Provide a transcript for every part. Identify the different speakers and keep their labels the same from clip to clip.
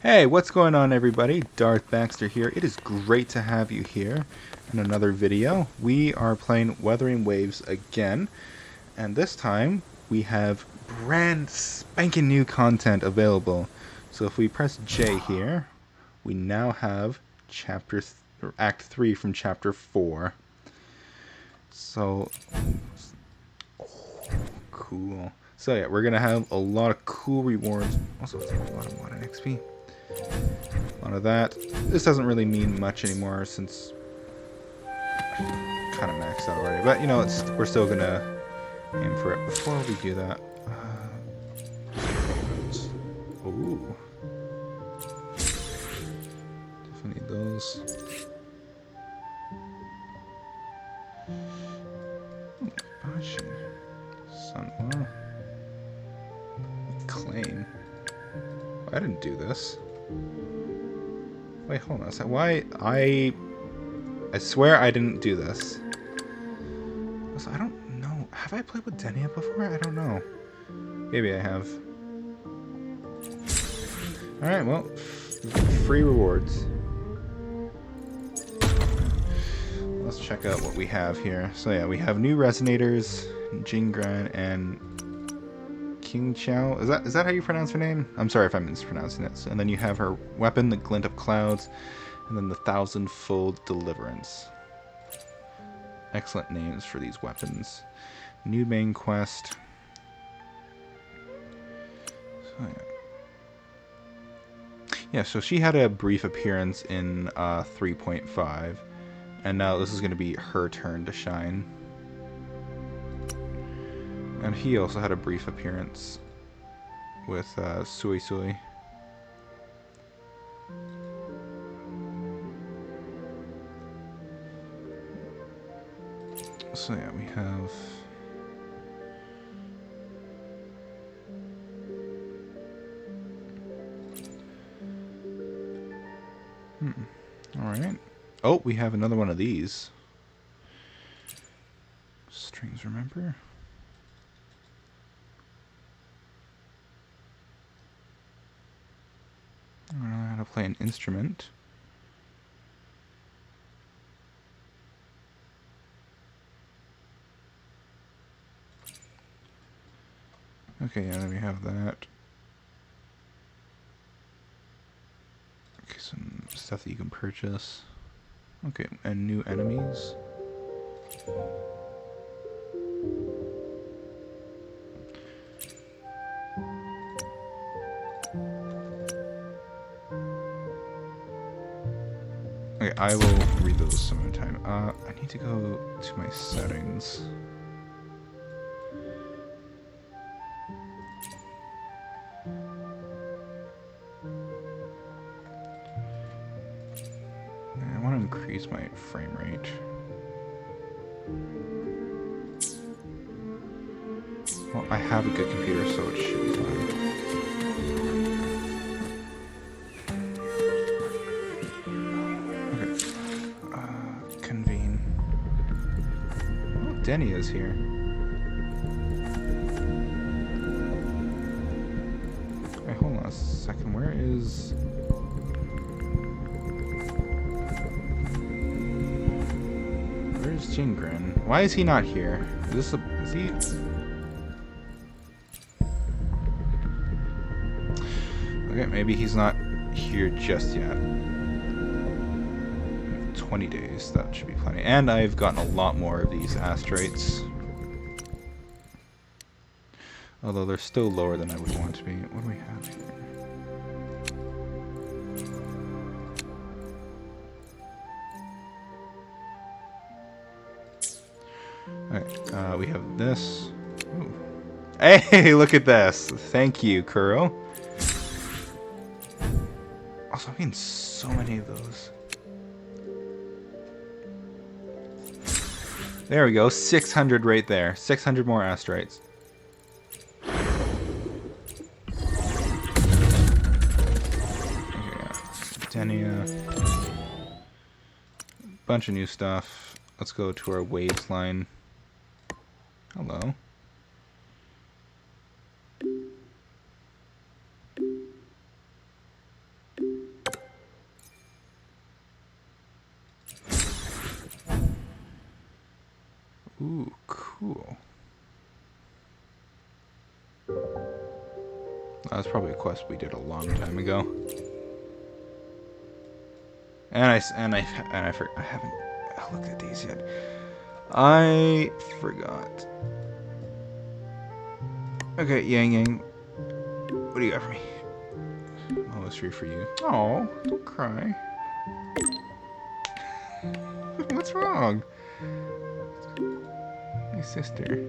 Speaker 1: Hey, what's going on everybody? Darth Baxter here. It is great to have you here in another video. We are playing Wuthering Waves again, and this time we have brand spanking new content available. So if we press J here, we now have Act 3 from Chapter 4. So, cool. So yeah, we're gonna have a lot of cool rewards. Also, it's a lot of mod and XP. A lot of that. This doesn't really mean much anymore since kind of maxed out already. But you know, we're still gonna aim for it. Before we do that, ooh, definitely need those. Bashi, Sunwa, Claim. Oh, I didn't do this. Wait, hold on a sec. Why I swear I didn't do this. Also, I don't know. Have I played with Denia before? I don't know. Maybe I have. Alright, well, free rewards. Let's check out what we have here. So yeah, we have new resonators, Jingran and King Chow. Is that how you pronounce her name? I'm sorry if I'm mispronouncing it. And then you have her weapon, the Glint of Clouds, and then the Thousandfold Deliverance. Excellent names for these weapons. New main quest. So yeah, so she had a brief appearance in 3.5, and now this is going to be her turn to shine. And he also had a brief appearance with Sui Sui. So yeah, we have... Alright. Oh, we have another one of these. Strings, remember? I don't know how to play an instrument. Okay, yeah, then we have that. Okay, some stuff that you can purchase. Okay, and new enemies. Okay, I will read those some other time. I need to go to my settings. I want to increase my frame rate. Well, I have a good computer, so it should be fine. Okay. Convene. Oh, Denny is here. Wait, hold on a second. Where is... Where's Jingren? Why is he not here? Is he... Okay, maybe he's not here just yet. 20 days, that should be plenty. And I've gotten a lot more of these asteroids. Although they're still lower than I would want to be. What do we have here? Alright, we have this. Ooh. Hey, look at this! Thank you, Kuro. Also, I'm getting so many of those. There we go, 600 right there. 600 more asteroids. Okay, yeah. Denia. Bunch of new stuff. Let's go to our waves line. Hello. Ooh, cool. That's probably a quest we did a long time ago. And I haven't looked at these yet. I forgot. Okay, Yang Yang. What do you got for me? Almost free for you. Oh, don't cry. What's wrong? My sister.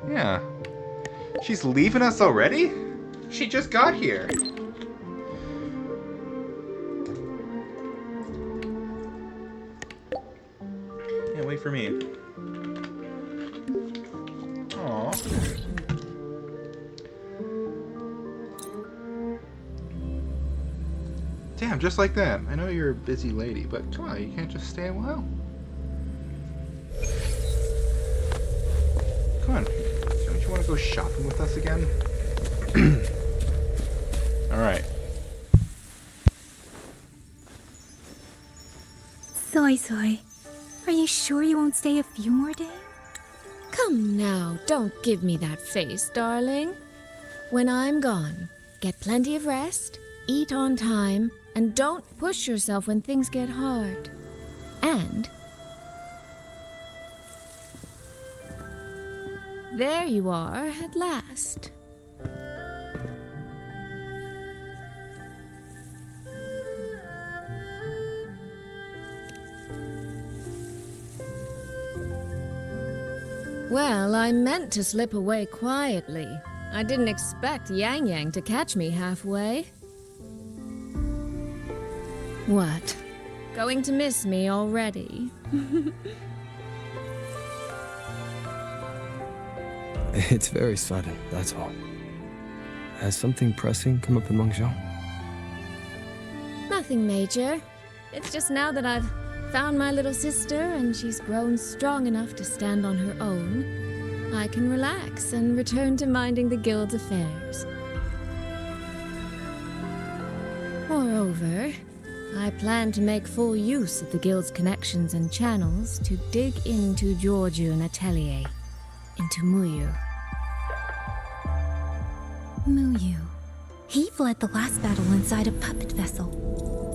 Speaker 1: Yeah. She's leaving us already? She just got here. Yeah, wait for me. Aww. Damn, just like that. I know you're a busy lady, but come on, you can't just stay a while. Come on. Don't you want to go shopping with us again? Alright.
Speaker 2: Soy Soy, are you sure you won't stay a few more days?
Speaker 3: Come now, don't give me that face, darling. When I'm gone, get plenty of rest, eat on time, and don't push yourself when things get hard. And there you are at last. Well, I meant to slip away quietly. I didn't expect Yang Yang to catch me halfway. What? Going to miss me already?
Speaker 4: It's very sudden, that's all. Has something pressing come up in Mengzhou?
Speaker 3: Nothing major. It's just now that I've found my little sister and she's grown strong enough to stand on her own, I can relax and return to minding the guild's affairs. Moreover, I plan to make full use of the guild's connections and channels to dig into Georgian Atelier, into Muyu.
Speaker 2: Muyu. He fled the last battle inside a puppet vessel.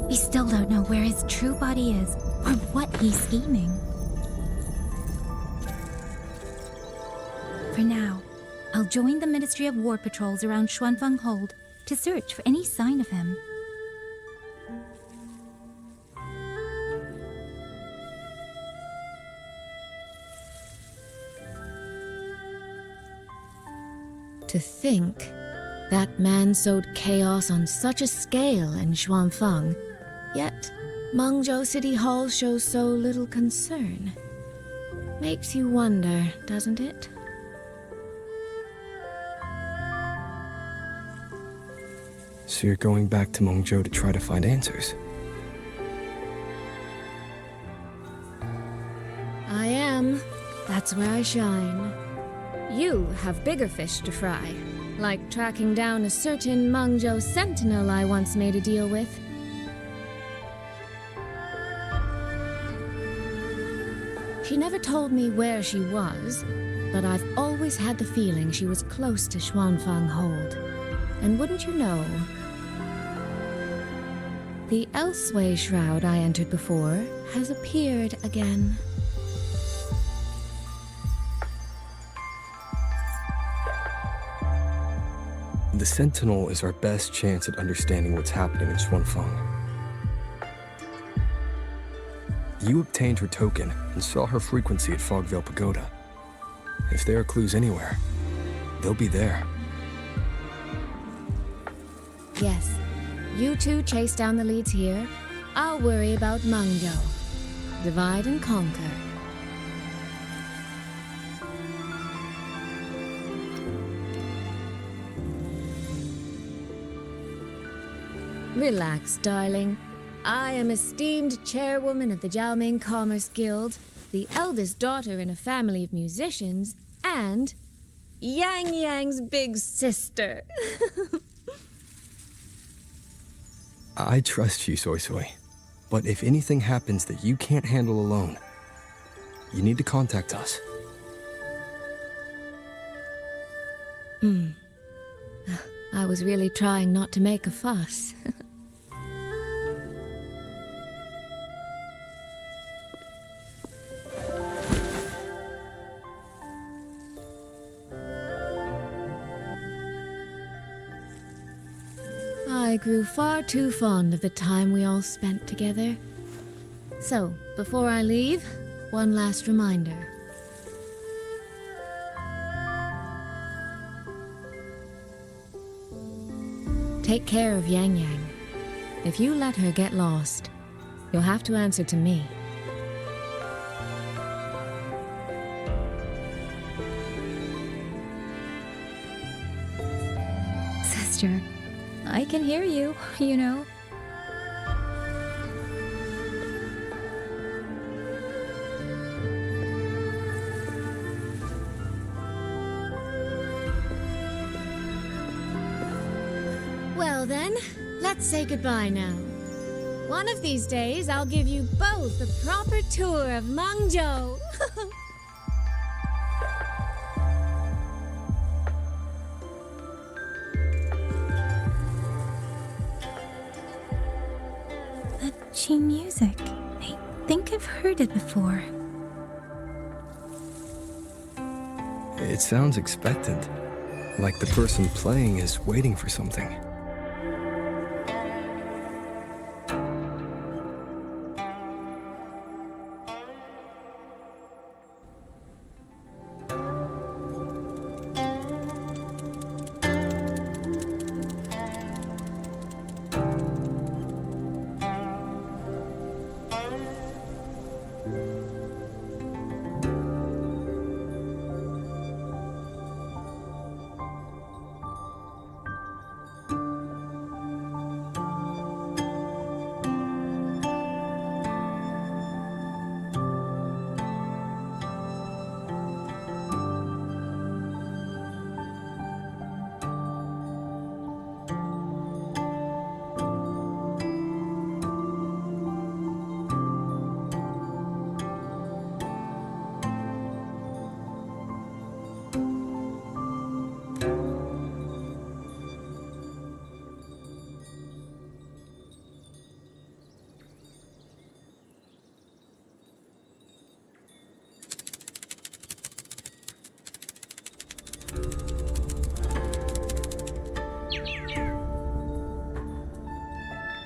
Speaker 2: We still don't know where his true body is or what he's scheming. For now, I'll join the Ministry of War patrols around Xuanfeng Hold to search for any sign of him.
Speaker 3: To think that man sowed chaos on such a scale in Xuanfeng, yet Mengzhou City Hall shows so little concern. Makes you wonder, doesn't it?
Speaker 4: So you're going back to Mengzhou to try to find answers?
Speaker 3: I am. That's where I shine. You have bigger fish to fry, like tracking down a certain Mengzhou sentinel I once made a deal with. She never told me where she was, but I've always had the feeling she was close to Xuanfeng Hold. And wouldn't you know, the Elseway shroud I entered before has appeared again.
Speaker 4: The Sentinel is our best chance at understanding what's happening in Xuanfeng. You obtained her token and saw her frequency at Fogvale Pagoda. If there are clues anywhere, they'll be there.
Speaker 3: Yes, you two chase down the leads here. I'll worry about Mengzhou. Divide and conquer. Relax, darling. I am esteemed chairwoman of the Jiaoming Commerce Guild, the eldest daughter in a family of musicians, and Yang Yang's big sister.
Speaker 4: I trust you, Soy Soy. But if anything happens that you can't handle alone, you need to contact us.
Speaker 3: I was really trying not to make a fuss. I grew far too fond of the time we all spent together. So, before I leave, one last reminder. Take care of Yang Yang. If you let her get lost, you'll have to answer to me.
Speaker 2: Sister, I can hear you, you know.
Speaker 3: Well then, let's say goodbye now. One of these days, I'll give you both a proper tour of Mangzhou.
Speaker 2: The Qi music. I think I've heard it before.
Speaker 4: It sounds expectant, like the person playing is waiting for something.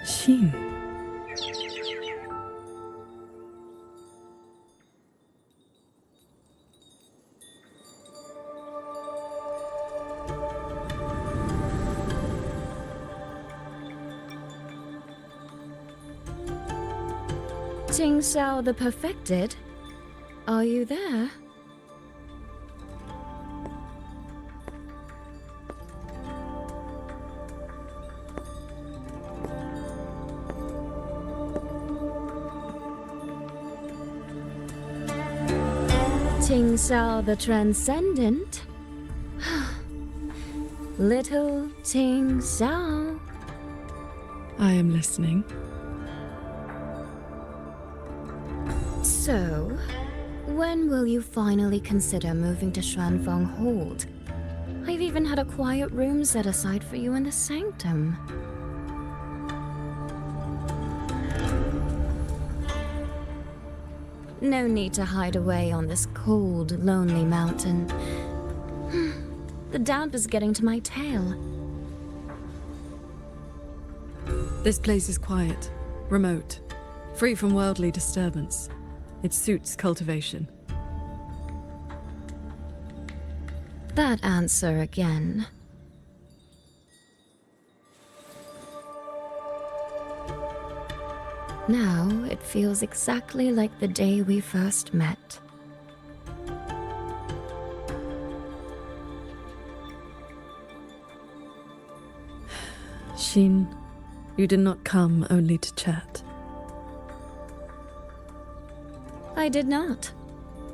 Speaker 5: Xin.
Speaker 3: Jing Xiao the Perfected? Are you there? Jing Xiao the Transcendent? Little Jing Xiao.
Speaker 5: I am listening.
Speaker 3: So, when will you finally consider moving to Xuanfeng Hold? I've even had a quiet room set aside for you in the sanctum. No need to hide away on this cold, lonely mountain. The damp is getting to my tail.
Speaker 5: This place is quiet, remote, free from worldly disturbance. It suits cultivation.
Speaker 3: That answer again. Now it feels exactly like the day we first met.
Speaker 5: Xin, you did not come only to chat.
Speaker 3: I did not.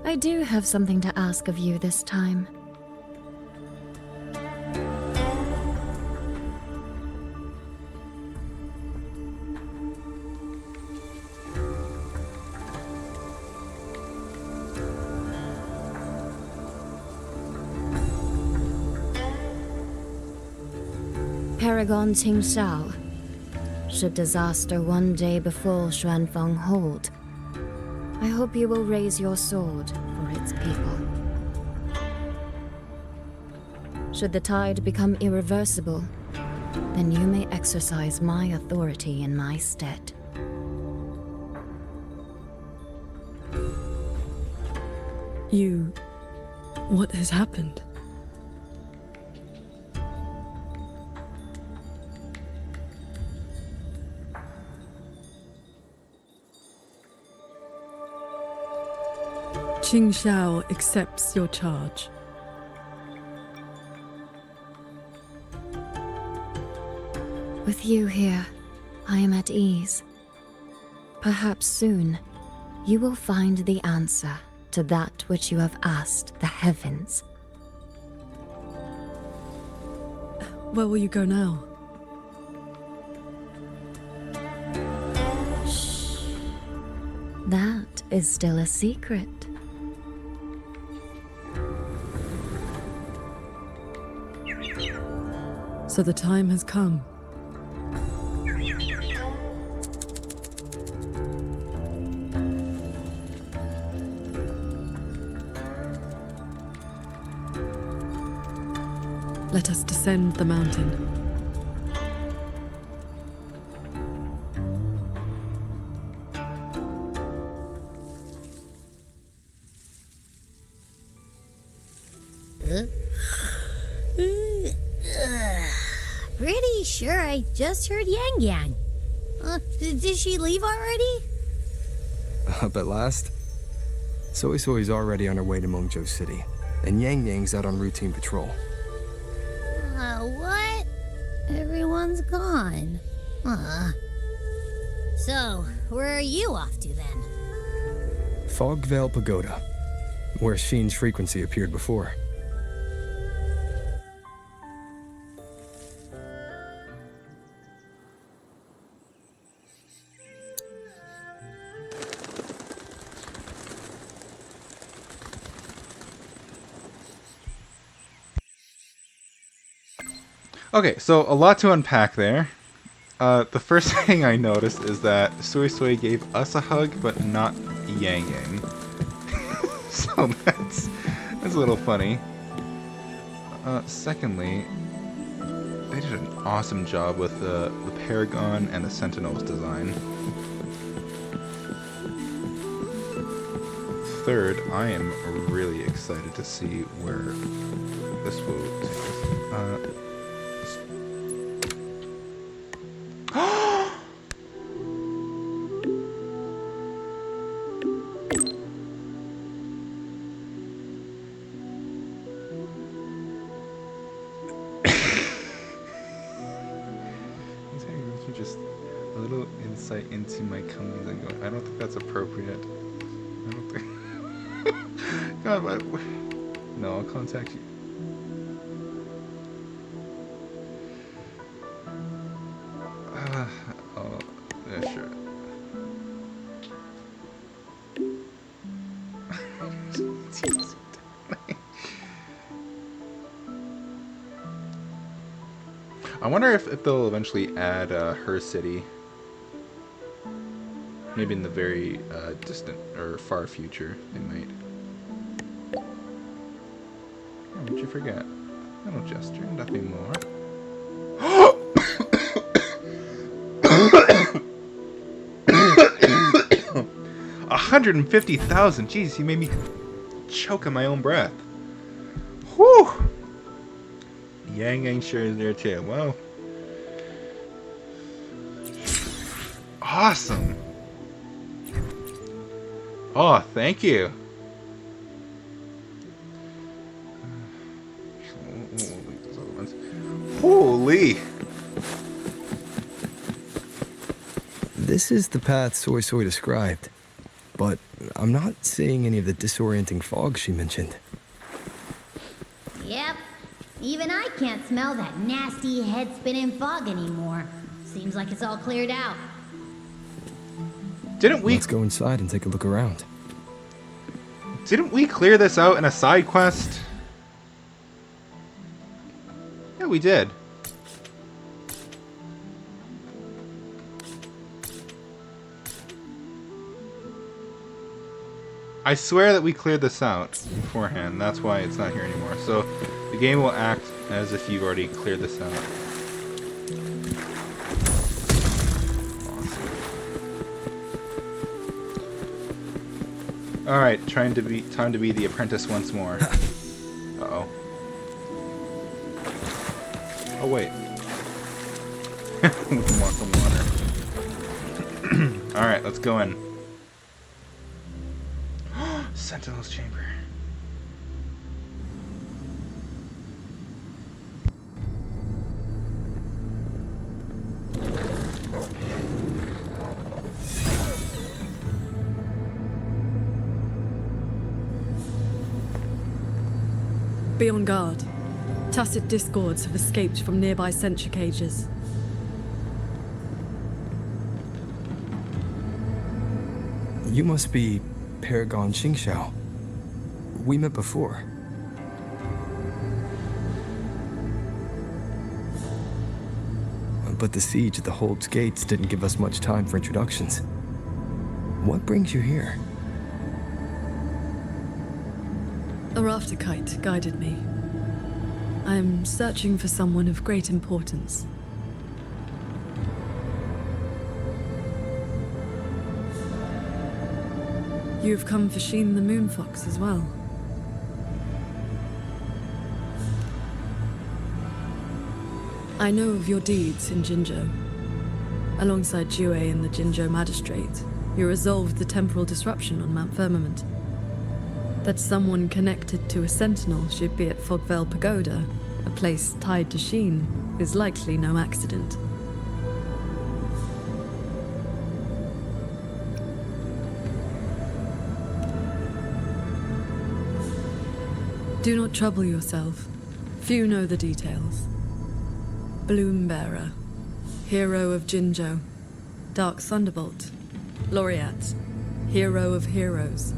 Speaker 3: I do have something to ask of you this time. Paragon Ting Xiao. Should disaster one day befall Xuanfeng Hold, I hope you will raise your sword for its people. Should the tide become irreversible, then you may exercise my authority in my stead.
Speaker 5: What has happened? Qing Xiao accepts your charge.
Speaker 3: With you here, I am at ease. Perhaps soon, you will find the answer to that which you have asked the heavens.
Speaker 5: Where will you go now?
Speaker 3: Shh. That is still a secret.
Speaker 5: So the time has come. Let us descend the mountain.
Speaker 2: Pretty sure I just heard Yang Yang. Did she leave already?
Speaker 4: Up at last? Soy Soy's already on her way to Mengzhou City, and Yang Yang's out on routine patrol.
Speaker 2: What? Everyone's gone. So, where are you off to then?
Speaker 4: Fogvale Pagoda, where Sheen's frequency appeared before.
Speaker 1: Okay, so a lot to unpack there. The first thing I noticed is that Sui Sui gave us a hug, but not Yang Yang. So that's a little funny. Secondly, they did an awesome job with the Paragon and the Sentinel's design. Third, I am really excited to see where this will take us. Just a little insight into my comings and going. I don't think that's appropriate. I don't think. God, no, I'll contact you. Oh, yeah, sure. I wonder if they'll eventually add her city. Maybe in the very distant or far future, they might. Oh, what'd you forget? Little gesture, nothing more. 150,000. Jeez, you made me choke on my own breath. Whew. Yang Yang sure is there too. Well, awesome. Oh, thank you. Holy.
Speaker 4: This is the path Soy Soy described, but I'm not seeing any of the disorienting fog she mentioned.
Speaker 6: Yep. Even I can't smell that nasty head-spinning fog anymore. Seems like it's all cleared out.
Speaker 1: Didn't we?
Speaker 4: Let's go inside and take a look around.
Speaker 1: Didn't we clear this out in a side quest? Yeah, we did. I swear that we cleared this out beforehand. That's why it's not here anymore. So the game will act as if you've already cleared this out. Awesome. All right, time to be the apprentice once more. Uh-oh. Oh wait. We want some water. All right, let's go in. Sentinel's chamber.
Speaker 5: Be on guard. Tacit discords have escaped from nearby sentry cages.
Speaker 4: You must be Paragon Xingxiao. We met before. But the siege at the Hold's gates didn't give us much time for introductions. What brings you here?
Speaker 5: A rafter kite guided me. I am searching for someone of great importance. You have come for Sheen the Moonfox as well. I know of your deeds in Jinzhou. Alongside Jue and the Jinzhou Magistrate, you resolved the temporal disruption on Mount Firmament. That someone connected to a sentinel should be at Fogvale Pagoda, a place tied to Sheen, is likely no accident. Do not trouble yourself. Few know the details. Bloombearer, hero of Jinzhou. Dark Thunderbolt, laureate, hero of heroes.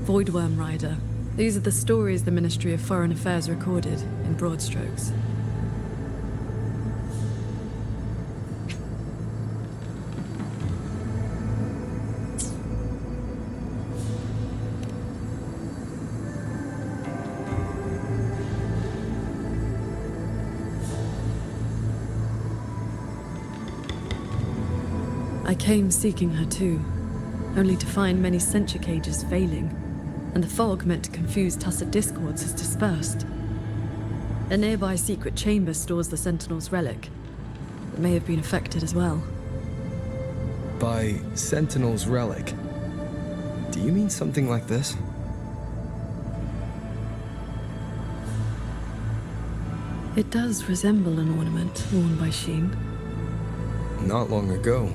Speaker 5: Voidworm Rider. These are the stories the Ministry of Foreign Affairs recorded, in broad strokes. I came seeking her too, only to find many sentry cages failing, and the fog meant to confuse tacit discords has dispersed. A nearby secret chamber stores the Sentinel's relic. It may have been affected as well.
Speaker 4: By Sentinel's relic, do you mean something like this?
Speaker 5: It does resemble an ornament worn by Sheen.
Speaker 4: Not long ago,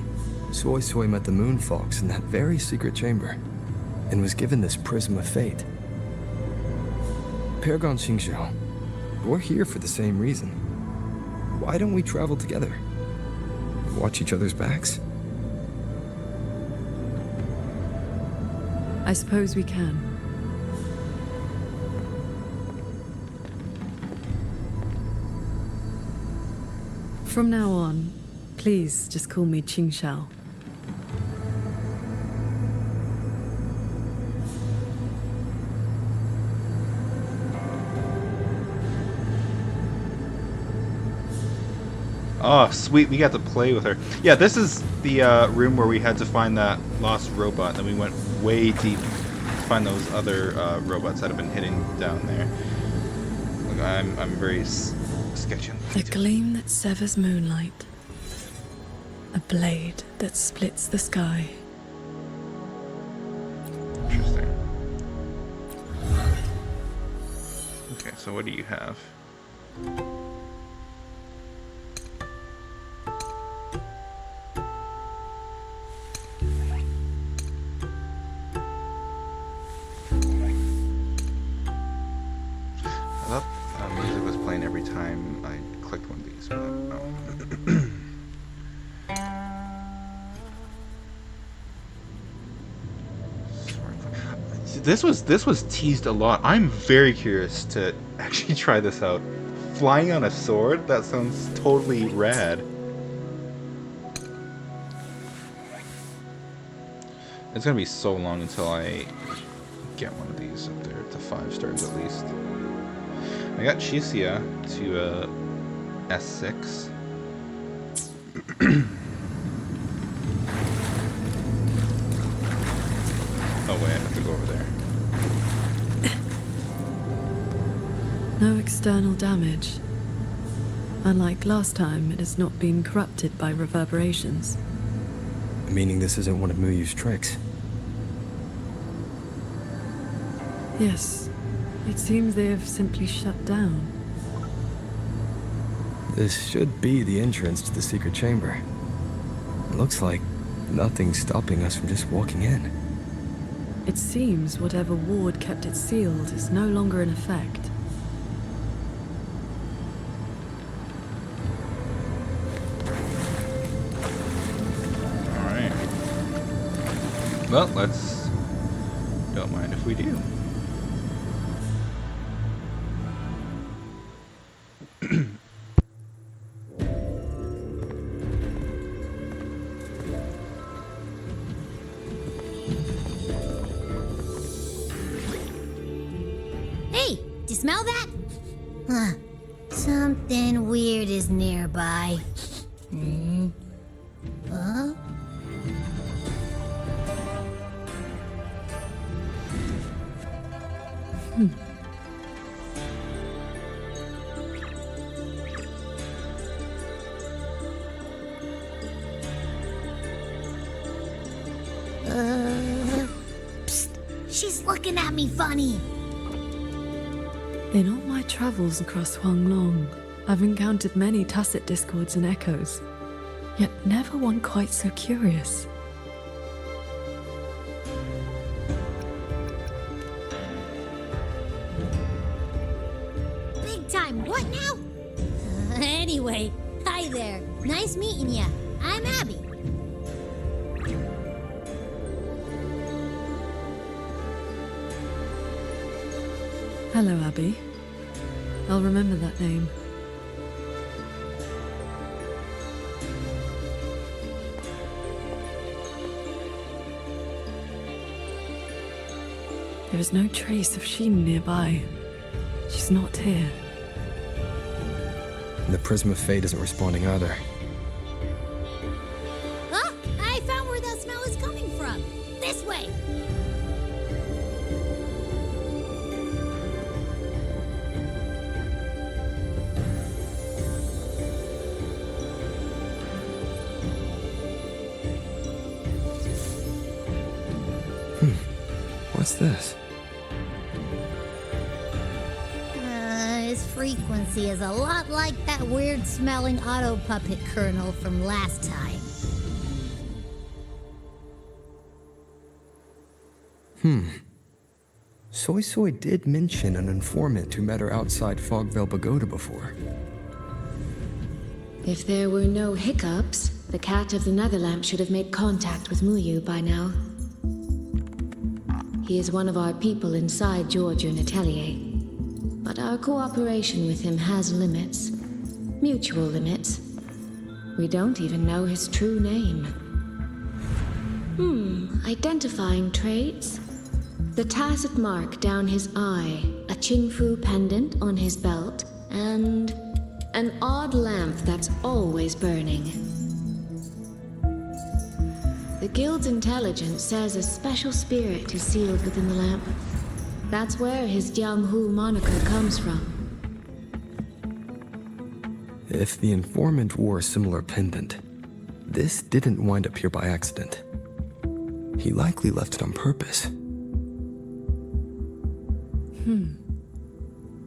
Speaker 4: Soy Soy met the Moonfox in that very secret chamber, and was given this Prism of Fate. Paragon Xingxiao, we're here for the same reason. Why don't we travel together? Watch each other's backs?
Speaker 5: I suppose we can. From now on, please just call me Qingxiao.
Speaker 1: Oh, sweet, we got to play with her. Yeah, this is the room where we had to find that lost robot, and we went way deep to find those other robots that have been hidden down there. Look, I'm very sketchy on
Speaker 5: The
Speaker 1: detail.
Speaker 5: gleam that severs moonlight. A blade that splits the sky.
Speaker 1: Interesting. Okay, so what do you have? I thought music was playing every time I clicked one of these, but no. This was teased a lot. I'm very curious to actually try this out. Flying on a sword? That sounds totally rad. It's gonna be so long until I get one of these up there to 5 stars at least. I got Chisia to S6. Oh wait, I have to go over there.
Speaker 5: No external damage. Unlike last time, it has not been corrupted by reverberations.
Speaker 4: Meaning this isn't one of Muyu's tricks.
Speaker 5: Yes, it seems they have simply shut down.
Speaker 4: This should be the entrance to the secret chamber. Looks like nothing's stopping us from just walking in.
Speaker 5: It seems whatever ward kept it sealed is no longer in effect.
Speaker 1: Alright. Well, let's... Don't mind if we do.
Speaker 6: Hey, do you smell that? Huh. Something weird is nearby. Huh? Psst. She's looking at me funny.
Speaker 5: In all my travels across Huanglong, I've encountered many tacit discords and echoes, yet never one quite so curious.
Speaker 6: Big time. What now? Anyway, hi there. Nice meeting ya. I'm Abby.
Speaker 5: Hello, Abby. I'll remember that name. There is no trace of Sheen nearby. She's not here.
Speaker 4: And the Prism of Fate isn't responding either.
Speaker 6: Huh? I found where that smell is coming from. This way.
Speaker 4: What's this?
Speaker 6: His frequency is a lot like that weird-smelling auto puppet kernel from last time.
Speaker 4: Soy Soy did mention an informant who met her outside Fogvale Pagoda before.
Speaker 3: If there were no hiccups, the Cat of the Netherlamp should have made contact with Muyu by now. He is one of our people inside Georgian Atelier. But our cooperation with him has limits. Mutual limits. We don't even know his true name. Identifying traits? The tacit mark down his eye, a Qingfu pendant on his belt, and an odd lamp that's always burning. The Guild's intelligence says a special spirit is sealed within the lamp. That's where his Jianghu moniker comes from.
Speaker 4: If the informant wore a similar pendant, this didn't wind up here by accident. He likely left it on purpose.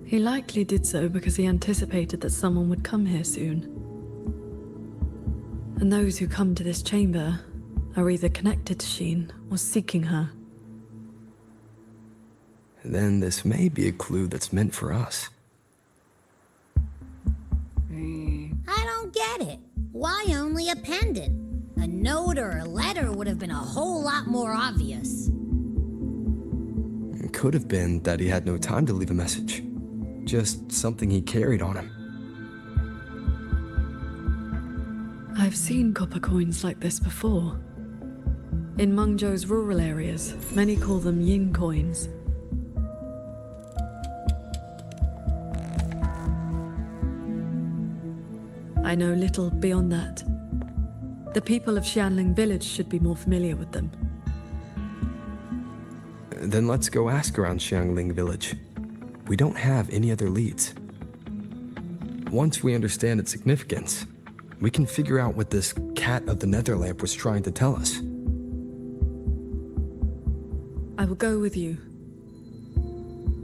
Speaker 5: He likely did so because he anticipated that someone would come here soon. And those who come to this chamber are either connected to Sheen or seeking her.
Speaker 4: Then this may be a clue that's meant for us.
Speaker 6: I don't get it. Why only a pendant? A note or a letter would have been a whole lot more obvious.
Speaker 4: It could have been that he had no time to leave a message. Just something he carried on him.
Speaker 5: I've seen copper coins like this before. In Mengzhou's rural areas, many call them yin coins. I know little beyond that. The people of Xianling village should be more familiar with them.
Speaker 4: Then let's go ask around Xiangling village. We don't have any other leads. Once we understand its significance, we can figure out what this cat of the Netherlamp was trying to tell us.
Speaker 5: I will go with you.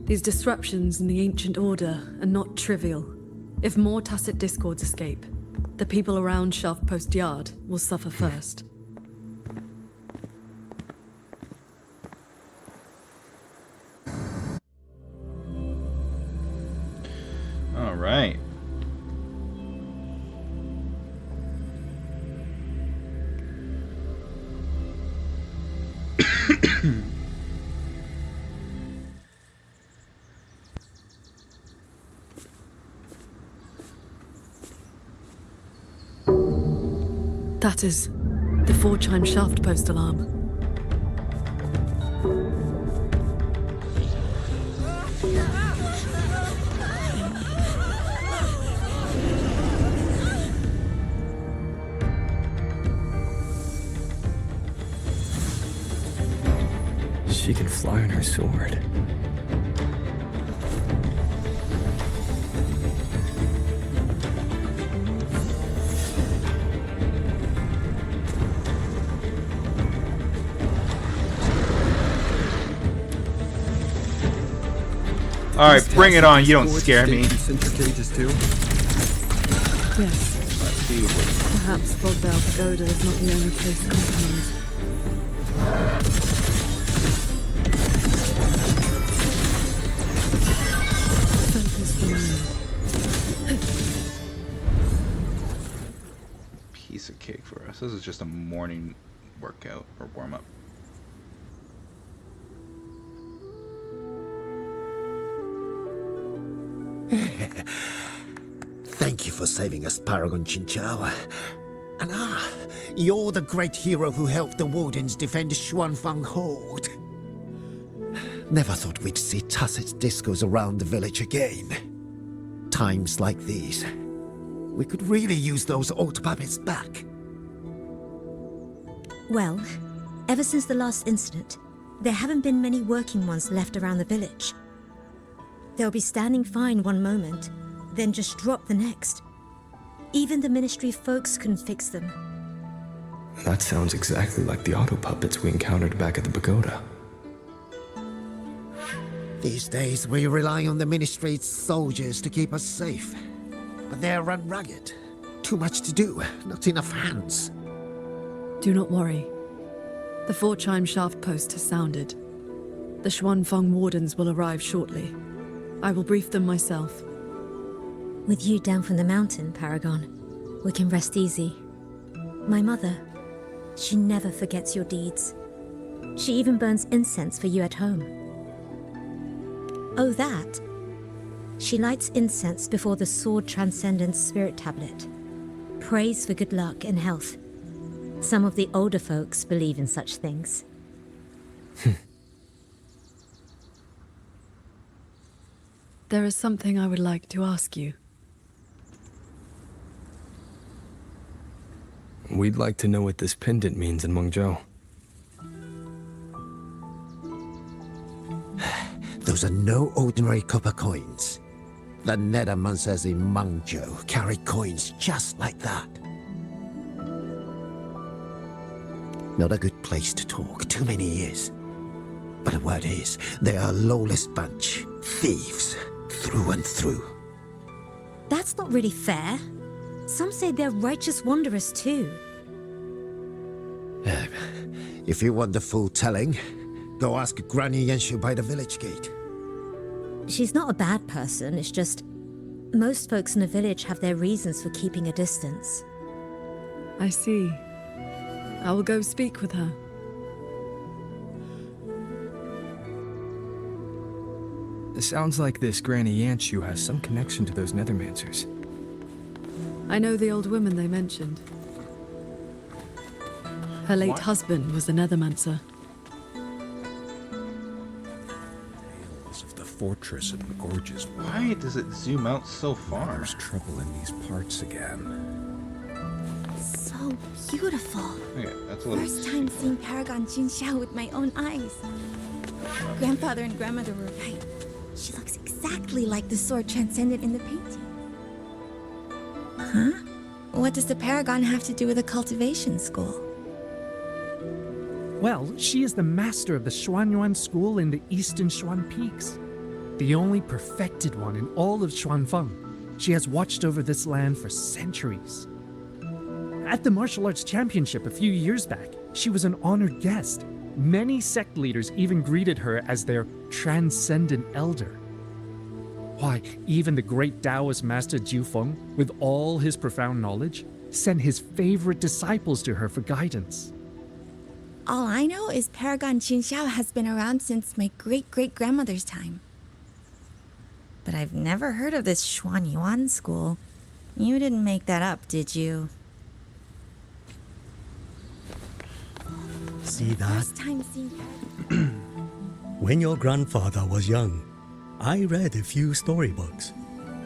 Speaker 5: These disruptions in the ancient order are not trivial. If more tacit discords escape, the people around Shaft Post Yard will suffer first.
Speaker 1: All right.
Speaker 5: That is the 4-chime shaft post alarm.
Speaker 4: She can fly on her sword.
Speaker 1: All right, bring it on. You don't scare me.
Speaker 4: Contagious too?
Speaker 5: Yes. Perhaps Fogvale Pagoda is not the only place compromised. Focus the mind.
Speaker 1: Piece of cake for us. This is just a morning workout or warm up.
Speaker 7: Thank you for saving us, Paragon Chinchao. And you're the great hero who helped the Wardens defend Xuanfang Hold. Never thought we'd see tacit discos around the village again. Times like these, we could really use those old puppets back.
Speaker 8: Well, ever since the last incident, there haven't been many working ones left around the village. They'll be standing fine one moment, then just drop the next. Even the Ministry folks couldn't fix them.
Speaker 4: That sounds exactly like the auto puppets we encountered back at the pagoda.
Speaker 7: These days, we rely on the Ministry's soldiers to keep us safe. But they're run ragged. Too much to do, not enough hands.
Speaker 5: Do not worry. The 4-chime shaft post has sounded. The Xuanfeng Wardens will arrive shortly. I will brief them myself.
Speaker 8: With you down from the mountain, Paragon, we can rest easy. My mother, she never forgets your deeds. She even burns incense for you at home. Oh, that. She lights incense before the Sword Transcendence Spirit Tablet. Prays for good luck and health. Some of the older folks believe in such things.
Speaker 5: There is something I would like to ask you.
Speaker 4: We'd like to know what this pendant means in Mengzhou.
Speaker 7: Those are no ordinary copper coins. The Nethermancers in Mengzhou carry coins just like that. Not a good place to talk, too many years. But the word is, they are a lawless bunch. Thieves, through and through.
Speaker 8: That's not really fair. Some say they're righteous wanderers too.
Speaker 7: If you want the full telling, go ask Granny Yenshu by the village gate.
Speaker 8: She's not a bad person, it's just... most folks in the village have their reasons for keeping a distance.
Speaker 5: I see. I will go speak with her.
Speaker 4: It sounds like this Granny Yanshu has some connection to those Nethermancers.
Speaker 5: I know the old woman they mentioned. Her late husband was a Nethermancer.
Speaker 7: Tales of the
Speaker 9: fortress and gorges.
Speaker 1: Why does it zoom out so far?
Speaker 9: There's trouble in these parts again.
Speaker 2: So beautiful.
Speaker 1: Okay, that's a little...
Speaker 2: First time seeing Paragon Jinxiao with my own eyes. Grandfather and grandmother were right. She looks exactly like the sword transcendent in the painting. Huh? What does the Paragon have to do with a cultivation school?
Speaker 10: Well, she is the master of the Xuanyuan school in the eastern Xuan Peaks. The only perfected one in all of Xuanfeng. She has watched over this land for centuries. At the martial arts championship a few years back, she was an honored guest. Many sect leaders even greeted her as their transcendent elder. Why, even the great Taoist master Jiufeng, with all his profound knowledge, sent his favorite disciples to her for guidance.
Speaker 2: All I know is Paragon Jinxiao has been around since my great-great-grandmother's time. But I've never heard of this Xuanyuan school. You didn't make that up, did you?
Speaker 11: See that?
Speaker 2: First time seeing Paragon...
Speaker 11: When your grandfather was young, I read a few storybooks.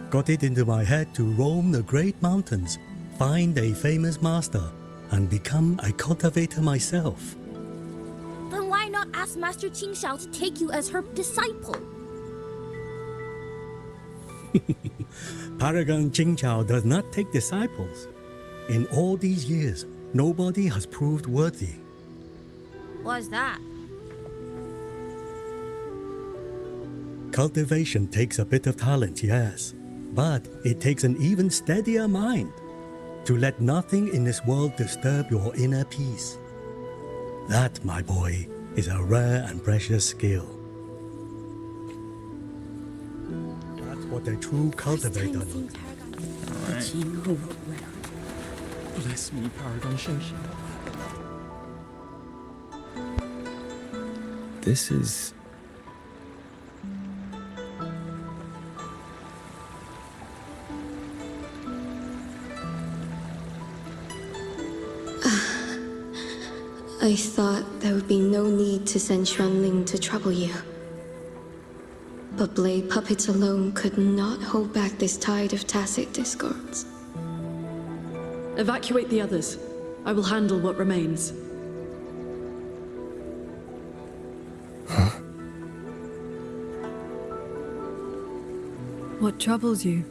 Speaker 11: Got it into my head to roam the great mountains, find a famous master, and become a cultivator myself.
Speaker 12: Then why not ask Master Qingxiao to take you as her disciple?
Speaker 11: Paragon Qingqiao does not take disciples. In all these years, nobody has proved worthy.
Speaker 12: What's that?
Speaker 11: Cultivation takes a bit of talent, yes, but it takes an even steadier mind to let nothing in this world disturb your inner peace. That, my boy, is a rare and precious skill. That's what a true cultivator knows.
Speaker 10: Bless me, Paragon Shenxiao.
Speaker 4: This is...
Speaker 13: I thought there would be no need to send Xuanling to trouble you. But blade puppets alone could not hold back this tide of tacit discords.
Speaker 5: Evacuate the others. I will handle what remains.
Speaker 4: Huh?
Speaker 5: What troubles you?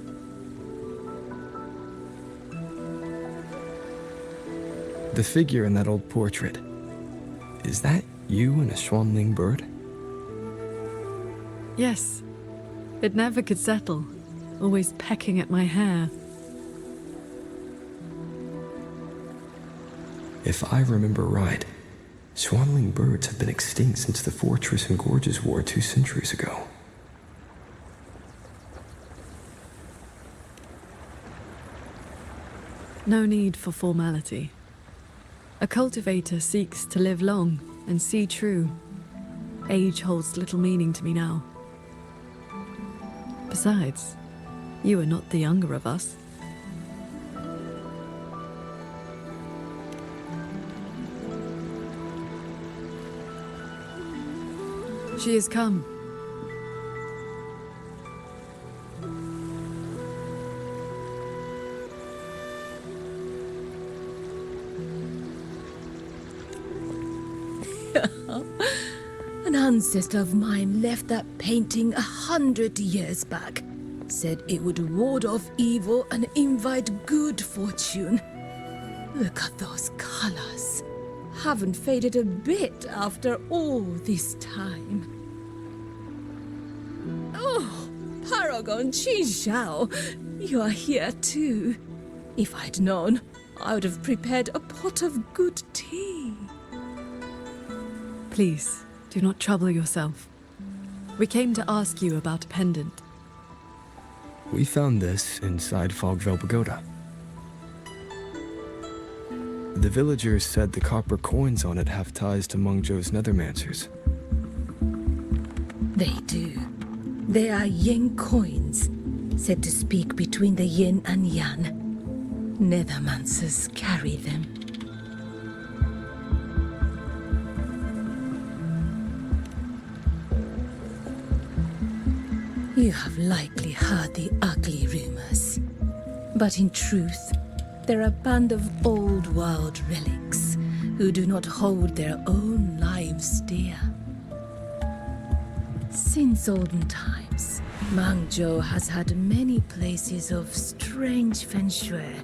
Speaker 4: The figure in that old portrait. Is that you and a Xuanling bird?
Speaker 5: Yes. It never could settle, always pecking at my hair.
Speaker 4: If I remember right, Xuanling birds have been extinct since the Fortress and Gorges War 2 centuries ago.
Speaker 5: No need for formality. A cultivator seeks to live long and see true. Age holds little meaning to me now. Besides, you are not the younger of us. She has come.
Speaker 14: An ancestor of mine left that painting 100 years back. Said it would ward off evil and invite good fortune. Look at those colors. Haven't faded a bit after all this time. Oh, Paragon Qingxiao, you are here too. If I'd known, I would have prepared a pot of good tea.
Speaker 5: Please, do not trouble yourself. We came to ask you about a pendant.
Speaker 4: We found this inside Fogvale Pagoda. The villagers said the copper coins on it have ties to Mengzhou's nethermancers.
Speaker 14: They do. They are yin coins, said to speak between the yin and yang. Nethermancers carry them. You have likely heard the ugly rumors. But in truth, they're a band of old world relics who do not hold their own lives dear. Since olden times, Mangzhou has had many places of strange feng shui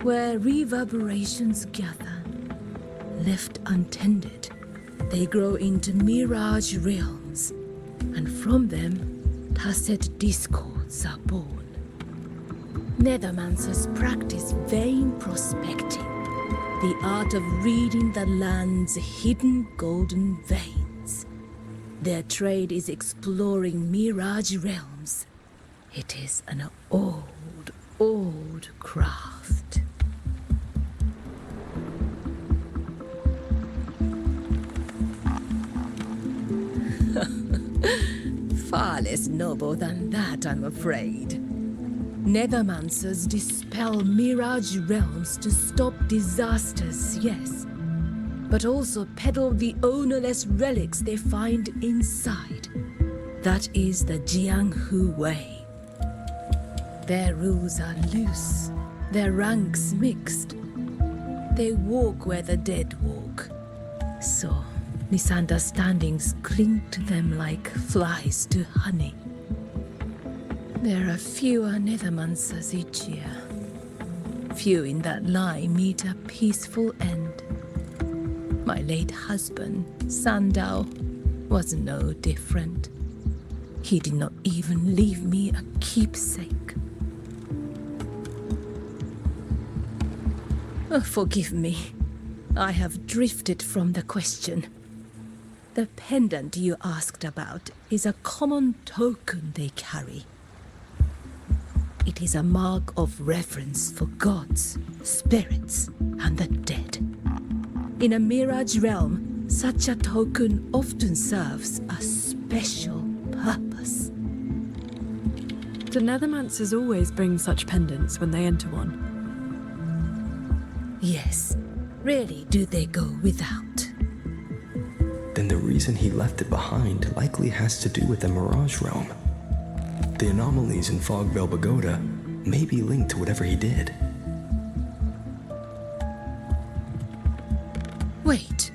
Speaker 14: where reverberations gather. Left untended, they grow into mirage realms, and from them, tacit discords are born. Nethermancers practice vain prospecting, the art of reading the land's hidden golden veins. Their trade is exploring mirage realms. It is an old, old craft. Far less noble than that, I'm afraid. Nethermancers dispel mirage realms to stop disasters, yes, but also peddle the ownerless relics they find inside. That is the Jianghu way. Their rules are loose, their ranks mixed. They walk where the dead walk. So, misunderstandings cling to them like flies to honey. There are fewer Nethermancers each year. Few in that line meet a peaceful end. My late husband, Sandao, was no different. He did not even leave me a keepsake. Oh, forgive me. I have drifted from the question. The pendant you asked about is a common token they carry. It is a mark of reverence for gods, spirits, and the dead. In a mirage realm, such a token often serves a special purpose.
Speaker 5: Do Nethermancers always bring such pendants when they enter one?
Speaker 14: Yes. Rarely do they go without.
Speaker 4: Then the reason he left it behind likely has to do with the Mirage Realm. The anomalies in Fogvale Pagoda may be linked to whatever he did.
Speaker 14: Wait.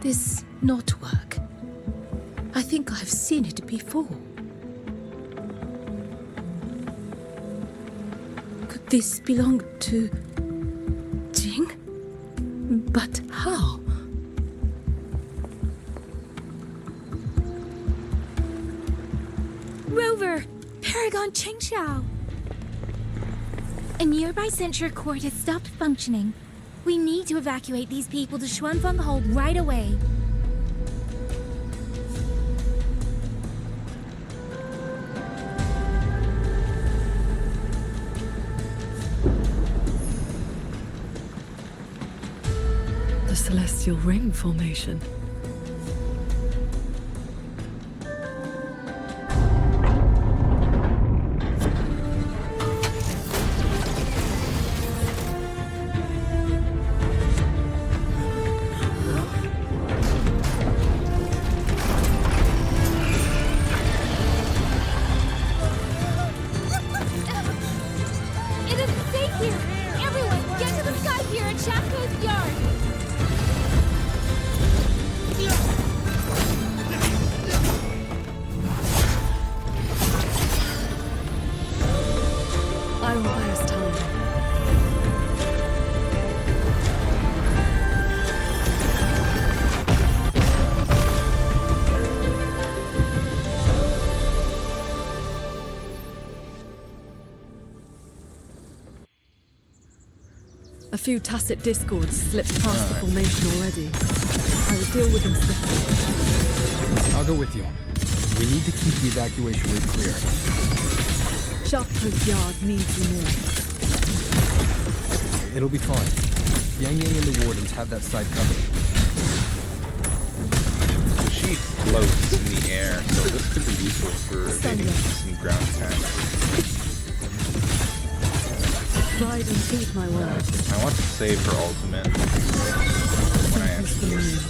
Speaker 14: This knotwork. I think I've seen it before. Could this belong to Jing? But how?
Speaker 12: Rover! Paragon Qingxiao! A nearby censure court has stopped functioning. We need to evacuate these people to Xuanfeng Hold right away.
Speaker 5: The Celestial Ring formation.
Speaker 12: It isn't safe here! Everyone, get to the sky pier at Shaft Coast Yard!
Speaker 5: I will buy us time. A few tacit discords slipped past the formation already. I will deal with them swiftly.
Speaker 4: I'll go with you. We need to keep the evacuation route clear.
Speaker 5: Shaft Coast Yard needs you more.
Speaker 4: It'll be fine. Yang Yang and the Wardens have that site covered.
Speaker 1: She floats in the air, so this could be useful for evading some ground attacks.
Speaker 5: Ride and feed my word.
Speaker 1: I want to save her ultimate when I actually use it.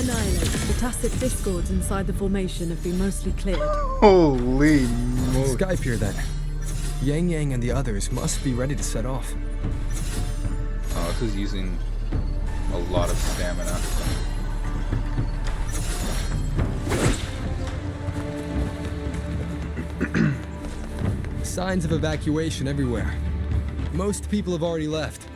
Speaker 5: Annihilate the Tacit discords inside the formation have been mostly cleared.
Speaker 1: Holy moly.
Speaker 4: Sky Pier then. Yang Yang and the others must be ready to set off.
Speaker 1: Oh, this is using a lot of stamina.
Speaker 4: Signs of evacuation everywhere. Most people have already left.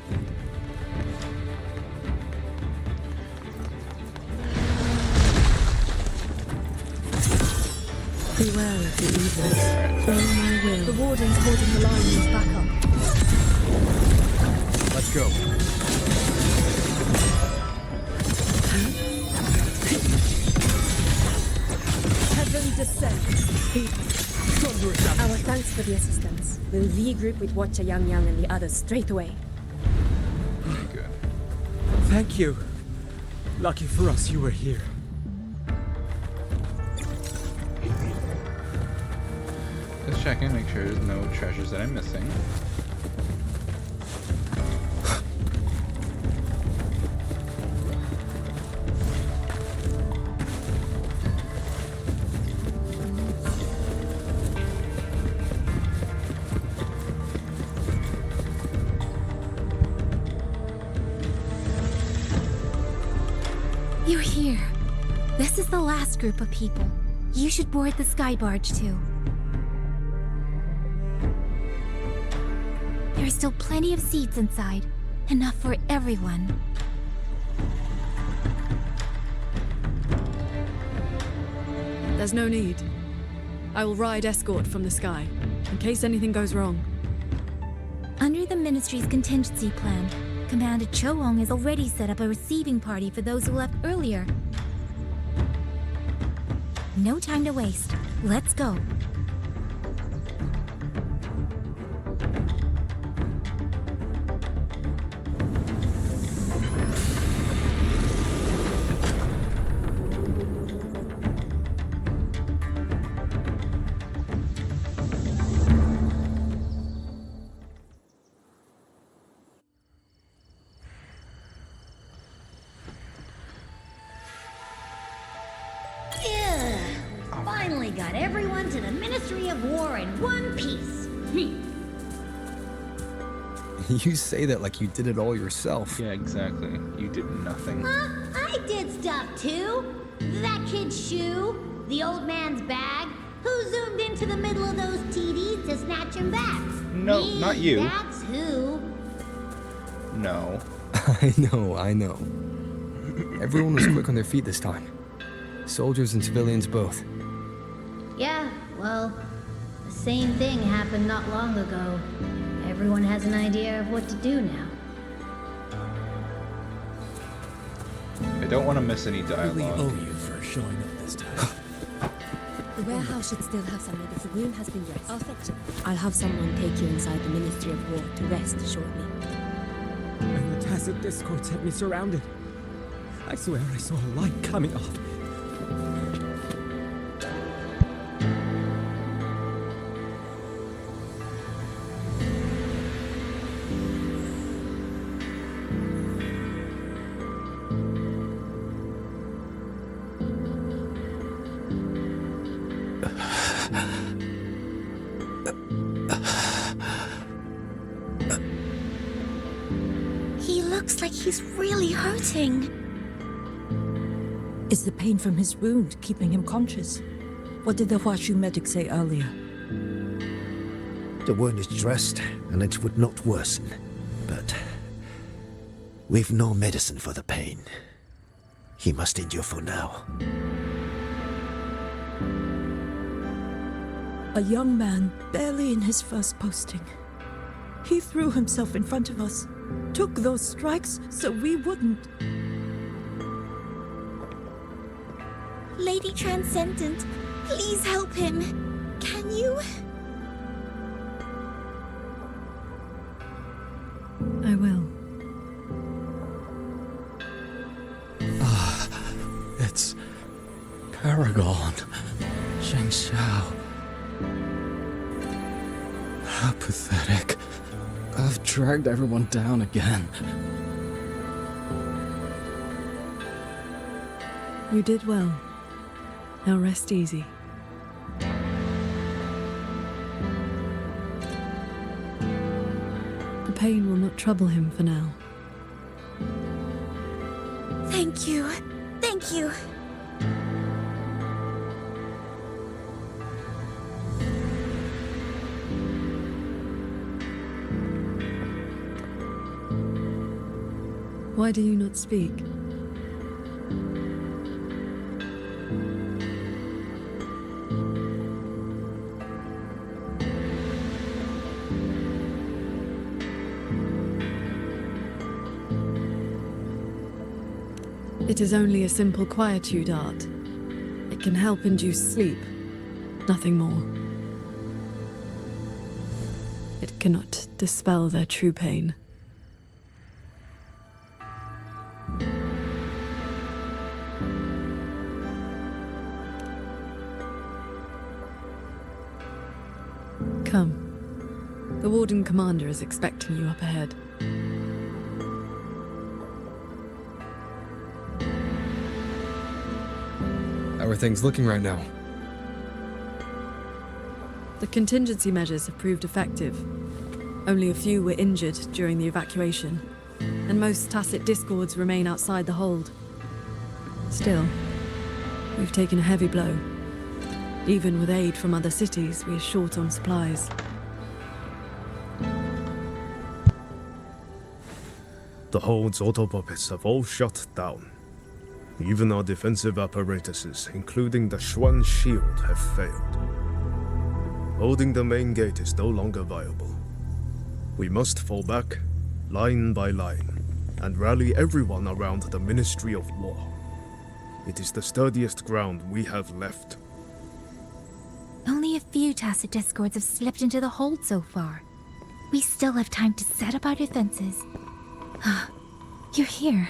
Speaker 5: Beware of the evils. Oh my will. The warden's holding the lines back up.
Speaker 4: Let's go.
Speaker 14: Heaven descends.
Speaker 15: Our thanks for the assistance. We'll regroup with Watcher Yang Yang and the others straight away.
Speaker 1: Good.
Speaker 16: Thank you. Lucky for us you were here.
Speaker 1: Just checking, make sure there's no treasures that I'm missing.
Speaker 12: You're here. This is the last group of people. You should board the sky barge too. There are still plenty of seats inside. Enough for everyone.
Speaker 5: There's no need. I will ride escort from the sky, in case anything goes wrong.
Speaker 12: Under the Ministry's contingency plan, Commander Choong has already set up a receiving party for those who left earlier. No time to waste. Let's go.
Speaker 6: Finally got everyone to the Ministry of War in one piece.
Speaker 4: You say that like you did it all yourself.
Speaker 1: Yeah, exactly. You did nothing.
Speaker 6: Huh? I did stuff too. That kid's shoe, the old man's bag. Who zoomed into the middle of those TDs to snatch him back?
Speaker 1: No,
Speaker 6: Me,
Speaker 1: not you.
Speaker 6: That's who.
Speaker 1: No.
Speaker 4: I know. Everyone was quick on their feet this time. Soldiers and civilians both.
Speaker 6: Yeah, well, the same thing happened not long ago. Everyone has an idea of what to do now.
Speaker 1: I don't want to miss any dialogue.
Speaker 16: Really owe you for showing up this time.
Speaker 15: The warehouse should still have some medicine. The room has been dressed. I'll fetch it. I'll have someone take you inside the Ministry of War to rest shortly.
Speaker 16: And the tacit discords had me surrounded. I swear I saw a light coming off.
Speaker 2: He looks like he's really hurting.
Speaker 14: Is the pain from his wound keeping him conscious? What did the Huashu medic say earlier?
Speaker 7: The wound is dressed, and it would not worsen. But we've no medicine for the pain. He must endure for now.
Speaker 14: A young man, barely in his first posting. He threw himself in front of us, took those strikes so we wouldn't.
Speaker 2: Lady Transcendent, please help him. Can you?
Speaker 5: I will.
Speaker 16: It's Paragon. Shang Xiao. How pathetic. I've dragged everyone down again.
Speaker 5: You did well. Now rest easy. The pain will not trouble him for now.
Speaker 2: Thank you. Thank you.
Speaker 5: Why do you not speak? It is only a simple quietude art. It can help induce sleep, nothing more. It cannot dispel their true pain. Come. The Warden Commander is expecting you up ahead.
Speaker 4: How are things looking right now?
Speaker 5: The contingency measures have proved effective. Only a few were injured during the evacuation, and most tacit discords remain outside the hold. Still, we've taken a heavy blow. Even with aid from other cities, we are short on supplies.
Speaker 17: The Hold's autopuppets have all shut down. Even our defensive apparatuses, including the Xuan shield, have failed. Holding the main gate is no longer viable. We must fall back, line by line, and rally everyone around the Ministry of War. It is the sturdiest ground we have left.
Speaker 12: Only a few tacit discords have slipped into the hold so far. We still have time to set up our defenses. You're here.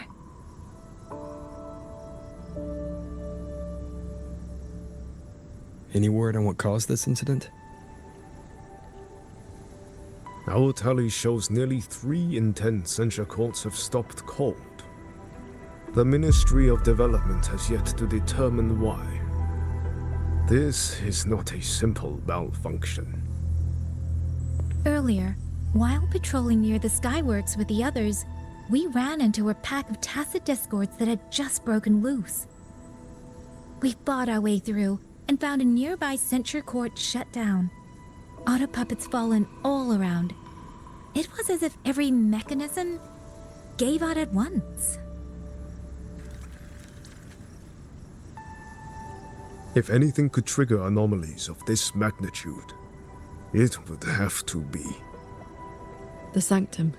Speaker 4: Any word on what caused this incident?
Speaker 17: Our tally shows nearly 3 in 10 censure courts have stopped cold. The Ministry of Development has yet to determine why. This is not a simple malfunction.
Speaker 12: Earlier, while patrolling near the Skyworks with the others, we ran into a pack of tacit discords that had just broken loose. We fought our way through and found a nearby censure court shut down. Auto puppets fallen all around. It was as if every mechanism gave out at once.
Speaker 17: If anything could trigger anomalies of this magnitude, it would have to be
Speaker 5: the Sanctum.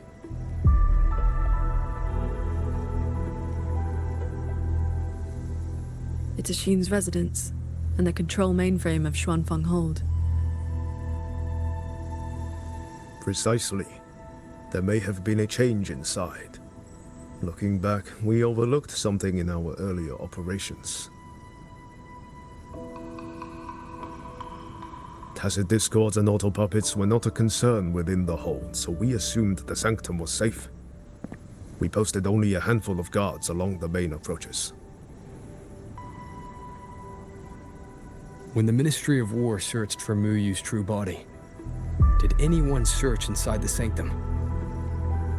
Speaker 5: It's Ashin's residence and the control mainframe of Xuanfeng Hold.
Speaker 17: Precisely. There may have been a change inside. Looking back, we overlooked something in our earlier operations. Tacit discords and autopuppets were not a concern within the hold, so we assumed the Sanctum was safe. We posted only a handful of guards along the main approaches.
Speaker 4: When the Ministry of War searched for Muyu's true body, did anyone search inside the Sanctum?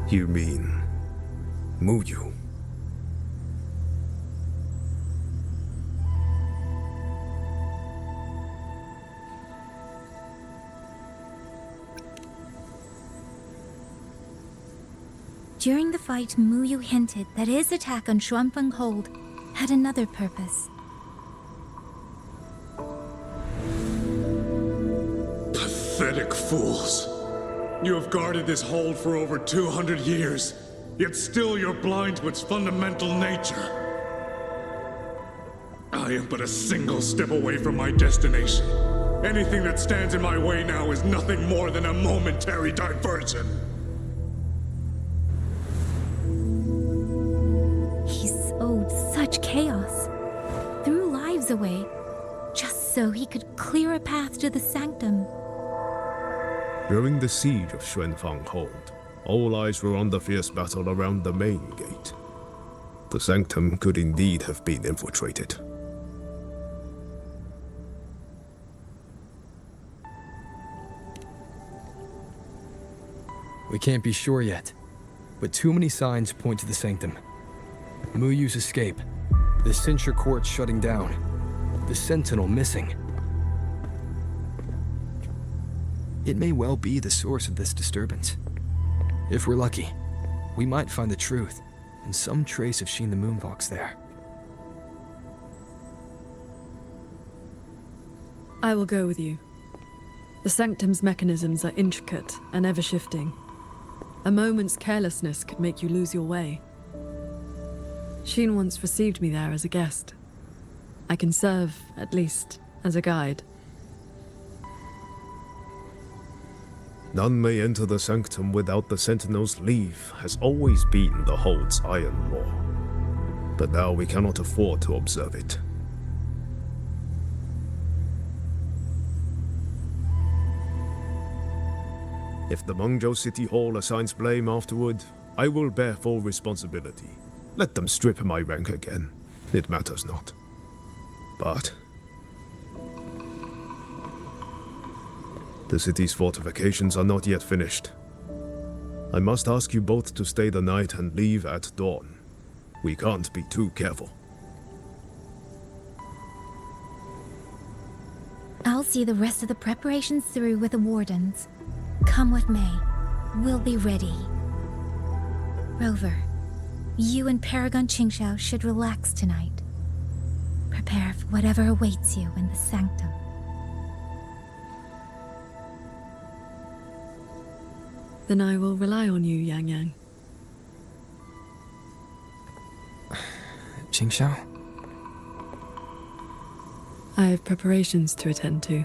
Speaker 17: You mean Muyu?
Speaker 12: During the fight, Muyu hinted that his attack on Xuanfeng Hold had another purpose.
Speaker 18: Pathetic fools. You have guarded this hold for over 200 years, yet still you're blind to its fundamental nature. I am but a single step away from my destination. Anything that stands in my way now is nothing more than a momentary diversion.
Speaker 12: He sowed such chaos, threw lives away, just so he could clear a path to the Sanctum.
Speaker 17: During the siege of Xuanfeng Hold, all eyes were on the fierce battle around the main gate. The sanctum could indeed have been infiltrated.
Speaker 4: We can't be sure yet, but too many signs point to the sanctum. Muyu's escape, the censure court shutting down, the sentinel missing. It may well be the source of this disturbance. If we're lucky, we might find the truth and some trace of Sheen the Moonfox there.
Speaker 5: I will go with you. The sanctum's mechanisms are intricate and ever-shifting. A moment's carelessness could make you lose your way. Sheen once received me there as a guest. I can serve, at least, as a guide.
Speaker 17: None may enter the sanctum without the Sentinel's leave has always been the Hold's iron law. But now we cannot afford to observe it. If the Mengzhou City Hall assigns blame afterward, I will bear full responsibility. Let them strip my rank again. It matters not. But the city's fortifications are not yet finished. I must ask you both to stay the night and leave at dawn. We can't be too careful.
Speaker 12: I'll see the rest of the preparations through with the wardens. Come what may, we'll be ready. Rover, you and Paragon Qingxiao should relax tonight. Prepare for whatever awaits you in the sanctum.
Speaker 5: Then I will rely on you, Yang Yang.
Speaker 4: Qingxiao?
Speaker 5: I have preparations to attend to.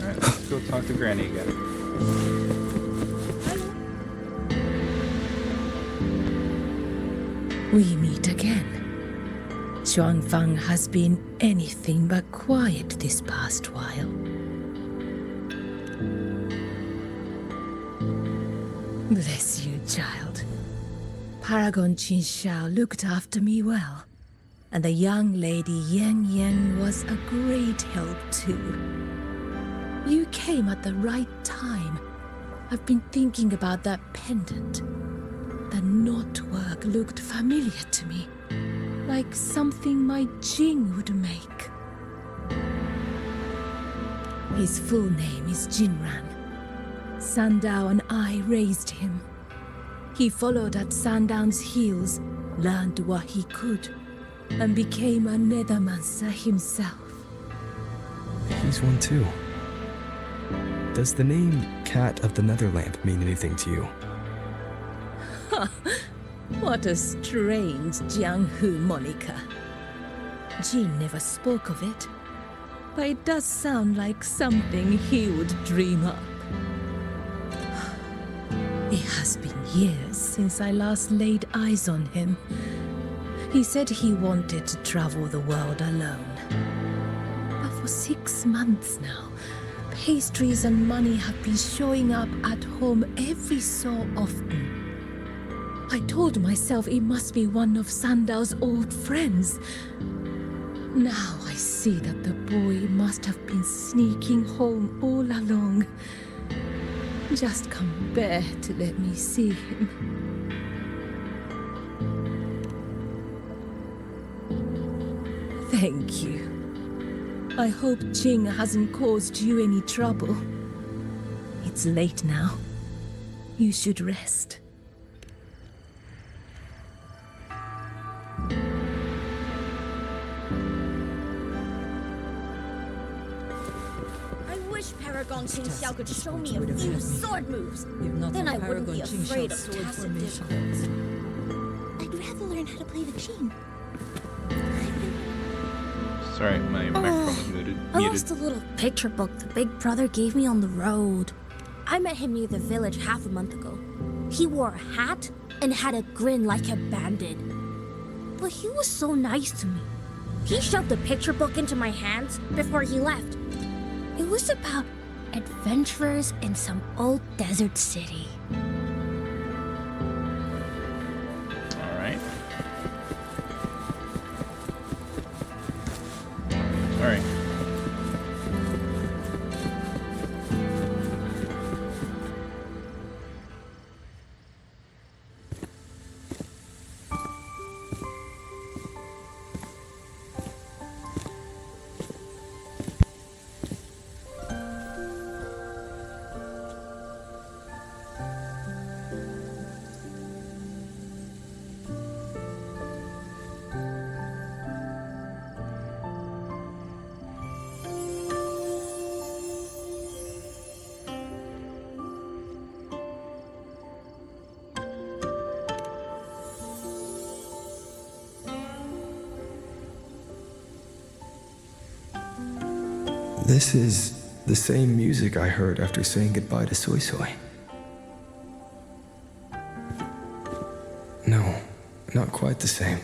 Speaker 1: Alright, let's go talk to Granny again.
Speaker 14: We meet again. Xuanfang has been anything but quiet this past while. Bless you, child. Paragon Qingxiao looked after me well, and the young lady Yang Yang was a great help too. You came at the right time. I've been thinking about that pendant. The knotwork looked familiar to me, like something my Jing would make. His full name is Jinran. Sandao and I raised him. He followed at Sandown's heels, learned what he could, and became a nethermancer himself.
Speaker 4: He's one too. Does the name Cat of the Netherlamp mean anything to you?
Speaker 14: What a strange Jianghu moniker. Jin never spoke of it, but it does sound like something he would dream up. It has been years since I last laid eyes on him. He said he wanted to travel the world alone. But for 6 months now, pastries and money have been showing up at home every so often. I told myself it must be one of Sandao's old friends. Now I see that the boy must have been sneaking home all along. Just can't bear to let me see him. Thank you. I hope Jing hasn't caused you any trouble. It's late now. You should rest.
Speaker 6: I wish Paragon Qingxiao could show me a few sword moves. Then I wouldn't be afraid of tacit discords.
Speaker 2: I'd rather learn how to play the Qing.
Speaker 1: Sorry, my microphone was muted.
Speaker 2: I lost a little picture book the big brother gave me on the road. I met him near the village half a month ago. He wore a hat and had a grin like a bandit.
Speaker 19: But he was so nice to me. He shoved a picture book into my hands before he left. It was about adventurers in some old desert city.
Speaker 1: Alright. Alright.
Speaker 4: This is the same music I heard after saying goodbye to Soy Soy. No, not quite the same.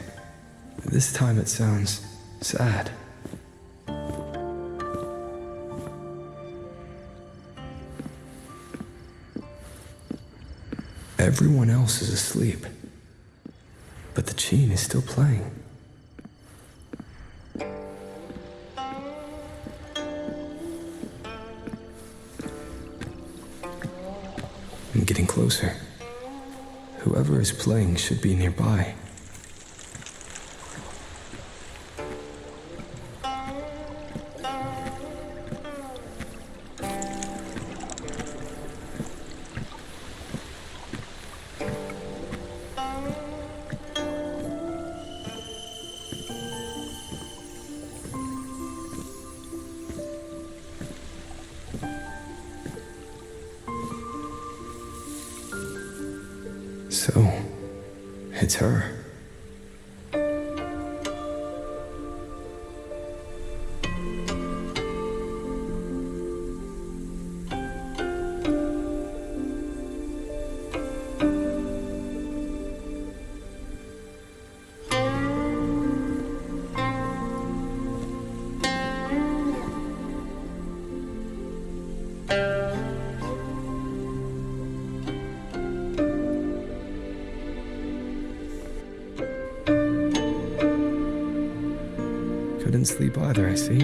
Speaker 4: This time it sounds sad. Everyone else is asleep, but the Qin is still playing. I'm getting closer. Whoever is playing should be nearby. So, it's her. Couldn't sleep either, I see.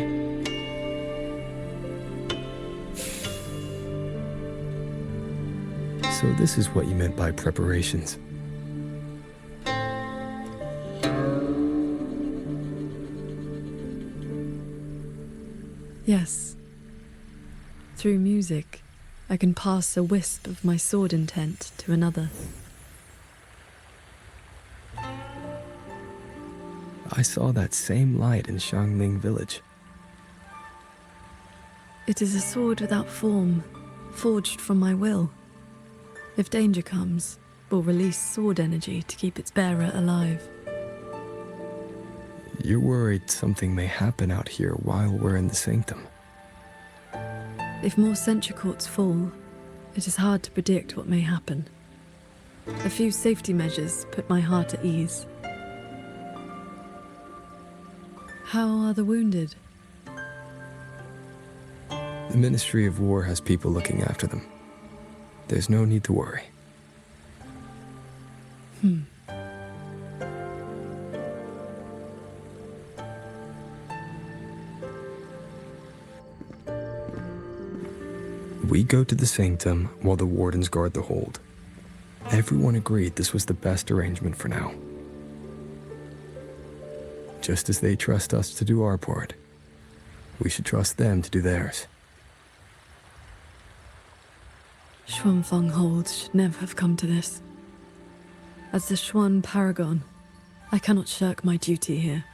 Speaker 4: So this is what you meant by preparations.
Speaker 5: Yes. Through music, I can pass a wisp of my sword intent to another.
Speaker 4: I saw that same light in Xiangling village.
Speaker 5: It is a sword without form, forged from my will. If danger comes, will release sword energy to keep its bearer alive.
Speaker 4: You're worried something may happen out here while we're in the sanctum.
Speaker 5: If more sentry courts fall, it is hard to predict what may happen. A few safety measures put my heart at ease. How are the wounded?
Speaker 4: The Ministry of War has people looking after them. There's no need to worry. We go to the sanctum while the wardens guard the hold. Everyone agreed this was the best arrangement for now. Just as they trust us to do our part, we should trust them to do theirs.
Speaker 5: Xuanfeng Hold should never have come to this. As the Xuan Paragon, I cannot shirk my duty here.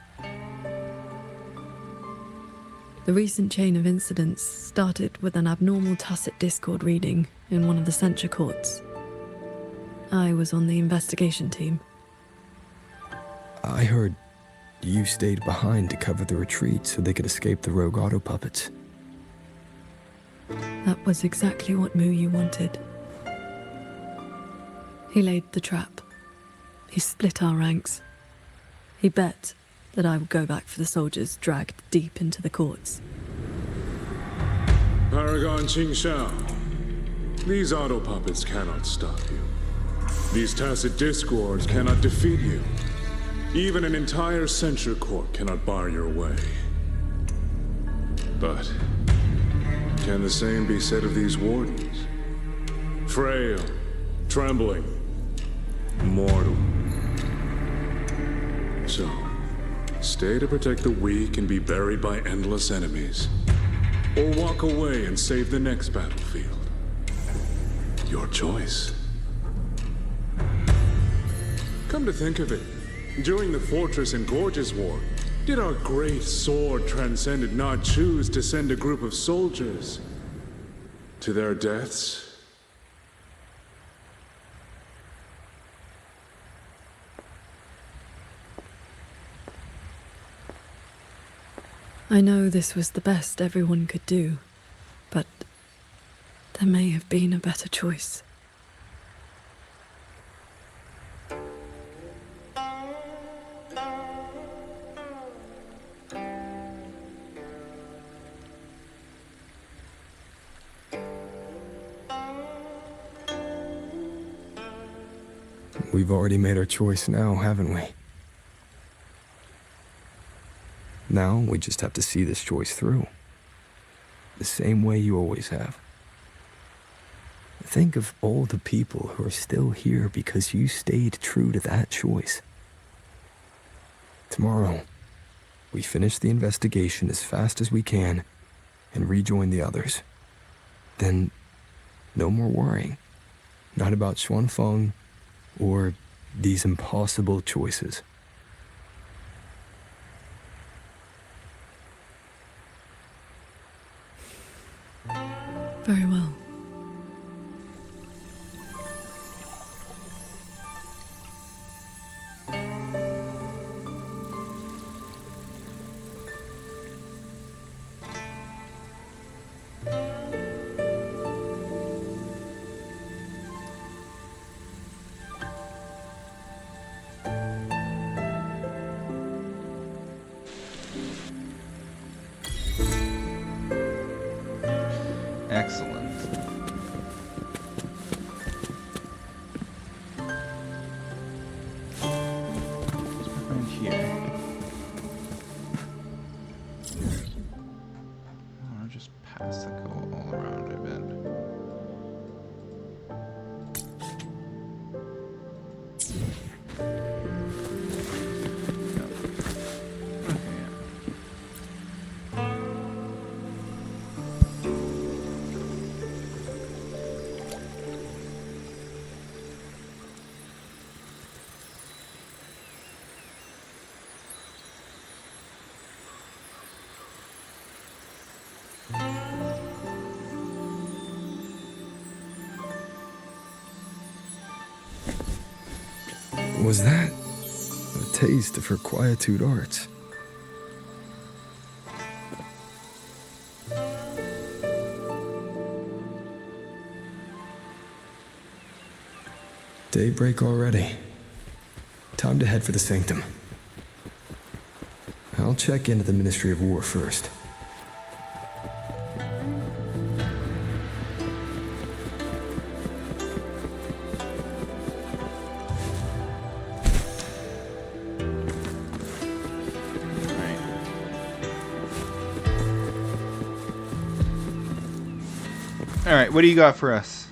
Speaker 5: The recent chain of incidents started with an abnormal tacit discord reading in one of the censure courts. I was on the investigation team.
Speaker 4: I heard you stayed behind to cover the retreat so they could escape the rogue auto puppets.
Speaker 5: That was exactly what Muyu wanted. He laid the trap. He split our ranks. He bet that I would go back for the soldiers dragged deep into the courts.
Speaker 18: Paragon Qingxiao, these auto puppets cannot stop you. These tacit discords cannot defeat you. Even an entire censure court cannot bar your way. But can the same be said of these wardens? Frail, trembling, mortal. So, stay to protect the weak and be buried by endless enemies. Or walk away and save the next battlefield. Your choice. Come to think of it, during the Fortress and Gorges War, did our great sword transcendent not choose to send a group of soldiers to their deaths?
Speaker 5: I know this was the best everyone could do, but there may have been a better choice.
Speaker 4: We've already made our choice now, haven't we? Now we just have to see this choice through. The same way you always have. Think of all the people who are still here because you stayed true to that choice. Tomorrow, we finish the investigation as fast as we can and rejoin the others. Then, no more worrying. Not about Xuanfeng or these impossible choices.
Speaker 5: Very well.
Speaker 1: Excellent. Right here. I'll just pass the coal all around, I bet.
Speaker 4: Was that a taste of her quietude arts? Daybreak already. Time to head for the Sanctum. I'll check into the Ministry of War first.
Speaker 1: Alright, what do you got for us?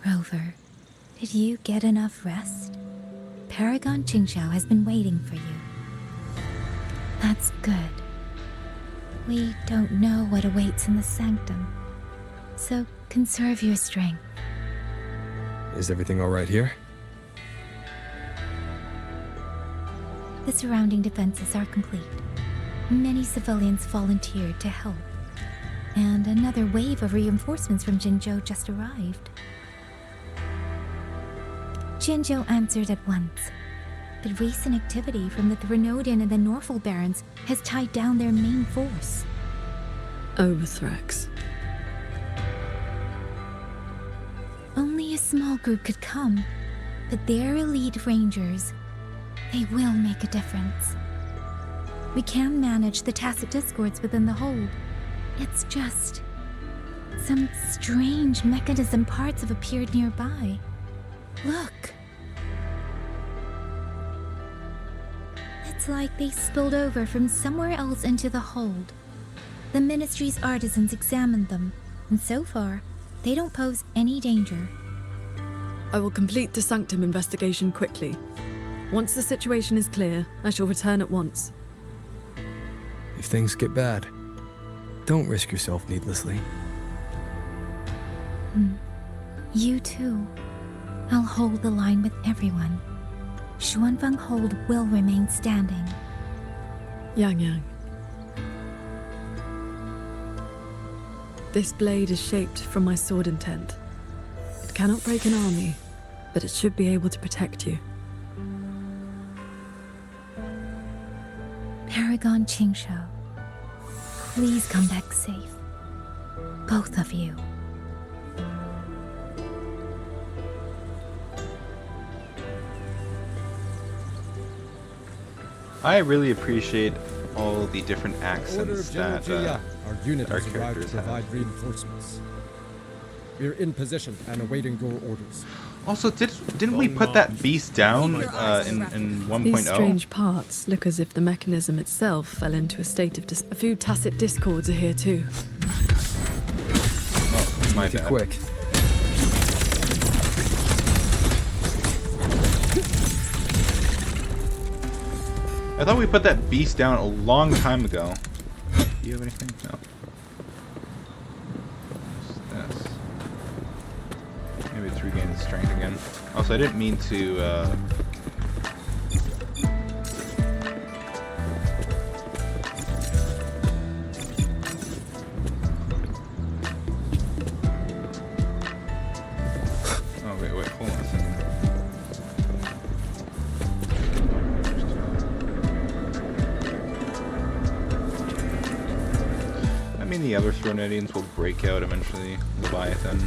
Speaker 12: Rover, did you get enough rest? Paragon Qingxiao has been waiting for you. That's good. We don't know what awaits in the Sanctum, so conserve your strength.
Speaker 4: Is everything all right here?
Speaker 12: The surrounding defenses are complete. Many civilians volunteered to help, and another wave of reinforcements from Jinzhou just arrived. Jinzhou answered at once, but recent activity from the Threnodian and the Norful Barons has tied down their main force.
Speaker 5: Overthrex.
Speaker 12: Only a small group could come, But they're elite rangers. They will make a difference. We can manage the tacit discords within the hold. It's just... some strange mechanism parts have appeared nearby. Look. It's like they spilled over from somewhere else into the hold. The Ministry's artisans examined them, and so far, they don't pose any danger.
Speaker 5: I will complete the Sanctum investigation quickly. Once the situation is clear, I shall return at once.
Speaker 4: If things get bad, don't risk yourself needlessly.
Speaker 12: You too. I'll hold the line with everyone. Xuanfeng Hold will remain standing.
Speaker 5: Yang Yang. This blade is shaped from my sword intent. It cannot break an army, but it should be able to protect you.
Speaker 12: Paragon Qingshou, please come back safe. Both of you.
Speaker 1: I really appreciate all the different
Speaker 16: Order
Speaker 1: accents
Speaker 16: of General
Speaker 1: that
Speaker 16: Jia. Our unit
Speaker 1: our
Speaker 16: has arrived to
Speaker 1: characters have.
Speaker 16: provide reinforcements. We're in position and awaiting your orders.
Speaker 1: Also, didn't we put that beast down in 1.0?
Speaker 5: These strange parts look as if the mechanism itself fell into a state of a few tacit discords are here too.
Speaker 1: Oh, my bad.
Speaker 4: Quick.
Speaker 1: I thought we put that beast down a long time ago. Do you have anything? No. What's this? Maybe it's regained strength again. Also, I didn't mean to, Oh, wait, hold on a second. I mean, the other Thronedians will break out eventually. Leviathan.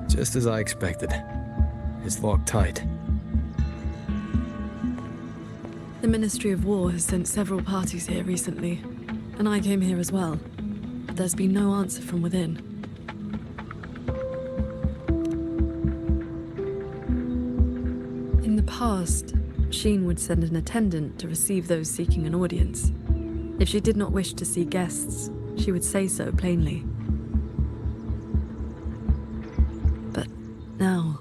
Speaker 4: Just as I expected. It's locked tight.
Speaker 5: The Ministry of War has sent several parties here recently, and I came here as well. But there's been no answer from within. In the past, Sheen would send an attendant to receive those seeking an audience. If she did not wish to see guests, she would say so plainly. But now...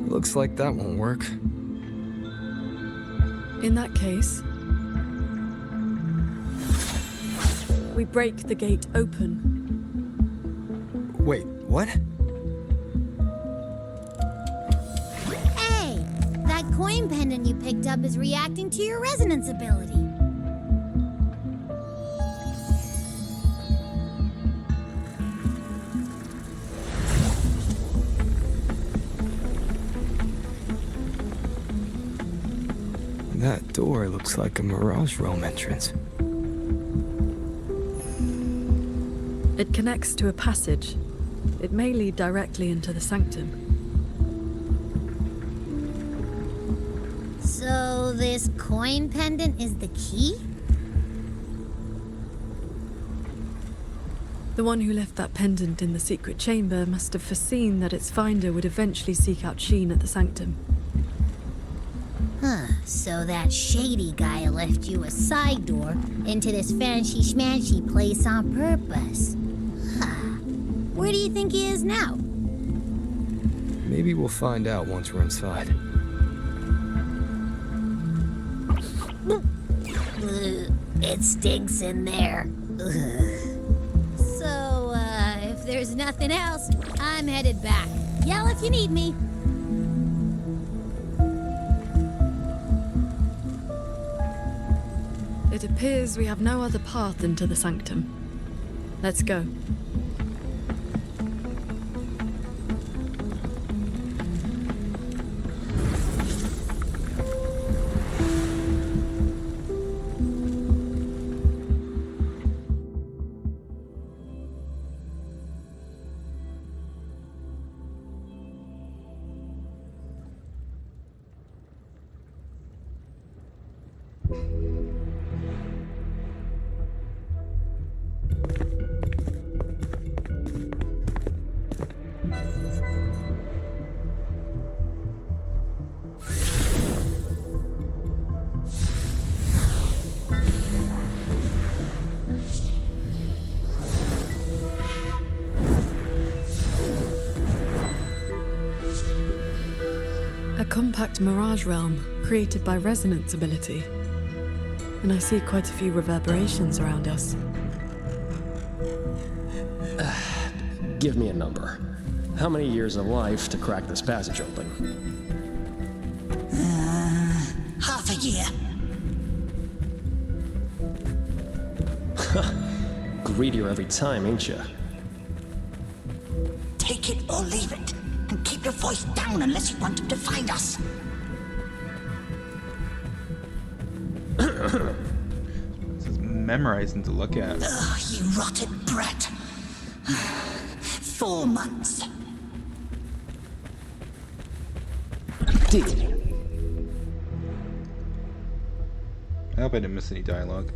Speaker 4: Looks like that won't work.
Speaker 5: In that case, we break the gate open.
Speaker 4: Wait, what?
Speaker 6: Hey, that coin pendant you picked up is reacting to your resonance ability.
Speaker 4: That door looks like a Mirage Realm entrance.
Speaker 5: It connects to a passage. It may lead directly into the sanctum.
Speaker 6: So this coin pendant is the key?
Speaker 5: The one who left that pendant in the secret chamber must have foreseen that its finder would eventually seek out Sheen at the sanctum.
Speaker 6: Huh. So that shady guy left you a side door into this fancy schmancy place on purpose. Huh. Where do you think he is now?
Speaker 4: Maybe we'll find out once we're inside.
Speaker 6: It stinks in there. So, if there's nothing else, I'm headed back. Yell if you need me.
Speaker 5: It appears we have no other path into the sanctum. Let's go. A compact mirage realm created by resonance ability. And I see quite a few reverberations around us.
Speaker 20: Give me a number. How many years of life to crack this passage open?
Speaker 7: Half a year.
Speaker 20: Greedier every time, ain't ya?
Speaker 7: Take it or leave it. And keep your voice down unless you want him to find us.
Speaker 1: This is memorizing to look at.
Speaker 7: Ugh, you rotted brat. 4 months.
Speaker 20: Did.
Speaker 1: I hope I didn't miss any dialogue.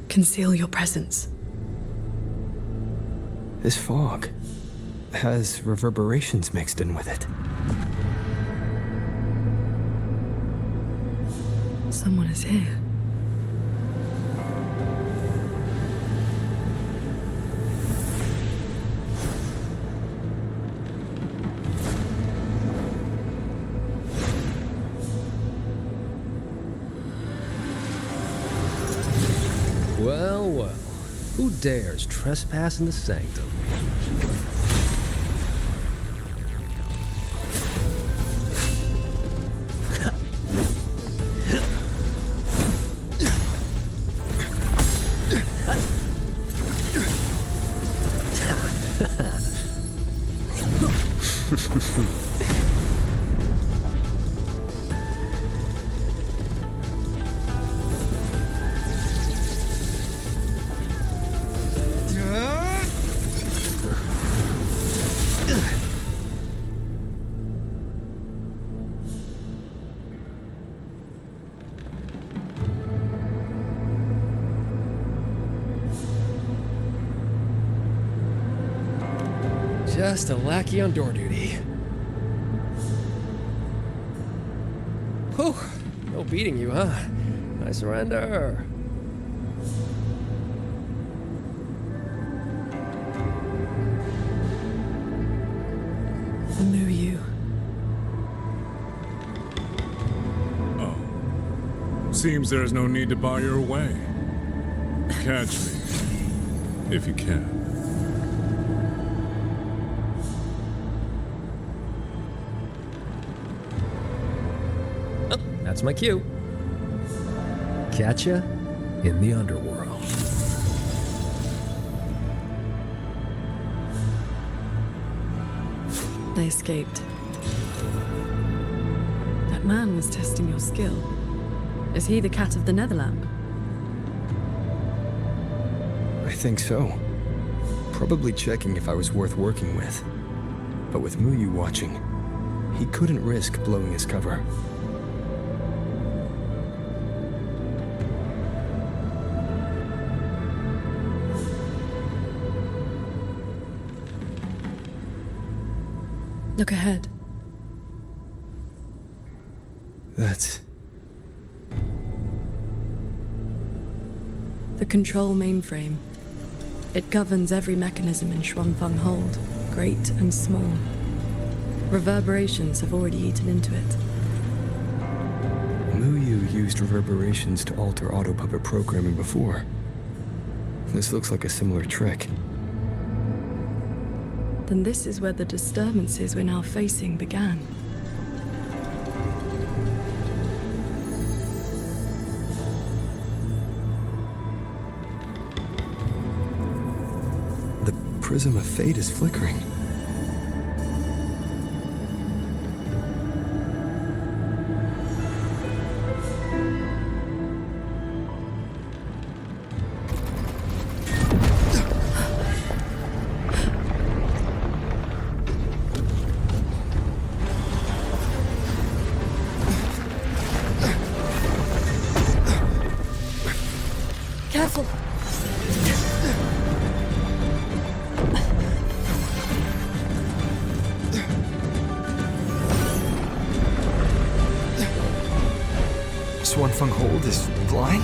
Speaker 5: Conceal your presence.
Speaker 4: This fog has reverberations mixed in with it.
Speaker 5: Someone is here.
Speaker 20: Well, well. Who dares trespass in the sanctum? Just a lackey on door duty. Whew, no beating you, huh? I surrender.
Speaker 5: Mu you.
Speaker 18: Oh. Seems there's no need to bar your way. Catch me, if you can.
Speaker 20: That's my cue. Catch ya in the underworld.
Speaker 5: They escaped. That man was testing your skill. Is he the cat of the Netherlamp?
Speaker 4: I think so. Probably checking if I was worth working with. But with Muyu watching, He couldn't risk blowing his cover.
Speaker 5: Look ahead.
Speaker 4: That's...
Speaker 5: the control mainframe. It governs every mechanism in Xuanfeng Hold, great and small. Reverberations have already eaten into it.
Speaker 4: Muyu used reverberations to alter auto-puppet programming before. This looks like a similar trick.
Speaker 5: Then this is where the disturbances we're now facing began.
Speaker 4: The prism of fate is flickering.
Speaker 5: Careful!
Speaker 4: Xuanfeng Hold is flying?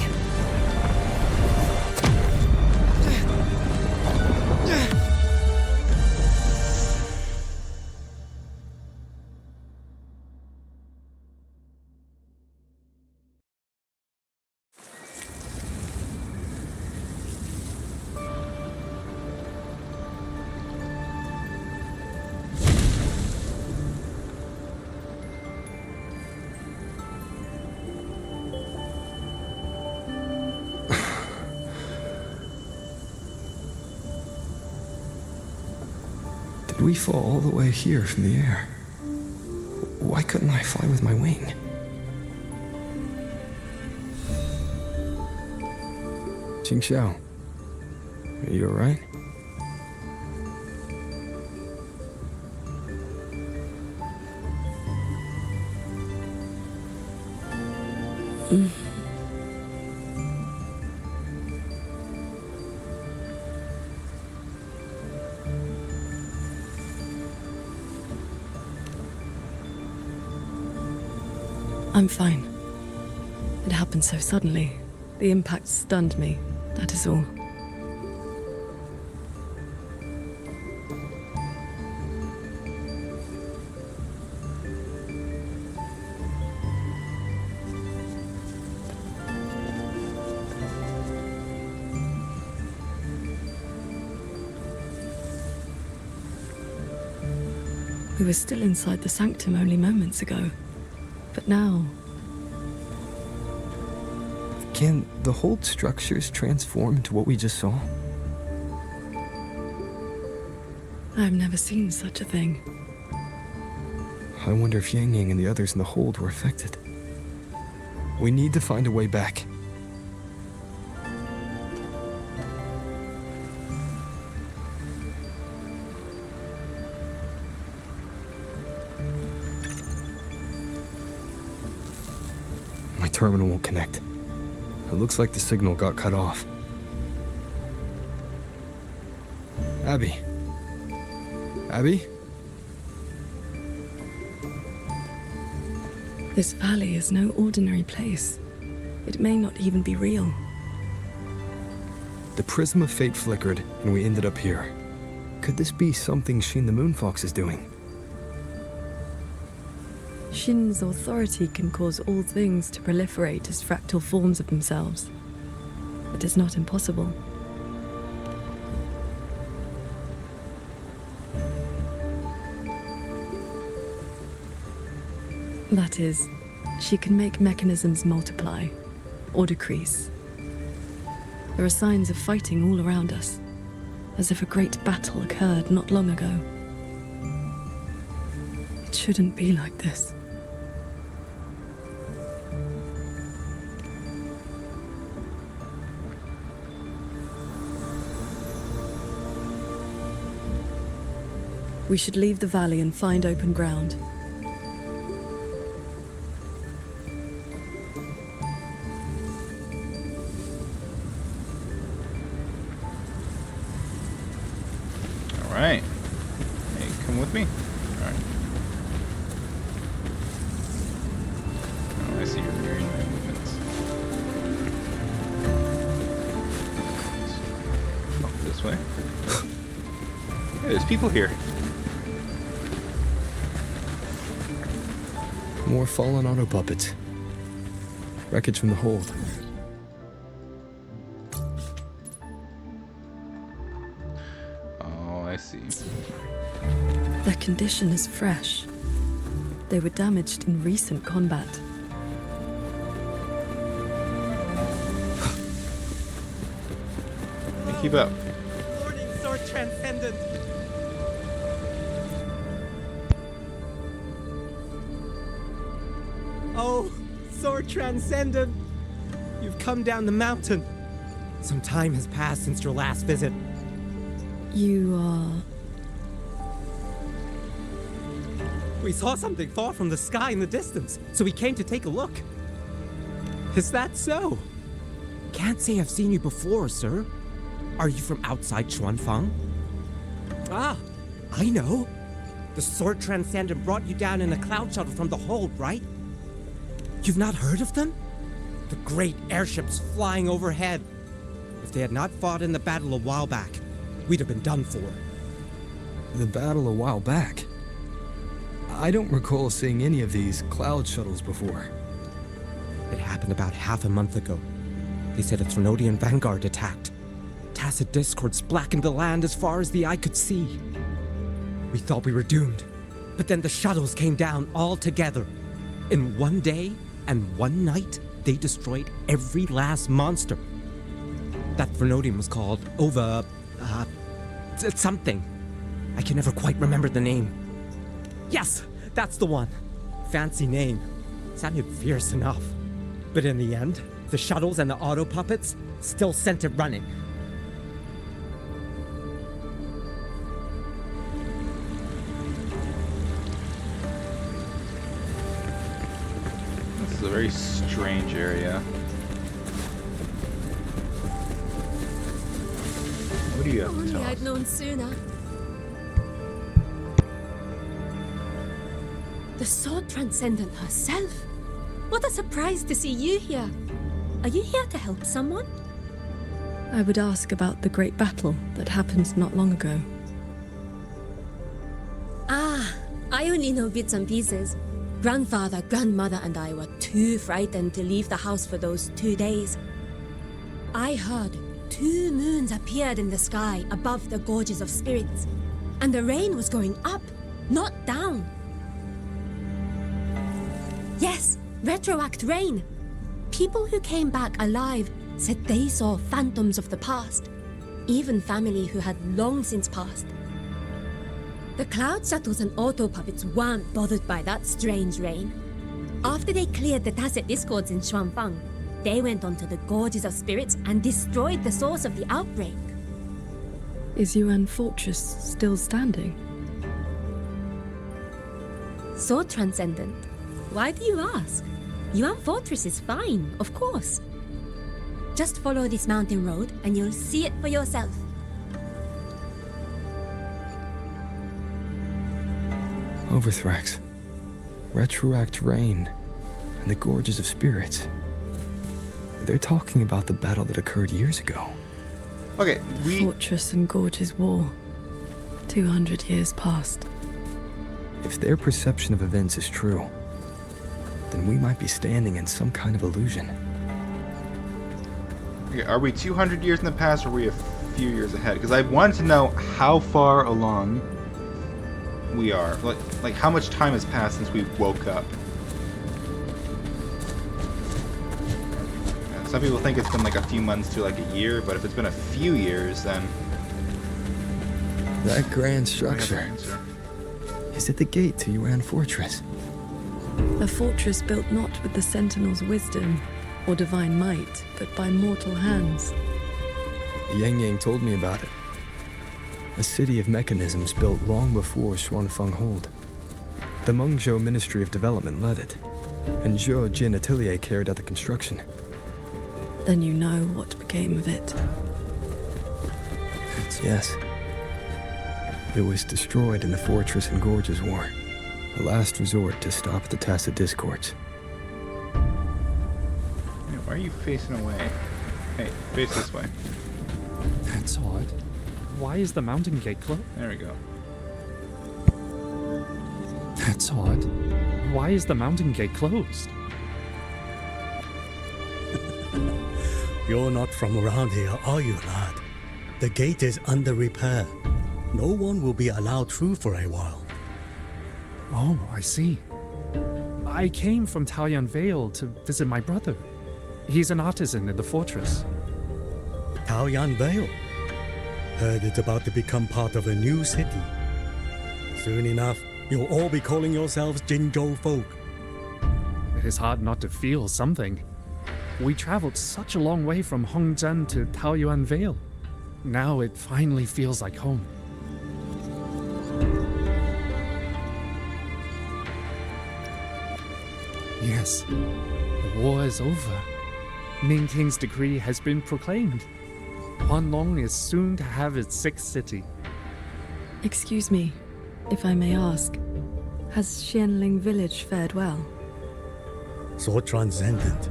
Speaker 4: Did we fall all the way here from the air? Why couldn't I fly with my wing? Qingxiao, are you alright?
Speaker 5: I'm fine. It happened so suddenly. The impact stunned me, that is all. We were still inside the sanctum only moments ago. But now...
Speaker 4: Can the Hold structures transform into what we just saw?
Speaker 5: I've never seen such a thing.
Speaker 4: I wonder if Yang Yang and the others in the Hold were affected. We need to find a way back. My terminal won't connect. It looks like the signal got cut off. Abby? Abby?
Speaker 5: This valley is no ordinary place. It may not even be real.
Speaker 4: The prism of fate flickered, and we ended up here. Could this be something Shin the Moonfox is doing?
Speaker 5: Shin's authority can cause all things to proliferate as fractal forms of themselves. It is not impossible. That is, she can make mechanisms multiply or decrease. There are signs of fighting all around us, as if a great battle occurred not long ago. It shouldn't be like this. We should leave the valley and find open ground.
Speaker 1: Alright. Hey, come with me. Alright. Oh, I see you're mirroring my movements. Oh, this way. Hey, there's people here.
Speaker 4: More fallen auto puppets. Wreckage from the hold.
Speaker 1: Oh, I see.
Speaker 5: Their condition is fresh. They were damaged in recent combat.
Speaker 1: Hey, keep up.
Speaker 16: Morning, Sword Transcendent. Oh, Sword Transcendent. You've come down the mountain. Some time has passed since your last visit.
Speaker 5: You are...
Speaker 16: We saw something fall from the sky in the distance, so we came to take a look. Is that so? Can't say I've seen you before, sir. Are you from outside Xuanfang? Ah, I know. The Sword Transcendent brought you down in a cloud shuttle from the hold, right? You've not heard of them? The great airships flying overhead. If they had not fought in the battle a while back, we'd have been done for.
Speaker 4: The battle a while back? I don't recall seeing any of these cloud shuttles before.
Speaker 16: It happened about half a month ago. They said a Thrunodian vanguard attacked. Tacit discords blackened the land as far as the eye could see. We thought we were doomed, but then the shuttles came down all together. In one day and one night, they destroyed every last monster. That Thrunodian was called something. I can never quite remember the name. Yes, that's the one. Fancy name. Sounded fierce enough. But in the end, the shuttles and the auto puppets still sent it running.
Speaker 1: This is a very strange area. What do you have to
Speaker 14: Only
Speaker 1: tell
Speaker 14: I'd
Speaker 1: us?
Speaker 14: known sooner. The Sword Transcendent herself. What a surprise to see you here. Are you here to help someone?
Speaker 5: I would ask about the great battle that happened not long ago.
Speaker 14: Ah, I only know bits and pieces. Grandfather, grandmother, and I were too frightened to leave the house for those 2 days. I heard 2 moons appeared in the sky above the gorges of spirits, and the rain was going up, not down. Yes, retroact rain. People who came back alive said they saw phantoms of the past, even family who had long since passed. The cloud shuttles and auto puppets weren't bothered by that strange rain. After they cleared the tacit discords in Xuanfang, they went onto the gorges of spirits and destroyed the source of the outbreak.
Speaker 5: Is Yuan Fortress still standing?
Speaker 14: Sword Transcendent, why do you ask? Yuan Fortress is fine, of course. Just follow this mountain road and you'll see it for yourself.
Speaker 4: Overthrax, retroact rain, and the gorges of spirits. They're talking about the battle that occurred years ago.
Speaker 1: Okay,
Speaker 5: Fortress and Gorges War. 200 years past.
Speaker 4: If their perception of events is true, then we might be standing in some kind of illusion.
Speaker 1: Okay, are we 200 years in the past, or are we a few years ahead? Because I wanted to know how far along we are. Like how much time has passed since we woke up. Some people think it's been like a few months to like a year, but if it's been a few years, then...
Speaker 4: That grand structure. Is it the gate to Yuan Fortress?
Speaker 5: A fortress built not with the Sentinel's wisdom or divine might, but by mortal hands.
Speaker 4: Yang Yang told me about it. A city of mechanisms built long before Xuanfang Hold. The Mengzhou Ministry of Development led it, and Zhou Jin Atelier carried out the construction.
Speaker 5: Then you know what became of it.
Speaker 4: Yes. It was destroyed in the Fortress and Gorges War, a last resort to stop the Tacit Discords.
Speaker 1: Hey, why are you facing away? Hey, face this way.
Speaker 10: That's odd. Why is the mountain gate closed?
Speaker 1: There we go.
Speaker 10: That's odd. Why is the mountain gate closed?
Speaker 11: You're not from around here, are you, lad? The gate is under repair. No one will be allowed through for a while.
Speaker 10: Oh, I see. I came from Taoyuan Vale to visit my brother. He's an artisan in the fortress.
Speaker 11: Taoyuan Vale? Heard it's about to become part of a new city. Soon enough, you'll all be calling yourselves Jinzhou folk.
Speaker 10: It is hard not to feel something. We traveled such a long way from Hongzhen to Taoyuan Vale. Now it finally feels like home. Yes, the war is over. Ning King's decree has been proclaimed. Huanlong is soon to have its sixth city.
Speaker 5: Excuse me, if I may ask, has Xianling village fared well?
Speaker 11: So transcendent.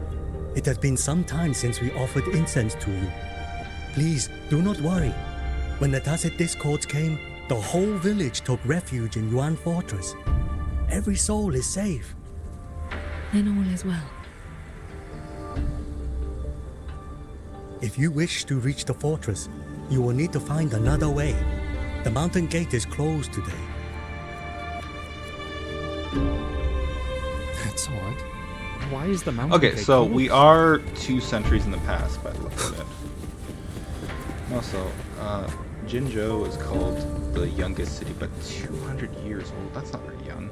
Speaker 11: It has been some time since we offered incense to you. Please, do not worry. When the Tacit Discords came, the whole village took refuge in Yuan Fortress. Every soul is safe.
Speaker 5: Then all is well.
Speaker 11: If you wish to reach the fortress, you will need to find another way. The mountain gate is closed today.
Speaker 10: That's odd. Why is the mountain
Speaker 1: Okay,
Speaker 10: gate
Speaker 1: so
Speaker 10: closed?
Speaker 1: we are 2 centuries in the past by the look of it. Also, Jinzhou is called the youngest city, but 200 years old. That's not very young.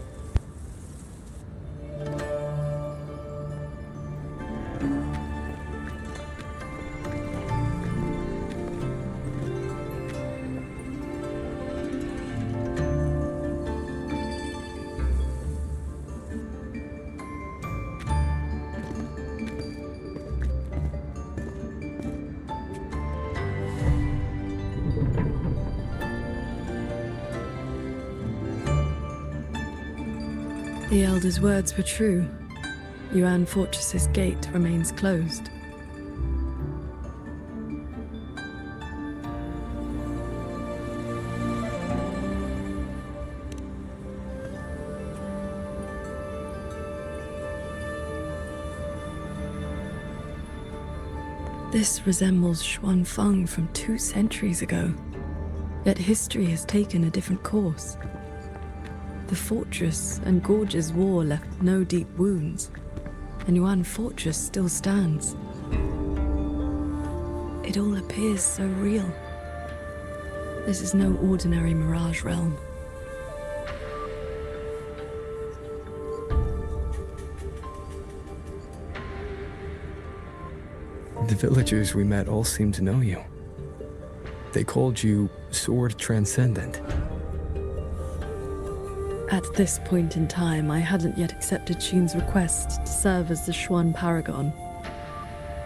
Speaker 5: The Elder's words were true. Yuan Fortress's gate remains closed. This resembles Xuanfeng from 2 centuries ago. Yet history has taken a different course. The Fortress and Gorges War left no deep wounds, and Yuan Fortress still stands. It all appears so real. This is no ordinary mirage realm.
Speaker 4: The villagers we met all seemed to know you. They called you Sword Transcendent.
Speaker 5: At this point in time, I hadn't yet accepted Xun's request to serve as the Xuan Paragon.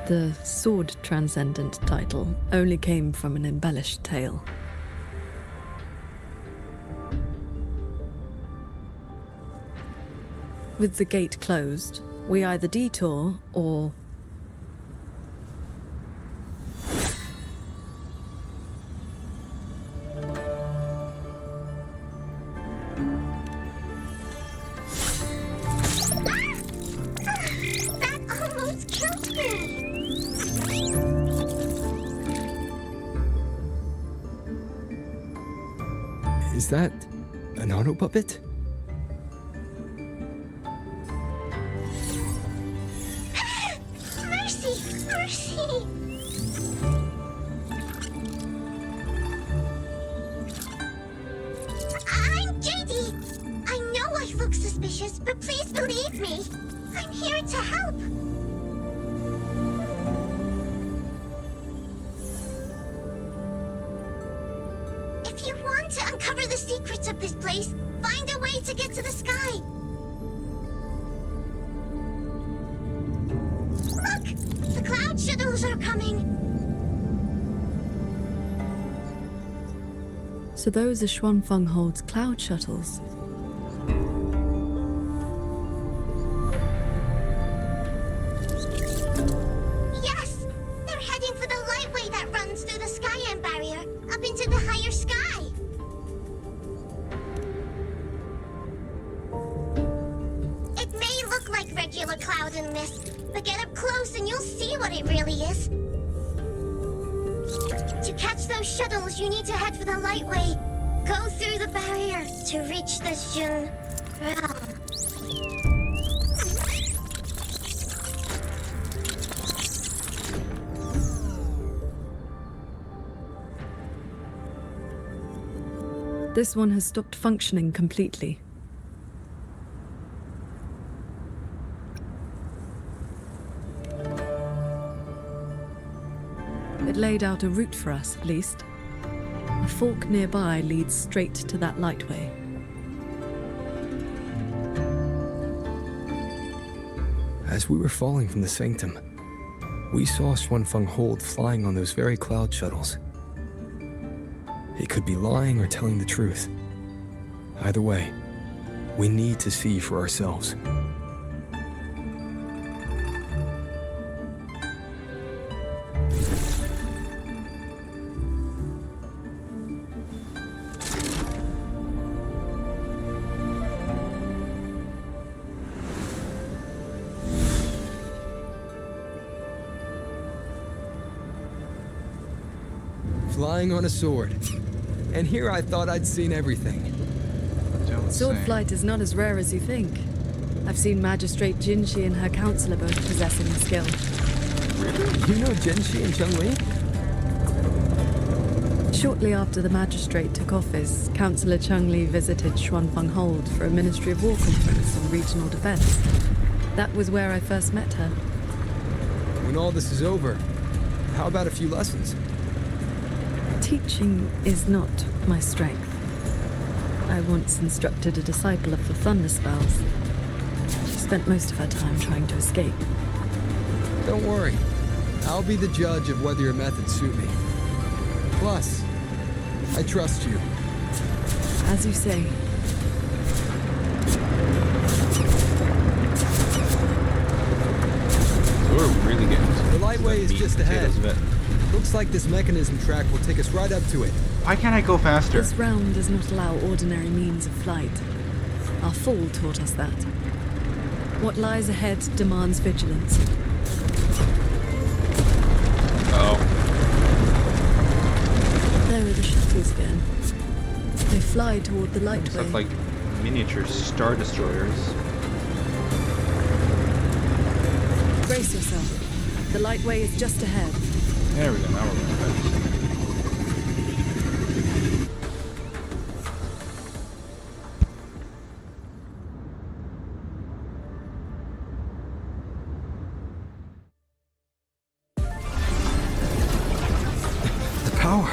Speaker 5: The Sword Transcendent title only came from an embellished tale. With the gate closed, we either detour or...
Speaker 4: Is that an auto puppet?
Speaker 6: Mercy! Mercy! I'm JD! I know I look suspicious, but please believe me. I'm here to help. If you want to uncover the secrets of this place, find a way to get to the sky. Look! The cloud shadows are coming.
Speaker 5: So those are Xuanfeng Hold's cloud shuttles.
Speaker 6: Yes! They're heading for the lightway that runs through the Skyend barrier, up into the higher sky. It may look like regular cloud and mist, but get up close and you'll see what it really is. To catch those shuttles, you need to head for the lightway. Go through the barrier to reach the Jun realm.
Speaker 5: This one has stopped functioning completely. It laid out a route for us, at least. A fork nearby leads straight to that lightway.
Speaker 4: As we were falling from the sanctum, we saw Xuanfeng Hold flying on those very cloud shuttles. He could be lying or telling the truth. Either way, we need to see for ourselves. Flying on a sword. And here I thought I'd seen everything.
Speaker 5: Sword flight is not as rare as you think. I've seen Magistrate Jinshi and her counselor both possessing the skill.
Speaker 4: Really? You know Jinshi and Changli?
Speaker 5: Shortly after the magistrate took office, Councillor Changli visited Xuanfeng Hold for a Ministry of War conference on regional defense. That was where I first met her.
Speaker 4: When all this is over, how about a few lessons?
Speaker 5: Teaching is not my strength. I once instructed a disciple of the Thunder Spells. She spent most of her time trying to escape.
Speaker 4: Don't worry. I'll be the judge of whether your methods suit me. Plus, I trust you.
Speaker 5: As you say.
Speaker 1: We're really getting to
Speaker 4: the lightway is just ahead.
Speaker 1: Of it.
Speaker 4: Looks like this mechanism track will take us right up to it.
Speaker 1: Why can't I go faster?
Speaker 5: This realm does not allow ordinary means of flight. Our fall taught us that. What lies ahead demands vigilance. There are the shuttles again. They fly toward the lightway.
Speaker 1: Looks like miniature star destroyers.
Speaker 5: Brace yourself. The lightway is just ahead.
Speaker 1: There we go, now we're going fast.
Speaker 4: The power.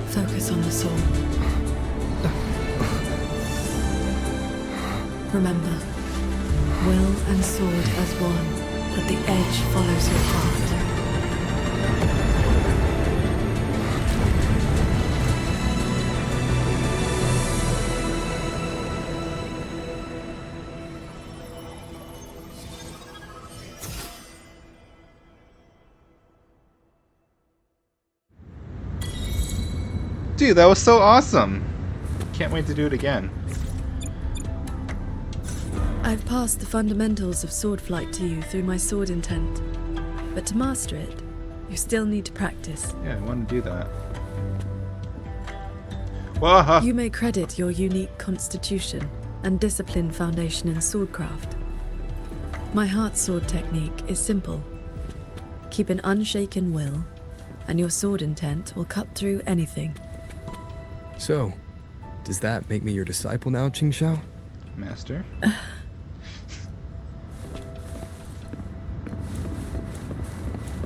Speaker 5: Focus on the sword. Remember, will and sword as one, but the edge follows your heart.
Speaker 1: Dude, that was so awesome! Can't wait to do it again.
Speaker 5: I've passed the fundamentals of sword flight to you through my sword intent. But to master it, you still need to practice.
Speaker 1: Yeah, I want to do that. Whoa.
Speaker 5: You may credit your unique constitution and disciplined foundation in swordcraft. My heart sword technique is simple. Keep an unshaken will, and your sword intent will cut through anything.
Speaker 4: So, does that make me your disciple now, Qingxiao?
Speaker 1: Master?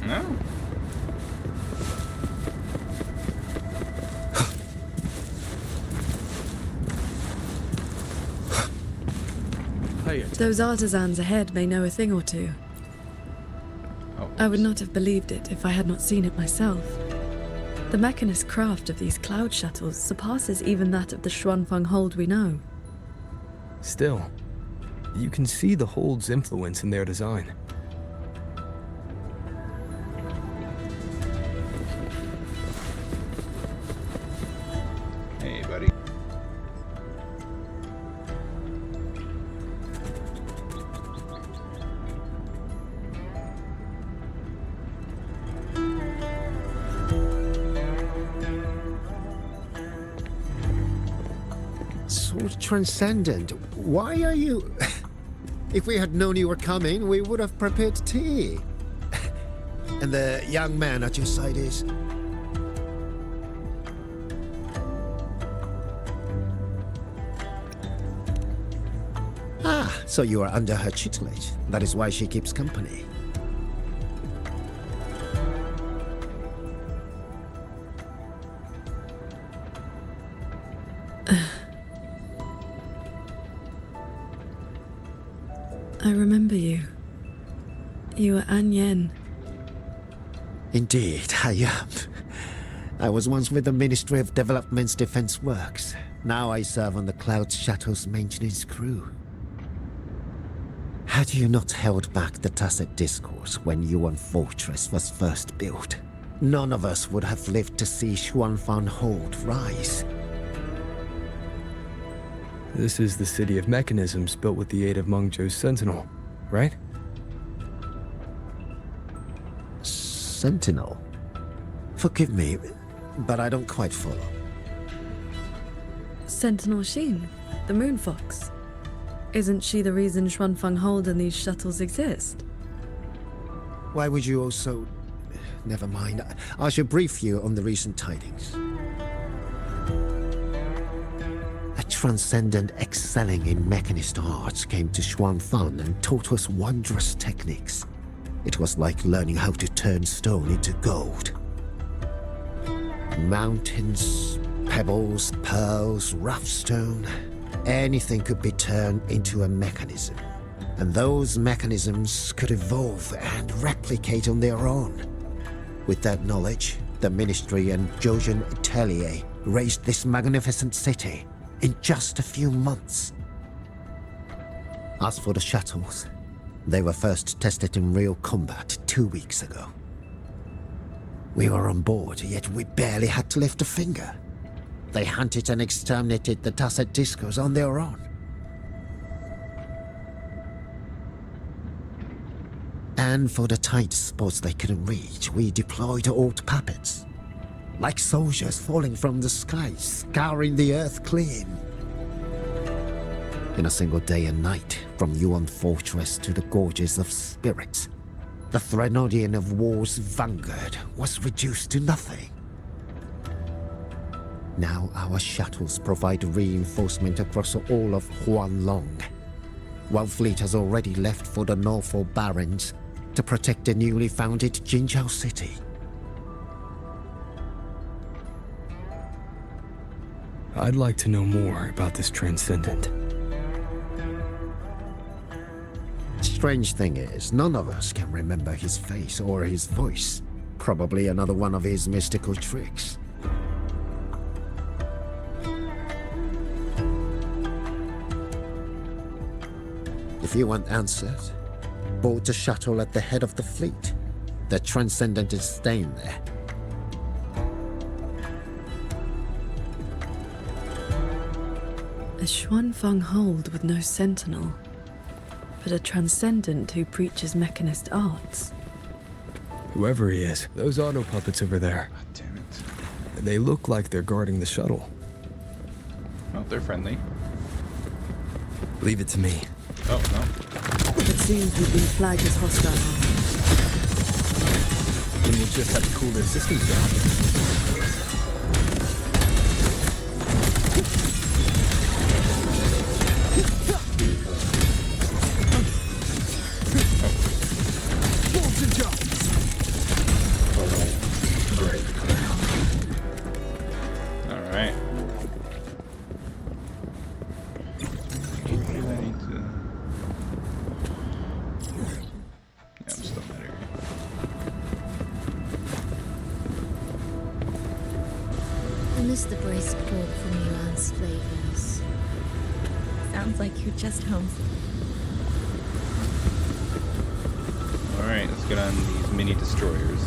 Speaker 1: No.
Speaker 5: Those artisans ahead may know a thing or two.
Speaker 1: Oh,
Speaker 5: I would not have believed it if I had not seen it myself. The mechanist craft of these cloud shuttles surpasses even that of the Xuanfeng hold we know.
Speaker 4: Still, you can see the hold's influence in their design.
Speaker 1: Hey, buddy.
Speaker 7: So transcendent. Why are you... If we had known you were coming, we would have prepared tea. And the young man at your side is... Ah, so you are under her tutelage. That is why she keeps company.
Speaker 5: I remember you. You were An Yen.
Speaker 7: Indeed, I am. I was once with the Ministry of Development's Defense Works. Now I serve on the Cloud Shuttle's maintenance crew. Had you not held back the Tacit Discourse when Yuan Fortress was first built, none of us would have lived to see Xuanfang Hold rise.
Speaker 4: This is the city of mechanisms built with the aid of Mengzhou's Sentinel, right?
Speaker 7: Sentinel? Forgive me, but I don't quite follow.
Speaker 5: Sentinel Sheen, the Moon Fox. Isn't she the reason Xuanfeng Hold and these shuttles exist?
Speaker 7: Why would you also... Never mind. I should brief you on the recent tidings. A transcendent excelling in mechanist arts came to Xuanfang and taught us wondrous techniques. It was like learning how to turn stone into gold. Mountains, pebbles, pearls, rough stone. Anything could be turned into a mechanism. And those mechanisms could evolve and replicate on their own. With that knowledge, the Ministry and Zhouzhen Atelier raised this magnificent city in just a few months. As for the shuttles, they were first tested in real combat 2 weeks ago. We were on board, yet we barely had to lift a finger. They hunted and exterminated the Tacit Discos on their own. And for the tight spots they couldn't reach, we deployed old puppets. Like soldiers falling from the sky, scouring the earth clean. In a single day and night, from Yuan Fortress to the Gorges of Spirits, the Threnodian of War's vanguard was reduced to nothing. Now our shuttles provide reinforcement across all of Huanglong. One fleet has already left for the Northall Barrens to protect the newly founded Jinzhou city.
Speaker 4: I'd like to know more about this Transcendent.
Speaker 7: Strange thing is, none of us can remember his face or his voice. Probably another one of his mystical tricks. If you want answers, board the shuttle at the head of the fleet. The Transcendent is staying there.
Speaker 5: A Xuanfeng Hold with no sentinel, but a Transcendent who preaches mechanist arts.
Speaker 4: Whoever he is, those auto puppets over there.
Speaker 1: God damn it.
Speaker 4: They look like they're guarding the shuttle.
Speaker 1: Oh, they're friendly.
Speaker 4: Leave it to me.
Speaker 1: Oh, no.
Speaker 5: It seems we've been flagged as hostile.
Speaker 4: Then we'll just have to cool their systems down.
Speaker 3: miss the braised pork from Milan's flavors.
Speaker 2: Sounds like you're just homesick.
Speaker 1: Alright, let's get on these mini destroyers.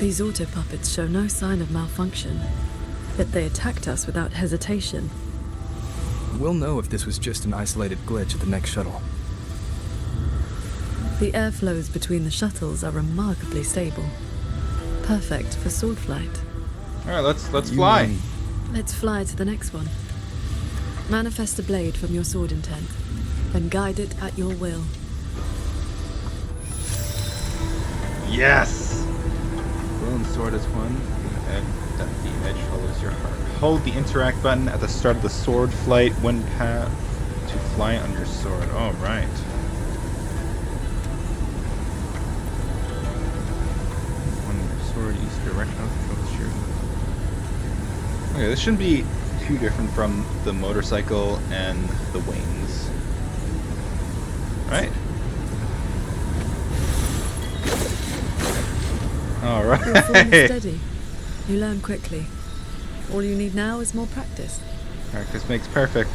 Speaker 5: These auto puppets show no sign of malfunction, yet they attacked us without hesitation.
Speaker 4: We'll know if this was just an isolated glitch at the next shuttle.
Speaker 5: The airflows between the shuttles are remarkably stable. Perfect for sword flight.
Speaker 1: Alright, let's fly.
Speaker 5: Let's fly to the next one. Manifest a blade from your sword intent, then guide it at your will.
Speaker 1: Yes! Will and sword is one. The edge follows your heart. Hold the interact button at the start of the sword flight when path to fly on your sword. Oh, right. On your sword, east direction of the shoot. Okay, this shouldn't be too different from the motorcycle and the wings. Right? Alright.
Speaker 5: Your form is steady. You learn quickly. All you need now is more practice.
Speaker 1: Practice makes perfect.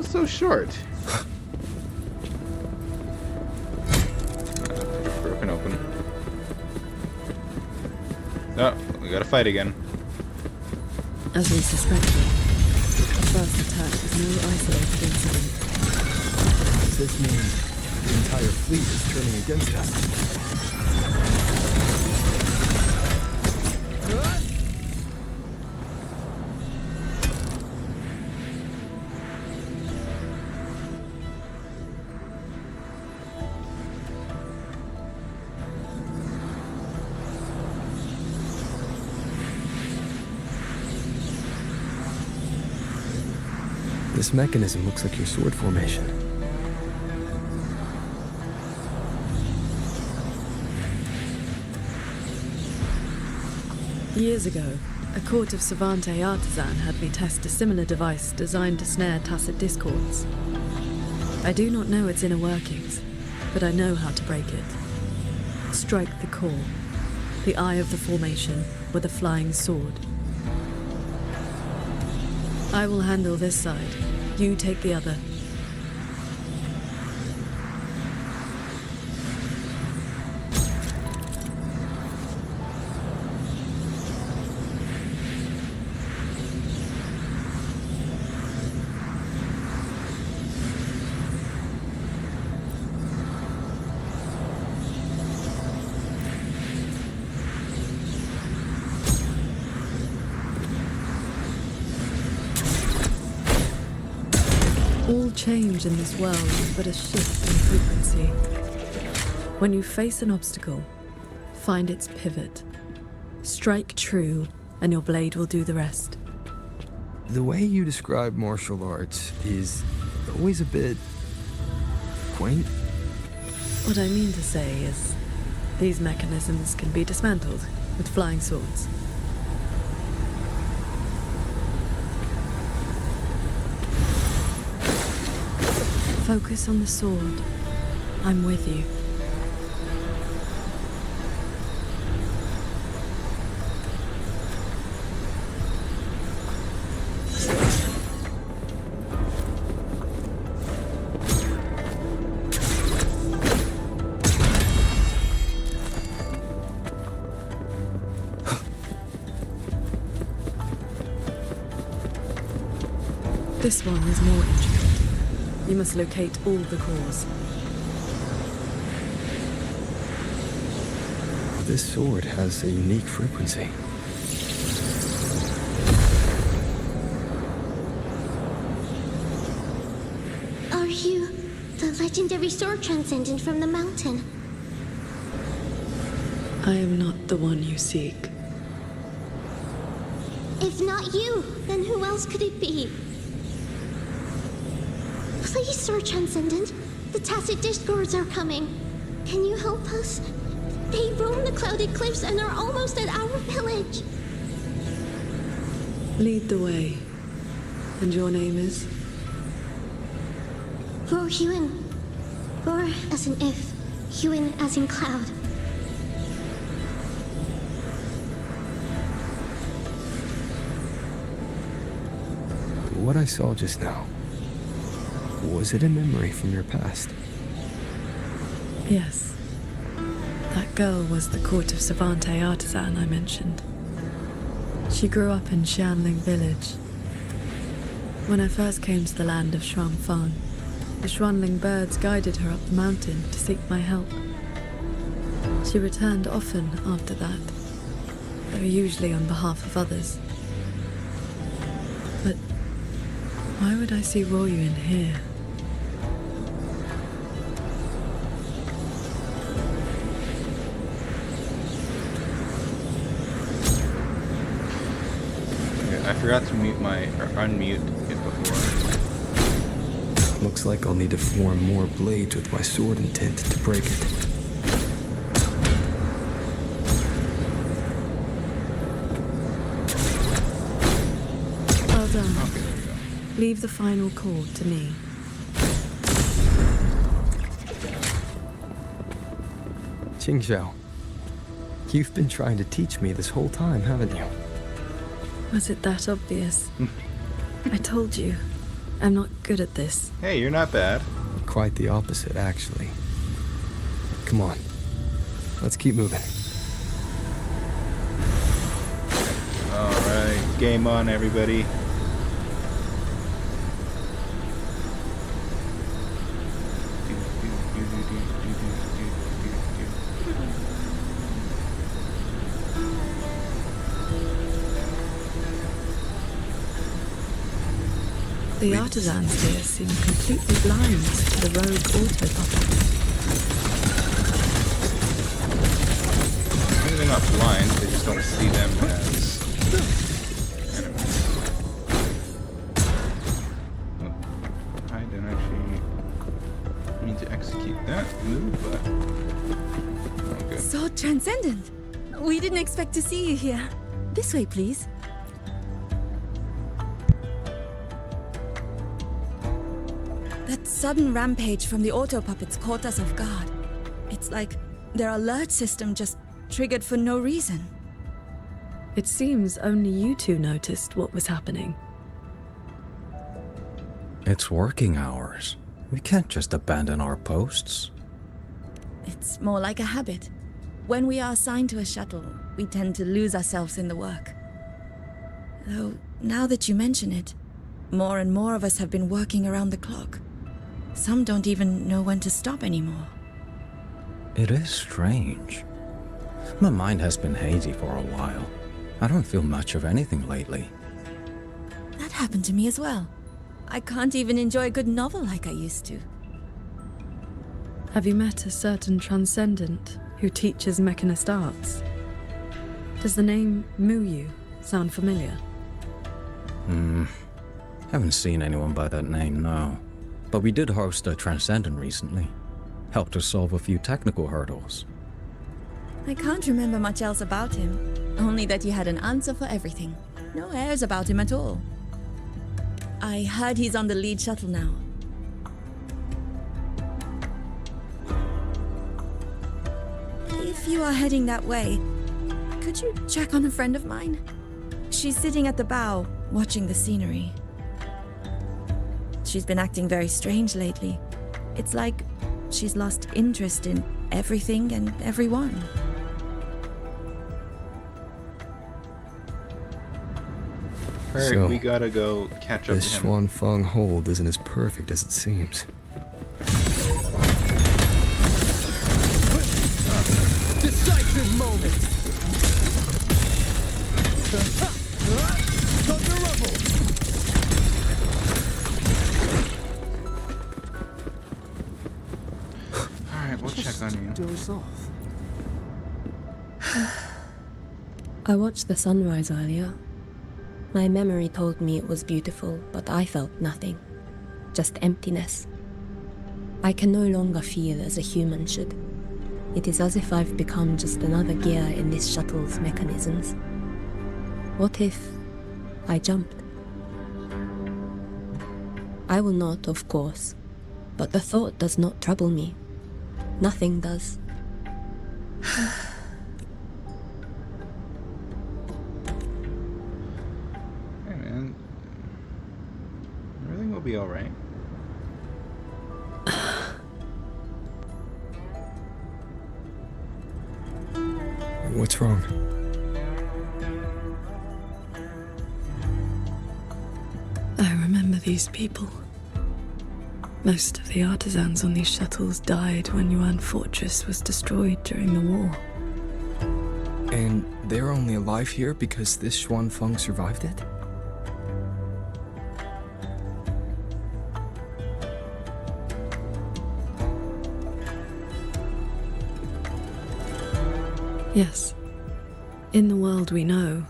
Speaker 1: So short. Broken open. Oh, we gotta fight again.
Speaker 5: As we suspected, the first attack was no isolated incident.
Speaker 4: Does this mean the entire fleet is turning against us? This mechanism looks like your sword formation.
Speaker 5: Years ago, a court of Savante artisan had me test a similar device designed to snare tacit discords. I do not know its inner workings, but I know how to break it. Strike the core, the eye of the formation, with a flying sword. I will handle this side. You take the other. All change in this world is but a shift in frequency. When you face an obstacle, find its pivot. Strike true, and your blade will do the rest.
Speaker 4: The way you describe martial arts is always a bit quaint.
Speaker 5: What I mean to say is, these mechanisms can be dismantled with flying swords. Focus on the sword. I'm with you. This one is more intricate. You must locate all the cores.
Speaker 4: This sword has a unique frequency.
Speaker 6: Are you the legendary sword transcendent from the mountain?
Speaker 5: I am not the one you seek.
Speaker 6: If not you, then who else could it be? Please, Sword Transcendent. The Tacit Discords are coming. Can you help us? They roam the clouded cliffs and are almost at our village.
Speaker 5: Lead the way. And your name is?
Speaker 13: Or Huan. Or as in if. Huan as in cloud.
Speaker 4: What I saw just now, was it a memory from your past?
Speaker 5: Yes. That girl was the court of Savante artisan I mentioned. She grew up in Xianling village. When I first came to the land of Xuanfang, the Xuanling birds guided her up the mountain to seek my help. She returned often after that, though usually on behalf of others. But why would I see Ruoyuan here?
Speaker 1: I forgot to unmute it before.
Speaker 4: Looks like I'll need to form more blades with my sword intent to break it.
Speaker 5: Well done. Leave the final chord to me.
Speaker 4: Qingxiao, you've been trying to teach me this whole time, haven't you?
Speaker 5: Was it that obvious? I told you, I'm not good at this.
Speaker 1: Hey, you're not bad.
Speaker 4: Quite the opposite, actually. Come on, let's keep moving.
Speaker 1: Alright, game on, everybody.
Speaker 5: The artisans here seem completely blind to the rogue auto puppets.
Speaker 1: Maybe they're not blind, they just don't see them as enemies. Oh, I didn't actually mean to execute that move, but okay.
Speaker 2: So transcendent. We didn't expect to see you here. This way, please. That sudden rampage from the auto puppets caught us off guard. It's like their alert system just triggered for no reason.
Speaker 5: It seems only you two noticed what was happening.
Speaker 21: It's working hours. We can't just abandon our posts.
Speaker 2: It's more like a habit. When we are assigned to a shuttle, we tend to lose ourselves in the work. Though, now that you mention it, more and more of us have been working around the clock. Some don't even know when to stop anymore.
Speaker 21: It is strange. My mind has been hazy for a while. I don't feel much of anything lately.
Speaker 2: That happened to me as well. I can't even enjoy a good novel like I used to.
Speaker 5: Have you met a certain transcendent who teaches mechanist arts? Does the name Muyu sound familiar?
Speaker 21: Haven't seen anyone by that name, no. But we did host a transcendent recently. Helped us solve a few technical hurdles.
Speaker 2: I can't remember much else about him. Only that he had an answer for everything. No airs about him at all. I heard he's on the lead shuttle now. If you are heading that way, could you check on a friend of mine? She's sitting at the bow, watching the scenery. She's been acting very strange lately. It's like she's lost interest in everything and everyone.
Speaker 1: Alright,
Speaker 4: So,
Speaker 1: we gotta go catch up to
Speaker 4: this
Speaker 1: him.
Speaker 4: Xuanfang hold isn't as perfect as it seems.
Speaker 22: Decisive moment! Thunder rumble!
Speaker 1: Alright, we'll check on you.
Speaker 10: Doze off.
Speaker 15: I watched the sunrise earlier. My memory told me it was beautiful, but I felt nothing. Just emptiness. I can no longer feel as a human should. It is as if I've become just another gear in this shuttle's mechanisms. What if I jumped? I will not, of course, But the thought does not trouble me. Nothing does.
Speaker 1: Hey man, everything will be alright.
Speaker 4: What's wrong?
Speaker 5: I remember these people. Most of the artisans on these shuttles died when Yuan Fortress was destroyed during the war.
Speaker 4: And they're only alive here because this Xuanfeng survived it?
Speaker 5: Yes. In the world we know,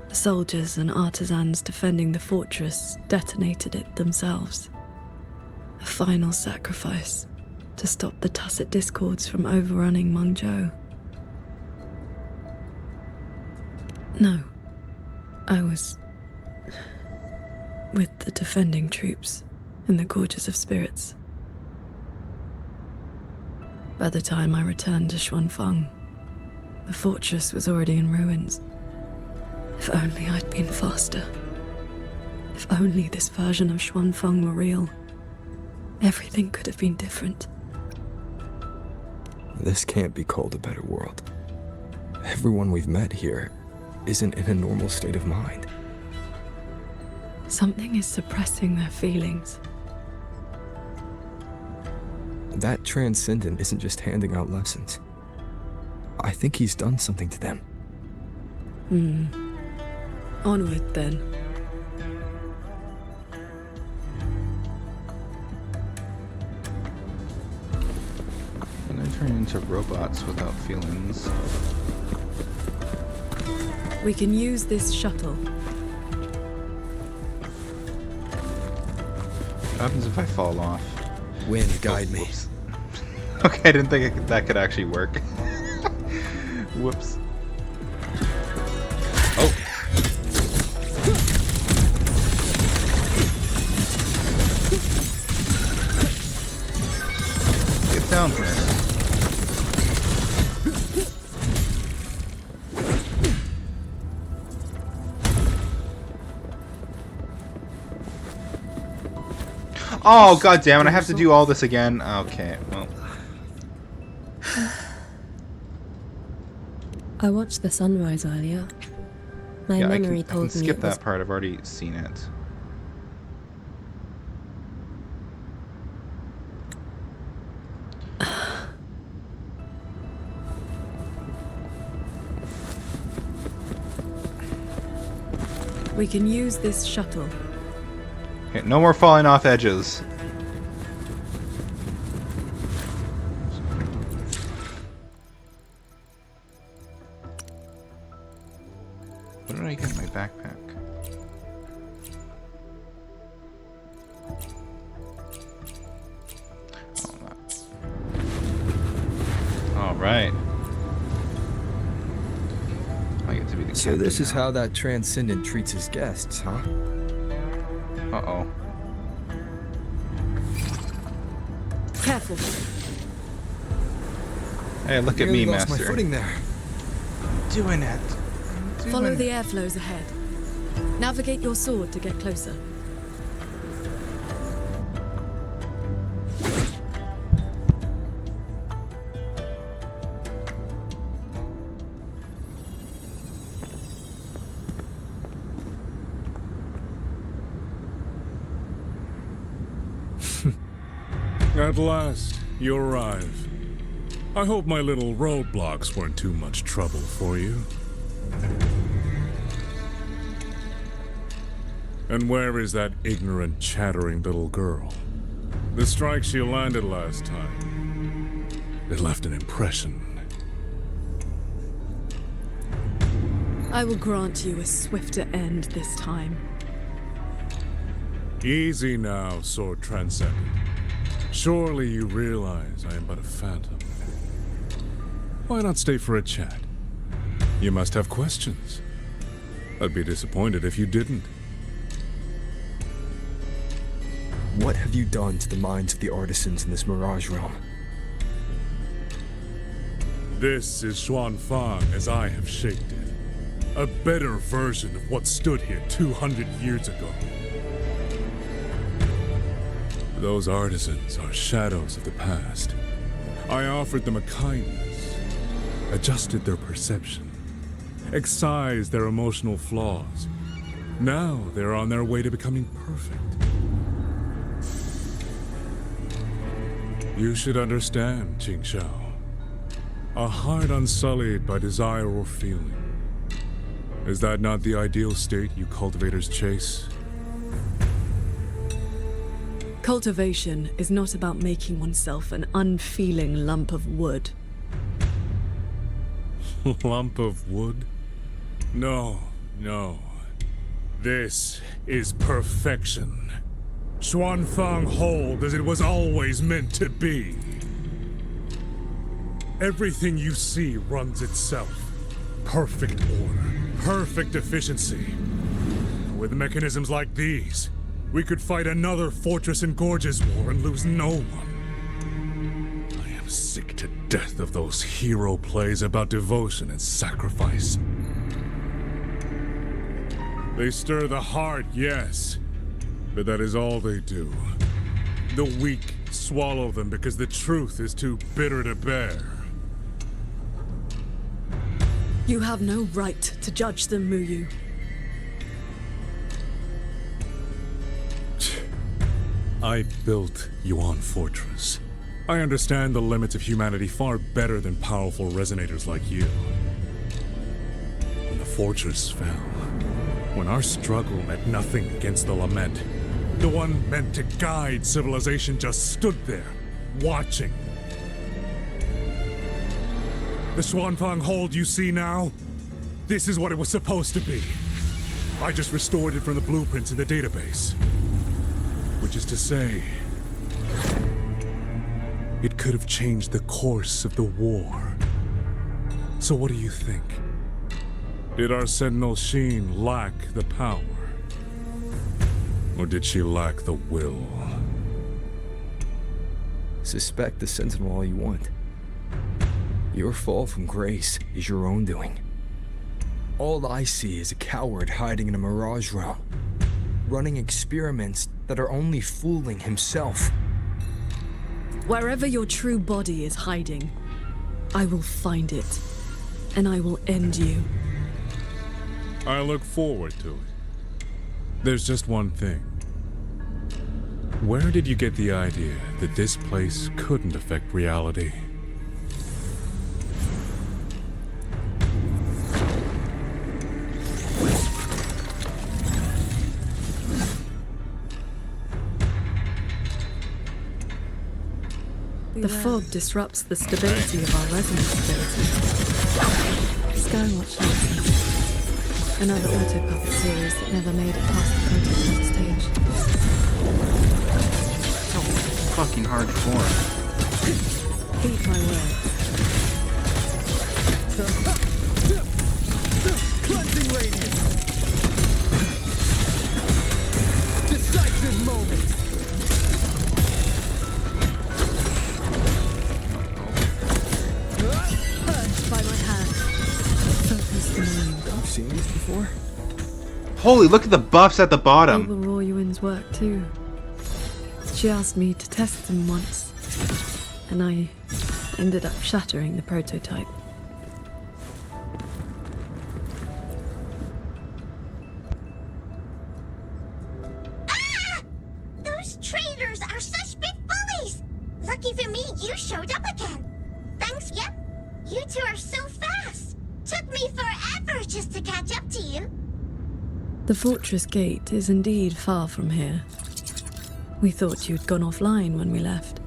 Speaker 5: the soldiers and artisans defending the fortress detonated it themselves. A final sacrifice to stop the Tacit Discords from overrunning Mengzhou. No, I was with the defending troops in the Gorges of Spirits. By the time I returned to Xuanfeng, the fortress was already in ruins. If only I'd been faster. If only this version of Xuanfeng were real. Everything could have been different.
Speaker 4: This can't be called a better world. Everyone we've met here isn't in a normal state of mind.
Speaker 5: Something is suppressing their feelings.
Speaker 4: That Transcendent isn't just handing out lessons. I think he's done something to them.
Speaker 5: Onward, then.
Speaker 1: And they turn into robots without feelings.
Speaker 5: We can use this shuttle.
Speaker 1: What happens if I fall off?
Speaker 4: Wind, guide me.
Speaker 1: Okay, I didn't think that could actually work. Whoops. Oh. Get down here. Oh, god damn it, I have to do all this again. Okay, well.
Speaker 15: I watched the sunrise earlier. My
Speaker 1: Yeah,
Speaker 15: memory
Speaker 1: I can
Speaker 15: told me
Speaker 1: skip
Speaker 15: it was...
Speaker 1: that part, I've already seen it.
Speaker 5: We can use this shuttle.
Speaker 1: Okay, no more falling off edges. Where did I get my backpack? Oh, that. All right. I get to be the
Speaker 4: So this is how that Transcendent treats his guests, huh?
Speaker 1: Uh-oh.
Speaker 5: Careful.
Speaker 1: Hey, look at me,
Speaker 4: lost
Speaker 1: Master.
Speaker 4: my footing there.
Speaker 1: Doing it.
Speaker 5: Follow the airflows ahead. Navigate your sword to get closer.
Speaker 18: At last, you arrive. I hope my little roadblocks weren't too much trouble for you. And where is that ignorant, chattering little girl? The strike she landed last time, it left an impression.
Speaker 5: I will grant you a swifter end this time.
Speaker 18: Easy now, Sword Transcendent. Surely you realize I am but a phantom. Why not stay for a chat? You must have questions. I'd be disappointed if you didn't.
Speaker 4: What have you done to the minds of the artisans in this Mirage realm?
Speaker 18: This is Xuanfang as I have shaped it. A better version of what stood here 200 years ago. Those artisans are shadows of the past. I offered them a kindness, adjusted their perception, excised their emotional flaws. Now they're on their way to becoming perfect. You should understand, Qingxiao. A heart unsullied by desire or feeling. Is that not the ideal state you cultivators chase?
Speaker 5: Cultivation is not about making oneself an unfeeling lump of wood.
Speaker 18: Lump of wood? No, no. This is perfection. Xuanfang hold as it was always meant to be. Everything you see runs itself. Perfect order, perfect efficiency. With mechanisms like these, we could fight another Fortress and Gorges war and lose no one. I am sick to death of those hero plays about devotion and sacrifice. They stir the heart, yes, but that is all they do. The weak swallow them because the truth is too bitter to bear.
Speaker 5: You have no right to judge them, Muyu.
Speaker 18: I built Yuan Fortress. I understand the limits of humanity far better than powerful resonators like you. When the fortress fell, when our struggle meant nothing against the lament, the one meant to guide civilization just stood there, watching. The Xuanfang hold you see now? This is what it was supposed to be. I just restored it from the blueprints in the database. Which is to say, it could have changed the course of the war. So what do you think? Did our Sentinel Sheen lack the power? Or did she lack the will?
Speaker 4: Suspect the Sentinel all you want. Your fall from grace is your own doing. All I see is a coward hiding in a Mirage realm, running experiments that are only fooling himself.
Speaker 5: Wherever your true body is hiding, I will find it, and I will end you.
Speaker 18: I look forward to it. There's just one thing. Where did you get the idea that this place couldn't affect reality?
Speaker 5: The fog disrupts the stability of our resonance ability. Skywatch license. Another auto-puppet series that never made it past the prototype stage.
Speaker 1: So fucking hardcore.
Speaker 5: Heed my words.
Speaker 22: Cleansing radiance. Decisive moment.
Speaker 5: By my hand. Focus the mind.
Speaker 4: I've seen these before.
Speaker 1: Holy, look at the buffs at the bottom.
Speaker 5: Abel Royuin's work too. She asked me to test them once, and I ended up shattering the prototype.
Speaker 6: Those traitors are such big bullies! Lucky for me, you showed up again. Thanks, yep. You two are so fast. Took me forever just to catch up to you.
Speaker 5: The fortress gate is indeed far from here. We thought you'd gone offline when we left.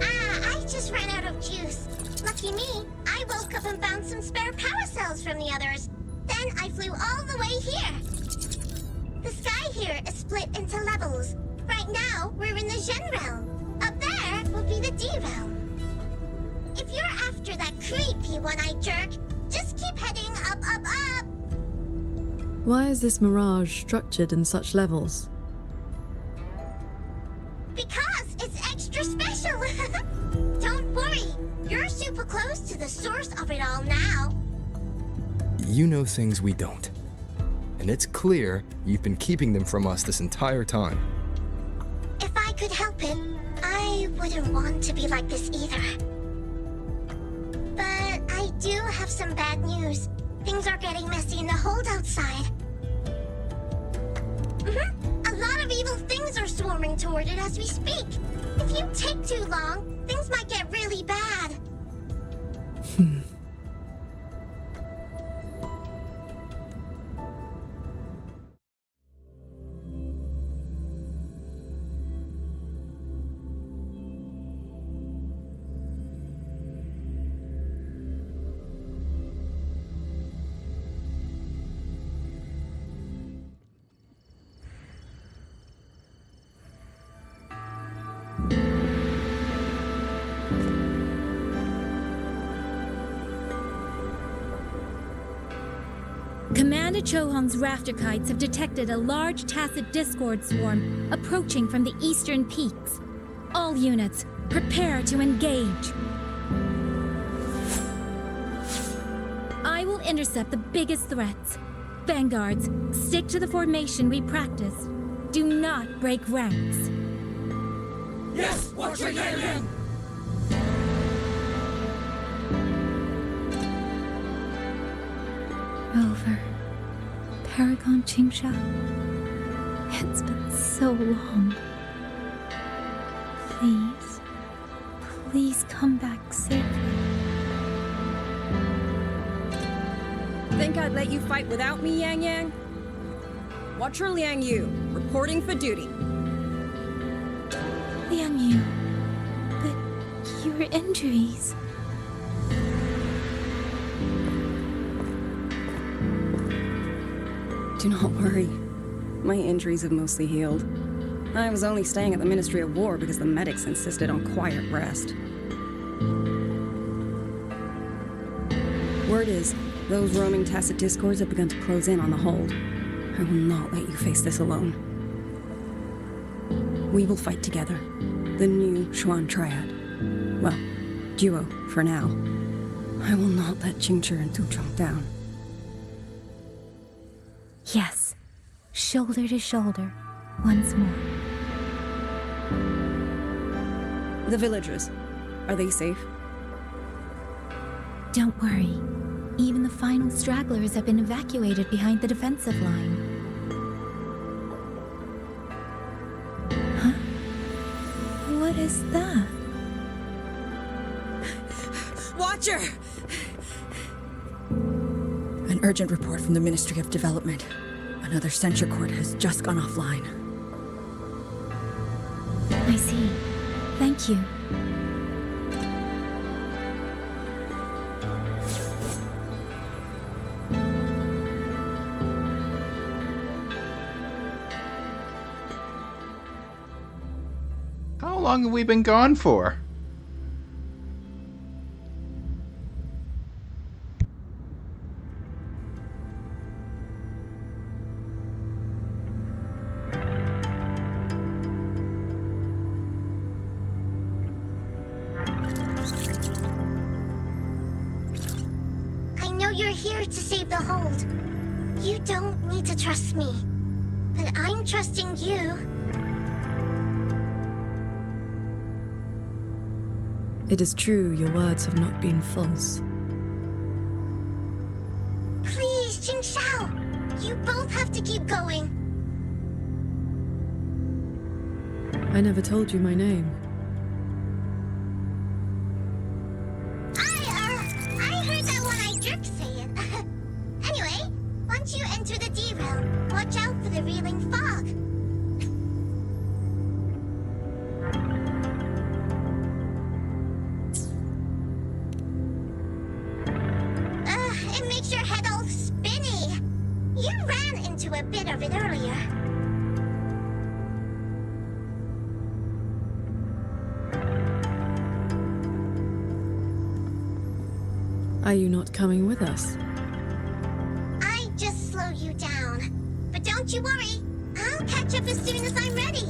Speaker 6: I just ran out of juice. Lucky me, I woke up and found some spare power cells from the others. Then I flew all the way here. The sky here is split into levels. Right now, we're in the Zhen realm. Up there will be the D realm. If you're after that creepy one-eyed jerk, just keep heading up, up, up.
Speaker 5: Why is this mirage structured in such levels?
Speaker 6: super close to the source of it all now.
Speaker 4: You know things we don't. And it's clear you've been keeping them from us this entire time.
Speaker 6: If I could help it, I wouldn't want to be like this either. But I do have some bad news. Things are getting messy in the hold outside. A lot of evil things are swarming toward it as we speak. If you take too long, things might get really bad.
Speaker 12: Commander Chohong's rafter kites have detected a large tacit discord swarm approaching from the eastern peaks. All units, prepare to engage. I will intercept the biggest threats. Vanguards, stick to the formation we practiced. Do not break ranks.
Speaker 22: Yes, Watcher Yang Yang!
Speaker 2: Rover, Paragon Qingshao. It's been so long. Please, please come back safely.
Speaker 8: Think I'd let you fight without me, Yang Yang? Watcher Liang Yu, reporting for duty.
Speaker 2: Liang Yu, but your injuries.
Speaker 8: Do not worry. My injuries have mostly healed. I was only staying at the Ministry of War because the medics insisted on quiet rest. Word is, those roaming tacit discords have begun to close in on the hold. I will not let you face this alone. We will fight together. The new Xuan Triad. Well, duo, for now. I will not let Qingzhi and Tuchong down.
Speaker 2: Yes, shoulder to shoulder, once more.
Speaker 8: The villagers, are they safe?
Speaker 2: Don't worry. Even the final stragglers have been evacuated behind the defensive line. Huh? What is that?
Speaker 8: Watcher! An urgent report from the Ministry of Development. Another censure court has just gone offline.
Speaker 2: I see. Thank you.
Speaker 1: How long have we been gone for?
Speaker 6: I know you're here to save the hold. You don't need to trust me. But I'm trusting you.
Speaker 5: It is true your words have not been false.
Speaker 6: Please, Qingshao. You both have to keep going.
Speaker 5: I never told you my name.
Speaker 6: I heard that one-eyed jerk say it. Anyway, once you enter the D-realm, watch out for the reeling fog. It makes your head all spinny. You ran into a bit of it earlier.
Speaker 5: Are you not coming with us?
Speaker 6: I just slow you down. But don't you worry. I'll catch up as soon as I'm ready.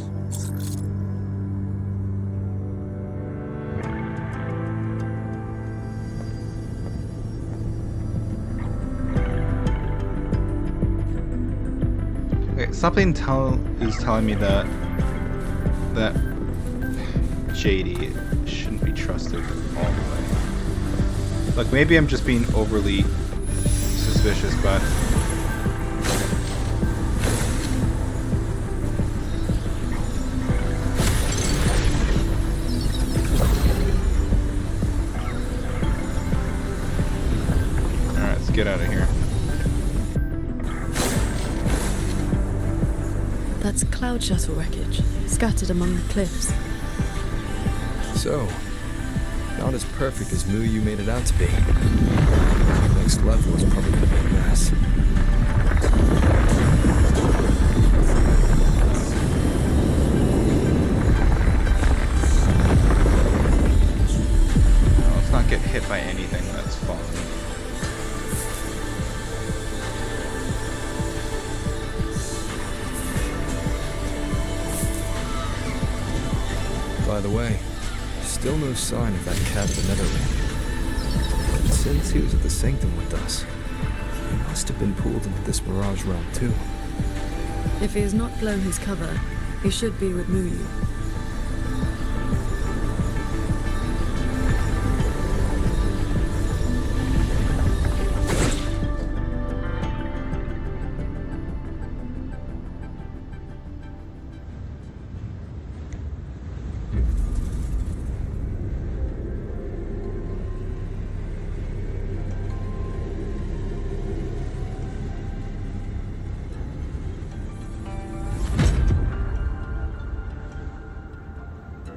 Speaker 1: Okay, something is telling me that JD shouldn't be trusted all the way. Like, maybe I'm just being overly suspicious, but alright, let's get out of here.
Speaker 5: That's cloud shuttle wreckage, scattered among the cliffs.
Speaker 4: So, not as perfect as Muyu made it out to be. Next level is probably gonna be a mess.
Speaker 1: Oh, let's not get hit by anything that's falling.
Speaker 4: By the way, still no sign of that cat of the Netherlands. And since he was at the Sanctum with us, he must have been pulled into this Mirage realm too.
Speaker 5: If he has not blown his cover, he should be with Muyu.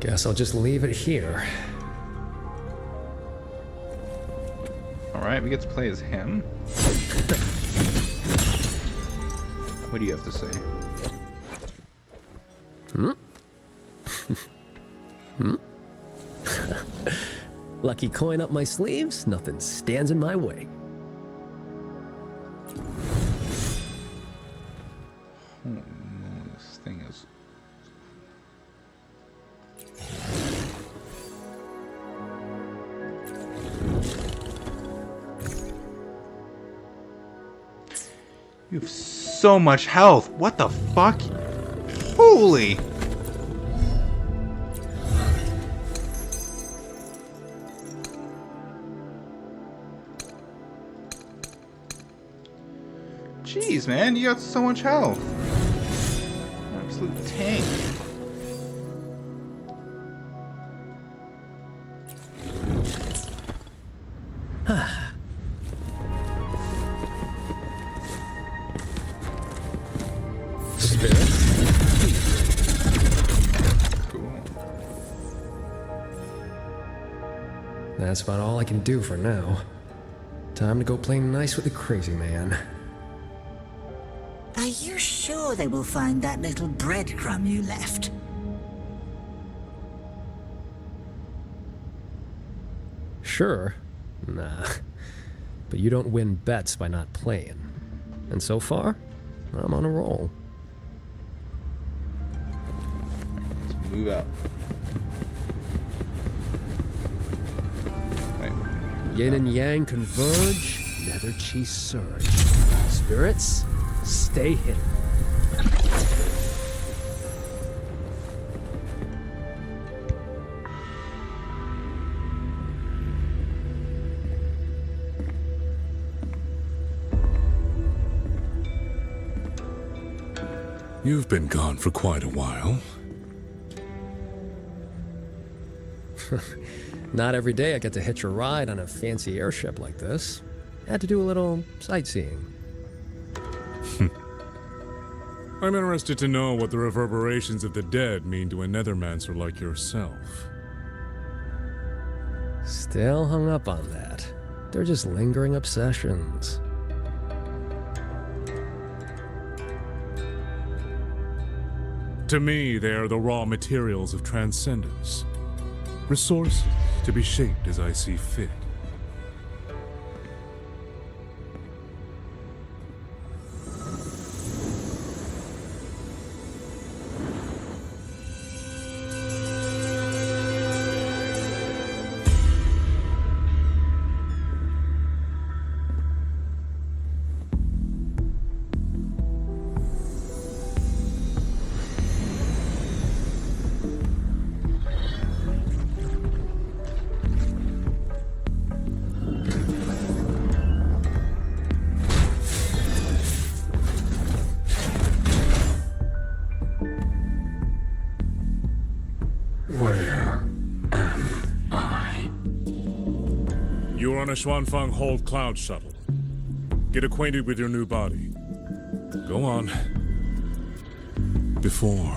Speaker 20: Guess I'll just leave it here.
Speaker 1: Alright, we get to play as him. What do you have to say?
Speaker 20: Lucky coin up my sleeves, nothing stands in my way.
Speaker 1: Oh no, this thing is... You have so much health. What the fuck? Holy! Jeez, man, you got so much health. Absolute tank.
Speaker 20: That's about all I can do for now. Time to go play nice with the crazy man.
Speaker 9: Are you sure they will find that little breadcrumb you left?
Speaker 20: Sure. Nah. But you don't win bets by not playing. And so far, I'm on a roll.
Speaker 1: Let's move out.
Speaker 20: Yin and yang converge, nether chi surge. Spirits, stay hidden.
Speaker 18: You've been gone for quite a while.
Speaker 20: Not every day I get to hitch a ride on a fancy airship like this. Had to do a little sightseeing.
Speaker 18: I'm interested to know what the reverberations of the dead mean to a nethermancer like yourself.
Speaker 20: Still hung up on that. They're just lingering obsessions.
Speaker 18: To me, they are the raw materials of transcendence. Resources to be shaped as I see fit. on a Xuanfang Hold Cloud shuttle. Get acquainted with your new body. Go on. Before,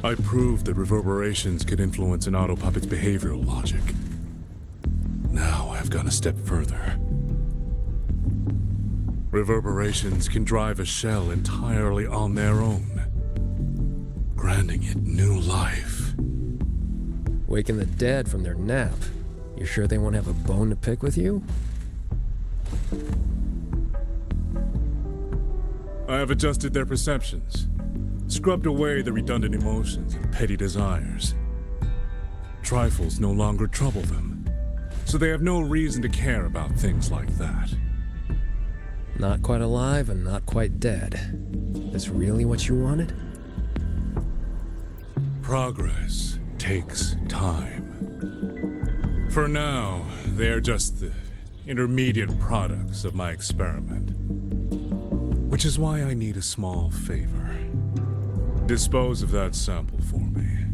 Speaker 18: I proved that reverberations could influence an autopuppet's behavioral logic. Now I've gone a step further. Reverberations can drive a shell entirely on their own, granting it new life.
Speaker 20: Waking the dead from their nap. You sure they won't have a bone to pick with you?
Speaker 18: I have adjusted their perceptions, scrubbed away the redundant emotions and petty desires. Trifles no longer trouble them, so they have no reason to care about things like that.
Speaker 20: Not quite alive and not quite dead. That's really what you wanted?
Speaker 18: Progress takes time. For now, they are just the intermediate products of my experiment. Which is why I need a small favor. Dispose of that sample for me.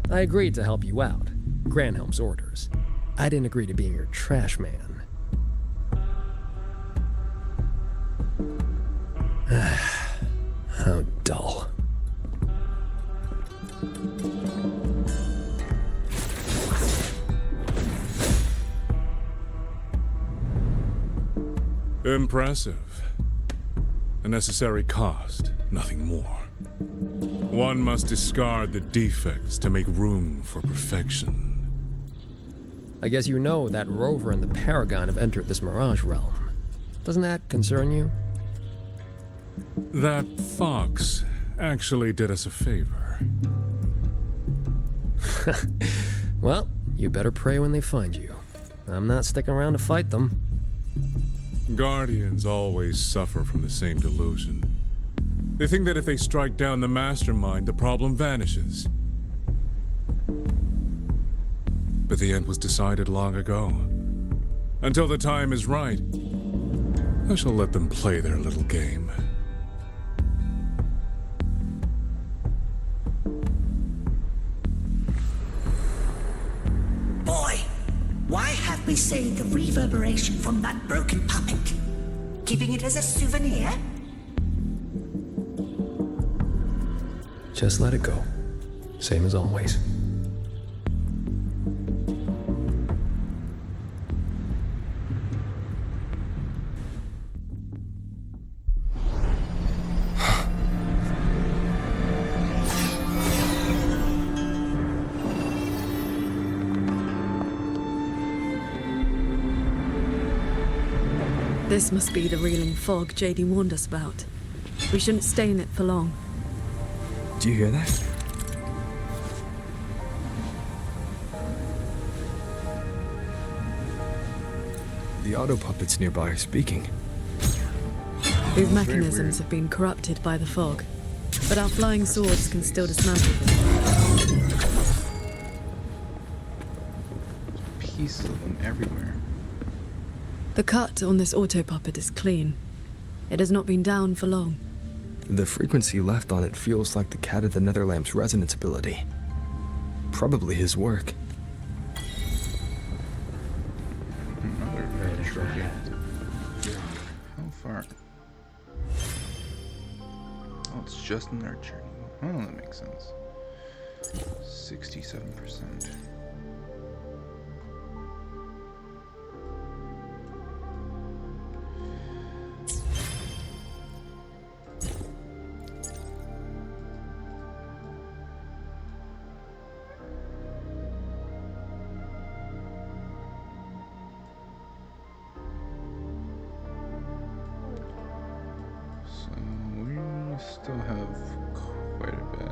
Speaker 20: I agreed to help you out. Granhelm's orders. I didn't agree to being your trash man. How dull.
Speaker 18: Impressive. A necessary cost, nothing more. One must discard the defects to make room for perfection.
Speaker 20: I guess you know that Rover and the Paragon have entered this Mirage realm. Doesn't that concern you?
Speaker 18: That fox actually did us a favor.
Speaker 20: Well, you better pray when they find you. I'm not sticking around to fight them.
Speaker 18: Guardians always suffer from the same delusion. They think that if they strike down the mastermind, the problem vanishes. But the end was decided long ago. Until the time is right, I shall let them play their little game.
Speaker 9: Boy, why have we saved the reverberation from that broken puppet? Keeping it as a souvenir?
Speaker 20: Just let it go. Same as always.
Speaker 5: This must be the reeling fog JD warned us about. We shouldn't stay in it for long.
Speaker 4: Do you hear that? The auto puppets nearby are speaking.
Speaker 5: These mechanisms have been corrupted by the fog, but our flying swords can still dismantle them.
Speaker 1: Pieces of them everywhere.
Speaker 5: The cut on this auto puppet is clean. It has not been down for long.
Speaker 4: The frequency left on it feels like the Cat of the Netherlamp's resonance ability. Probably his work.
Speaker 1: Another very trophy. How far? Oh, it's just nurturing. Oh, that makes sense. 67%. Still have quite a bit.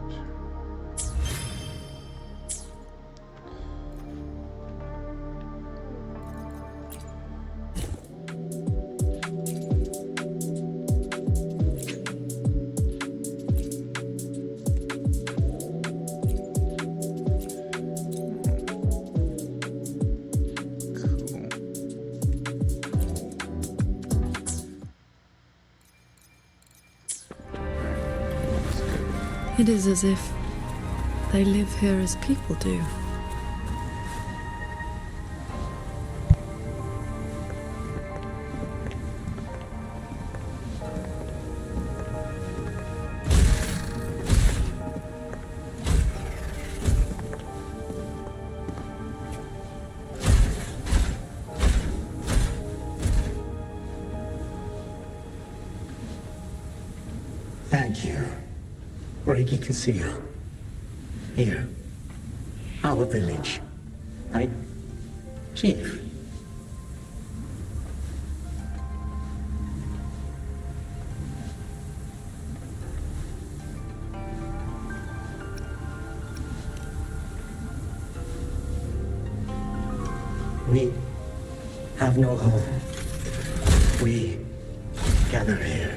Speaker 5: It is as if They live here as people do.
Speaker 7: Thank you. Breaking the seal. Here. Our village. Right? Chief. We have no home. We gather here.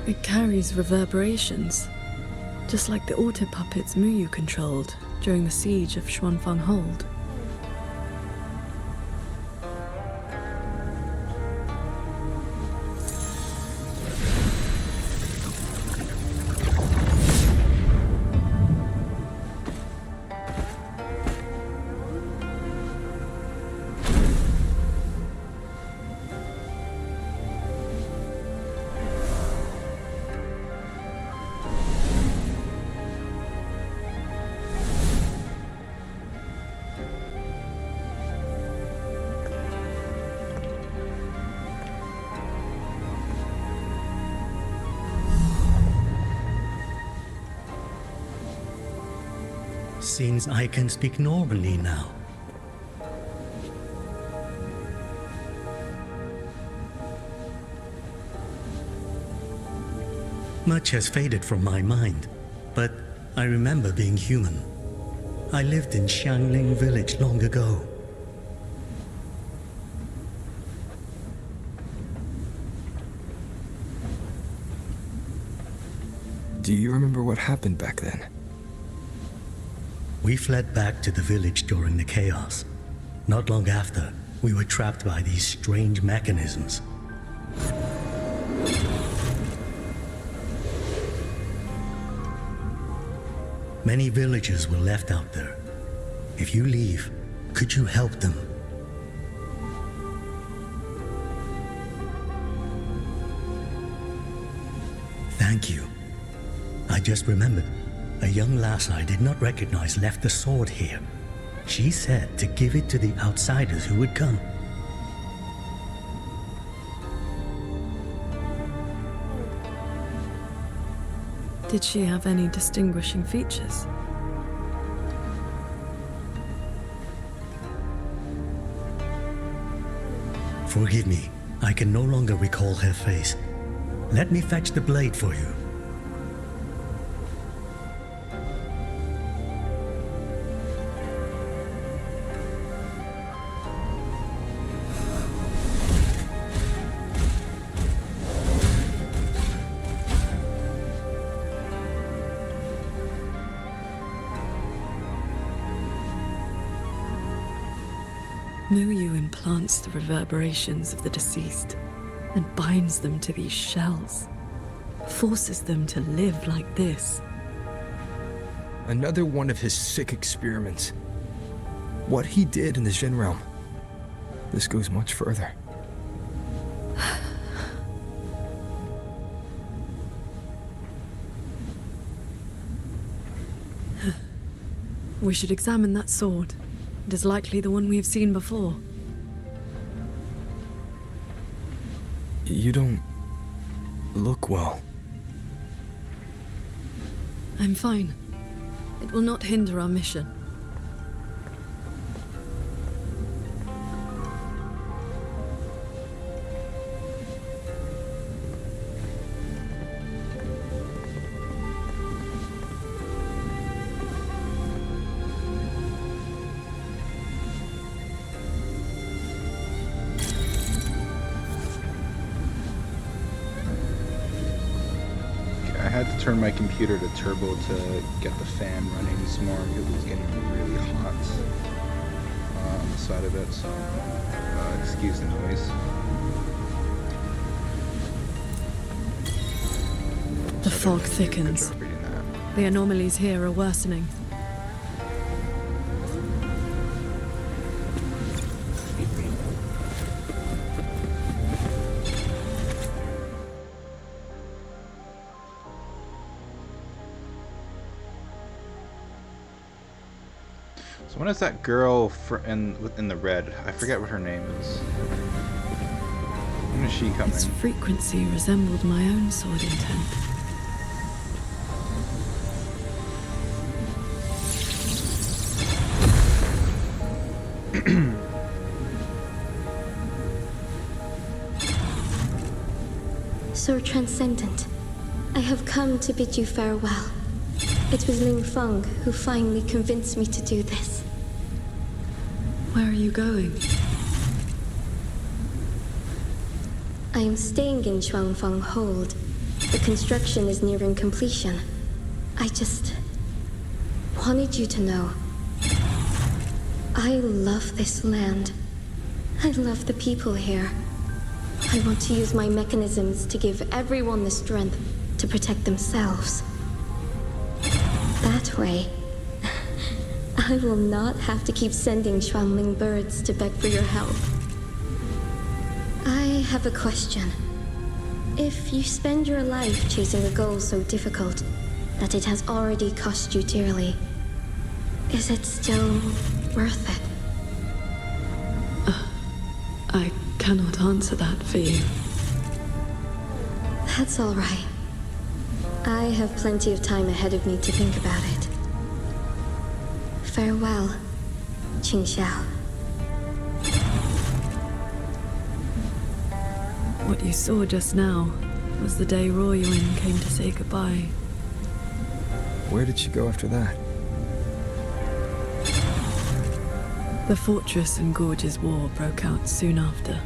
Speaker 5: It carries reverberations, just like the auto puppets Muyu controlled during the siege of Xuanfang Hold.
Speaker 11: Seems I can speak normally now. Much has faded from my mind, but I remember being human. I lived in Xiangling village long ago.
Speaker 4: Do you remember what happened back then?
Speaker 11: We fled back to the village during the chaos. Not long after, we were trapped by these strange mechanisms. Many villagers were left out there. If you leave, could you help them? Thank you. I just remembered. A young lass I did not recognize left the sword here. She said to give it to the outsiders who would come.
Speaker 5: Did she have any distinguishing features?
Speaker 11: Forgive me, I can no longer recall her face. Let me fetch the blade for you.
Speaker 5: Muyu implants the reverberations of the deceased and binds them to these shells, forces them to live like this.
Speaker 4: Another one of his sick experiments. What he did in the Jin realm. This goes much further.
Speaker 5: We should examine that sword. It is likely the one we have seen before.
Speaker 4: You don't look well.
Speaker 5: I'm fine. It will not hinder our mission.
Speaker 1: had to turn my computer to turbo to get the fan running some more because it was getting really hot on the side of it, so excuse the noise.
Speaker 5: The fog thickens. The anomalies here are worsening.
Speaker 1: So when is that girl in the red? I forget what her name is. When is she coming?
Speaker 5: Its frequency resembled my own sword intent.
Speaker 13: So transcendent, I have come to bid you farewell. It was Ling Feng who finally convinced me to do this.
Speaker 5: Where are you going?
Speaker 13: I am staying in Xuanfeng Hold. The construction is nearing completion. I just wanted you to know. I love this land. I love the people here. I want to use my mechanisms to give everyone the strength to protect themselves. That way, I will not have to keep sending Xuanling birds to beg for your help. I have a question. If you spend your life chasing a goal so difficult that it has already cost you dearly, is it still worth it?
Speaker 5: I cannot answer that for you.
Speaker 13: That's all right. I have plenty of time ahead of me to think about it. Farewell, Qingxiao.
Speaker 5: What you saw just now was the day Royuin came to say goodbye.
Speaker 4: Where did she go after that?
Speaker 5: The Fortress and Gorges War broke out soon after.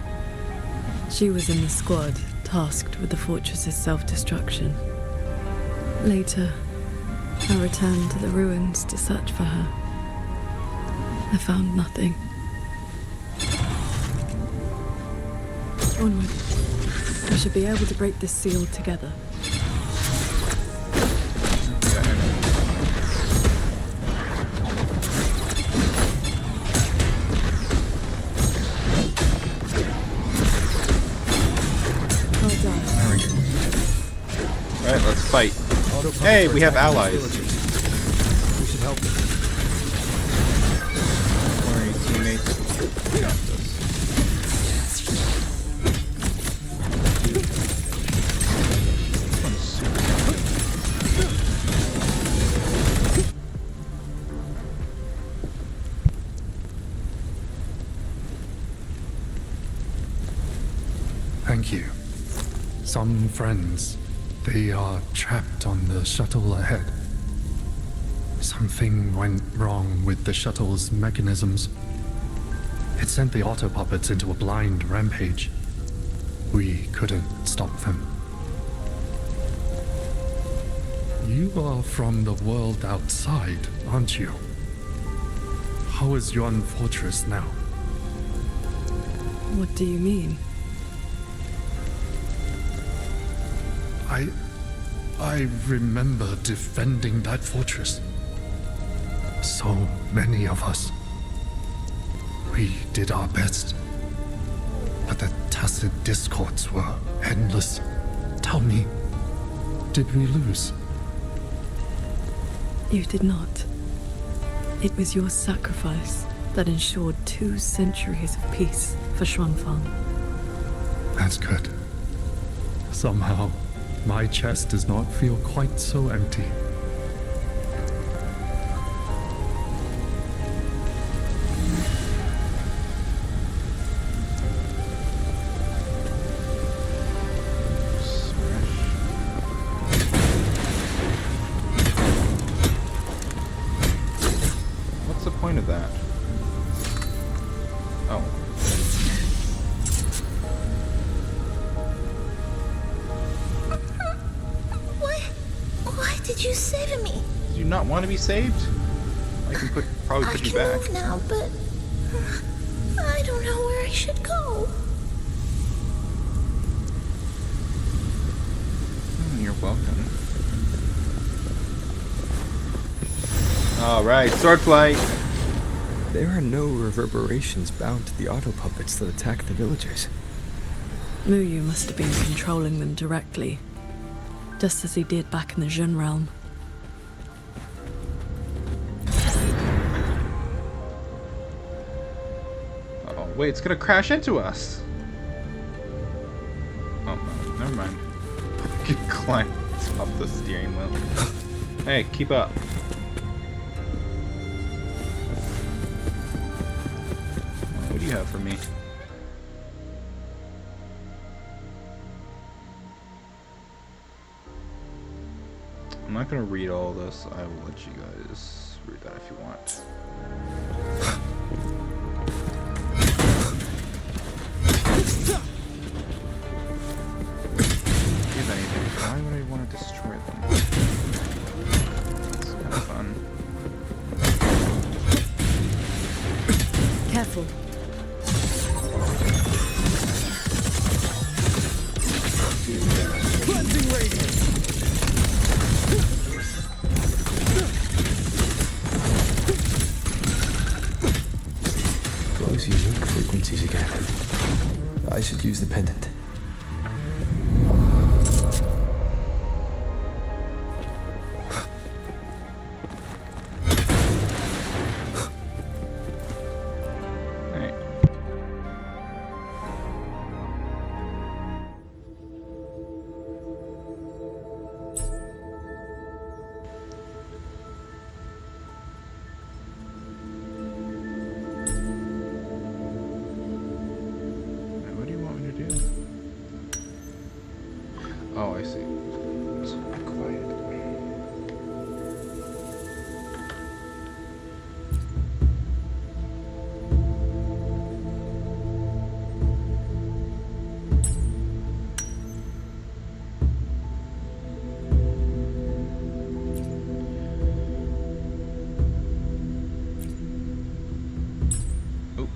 Speaker 5: She was in the squad tasked with the fortress's self-destruction. Later, I returned to the ruins to search for her. I found nothing. Onward. We should be able to break this seal together.
Speaker 1: Alright, let's fight. Hey, we have allies.
Speaker 16: We should help them.
Speaker 1: Where are your teammates? We got this.
Speaker 10: Thank you. Some friends, they are trapped on the shuttle ahead. Something went wrong with the shuttle's mechanisms. It sent the auto puppets into a blind rampage. We couldn't stop them. You are from the world outside, aren't you? How is Yuan Fortress now?
Speaker 5: What do you mean?
Speaker 10: I remember defending that fortress. So many of us. We did our best. But the tacit discords were endless. Tell me, did we lose?
Speaker 5: You did not. It was your sacrifice that ensured 2 centuries of peace for Xuanfeng.
Speaker 10: That's good. Somehow, my chest does not feel quite so empty.
Speaker 1: What's the point of that? Oh.
Speaker 2: aren't you saving me?
Speaker 1: Do you not want to be saved? I can probably put you back.
Speaker 2: I can move now, but I don't know where I should go.
Speaker 1: You're welcome. Alright, sword flight!
Speaker 4: There are no reverberations bound to the auto puppets that attack the villagers.
Speaker 5: Muyu must have been controlling them directly, just as he did back in the Jun realm.
Speaker 1: Oh, wait, it's gonna crash into us! Oh, no, never mind. You can climb up the steering wheel. Hey, keep up. What do you have for me? I'm not gonna read all this. I will let you guys read that if you want. If anything, why would I want to destroy them? It's kind of fun.
Speaker 5: Careful.
Speaker 22: Cleansing radiance.
Speaker 4: Those unique frequencies again. I should use the pendant.
Speaker 1: Oh, I see. It's quiet. Oh.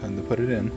Speaker 1: Time to put it in.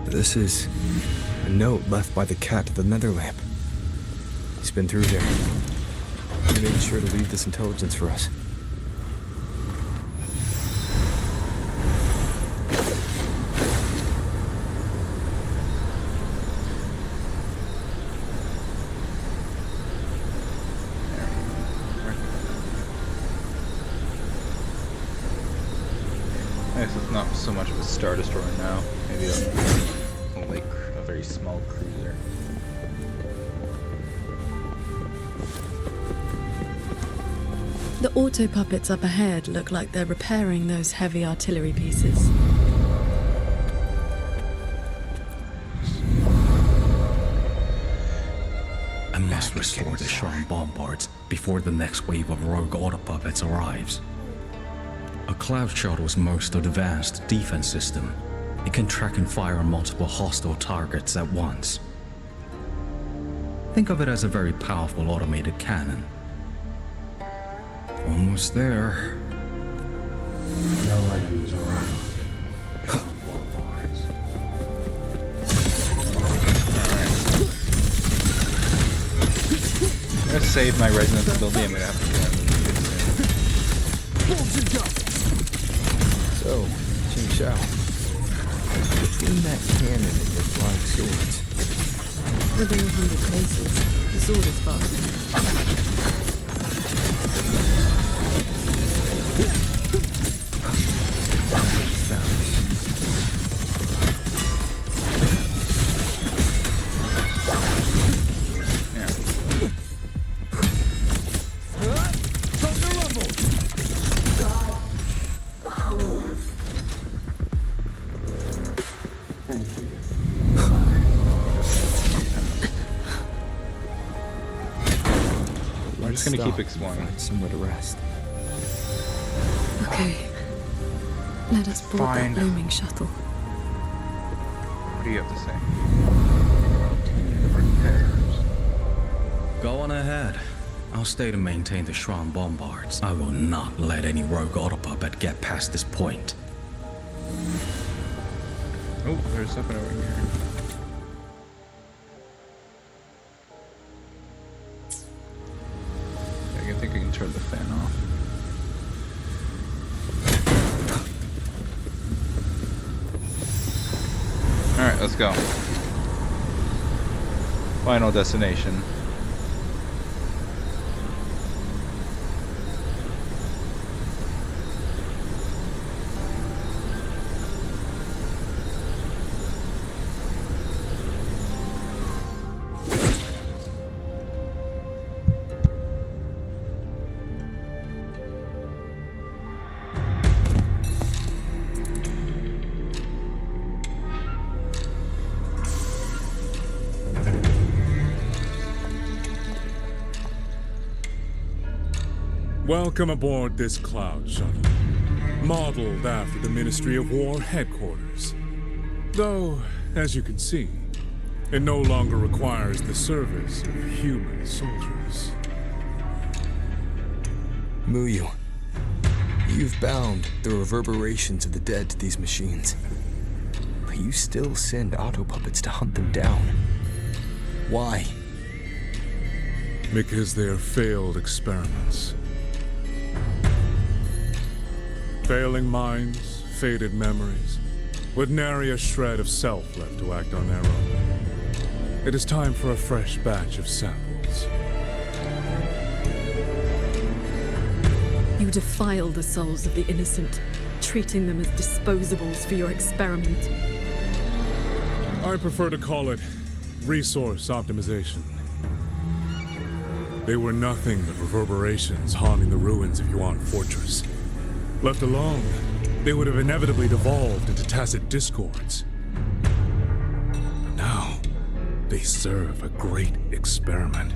Speaker 4: This is a note left by the cat of the nether lamp. He's been through there. He made sure to leave this intelligence for us.
Speaker 1: I guess it's not so much of a Star Destroyer now. Maybe a very small cruiser.
Speaker 5: The auto puppets up ahead look like they're repairing those heavy artillery pieces.
Speaker 21: I must restore the shrine bombards before the next wave of rogue autopuppets arrives. A cloud shuttle's most advanced defense system. It can track and fire on multiple hostile targets at once. Think of it as a very powerful automated cannon. Almost there.
Speaker 18: No enemies around.
Speaker 1: I'm gonna save my resonance ability. I'm gonna have to kill him.
Speaker 4: So, Jing Xiao, between that cannon and your flying swords,
Speaker 5: Within 100 paces, the sword is fast.
Speaker 1: I'm just gonna keep exploring.
Speaker 4: Find somewhere to rest.
Speaker 5: Okay. Let us board
Speaker 1: Fine.
Speaker 5: that looming shuttle.
Speaker 1: What do you have to say?
Speaker 21: Go on ahead. I'll stay to maintain the shrine bombards. I will not let any rogue autopuppet get past this point.
Speaker 1: Oh, there's something over here. I think I can turn the fan off. Alright, let's go. Final destination.
Speaker 18: Welcome aboard this cloud shuttle, modeled after the Ministry of War headquarters. Though, as you can see, it no longer requires the service of human soldiers.
Speaker 4: Muyu, you've bound the reverberations of the dead to these machines. But you still send autopuppets to hunt them down. Why?
Speaker 18: Because they are failed experiments. Failing minds, faded memories, with nary a shred of self left to act on their own. It is time for a fresh batch of samples.
Speaker 5: You defile the souls of the innocent, treating them as disposables for your experiment.
Speaker 18: I prefer to call it resource optimization. They were nothing but reverberations haunting the ruins of Yuan Fortress. Left alone, they would have inevitably devolved into tacit discords. But now, they serve a great experiment.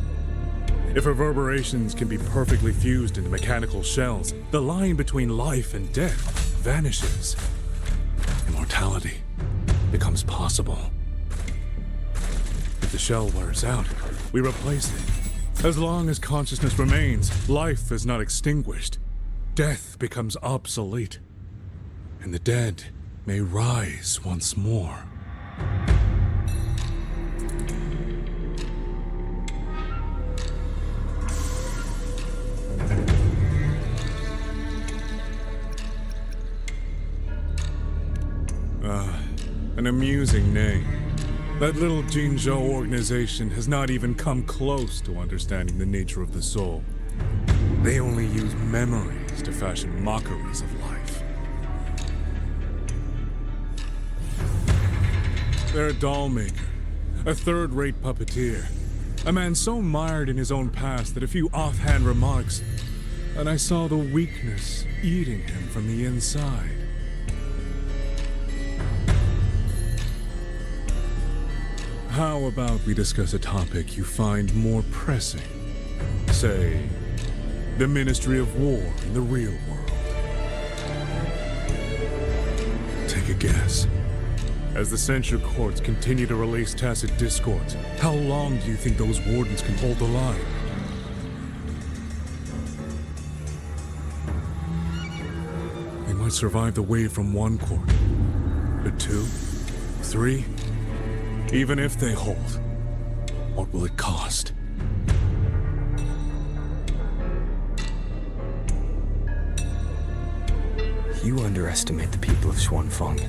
Speaker 18: If reverberations can be perfectly fused into mechanical shells, the line between life and death vanishes. Immortality becomes possible. If the shell wears out, we replace it. As long as consciousness remains, life is not extinguished. Death becomes obsolete, and the dead may rise once more. An amusing name. That little Jinzhou organization has not even come close to understanding the nature of the soul. They only use memories to fashion mockeries of life. They're a doll maker, a third-rate puppeteer, a man so mired in his own past that a few offhand remarks, and I saw the weakness eating him from the inside. How about we discuss a topic you find more pressing? Say, the Ministry of War in the real world. Take a guess. As the censure courts continue to release tacit discords, how long do you think those wardens can hold the line? They might survive the wave from one court, but 2, 3, even if they hold, what will it cost?
Speaker 4: You underestimate the people of Xuanfeng,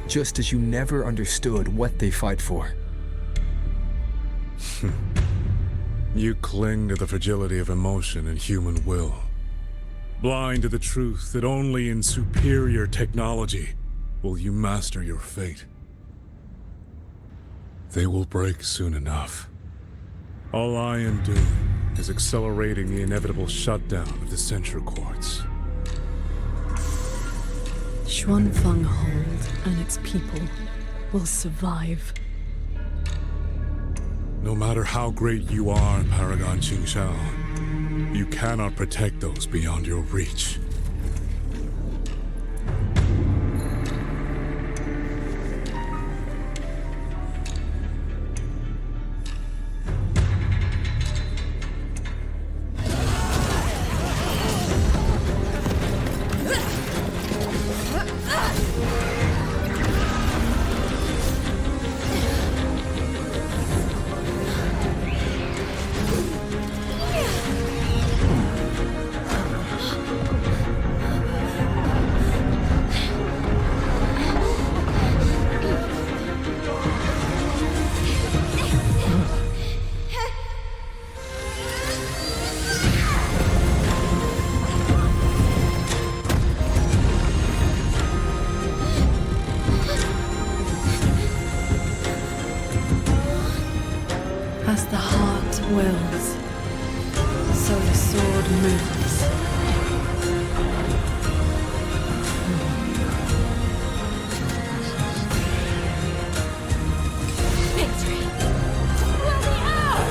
Speaker 4: just as you never understood what they fight for.
Speaker 18: You cling to the fragility of emotion and human will, blind to the truth that only in superior technology will you master your fate. They will break soon enough. All I am doing is accelerating the inevitable shutdown of the censure courts.
Speaker 5: Xuanfeng Hold and its people will survive.
Speaker 18: No matter how great you are, Paragon Qingxiao, you cannot protect those beyond your reach.
Speaker 5: As the heart wills, so the sword moves.
Speaker 2: Victory! Let me out!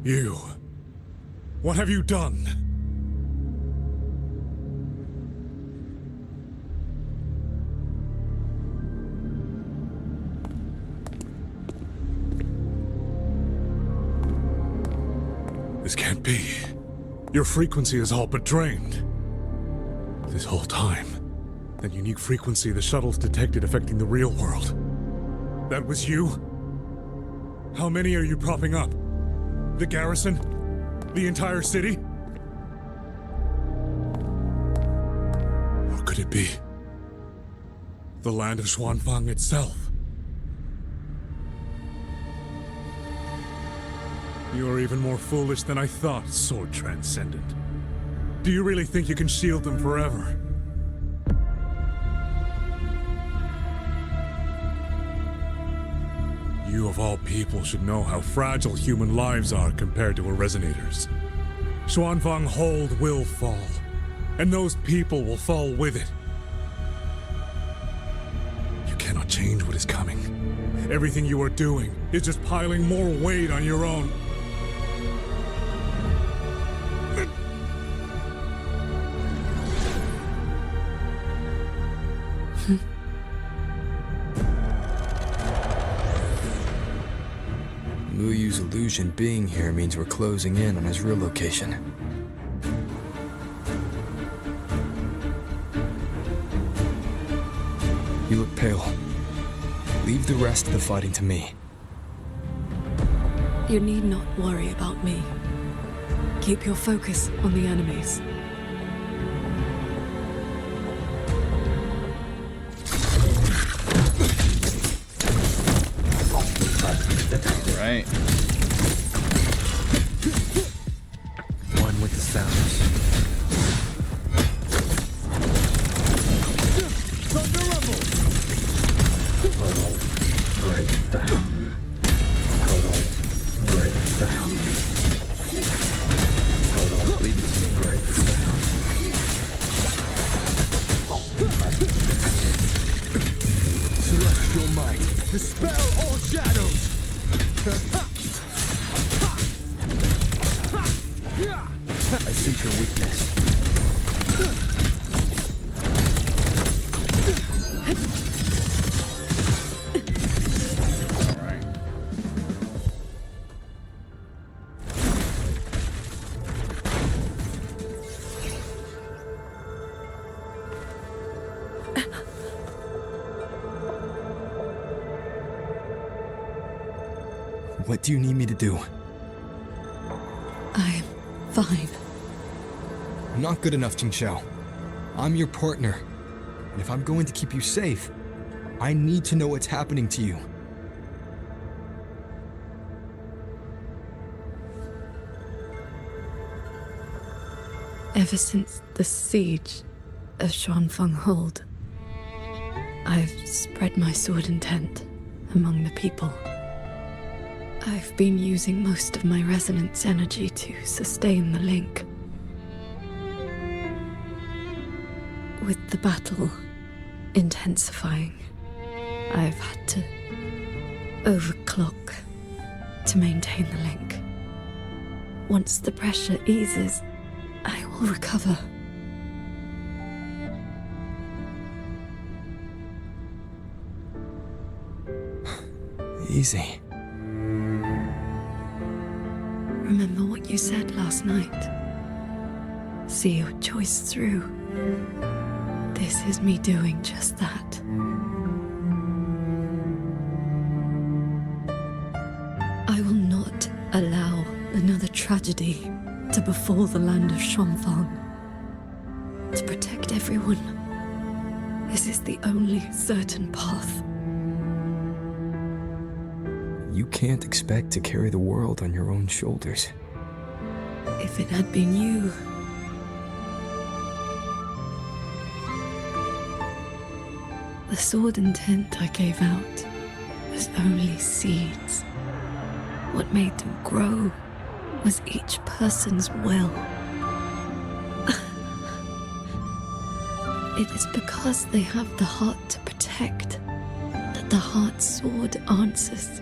Speaker 18: You... what have you done? This can't be. Your frequency is all but drained. This whole time, that unique frequency the shuttles detected affecting the real world. That was you? How many are you propping up? The garrison? The entire city? Or could it be the land of Xuanfeng itself? You are even more foolish than I thought, Sword Transcendent. Do you really think you can shield them forever? You of all people should know how fragile human lives are compared to a Resonator's. Xuanfeng Hold will fall, and those people will fall with it. You cannot change what is coming. Everything you are doing is just piling more weight on your own.
Speaker 4: Muyu's illusion being here means we're closing in on his real location. You look pale. Leave the rest of the fighting to me.
Speaker 5: You need not worry about me. Keep your focus on the enemies.
Speaker 1: Right.
Speaker 4: One with the sounds.
Speaker 22: Thunder rumble!
Speaker 21: Tunnel break down. Tunnel break down.
Speaker 4: I sense your weakness. What do you need me to do?
Speaker 5: I'm fine.
Speaker 4: Not good enough, Jingxiao. I'm your partner. And if I'm going to keep you safe, I need to know what's happening to you.
Speaker 5: Ever since the siege of Xuanfeng Hold, I've spread my sword intent among the people. I've been using most of my resonance energy to sustain the link. With the battle intensifying, I've had to overclock to maintain the link. Once the pressure eases, I will recover.
Speaker 4: Easy.
Speaker 5: Remember what you said last night. See your choice through. This is me doing just that. I will not allow another tragedy to befall the land of Xuanfeng. To protect everyone, this is the only certain path.
Speaker 4: You can't expect to carry the world on your own shoulders.
Speaker 5: If it had been you, the sword intent I gave out was only seeds. What made them grow was each person's will. It is because they have the heart to protect that the heart sword answers.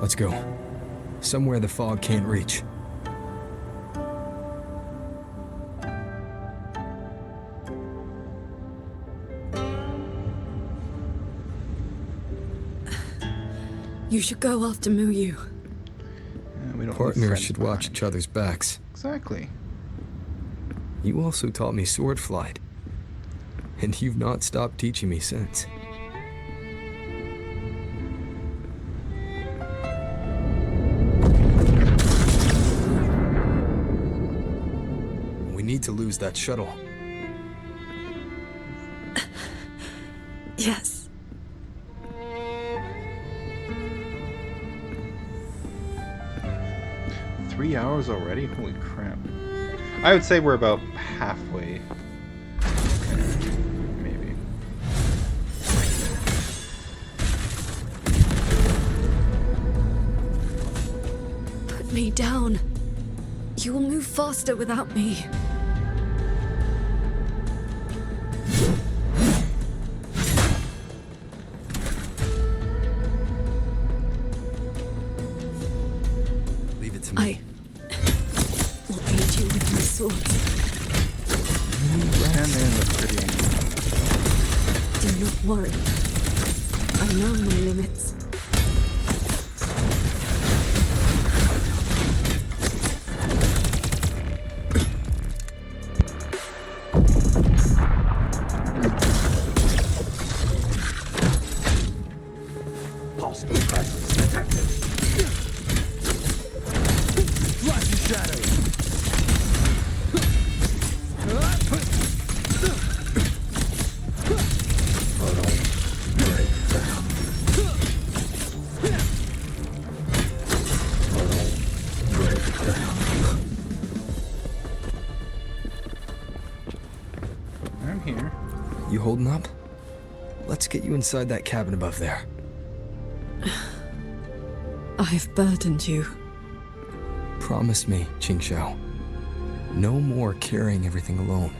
Speaker 4: Let's go. Somewhere the fog can't reach.
Speaker 5: You should go after Muyu.
Speaker 1: We don't
Speaker 4: Partners should watch each other's backs.
Speaker 1: Exactly.
Speaker 4: You also taught me sword flight. And you've not stopped teaching me since. We need to lose that shuttle.
Speaker 5: Yes.
Speaker 1: Three hours already? Holy crap. I would say we're about halfway. Maybe.
Speaker 5: Put me down. You will move faster without me.
Speaker 4: Leave it to me.
Speaker 5: I will aid you with my sword.
Speaker 1: And then the pretty.
Speaker 5: Do not worry. I know my limits.
Speaker 22: Hostile presence detected. Flashy shadows.
Speaker 1: I'm here.
Speaker 4: You holding up? Let's get you inside that cabin above there.
Speaker 5: I've burdened you.
Speaker 4: Promise me, Qingxiao. No more carrying everything alone.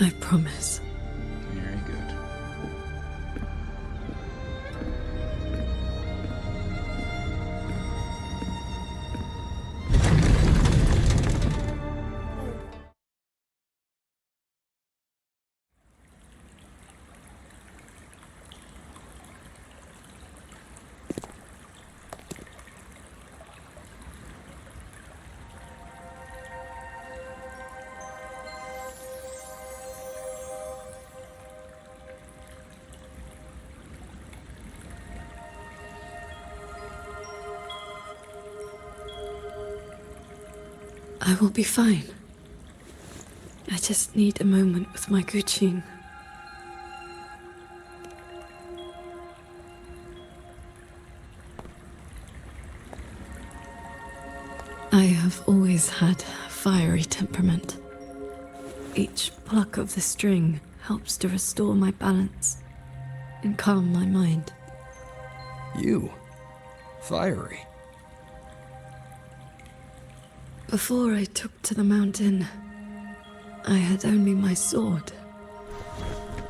Speaker 5: I promise.
Speaker 1: Very good.
Speaker 5: I will be fine. I just need a moment with my Guqin. I have always had a fiery temperament. Each pluck of the string helps to restore my balance and calm my mind.
Speaker 4: You? Fiery?
Speaker 5: Before I took to the mountain, I had only my sword.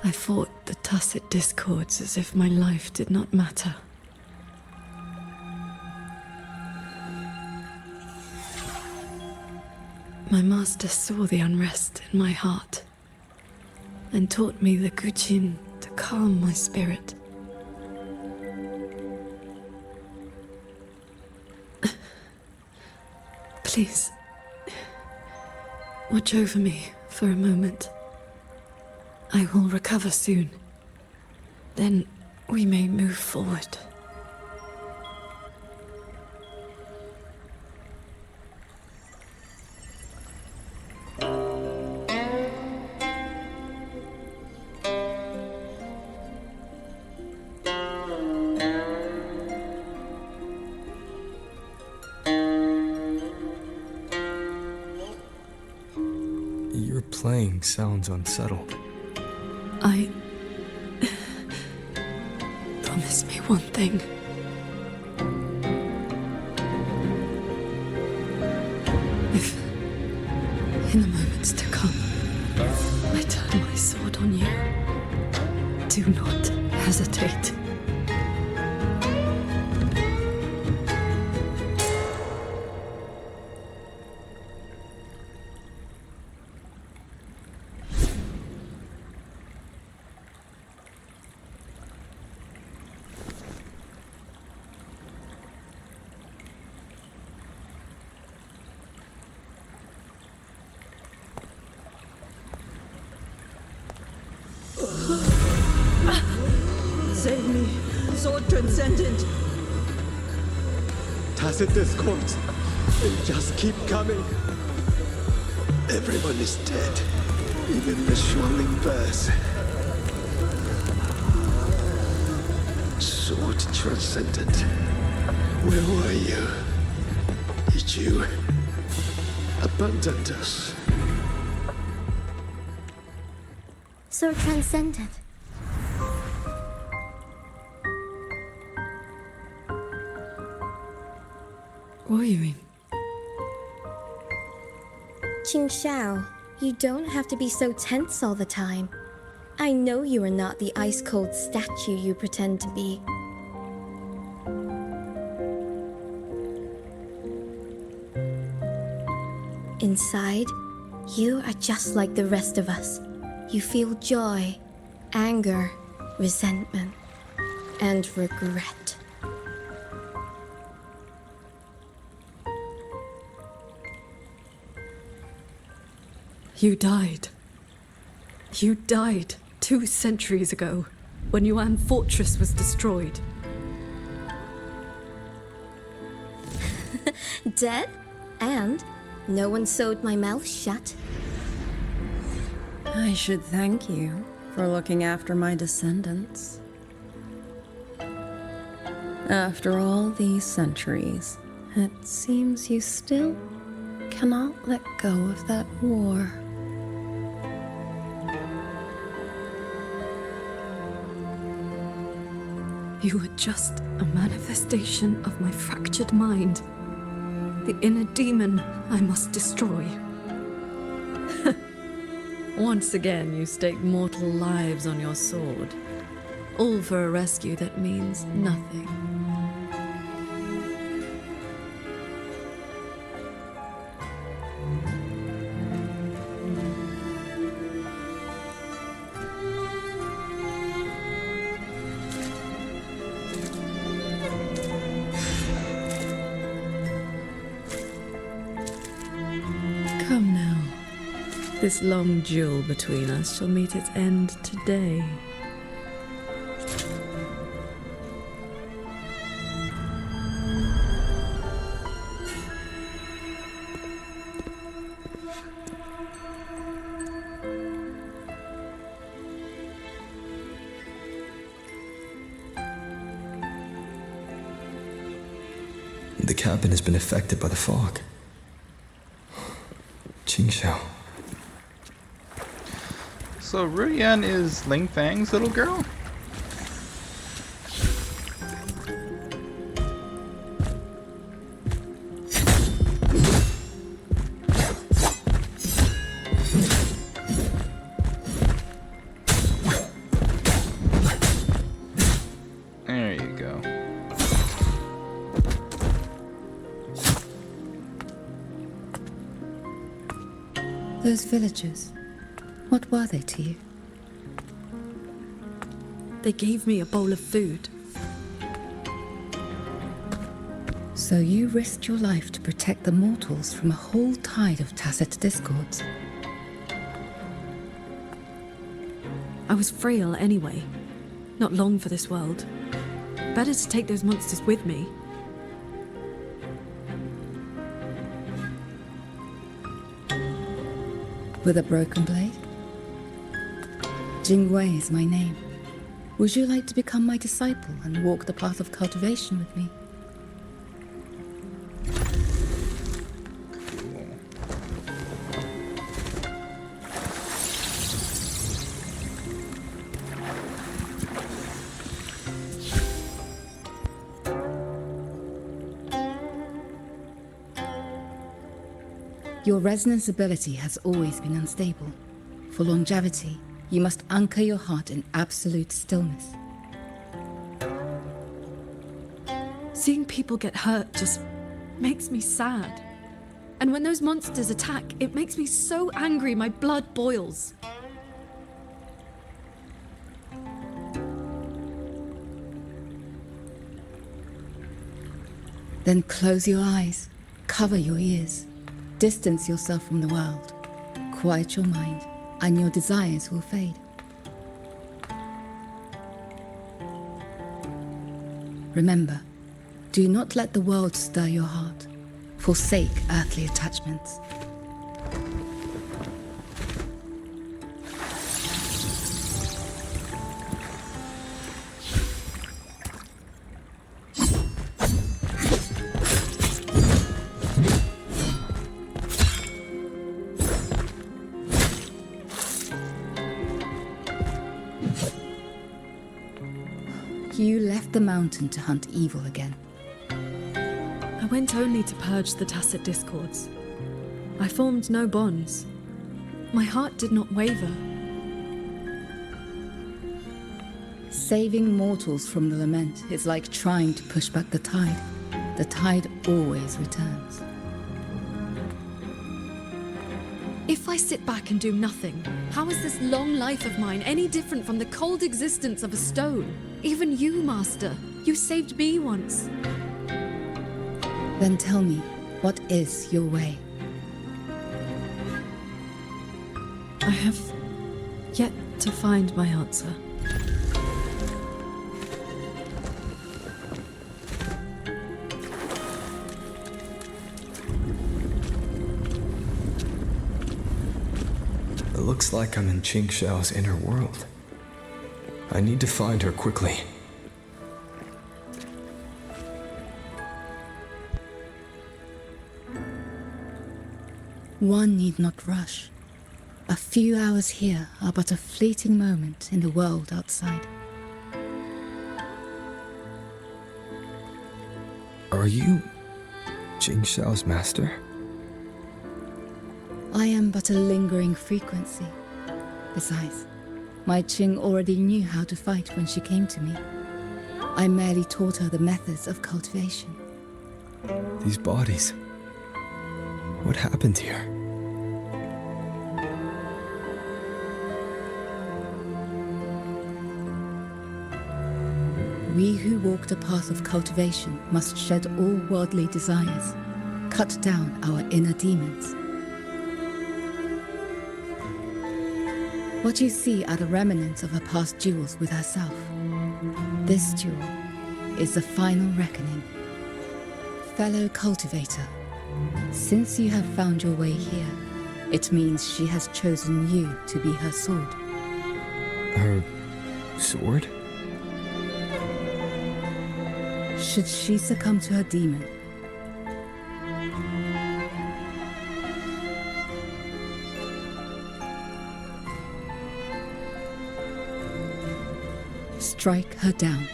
Speaker 5: I fought the tacit discords as if my life did not matter. My master saw the unrest in my heart and taught me the Guqin to calm my spirit. Please, watch over me for a moment. I will recover soon. Then we may move forward.
Speaker 4: Your playing sounds unsettled.
Speaker 5: Promise me one thing. If, in the moments to come, I turn my sword on you, do not hesitate.
Speaker 17: Save me, Sword Transcendent!
Speaker 19: Tacit discords. They just keep coming. Everyone is dead. Even the Xuanling bears. Sword Transcendent. Where were you? Did you abandon us?
Speaker 6: Sword Transcendent.
Speaker 5: Wuthering.
Speaker 6: Qingxiao, you don't have to be so tense all the time. I know you are not the ice-cold statue you pretend to be. Inside, you are just like the rest of us. You feel joy, anger, resentment, and regret.
Speaker 5: You died. You died 2 centuries ago, when Yuan Fortress was destroyed.
Speaker 6: Dead? And no one sewed my mouth shut.
Speaker 8: I should thank you for looking after my descendants. After all these centuries, it seems you still cannot let go of that war.
Speaker 5: You were just a manifestation of my fractured mind. The inner demon I must destroy. Once again, you stake mortal lives on your sword. All for a rescue that means nothing. Come now. This long duel between us shall meet its end today.
Speaker 4: The cabin has been affected by the fog. Qingxiao.
Speaker 1: So Ruyan is Ling Fang's little girl? There you go.
Speaker 3: Those villagers, what were they to you?
Speaker 5: They gave me a bowl of food.
Speaker 3: So you risked your life to protect the mortals from a whole tide of tacit discords.
Speaker 5: I was frail anyway. Not long for this world. Better to take those monsters with me.
Speaker 3: With a broken blade? Jingwei is my name. Would you like to become my disciple and walk the path of cultivation with me? Your resonance ability has always been unstable. For longevity, you must anchor your heart in absolute stillness.
Speaker 5: Seeing people get hurt just makes me sad. And when those monsters attack, it makes me so angry my blood boils.
Speaker 3: Then close your eyes, cover your ears, distance yourself from the world, quiet your mind, and your desires will fade. Remember, do not let the world stir your heart. Forsake earthly attachments. You left the mountain to hunt evil again.
Speaker 5: I went only to purge the tacit discords. I formed no bonds. My heart did not waver.
Speaker 3: Saving mortals from the lament is like trying to push back the tide. The tide always returns.
Speaker 5: If I sit back and do nothing, how is this long life of mine any different from the cold existence of a stone? Even you, Master. You saved me once.
Speaker 3: Then tell me, what is your way?
Speaker 5: I have yet to find my answer.
Speaker 4: It looks like I'm in Qingxiao's inner world. I need to find her quickly.
Speaker 3: One need not rush. A few hours here are but a fleeting moment in the world outside.
Speaker 4: Are you Jing Xiao's master?
Speaker 3: I am but a lingering frequency. Besides, my Qing already knew how to fight when she came to me. I merely taught her the methods of cultivation.
Speaker 4: These bodies. What happened here?
Speaker 3: We who walk the path of cultivation must shed all worldly desires, cut down our inner demons. What you see are the remnants of her past duels with herself. This duel is the final reckoning. Fellow cultivator, since you have found your way here, it means she has chosen you to be her sword.
Speaker 4: Her sword?
Speaker 3: Should she succumb to her demon, strike her down.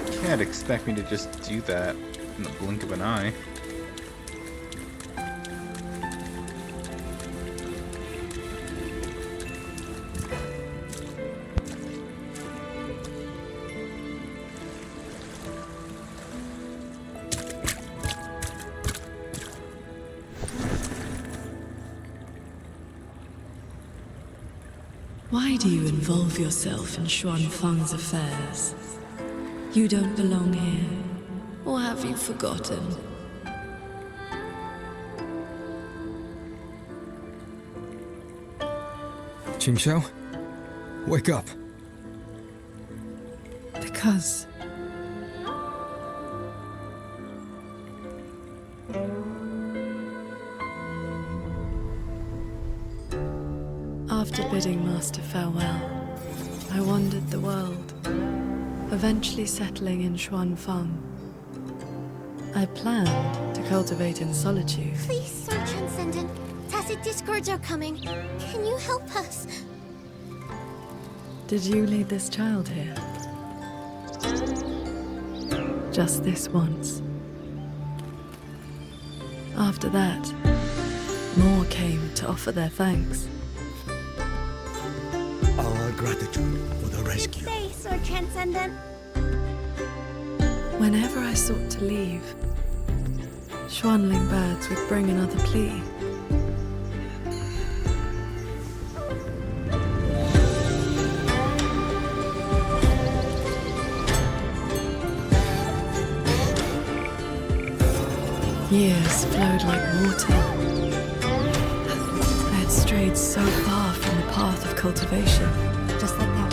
Speaker 1: You can't expect me to just do that in the blink of an eye.
Speaker 5: Why do you involve yourself in Xuanfang's affairs? You don't belong here, or have you forgotten?
Speaker 4: Jing Xiao, wake up.
Speaker 5: Because after bidding Master farewell, I wandered the world, eventually settling in Xuanfang. I planned to cultivate in solitude.
Speaker 6: Please, Sir Transcendent. Tacit discords are coming. Can you help us?
Speaker 5: Did you lead this child here? Just this once. After that, more came to offer their thanks.
Speaker 11: Our gratitude for the rescue.
Speaker 6: Stay, Sir Transcendent.
Speaker 5: Whenever I sought to leave, Xuanling birds would bring another plea. Years flowed like water. I had strayed so far from the path of cultivation.
Speaker 2: Just like that.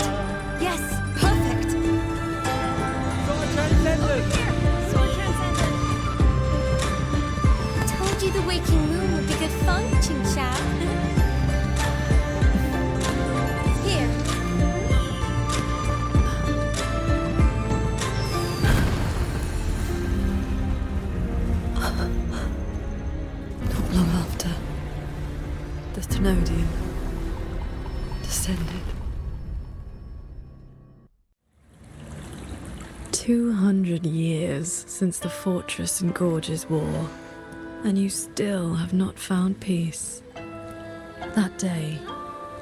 Speaker 2: Yes, perfect.
Speaker 6: Sword Transcendent. Told you the waking moon would be good fun, Qing Xiao. Here.
Speaker 5: Not long after, the Thenodian descended. 200 years since the fortress and gorges war, and you still have not found peace. That day,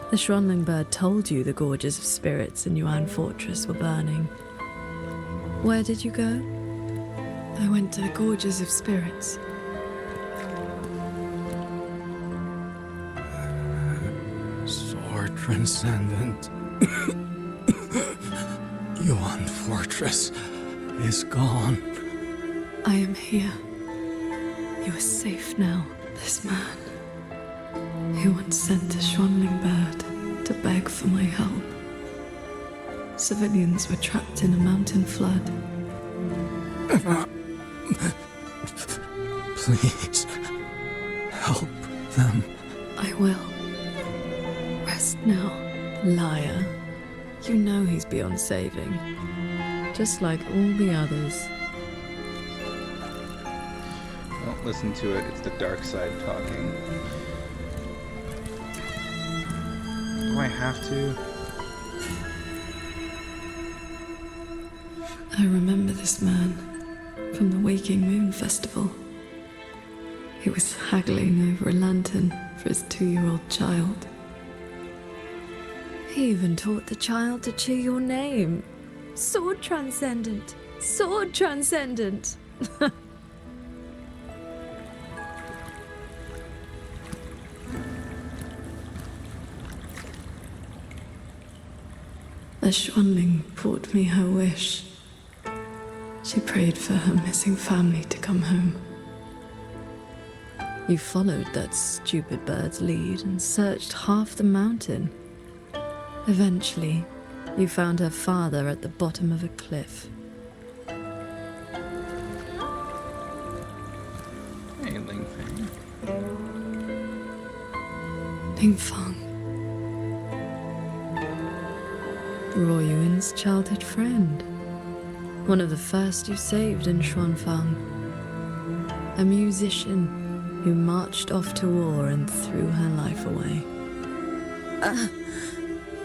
Speaker 5: the Xuanling bird told you the gorges of spirits in Yuan Fortress were burning. Where did you go? I went to the gorges of spirits.
Speaker 22: Sword Transcendent. Yuan Fortress is gone.
Speaker 5: I am here. You are safe now. This man, who once sent a Xuanling bird to beg for my help. Civilians were trapped in a mountain flood.
Speaker 22: Please, help them.
Speaker 5: I will. Rest now, liar. You know he's beyond saving, just like all the others.
Speaker 1: Don't listen to it, it's the dark side talking. Do I have to?
Speaker 5: I remember this man from the Waking Moon Festival. He was haggling over a lantern for his 2-year-old child. He even taught the child to cheer your name. Sword Transcendent! Sword Transcendent! A Xuanling brought me her wish. She prayed for her missing family to come home. You followed that stupid bird's lead and searched half the mountain. Eventually, you found her father at the bottom of a cliff.
Speaker 1: Hey, Ling Fang.
Speaker 5: Ling Fang. Ruo Yuan's childhood friend. One of the first you saved in Xuanfang. A musician who marched off to war and threw her life away.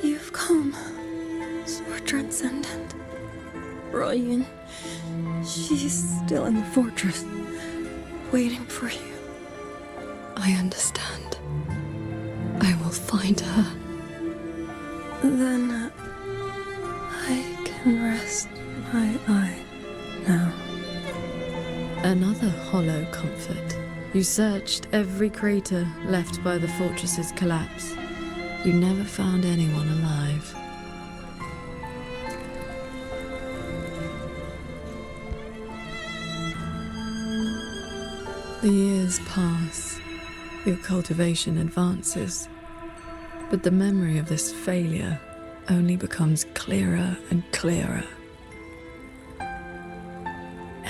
Speaker 8: You've come, Sword Transcendent. Ruoyun, she's still in the fortress, waiting for you. I understand. I will find her. Then I can rest my eye now.
Speaker 5: Another hollow comfort. You searched every crater left by the fortress's collapse. You never found anyone alive. The years pass. Your cultivation advances. But the memory of this failure only becomes clearer and clearer.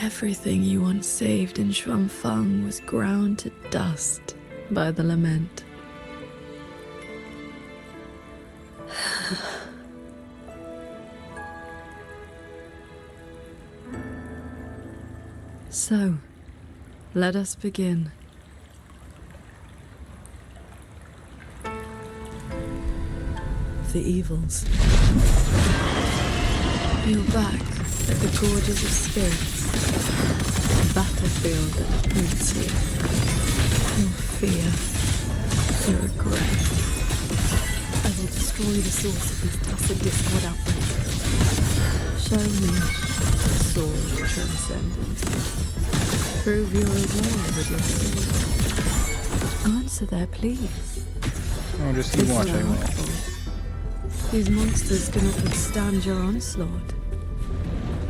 Speaker 5: Everything you once saved in Xuanfang was ground to dust by the lament. So, let us begin. The evils. You're back at the Gorges of Spirits. A battlefield that haunts you. Your fear. Your regret. I will destroy the source of this tacit discord outbreak. Show me the sword transcendent. Prove your reward with your sword. Answer their pleas.
Speaker 1: Oh, just you watch, I will.
Speaker 5: These monsters do not withstand your onslaught.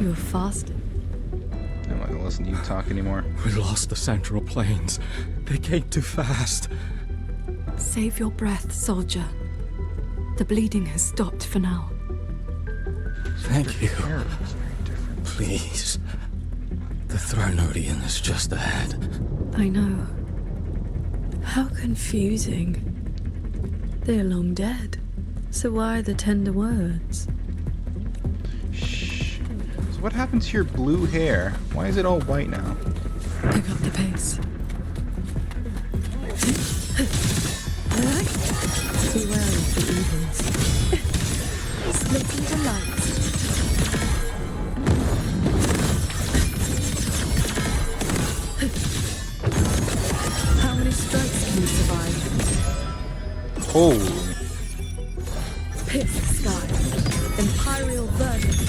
Speaker 5: You are fasted.
Speaker 1: I'm not gonna listen to you talk anymore.
Speaker 22: We lost the Central Plains. They came too fast.
Speaker 5: Save your breath, soldier. The bleeding has stopped for now.
Speaker 22: Thank you. Please. The Thronodian is just ahead.
Speaker 5: I know. How confusing. They're long dead. So why the tender words?
Speaker 1: Shh. So what happened to your blue hair? Why is it all white now?
Speaker 5: Pick up the pace. Beware of the evils. Splitting the lights. How many strikes can you survive?
Speaker 1: Holy.
Speaker 5: Pierce the sky. Imperial verdict.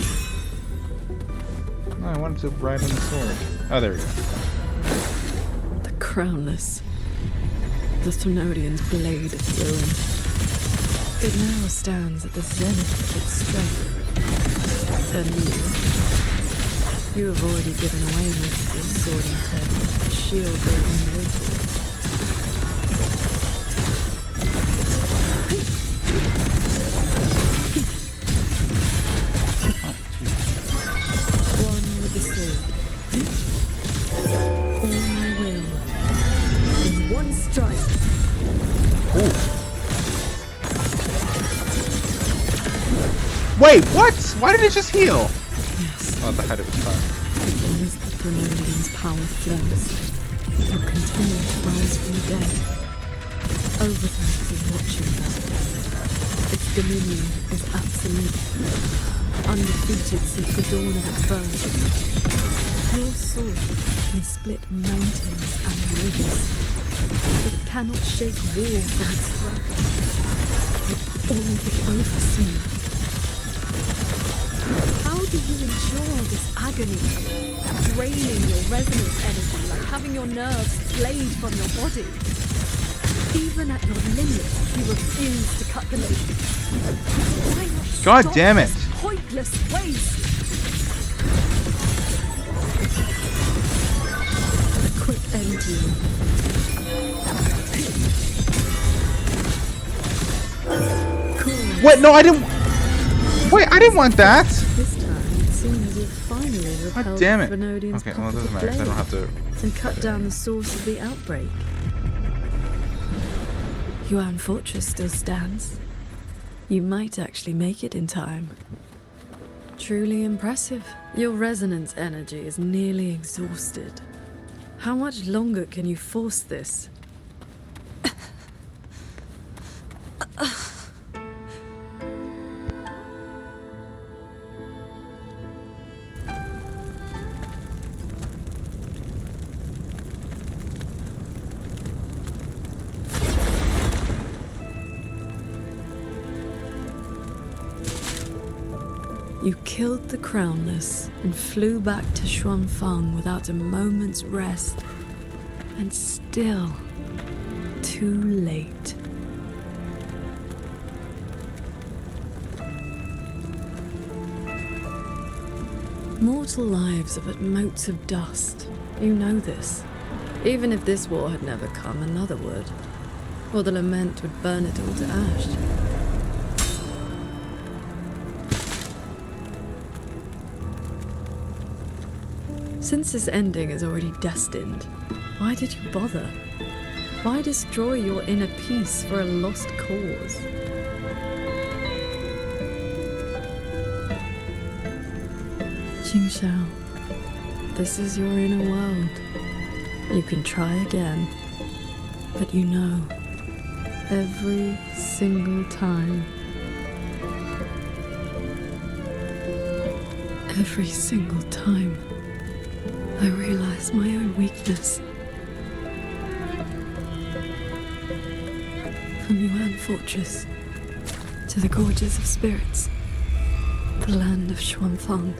Speaker 1: No, I wanted to ride on the sword. Oh, there we go.
Speaker 5: The crownless. The Thronodian's blade of ruin. It now stands at the zenith of its strength. And you have already given away most of your sword intent. The shield bearing noble.
Speaker 1: Wait, what? Why did it just heal?
Speaker 5: Yes.
Speaker 1: Oh, the head of its fire.
Speaker 5: As the Thronodian's power flows, it will continue to rise from the dead. Overthrow is watching them. dominion is absolute, undefeated since the dawn of its birth. Your sword may split mountains and rivers, but it cannot shake war from its throat. All the overseen. How do you endure this agony, draining your resonance energy like having your nerves flayed from your body? Even at your limit, you refuse to cut the link. Why not
Speaker 1: God
Speaker 5: stop
Speaker 1: damn it!
Speaker 5: this pointless waste? A quick end to you.
Speaker 1: What? No, I didn't. Wait, I didn't want that.
Speaker 5: This time, it seems you've finally repelled
Speaker 1: God damn it.
Speaker 5: Venodian's
Speaker 1: Okay, well, it doesn't
Speaker 5: pocket
Speaker 1: matter. I don't have to.
Speaker 5: and cut down the source of the outbreak. Yuan Fortress still stands. You might actually make it in time. Truly impressive. Your resonance energy is nearly exhausted. How much longer can you force this? You killed the Crownless and flew back to Xuanfang without a moment's rest. And still, too late. Mortal lives are but motes of dust. You know this. Even if this war had never come, another would. Or the lament would burn it all to ash. Since this ending is already destined, why did you bother? Why destroy your inner peace for a lost cause? Qingxiao, this is your inner world. You can try again, but you know, every single time, every single time, I realize my own weakness. From Yuan Fortress to the Gorges of Spirits, the land of Xuanfang.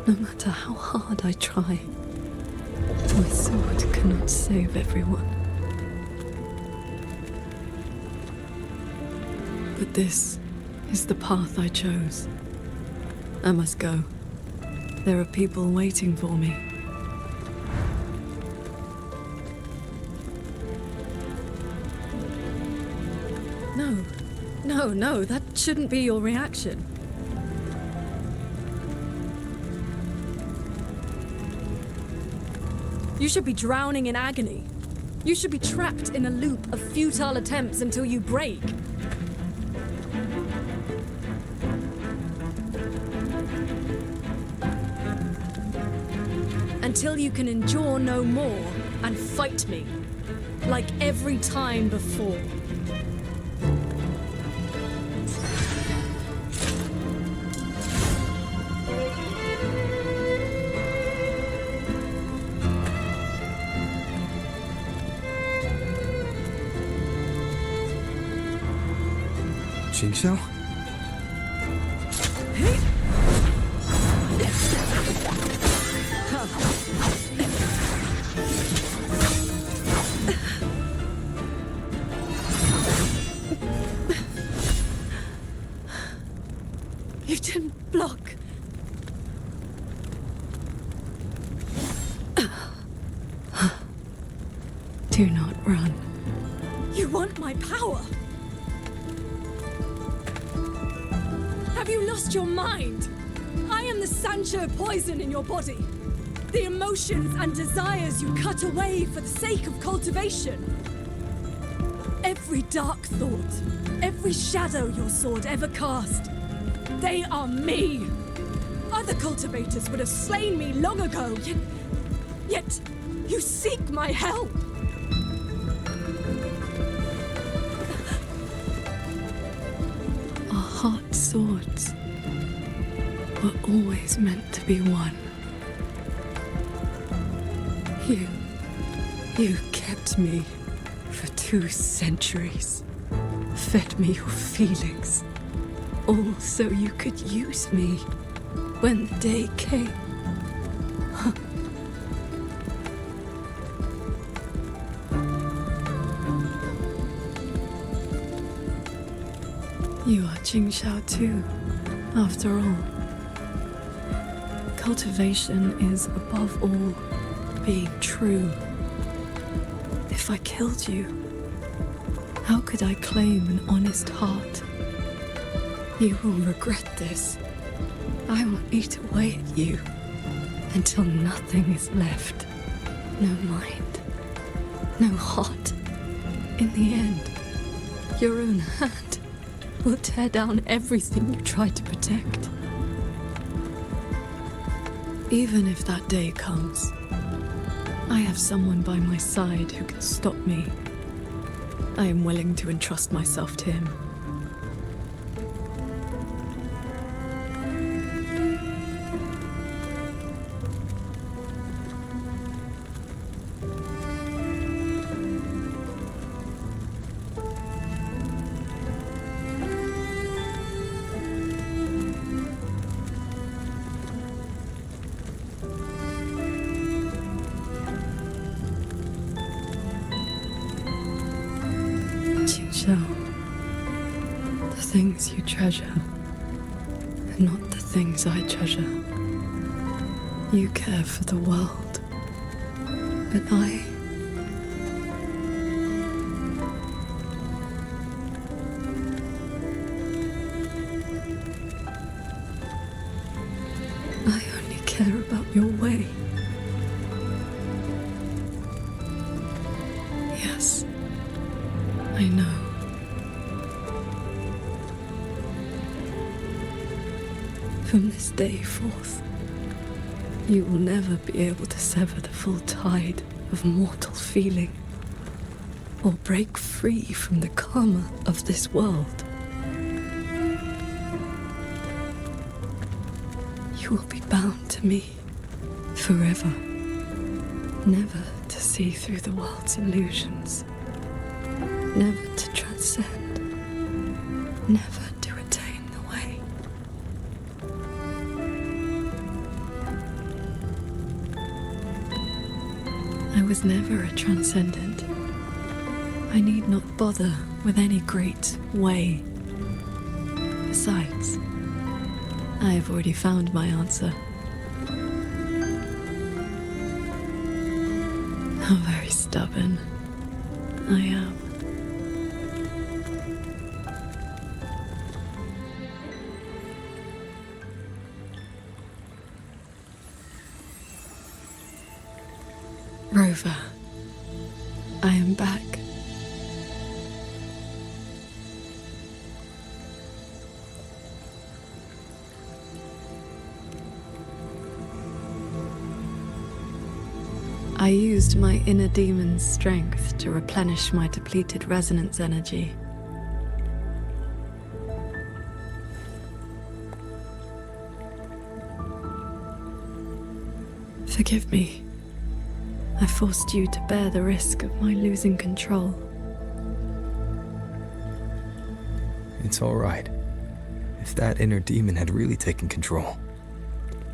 Speaker 5: No matter how hard I try, my sword cannot save everyone. But this is the path I chose. I must go. There are people waiting for me. No, that shouldn't be your reaction. You should be drowning in agony. You should be trapped in a loop of futile attempts until you break. Until you can endure no more and fight me, like every time before.
Speaker 4: Qingxiao?
Speaker 5: You didn't block. Do not run. You want my power? Have you lost your mind? I am the Sancho poison in your body. The emotions and desires you cut away for the sake of cultivation. Every dark thought, every shadow your sword ever cast, they are me. Other cultivators would have slain me long ago, yet you seek my help. heart swords were always meant to be one. You kept me for 2 centuries, fed me your feelings, all so you could use me when the day came. You are Qingxiao too, after all. Cultivation is above all being true. If I killed you, how could I claim an honest heart? You will regret this. I will eat away at you until nothing is left. No mind, no heart. In the end, your own hand will tear down everything you tried to protect. Even if that day comes, I have someone by my side who can stop me. I am willing to entrust myself to him. The things you treasure are not the things I treasure. You care for the world, but I only care about your way. Yes, I know. From this day forth, you will never be able to sever the full tide of mortal feeling, or break free from the karma of this world. You will be bound to me forever, never to see through the world's illusions, never to transcend, never to attain the way. I was never a transcendent. I need not bother with any great way. Besides, I have already found my answer. How very stubborn I am. Rover, I am back. I used my inner demon's strength to replenish my depleted resonance energy. Forgive me. I forced you to bear the risk of my losing control.
Speaker 4: It's all right. If that inner demon had really taken control,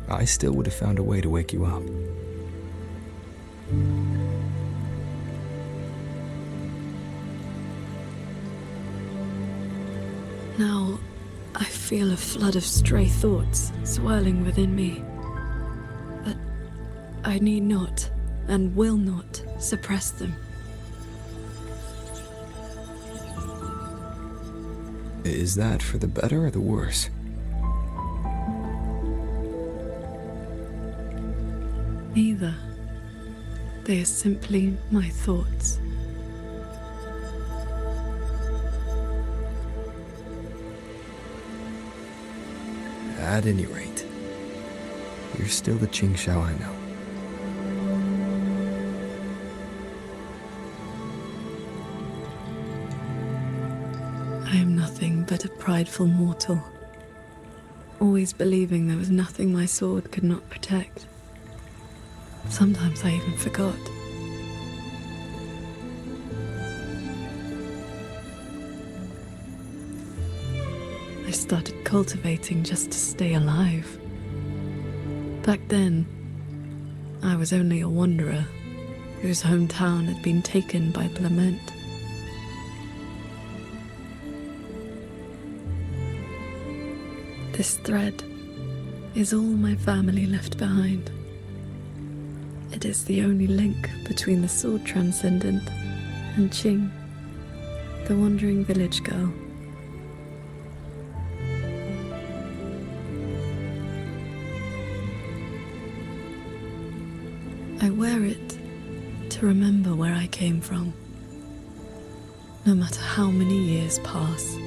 Speaker 4: I still would have found a way to wake you up.
Speaker 5: Now, I feel a flood of stray thoughts swirling within me. But I need not and will not suppress them.
Speaker 4: Is that for the better or the worse?
Speaker 5: Neither. They are simply my thoughts.
Speaker 4: At any rate, you're still the Qingxiao I know.
Speaker 5: I am nothing anything but a prideful mortal, always believing there was nothing my sword could not protect. Sometimes I even forgot. I started cultivating just to stay alive. Back then, I was only a wanderer whose hometown had been taken by Clement. This thread is all my family left behind. It is the only link between the sword transcendent and Qing, the wandering village girl. I wear it to remember where I came from. No matter how many years pass,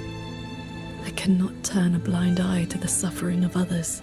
Speaker 5: I cannot turn a blind eye to the suffering of others.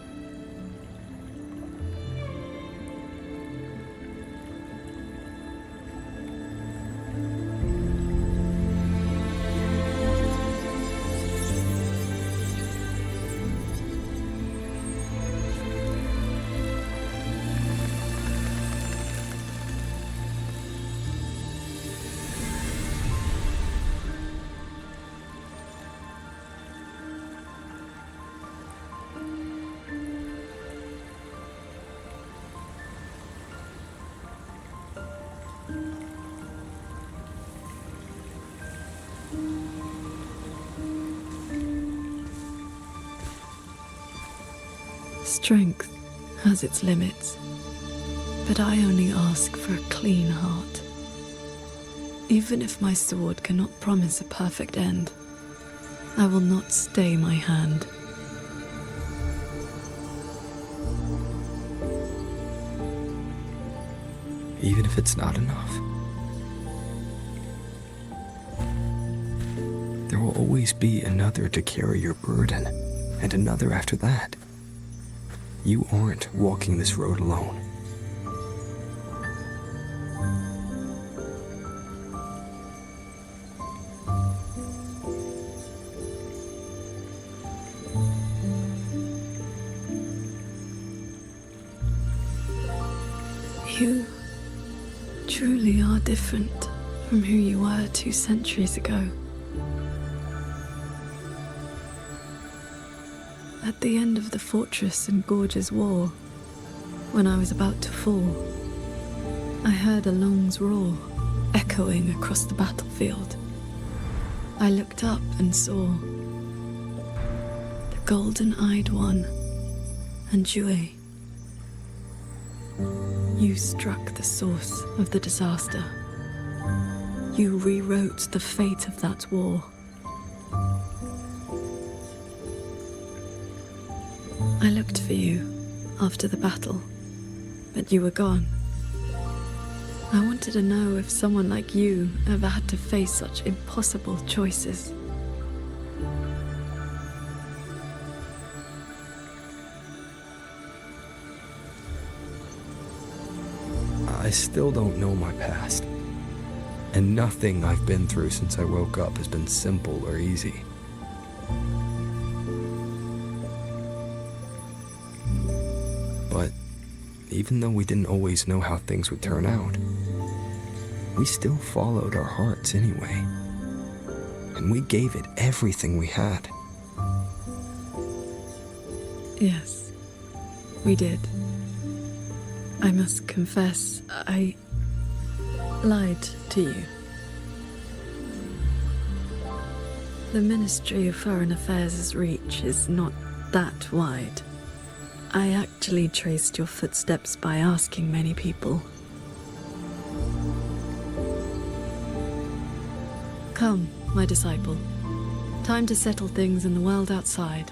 Speaker 5: Strength has its limits, but I only ask for a clean heart. Even if my sword cannot promise a perfect end, I will not stay my hand.
Speaker 4: Even if it's not enough. There will always be another to carry your burden, and another after that. You aren't walking this road alone.
Speaker 5: You truly are different from who you were 2 centuries ago. At the end of the Fortress and Gorge's War, when I was about to fall, I heard Along's roar echoing across the battlefield. I looked up and saw the golden-eyed one and Jue. You struck the source of the disaster. You rewrote the fate of that war. I looked for you after the battle, but you were gone. I wanted to know if someone like you ever had to face such impossible choices.
Speaker 4: I still don't know my past, and nothing I've been through since I woke up has been simple or easy. But even though we didn't always know how things would turn out, we still followed our hearts anyway. And we gave it everything we had.
Speaker 5: Yes, we did. I must confess, I lied to you. The Ministry of Foreign Affairs' reach is not that wide. I actually traced your footsteps by asking many people. Come, my disciple. Time to settle things in the world outside.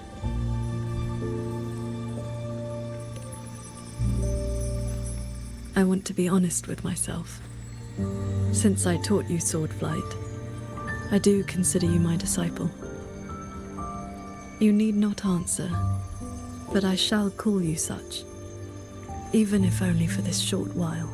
Speaker 5: I want to be honest with myself. Since I taught you sword flight, I do consider you my disciple. You need not answer, but I shall call you such, even if only for this short while.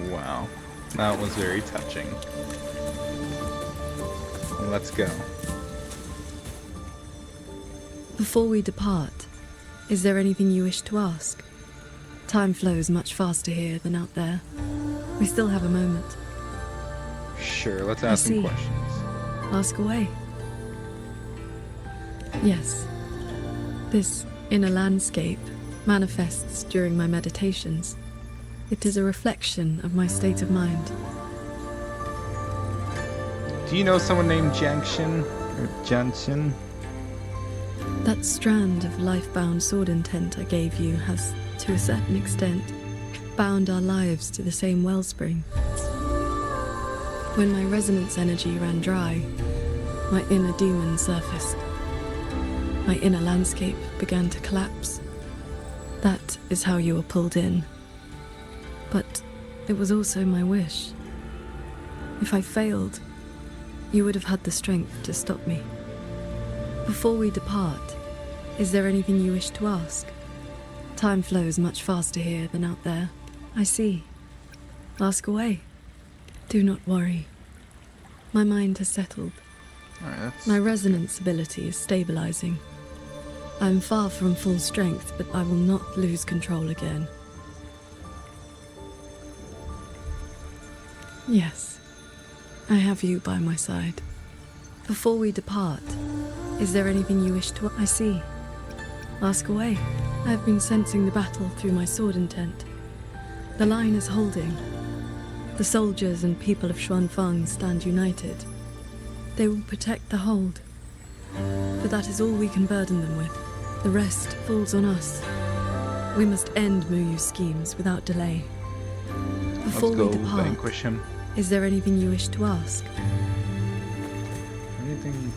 Speaker 1: Wow. That was very touching. Let's go.
Speaker 5: Before we depart, is there anything you wish to ask? Time flows much faster here than out there. We still have a moment.
Speaker 1: Sure, let's ask some questions.
Speaker 5: Ask away. Yes. This inner landscape manifests during my meditations. It is a reflection of my state of mind.
Speaker 1: Do you know someone named Jangshin? Or Janshin?
Speaker 5: That strand of life-bound sword intent I gave you has, to a certain extent, bound our lives to the same wellspring. When my resonance energy ran dry, my inner demon surfaced. My inner landscape began to collapse. That is how you were pulled in. But it was also my wish. If I failed, you would have had the strength to stop me. Before we depart, is there anything you wish to ask? Time flows much faster here than out there. I see. Ask away. Do not worry. My mind has settled. My resonance ability is stabilizing. I am far from full strength, but I will not lose control again. Yes, I have you by my side. Before we depart, is there anything you wish to... I see. Ask away. I have been sensing the battle through my sword intent. The line is holding. The soldiers and people of Xuanfeng stand united. They will protect the hold. But that is all we can burden them with. The rest falls on us. We must end Muyu's schemes without delay. Before we depart,
Speaker 1: vanquish him.
Speaker 5: Is there anything you wish to ask?
Speaker 1: Anything?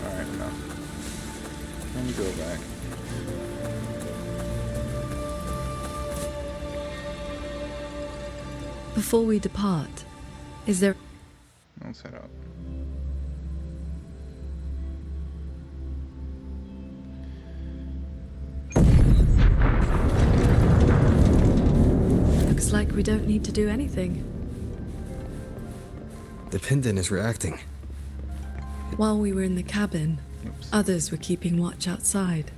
Speaker 1: Alright, no. Let me go back.
Speaker 5: Before we depart, is there...
Speaker 1: Let's head up.
Speaker 5: Looks like we don't need to do anything.
Speaker 4: The pendant is reacting.
Speaker 5: While we were in the cabin, others were keeping watch outside.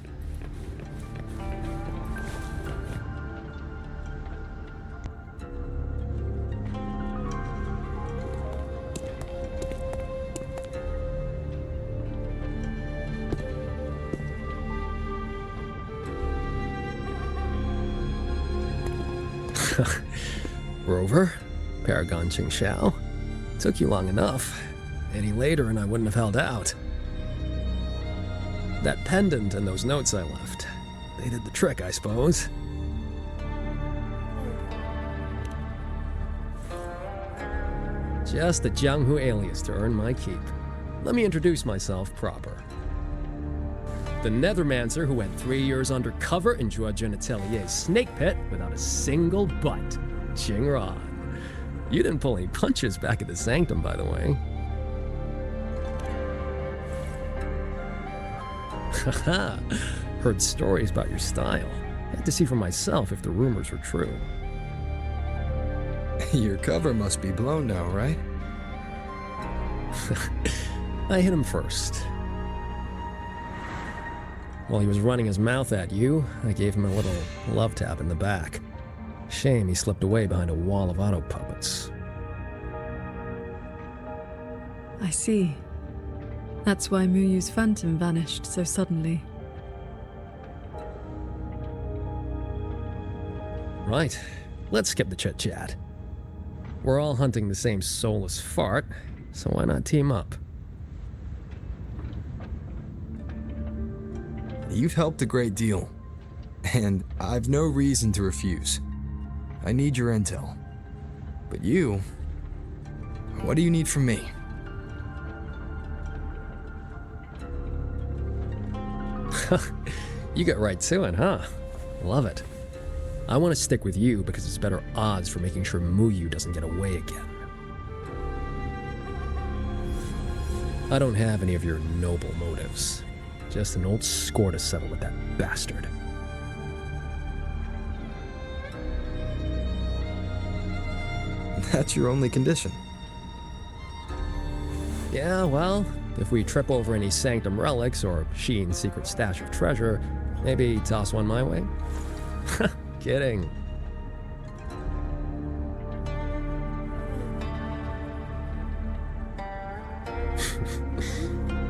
Speaker 20: Rover, Paragon Qingxiao. Took you long enough. Any later and I wouldn't have held out. That pendant and those notes I left, they did the trick, I suppose. Just a Jianghu alias to earn my keep. Let me introduce myself proper. The Nethermancer who went 3 years undercover in Zhuojun Atelier's snake pit without a single bite. Qingran. You didn't pull any punches back at the Sanctum, by the way. Haha. Heard stories about your style. Had to see for myself if the rumors were true.
Speaker 4: Your cover must be blown now, right?
Speaker 20: I hit him first. While he was running his mouth at you, I gave him a little love tap in the back. Shame he slipped away behind a wall of auto puppets.
Speaker 5: I see. That's why Muyu's phantom vanished so suddenly.
Speaker 20: Right. Let's skip the chit-chat. We're all hunting the same soulless fart, so why not team up?
Speaker 4: You've helped a great deal, and I've no reason to refuse. I need your intel. But you, what do you need from me?
Speaker 20: You get right to it, huh? Love it. I want to stick with you because it's better odds for making sure Muyu doesn't get away again. I don't have any of your noble motives. Just an old score to settle with that bastard.
Speaker 4: That's your only condition.
Speaker 20: Yeah, well, if we trip over any Sanctum relics or Sheen's secret stash of treasure, maybe toss one my way? Kidding.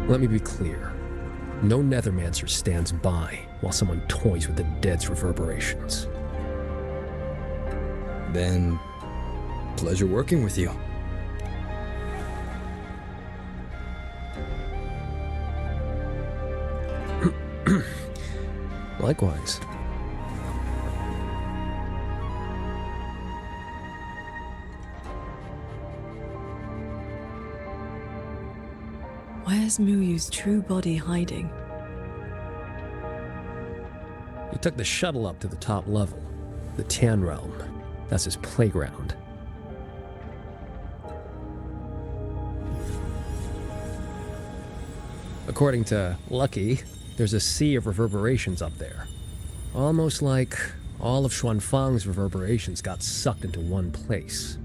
Speaker 20: Let me be clear. No Nethermancer stands by while someone toys with the dead's reverberations.
Speaker 4: Then, pleasure working with you.
Speaker 20: Likewise.
Speaker 5: Where's Muyu's true body hiding?
Speaker 20: He took the shuttle up to the top level, the Tan Realm. That's his playground. According to Lucky, there's a sea of reverberations up there. Almost like all of Xuanfang's reverberations got sucked into one place.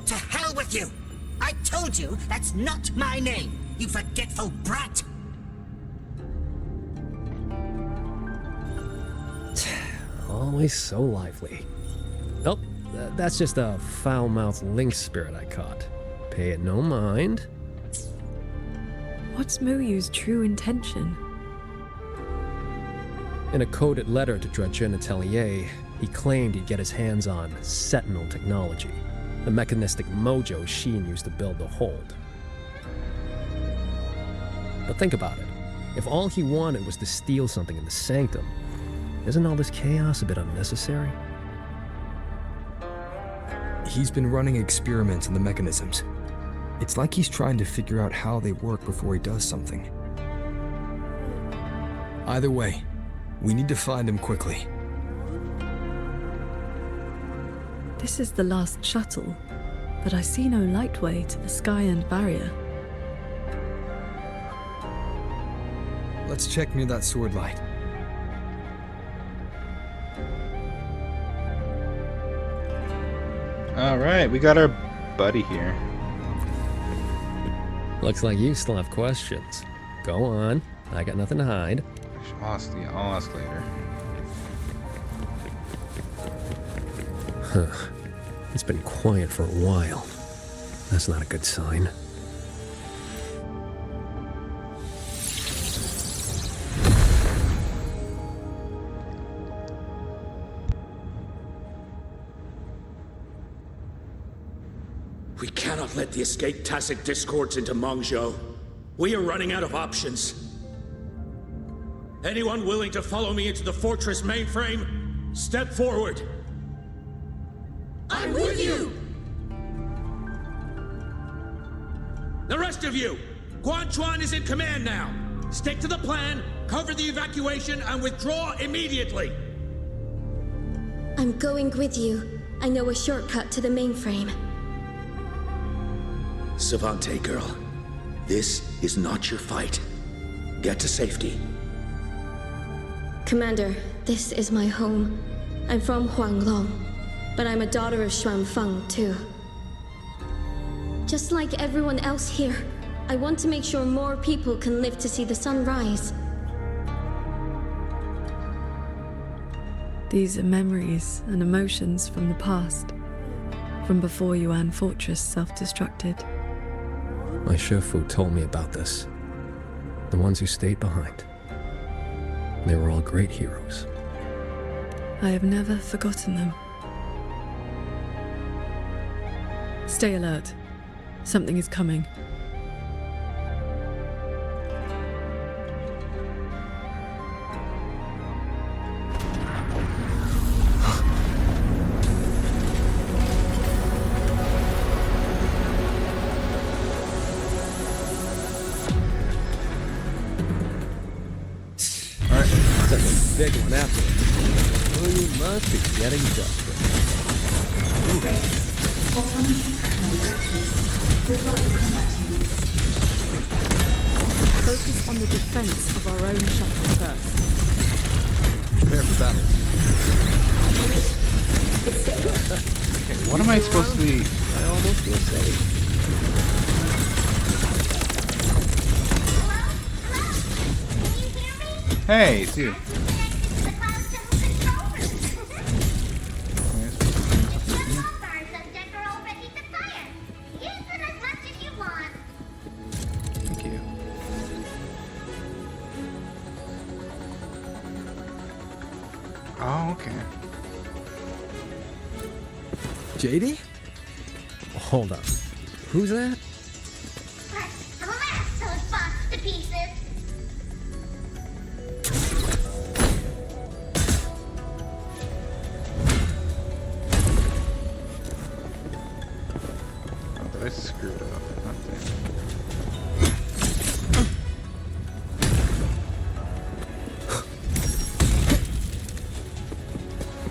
Speaker 9: To hell with you! I told you that's not my name, you forgetful brat!
Speaker 20: Always so lively. Oh, that's just a foul-mouthed lynx spirit I caught. Pay it no mind.
Speaker 5: What's Muyu's true intention?
Speaker 20: In a coded letter to Dredgen Atelier, he claimed he'd get his hands on Sentinel technology, the mechanistic mojo Sheen used to build the Hold. But think about it. If all he wanted was to steal something in the Sanctum, isn't all this chaos a bit unnecessary?
Speaker 4: He's been running experiments on the mechanisms. It's like he's trying to figure out how they work before he does something. Either way, we need to find him quickly.
Speaker 5: This is the last shuttle, but I see no lightway to the sky and barrier.
Speaker 4: Let's check near that sword light.
Speaker 1: Alright, we got our buddy here.
Speaker 20: Looks like you still have questions. Go on. I got nothing to hide.
Speaker 1: I'll ask later.
Speaker 20: Huh. It's been quiet for a while. That's not a good sign.
Speaker 14: We cannot let the escaped tacit discords into Mongzhou. We are running out of options. Anyone willing to follow me into the fortress mainframe? Step forward.
Speaker 17: I'm with you!
Speaker 14: The rest of you, Guan Chuan is in command now. Stick to the plan, cover the evacuation, and withdraw immediately.
Speaker 13: I'm going with you. I know a shortcut to the mainframe.
Speaker 14: Savante girl, this is not your fight. Get to safety.
Speaker 13: Commander, this is my home. I'm from Huanglong, but I'm a daughter of Xuanfang too. Just like everyone else here, I want to make sure more people can live to see the sun rise.
Speaker 5: These are memories and emotions from the past, from before Yuan Fortress self-destructed.
Speaker 20: My Shifu told me about this. The ones who stayed behind. They were all great heroes.
Speaker 5: I have never forgotten them. Stay alert. Something is coming.
Speaker 20: Big one after it. be getting desperate.
Speaker 5: Focus on the defense of our own shuttle first.
Speaker 20: Prepare for battle.
Speaker 1: Okay, what am I supposed to be?
Speaker 20: I almost feel safe.
Speaker 1: Hey, dude. Thank you. Oh, okay.
Speaker 20: JD? Hold up. Who's that?
Speaker 6: Blast those bots to pieces.
Speaker 1: Oh, but I screwed it up. Oh, damn.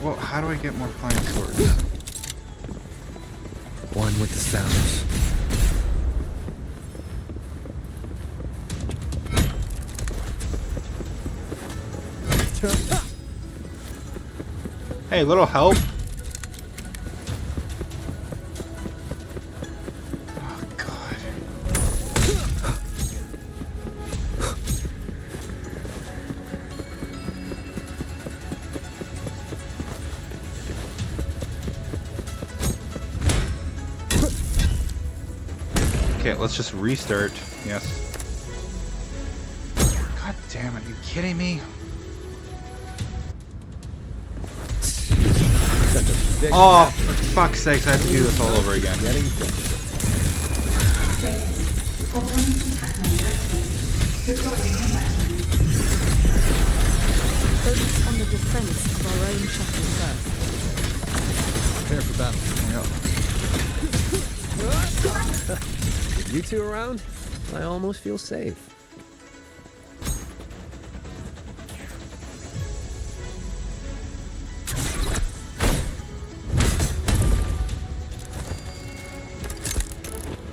Speaker 1: Well, how do I get more flying swords?
Speaker 4: One with the sounds.
Speaker 1: Hey, little help. Oh, God. Okay, let's just restart. Yes. God damn it, are you kidding me? Oh, for fuck's sakes, I have to do this all over again.
Speaker 5: Focus on the defense of our own shuttle first.
Speaker 20: Prepare for battle. With you two around, I almost feel safe.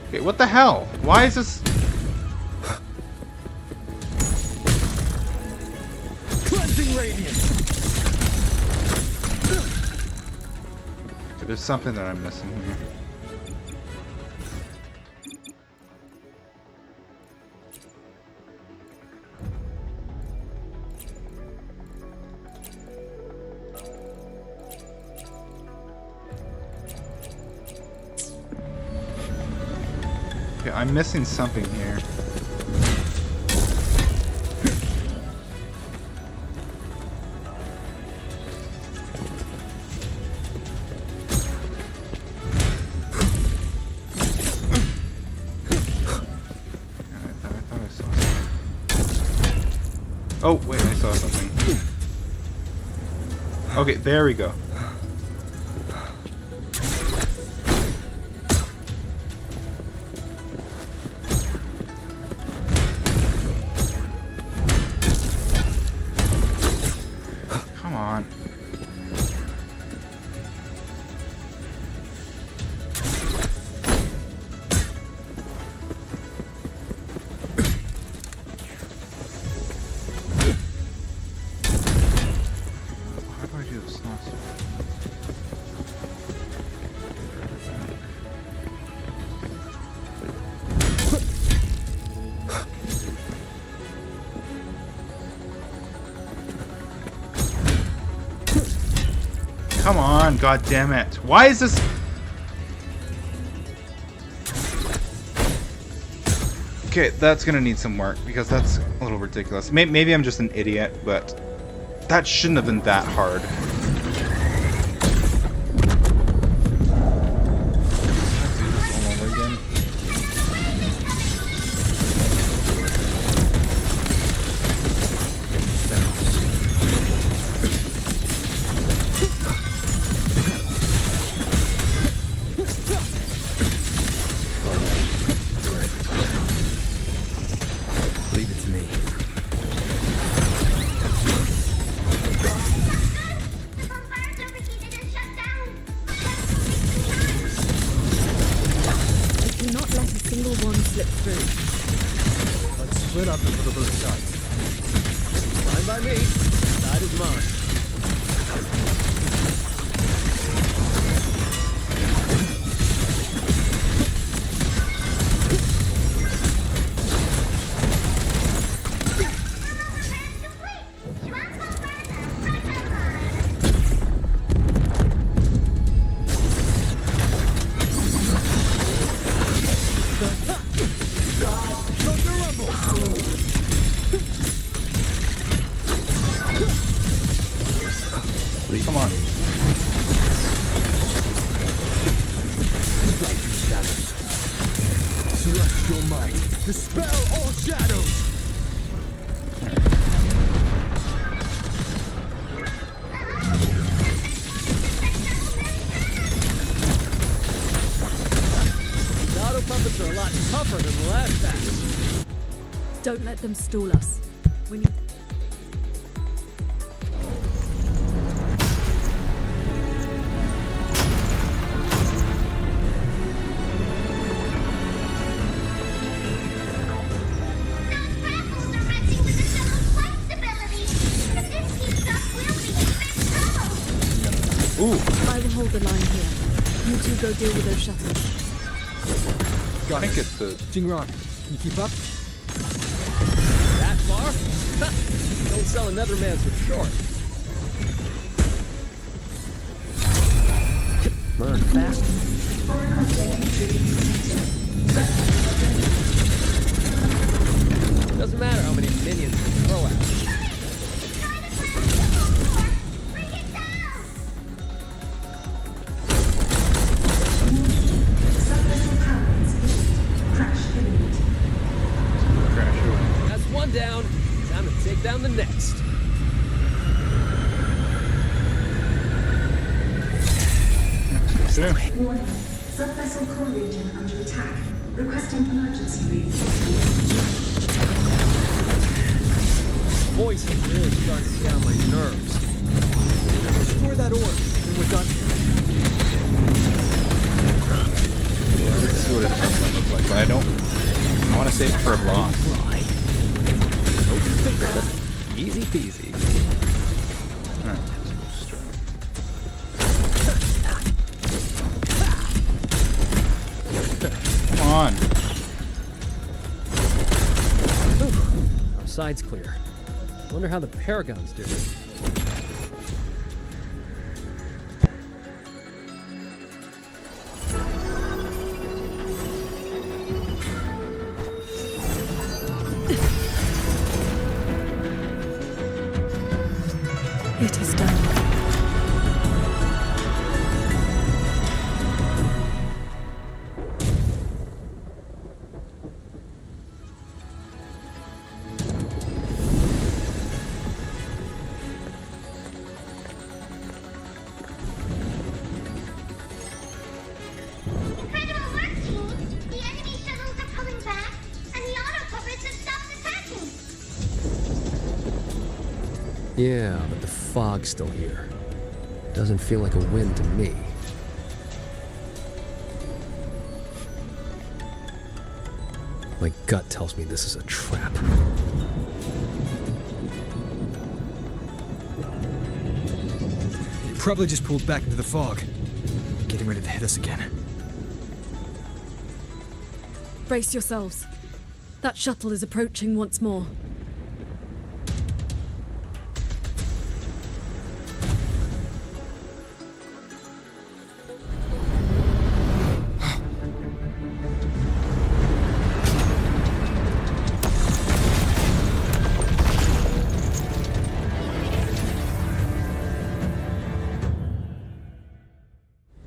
Speaker 1: Okay, what the hell? Why is this?
Speaker 20: Cleansing radiance.
Speaker 1: Okay, there's something that I'm missing here. Okay, I'm missing something here. Oh, wait, I saw something. Okay, there we go. Come on. How do I do this last one? Come on, god damn it. Why is this? Okay, that's gonna need some work because that's a little ridiculous. Maybe I'm just an idiot, but that shouldn't have been that hard. Let's do this all over again.
Speaker 4: Leave it to me.
Speaker 5: slip through.
Speaker 20: Let's split up and put both sides. Fine by me. Side is mine.
Speaker 1: Come on.
Speaker 14: Celestial might, dispel all shadows!
Speaker 20: The auto puppets are a lot tougher than the last batch.
Speaker 5: Don't let them stall us. We need...
Speaker 1: Ooh.
Speaker 5: I will hold the line here. You two go deal with those shuttles.
Speaker 1: I think it's the...
Speaker 16: Jingran, you keep up?
Speaker 20: That far? Don't sell another man for short. Learn fast. Doesn't matter how many minions you throw at us. That's one down. Time to take down the next.
Speaker 12: Warning. Sub-vessel core region under attack. Requesting emergency relief.
Speaker 20: Voice is really starting to get on my nerves.
Speaker 16: Destroy that orb, and we're done.
Speaker 1: Let's see what it does look like, but I want to save it for a boss.
Speaker 20: Easy peasy.
Speaker 1: Alright. Come on.
Speaker 20: Our side's clear. Wonder how the Paragon's doing.
Speaker 5: It is done.
Speaker 6: Incredible work, team! The enemy shuttles are pulling back, and the auto puppets have stopped attacking!
Speaker 20: Yeah, but the fog's still here. Doesn't feel like a win to me. My gut tells me this is a trap.
Speaker 4: Probably just pulled back into the fog. Getting ready to hit us again.
Speaker 5: Brace yourselves. That shuttle is approaching once more.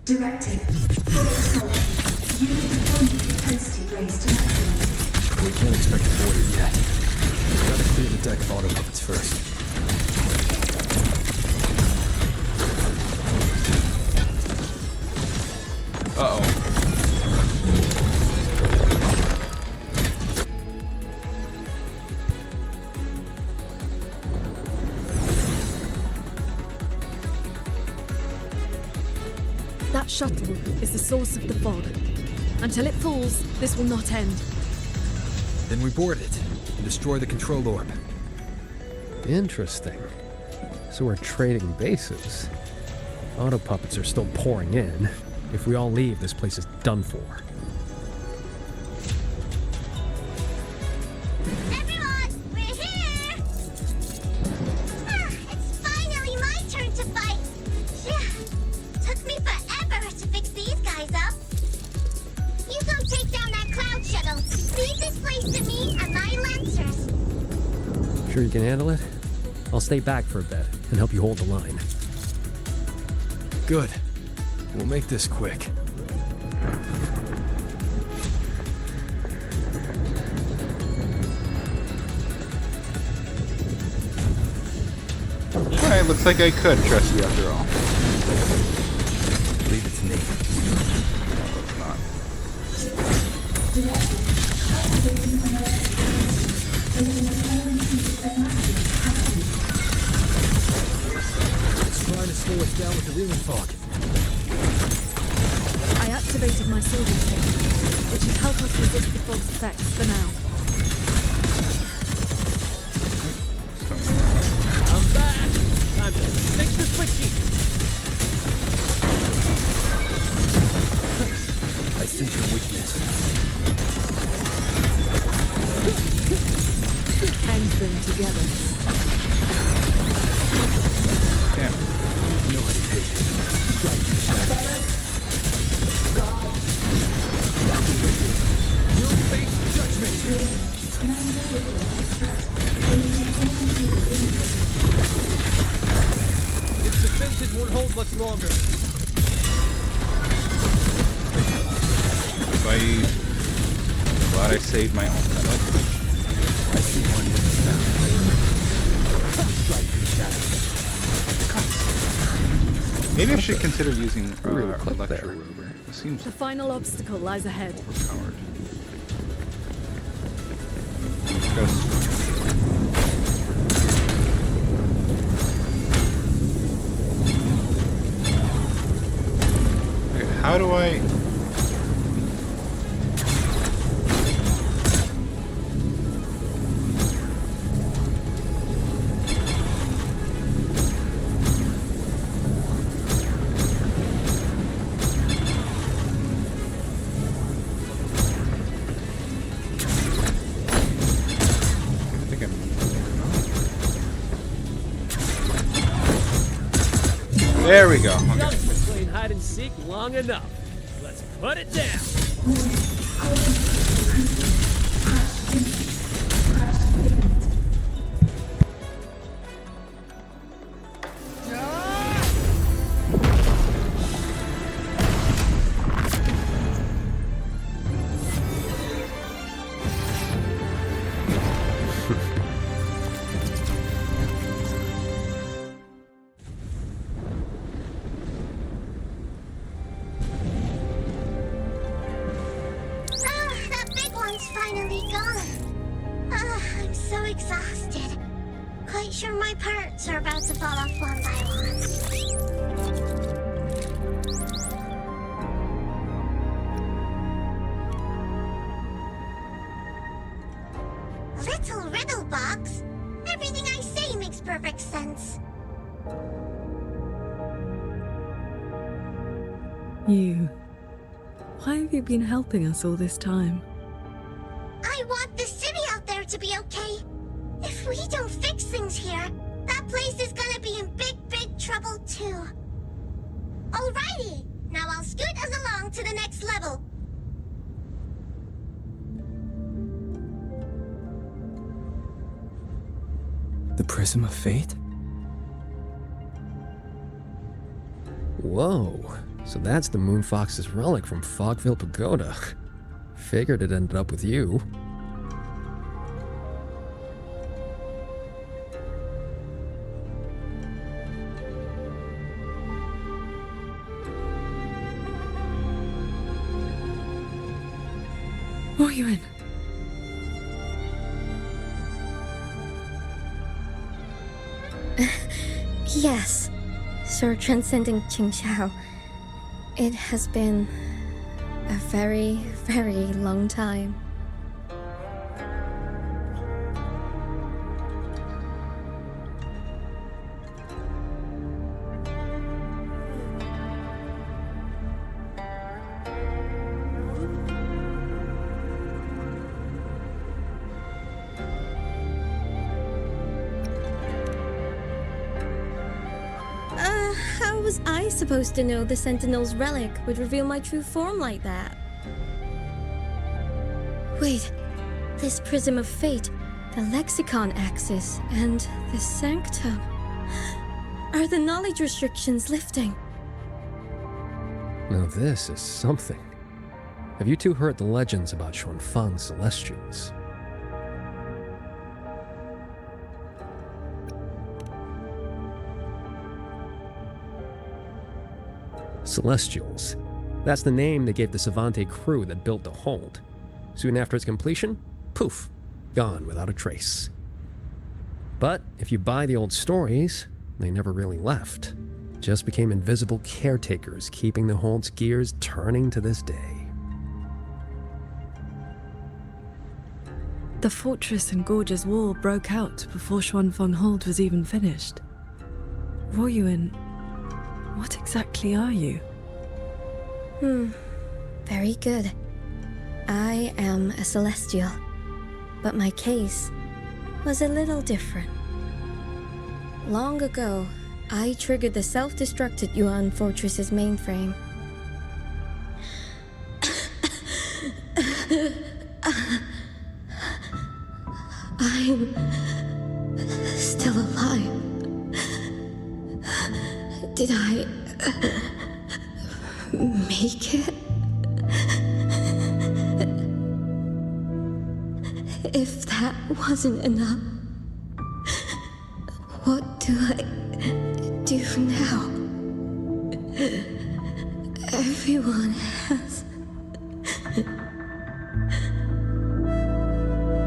Speaker 12: Directive. Full assault. Unit deployment intensity raised to maximum.
Speaker 4: We can't expect to board it yet. We've got to clear the deck of auto puppets first.
Speaker 1: Uh-oh.
Speaker 5: That shuttle is the source of the fog. Until it falls, this will not end.
Speaker 4: Then we board it and destroy the control orb.
Speaker 20: Interesting. So we're trading bases. Auto puppets are still pouring in. If we all leave, this place is done for.
Speaker 6: Everyone, we're here! It's finally my turn to fight. Took me forever to fix these guys up. You go take down that cloud shuttle. Leave this place to me and my lancers.
Speaker 20: Sure you can handle it? I'll stay back for a bit and help you hold the line.
Speaker 4: Good. We'll make this quick.
Speaker 1: Alright, looks like I could trust you after all.
Speaker 4: Leave it to me.
Speaker 1: No, it's not.
Speaker 4: It's trying to slow us down with the reeling fog.
Speaker 5: I activated my sword technique, which should help us resist the fog's effects for now.
Speaker 14: I'm back! Time to fix the switchy!
Speaker 4: I sense your weakness.
Speaker 5: End them together.
Speaker 1: Damn.
Speaker 4: No hesitation. Strike the shadow. You'll face judgment.
Speaker 14: Its defenses won't hold much longer.
Speaker 1: Glad I saved my own medal.
Speaker 4: I see one in the sound. Strike the shadow.
Speaker 1: Maybe I should consider using
Speaker 20: clip
Speaker 1: Electro
Speaker 20: there.
Speaker 1: Rover. It seems
Speaker 5: The final obstacle lies ahead.
Speaker 1: overpowered. Okay, how do I... There we go. Okay.
Speaker 14: Just been playing hide and seek long enough. Let's put it down.
Speaker 6: That big one's finally gone. I'm so exhausted. Quite sure my parts are about to fall off one by one. Little riddle box. Everything I say makes perfect sense.
Speaker 5: You. Why have you been helping us all this time?
Speaker 6: I want the city out there to be okay. If we don't fix things here, that place is gonna be in big, big trouble too. Alrighty, now I'll scoot us along to the next level.
Speaker 4: The Prism of Fate?
Speaker 20: Whoa. So that's the Moon Fox's relic from Fogville Pagoda. Figured it ended up with you.
Speaker 5: Wuthering.
Speaker 13: Yes, Sir Transcending Qingxiao. It has been a very, very long time.
Speaker 7: was I supposed to know the Sentinel's relic would reveal my true form like that? Wait, this Prism of Fate, the Lexicon Axis, and the Sanctum. Are the knowledge restrictions lifting?
Speaker 20: Now this is something. Have you two heard the legends about Xuanfang's Celestials? Celestials. That's the name they gave the Savante crew that built the hold. Soon after its completion, poof, gone without a trace. But if you buy the old stories, they never really left. Just became invisible caretakers, keeping the hold's gears turning to this day.
Speaker 5: The fortress and gorgeous wall broke out before Xuanfang Hold was even finished. Ruoyuan, what exactly are you?
Speaker 7: Very good. I am a Celestial, but my case was a little different. Long ago, I triggered the self-destructed Yuan Fortress's mainframe. I'm still alive. Did I make it? If that wasn't enough, what do I do now? Everyone has...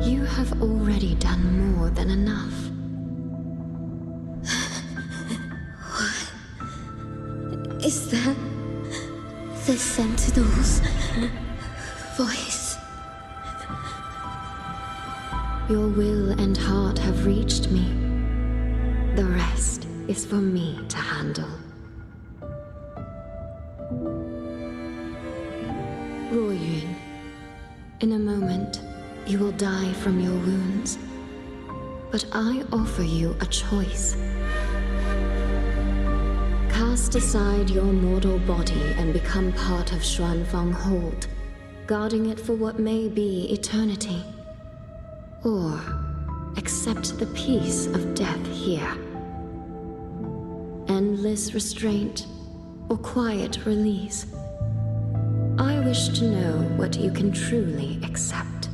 Speaker 13: You have already done more than enough.
Speaker 7: What is that? The Sentinel's voice.
Speaker 13: Your will and heart have reached me. The rest is for me to handle. Ruoyuan, in a moment, you will die from your wounds. But I offer you a choice. Cast aside your mortal body and become part of Xuanfang Hold, guarding it for what may be eternity. Or accept the peace of death here. Endless restraint or quiet release. I wish to know what you can truly accept.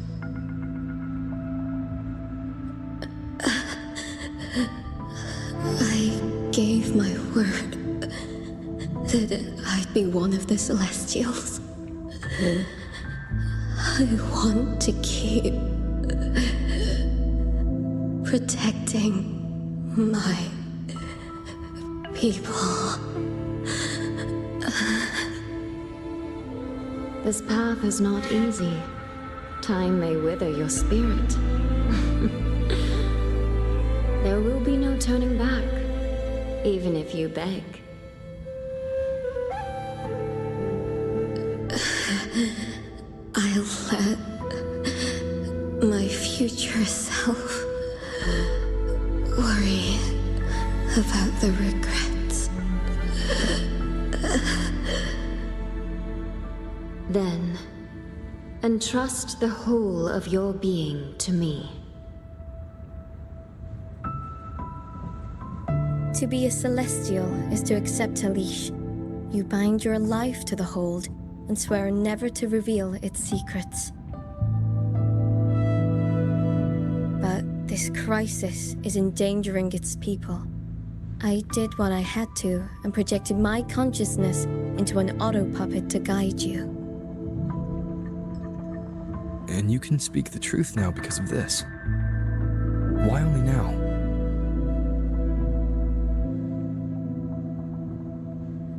Speaker 7: I gave my word that I'd be one of the Celestials. I want to keep protecting my people.
Speaker 13: This path is not easy. Time may wither your spirit. There will be no turning back, even if you beg.
Speaker 7: I'll let my future self worry about the regrets.
Speaker 13: Then, entrust the whole of your being to me.
Speaker 7: To be a Celestial is to accept a leash. You bind your life to the hold and swear never to reveal its secrets. But this crisis is endangering its people. I did what I had to and projected my consciousness into an auto-puppet to guide you.
Speaker 4: And you can speak the truth now because of this. Why only now?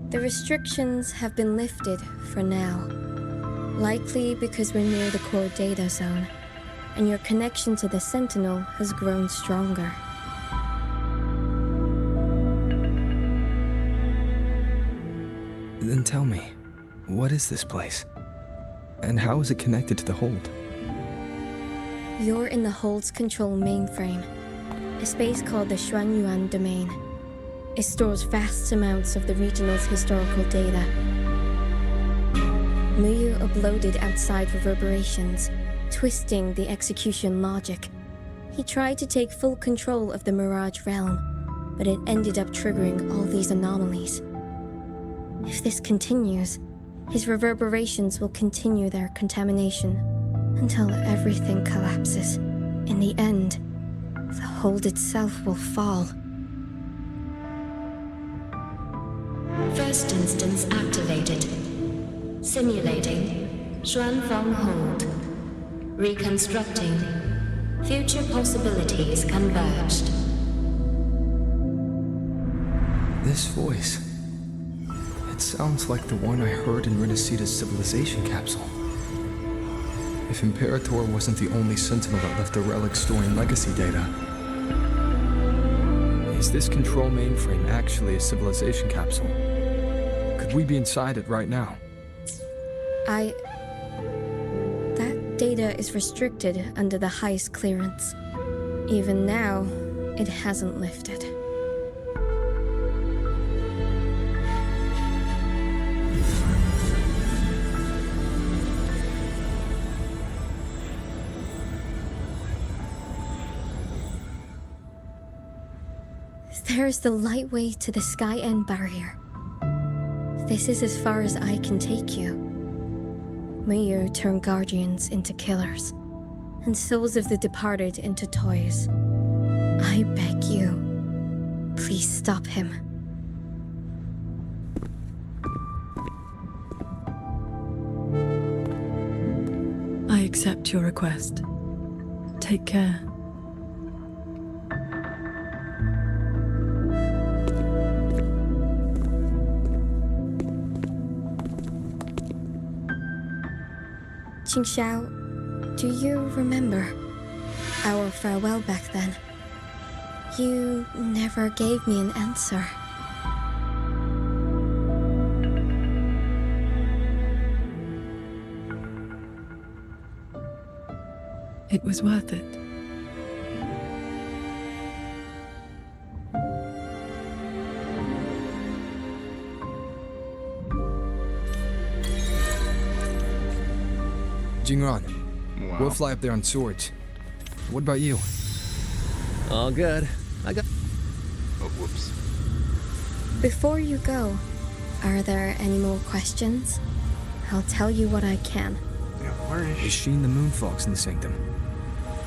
Speaker 7: The restrictions have been lifted for now. Likely because we're near the core data zone, and your connection to the Sentinel has grown stronger.
Speaker 4: Then tell me, what is this place? And how is it connected to the hold?
Speaker 7: You're in the Hold's control mainframe, a space called the Xuanyuan domain. It stores vast amounts of the regional's historical data. Muyu uploaded outside reverberations, twisting the execution logic. He tried to take full control of the Mirage realm, but it ended up triggering all these anomalies. If this continues, his reverberations will continue their contamination until everything collapses. In the end, the hold itself will fall.
Speaker 10: First instance activated. Simulating. Xuanfeng hold. Reconstructing. Future possibilities converged.
Speaker 4: This voice. It sounds like the one I heard in Renacita's civilization capsule. If Imperator wasn't the only sentinel that left a relic storing legacy data, is this control mainframe actually a civilization capsule? Could we be inside it right now?
Speaker 7: That data is restricted under the heist clearance. Even now, it hasn't lifted. There's the lightway to the Sky End barrier. This is as far as I can take you. Muyu turned guardians into killers, and souls of the departed into toys. I beg you, please stop him.
Speaker 5: I accept your request. Take care.
Speaker 7: Qingxiao, do you remember our farewell back then? You never gave me an answer.
Speaker 5: It was worth it.
Speaker 4: Jingran,
Speaker 1: Wow.
Speaker 4: we'll fly up there on swords. What about you?
Speaker 20: All good. I got...
Speaker 1: Oh, whoops.
Speaker 7: Before you go, are there any more questions? I'll tell you what I can.
Speaker 1: Yeah, where is
Speaker 4: Is Sheen the Moonfox in the Sanctum?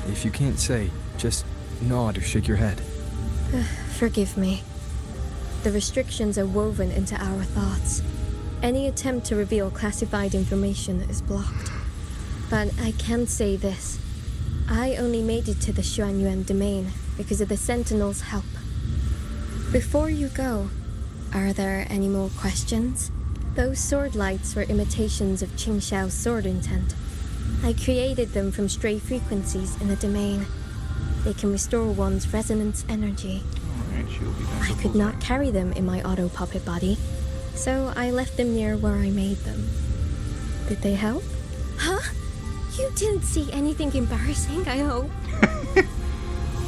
Speaker 4: If you can't say, just nod or shake your head.
Speaker 7: Forgive me. The restrictions are woven into our thoughts. Any attempt to reveal classified information is blocked. But I can say this. I only made it to the Xuanyuan domain because of the Sentinel's help. Before you go, are there any more questions? Those sword lights were imitations of Qingxiao's sword intent. I created them from stray frequencies in the domain. They can restore one's resonance energy.
Speaker 1: Alright, she'll be
Speaker 7: I could not carry them in my auto puppet body, so I left them near where I made them. Did they help? Huh? You didn't see anything embarrassing, I hope.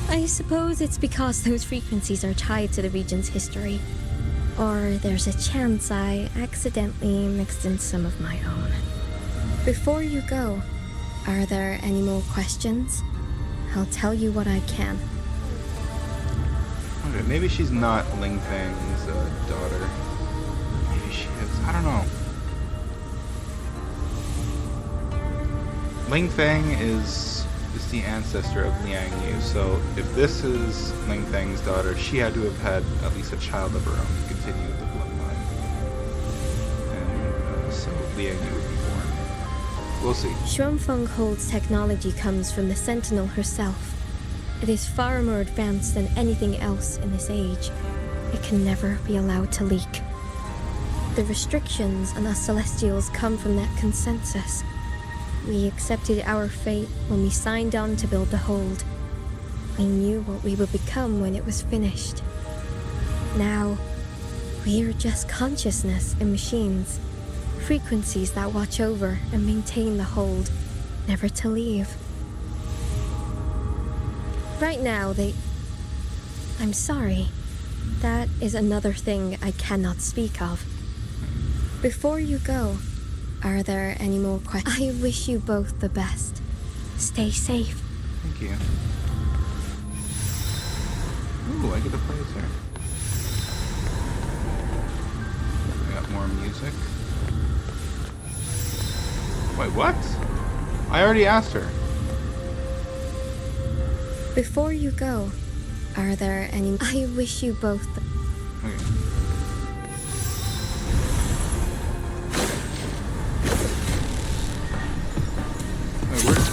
Speaker 7: I suppose it's because those frequencies are tied to the region's history. Or there's a chance I accidentally mixed in some of my own. Before you go, are there any more questions? I'll tell you what I can.
Speaker 1: Okay, maybe she's not Ling Fang's daughter. Maybe she is. I don't know. Ling Fang is the ancestor of Liang Yu, so if this is Ling Fang's daughter, she had to have had at least a child of her own to continue the bloodline. And so Liang Yu would be born. We'll see.
Speaker 7: Xuanfeng Hold's technology comes from the Sentinel herself. It is far more advanced than anything else in this age. It can never be allowed to leak. The restrictions on us Celestials come from that consensus. We accepted our fate when we signed on to build the hold. We knew what we would become when it was finished. Now, we are just consciousness in machines. Frequencies that watch over and maintain the hold, never to leave. Right now, I'm sorry. That is another thing I cannot speak of. Before you go, are there any more questions? I wish you both the best. Stay safe.
Speaker 1: Thank you. Ooh, I get to play as her. We got more music. Wait, what? I already asked her.
Speaker 7: Before you go, are there any... I wish you both the...
Speaker 1: Okay. Wait, where?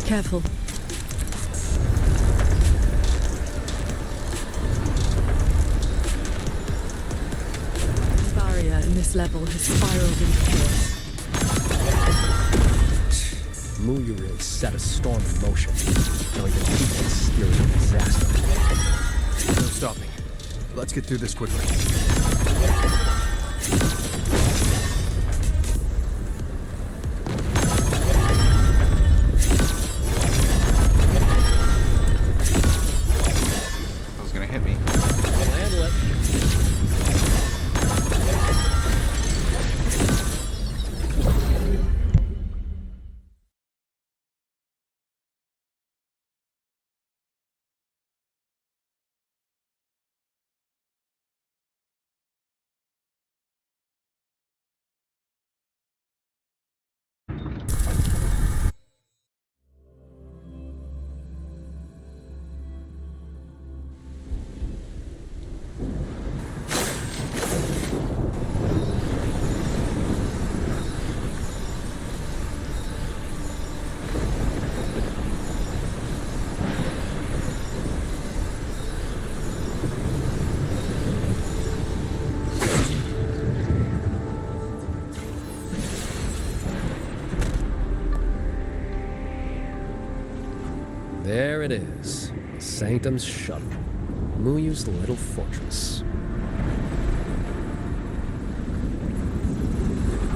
Speaker 5: Careful. The barrier in this level has spiraled into chaos.
Speaker 20: Muyu really set a storm in motion. Now even people steering a disaster.
Speaker 4: No stopping. Let's get through this quickly.
Speaker 20: There it is. Sanctum's shuttle. Muyu's little fortress.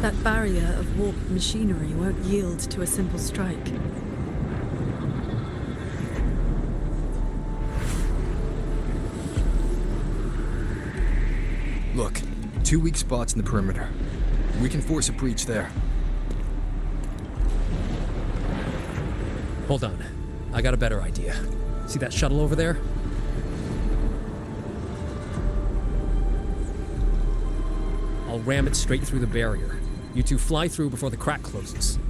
Speaker 5: That barrier of warped machinery won't yield to a simple strike.
Speaker 4: Look, 2 weak spots in the perimeter. We can force a breach there.
Speaker 20: Hold on. I got a better idea. See that shuttle over there? I'll ram it straight through the barrier. You two fly through before the crack closes.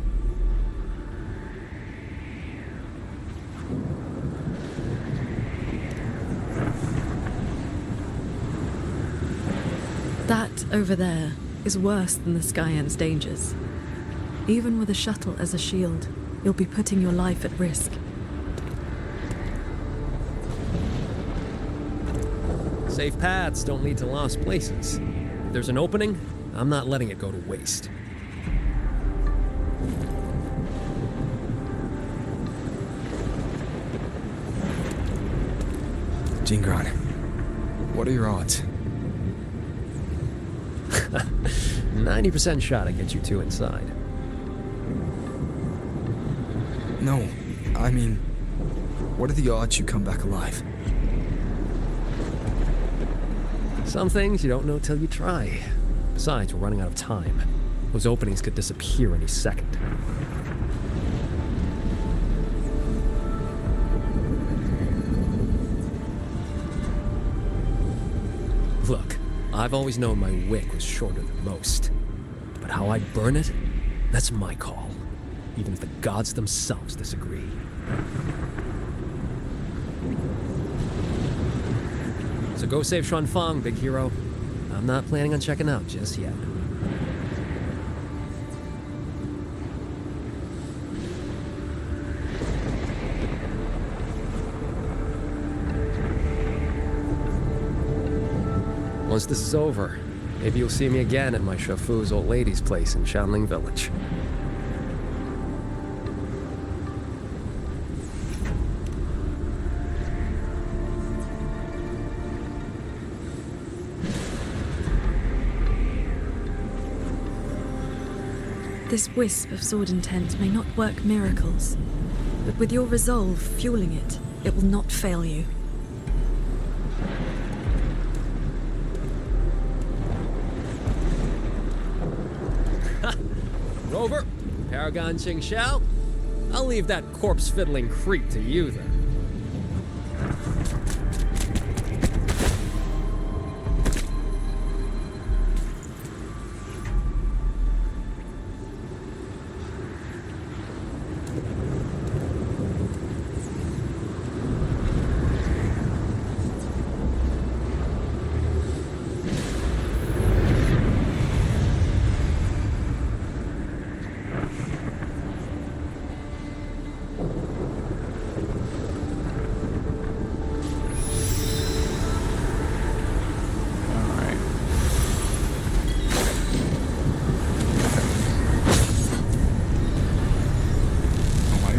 Speaker 5: That over there is worse than the Skyend's dangers. Even with a shuttle as a shield, you'll be putting your life at risk.
Speaker 20: Safe paths don't lead to lost places. If there's an opening, I'm not letting it go to waste.
Speaker 4: Jingron, what are your odds?
Speaker 20: 90% shot to get you two inside.
Speaker 4: No, I mean, what are the odds you come back alive?
Speaker 20: Some things you don't know till you try. Besides, we're running out of time. Those openings could disappear any second. Look, I've always known my wick was shorter than most. But how I burn it, that's my call. Even if the gods themselves disagree. So go save Xuan Fang, big hero. I'm not planning on checking out just yet. Once this is over, maybe you'll see me again at my Shafu's old lady's place in Shanling Village.
Speaker 5: This wisp of sword intent may not work miracles, but with your resolve fueling it, it will not fail you.
Speaker 20: Rover, Paragon Ching Xiao, I'll leave that corpse-fiddling creep to you then.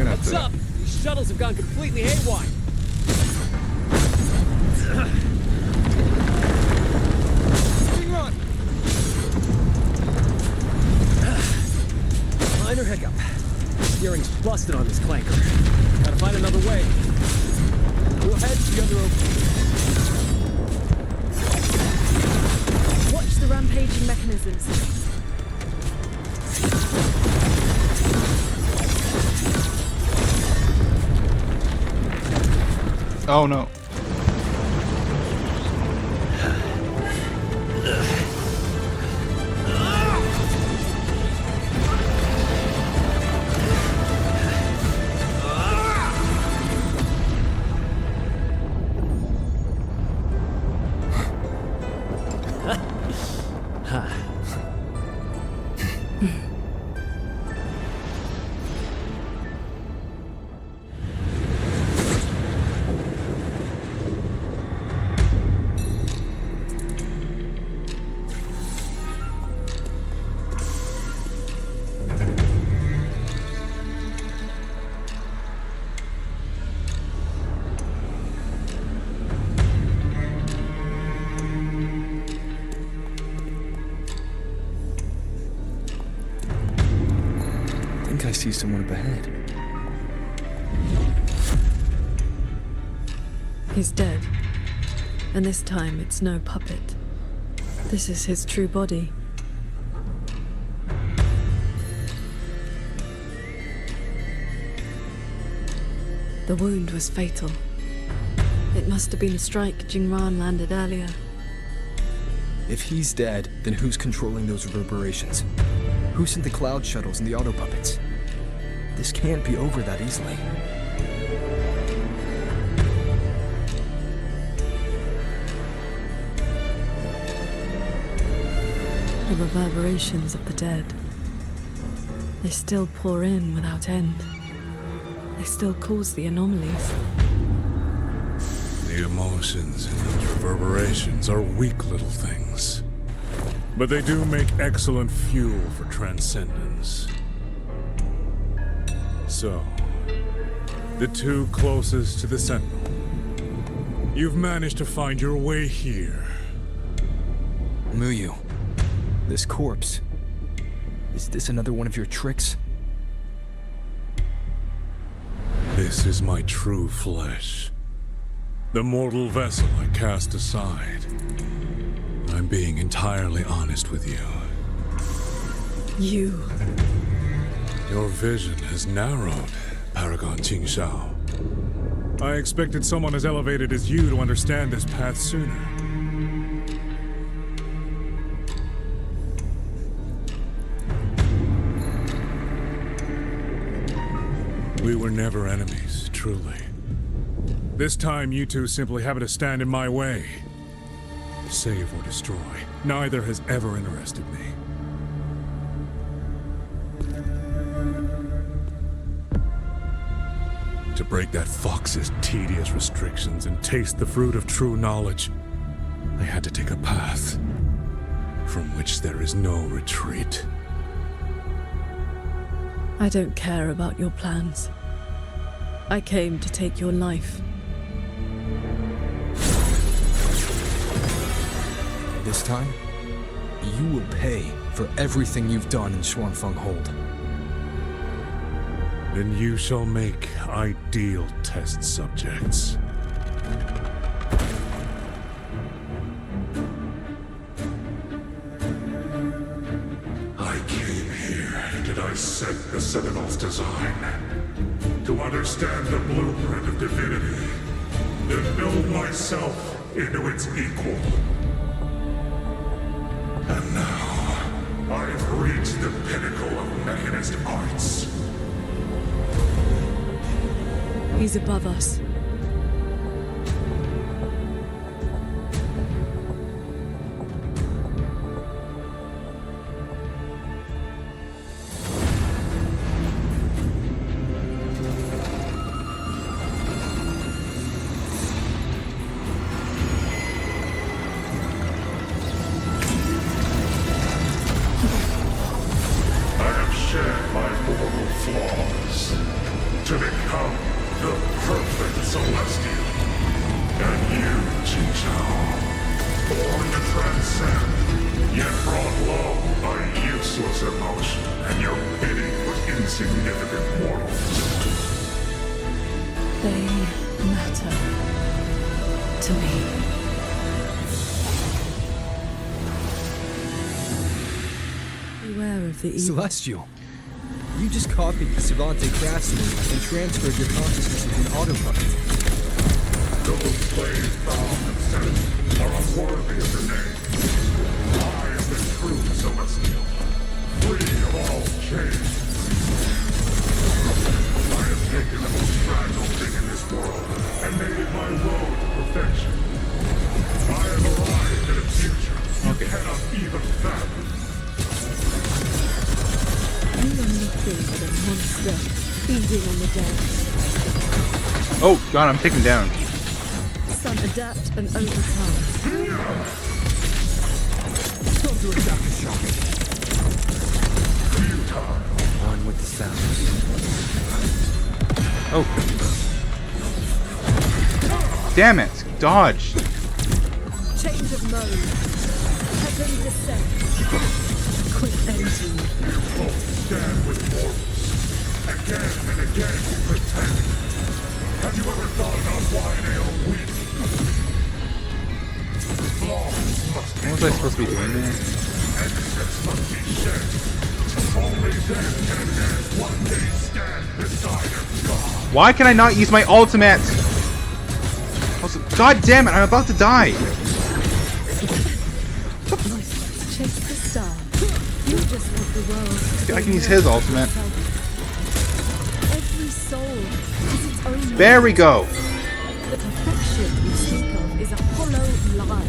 Speaker 20: What's up? These shuttles have gone completely haywire. Run! Minor hiccup. Steering's busted on this clanker. Gotta find another way. Go ahead, the other open.
Speaker 5: Watch the rampaging mechanisms.
Speaker 1: Oh no.
Speaker 4: I see someone up ahead.
Speaker 5: He's dead. And this time it's no puppet. This is his true body. The wound was fatal. It must have been a strike Jingran landed earlier.
Speaker 4: If he's dead, then who's controlling those reverberations? Who sent the cloud shuttles and the auto puppets? This can't be over that easily.
Speaker 5: The reverberations of the dead. They still pour in without end. They still cause the anomalies.
Speaker 15: The emotions in those reverberations are weak little things. But they do make excellent fuel for transcendence. So, the two closest to the Sentinel. You've managed to find your way here.
Speaker 4: Muyu, this corpse. Is this another one of your tricks?
Speaker 15: This is my true flesh. The mortal vessel I cast aside. I'm being entirely honest with you.
Speaker 5: You.
Speaker 15: Your vision has narrowed, Paragon Ching Xiao. I expected someone as elevated as you to understand this path sooner. We were never enemies, truly. This time you two simply happen to stand in my way. Save or destroy, neither has ever interested me. To break that fox's tedious restrictions and taste the fruit of true knowledge, I had to take a path from which there is no retreat.
Speaker 5: I don't care about your plans. I came to take your life.
Speaker 4: This time, you will pay. for everything you've done in Xuanfeng Hold.
Speaker 15: Then you shall make ideal test subjects. I came here to dissect the Sentinel's design, to understand the blueprint of divinity, to build myself into its equal. And now, I've reached the pinnacle of mechanist arts.
Speaker 5: He's above us.
Speaker 15: To become the perfect Celestial. And you, Jinzhou, born to transcend, yet brought low by useless emotion and your pity for insignificant mortals.
Speaker 5: They matter to me. Beware of the evil.
Speaker 4: Celestial! You just copied the Savante craftsman and transferred your consciousness into an autopilot.
Speaker 15: Those slaves bound and sent are unworthy of the name. I am the true Celestial, free of all chains. I have taken the most fragile thing in this world and made it my road to perfection. I have arrived at a future you cannot even fathom.
Speaker 5: You are nothing but a monster, feeding on the dead.
Speaker 1: Oh, God, I'm taken down.
Speaker 5: Some adapt and overcome.
Speaker 4: Come to attack the shock. One with the sounds.
Speaker 1: Oh. Damn it. Dodge.
Speaker 5: Change of mode. Heaven descent. Quick empty.
Speaker 15: Stand with mortals. Again and again you pretend. Have you ever thought about why they are weak? Flaws must be
Speaker 1: What was I supposed to be doing there?
Speaker 15: Excess must be shed. Only then can man one day stand beside a god.
Speaker 1: Why can I not use my ultimate? Also, God damn it, I'm about to die.
Speaker 5: Chase the star. You just want the world.
Speaker 1: I can use his ultimate.
Speaker 5: Every soul has its own.
Speaker 1: There we go.
Speaker 5: The perfection you speak of is a hollow lie.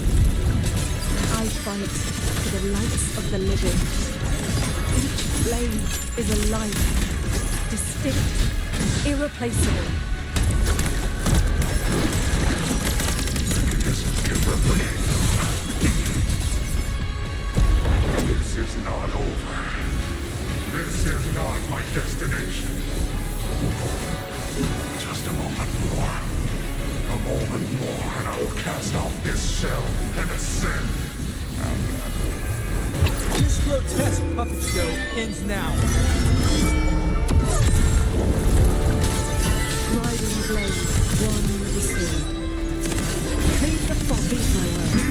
Speaker 5: I fight for the lights of the living. Each flame is a life, distinct, irreplaceable.
Speaker 15: This is not over. This is not my destination. Just a moment more. A moment more, and I will cast off this shell and ascend.
Speaker 16: This grotesque puppet show ends now.
Speaker 5: Riding the blade, one with the sword. Leave the fog beat my way.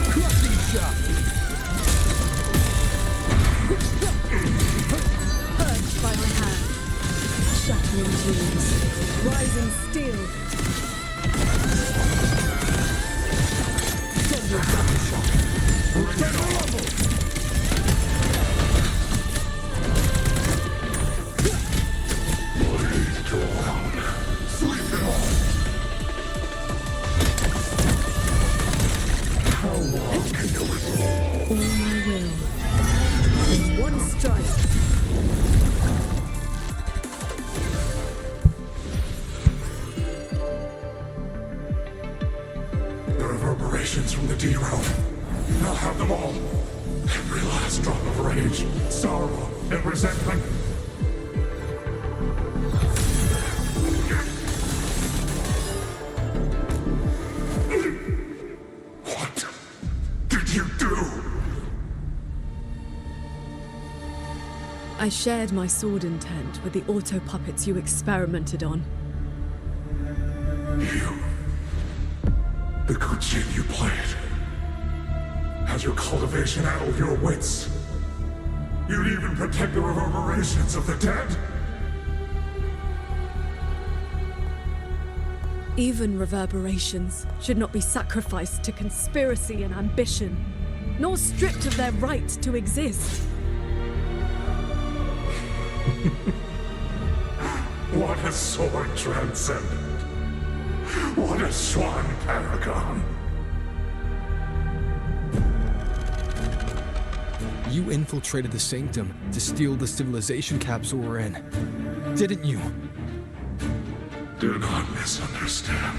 Speaker 16: Crushing shot.
Speaker 5: Purged by my hand. Shattering dreams. Rising steel. All my will. In one strike.
Speaker 15: The reverberations from the D-realm. I'll have them all. Every last drop of rage, sorrow, and resentment.
Speaker 5: I shared my sword intent with the auto-puppets you experimented on.
Speaker 15: The good jin you played. Had your cultivation addle your wits. You'd even protect the reverberations of the dead.
Speaker 5: Even reverberations should not be sacrificed to conspiracy and ambition, nor stripped of their right to exist.
Speaker 15: What a sword transcendent. What a swan paragon.
Speaker 4: You infiltrated the Sanctum to steal the civilization capsule we're in, didn't you?
Speaker 15: Do not misunderstand.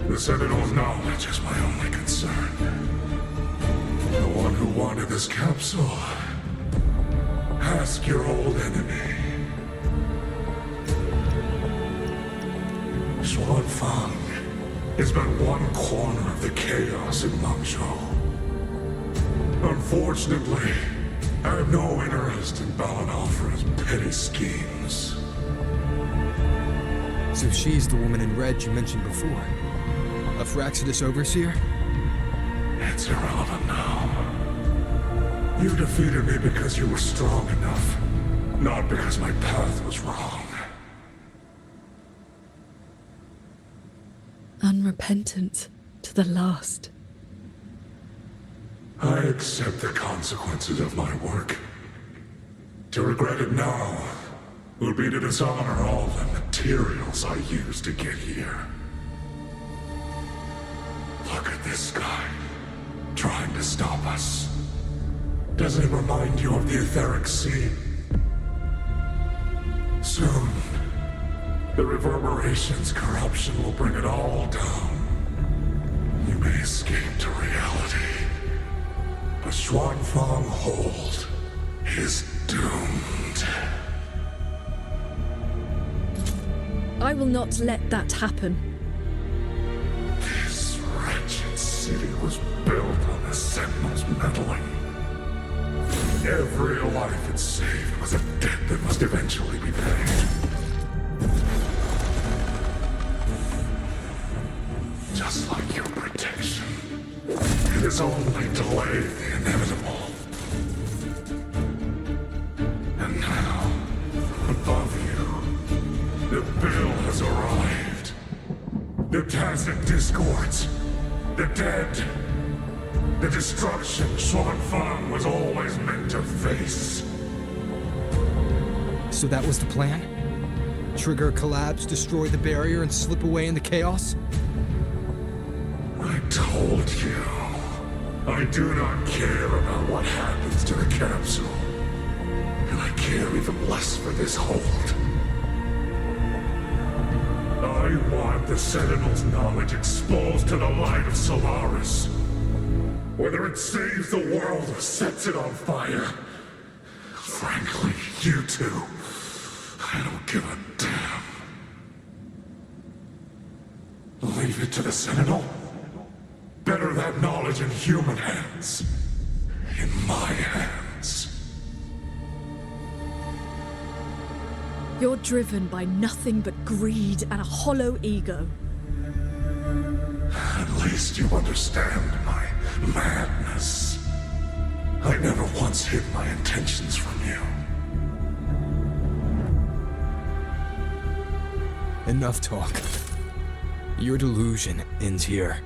Speaker 15: The Sentinel's knowledge is my only concern. The one who wanted this capsule. Ask your old enemy. Xuanfang is but one corner of the chaos in Mangzhou. Unfortunately, I have no interest in Balan Alfred's petty schemes.
Speaker 4: So she's the woman in red you mentioned before. A Fraxidus overseer?
Speaker 15: It's irrelevant now. You defeated me because you were strong enough, not because my path was wrong.
Speaker 5: Unrepentant to the last.
Speaker 15: I accept the consequences of my work. To regret it now would be to dishonor all the materials I used to get here. Look at this guy, trying to stop us. Doesn't it remind you of the etheric sea? Soon, the reverberation's corruption will bring it all down. You may escape to reality. But Xuanfang Hold is doomed.
Speaker 5: I will not let that happen.
Speaker 15: This wretched city was built on the Sentinel's meddling. Every life it saved was a debt that must eventually be paid. Just like your protection. It has only delayed the inevitable. And now, above you, the bill has arrived. The tacit discords, the dead, the destruction Xuanfang was always meant to face.
Speaker 4: So that was the plan? Trigger a collapse, destroy the barrier, and slip away in the chaos?
Speaker 15: I told you. I do not care about what happens to the capsule. And I care even less for this hold. I want the Sentinel's knowledge exposed to the light of Solaris. Whether it saves the world or sets it on fire. Frankly, you two, I don't give a damn. Leave it to the Sentinel? Better that knowledge in human hands. In my hands.
Speaker 5: You're driven by nothing but greed and a hollow ego.
Speaker 15: At least you understand my madness. I never once hid my intentions from you.
Speaker 4: Enough talk. Your delusion ends here.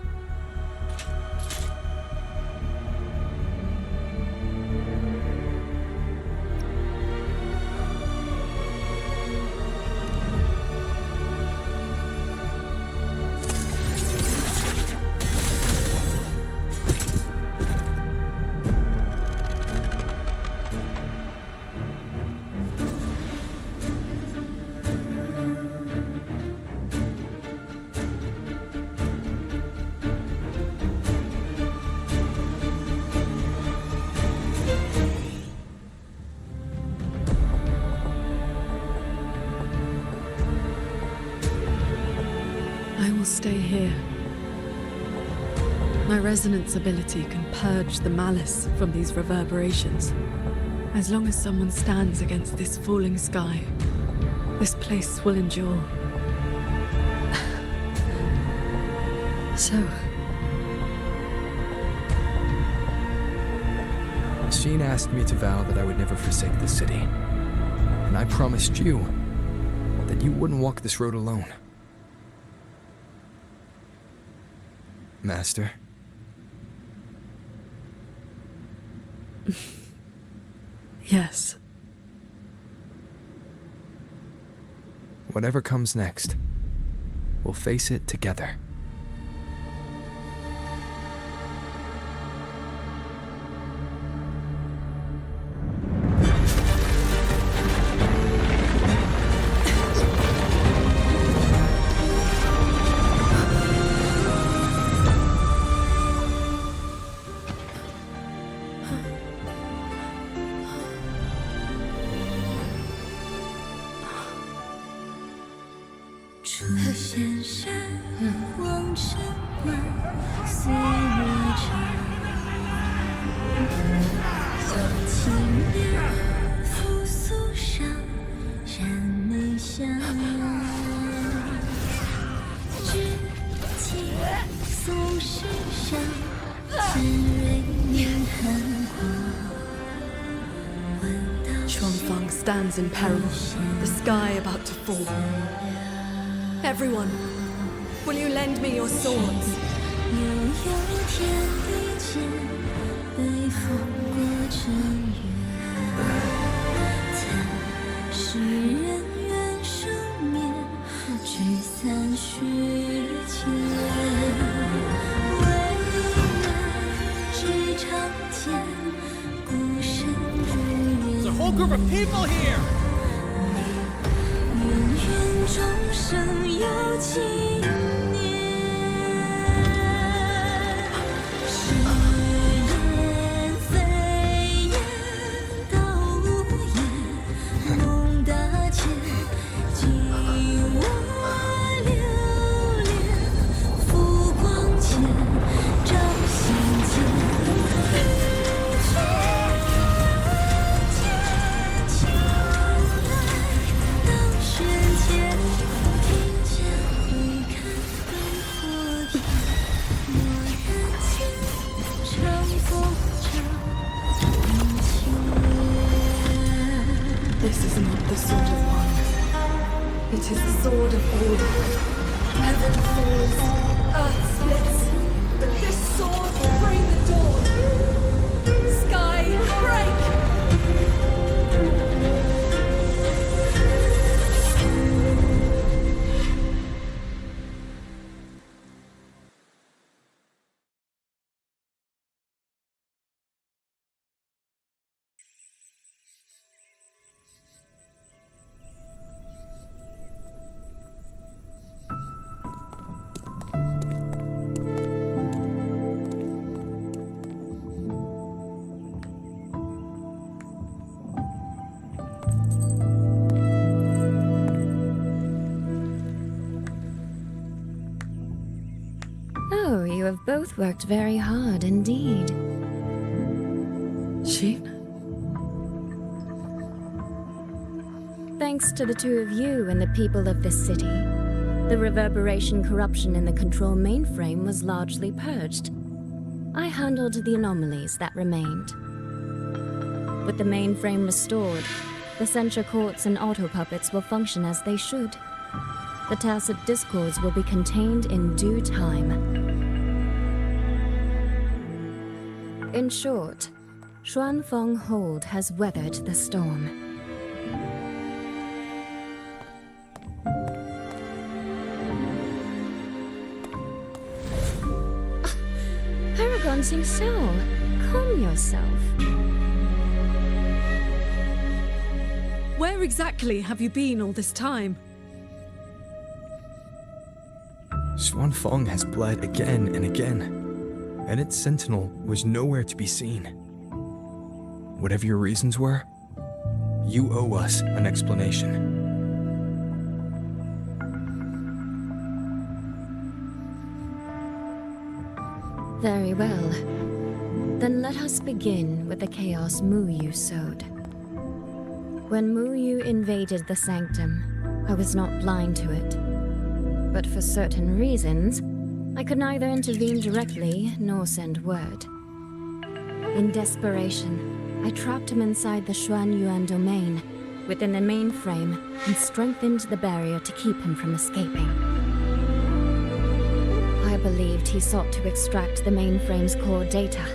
Speaker 5: I will stay here. My resonance ability can purge the malice from these reverberations. As long as someone stands against this falling sky, this place will endure. So...
Speaker 4: Sheen asked me to vow that I would never forsake the city. And I promised you that you wouldn't walk this road alone. Master.
Speaker 5: Yes.
Speaker 4: Whatever comes next, we'll face it together.
Speaker 5: Chuanfang stands in peril, the sky about to fall. Everyone, will you lend me your swords?
Speaker 14: There's a whole group of people here!
Speaker 5: This is not the sword of one. It is the sword of all. Heaven falls, earth splits, but this sword will bring the dawn. Sky, break!
Speaker 13: Oh, you have both worked very hard indeed.
Speaker 5: Sheen?
Speaker 13: Thanks to the two of you and the people of this city, the reverberation corruption in the control mainframe was largely purged. I handled the anomalies that remained. With the mainframe restored, the censure courts and auto-puppets will function as they should. The tacit discords will be contained in due time. In short, Xuanfeng Hold has weathered the storm. Paragon Sing Sao, calm yourself.
Speaker 5: Where exactly have you been all this time?
Speaker 4: Xuanfeng has bled again and again, and its sentinel was nowhere to be seen. Whatever your reasons were, you owe us an explanation.
Speaker 13: Very well. Then let us begin with the chaos Mu you sowed.
Speaker 18: When Muyu invaded the sanctum, I was not blind to it. But for certain reasons, I could neither intervene directly nor send word. In desperation, I trapped him inside the Xuanyuan domain, within the mainframe, and strengthened the barrier to keep him from escaping. I believed he sought to extract the mainframe's core data.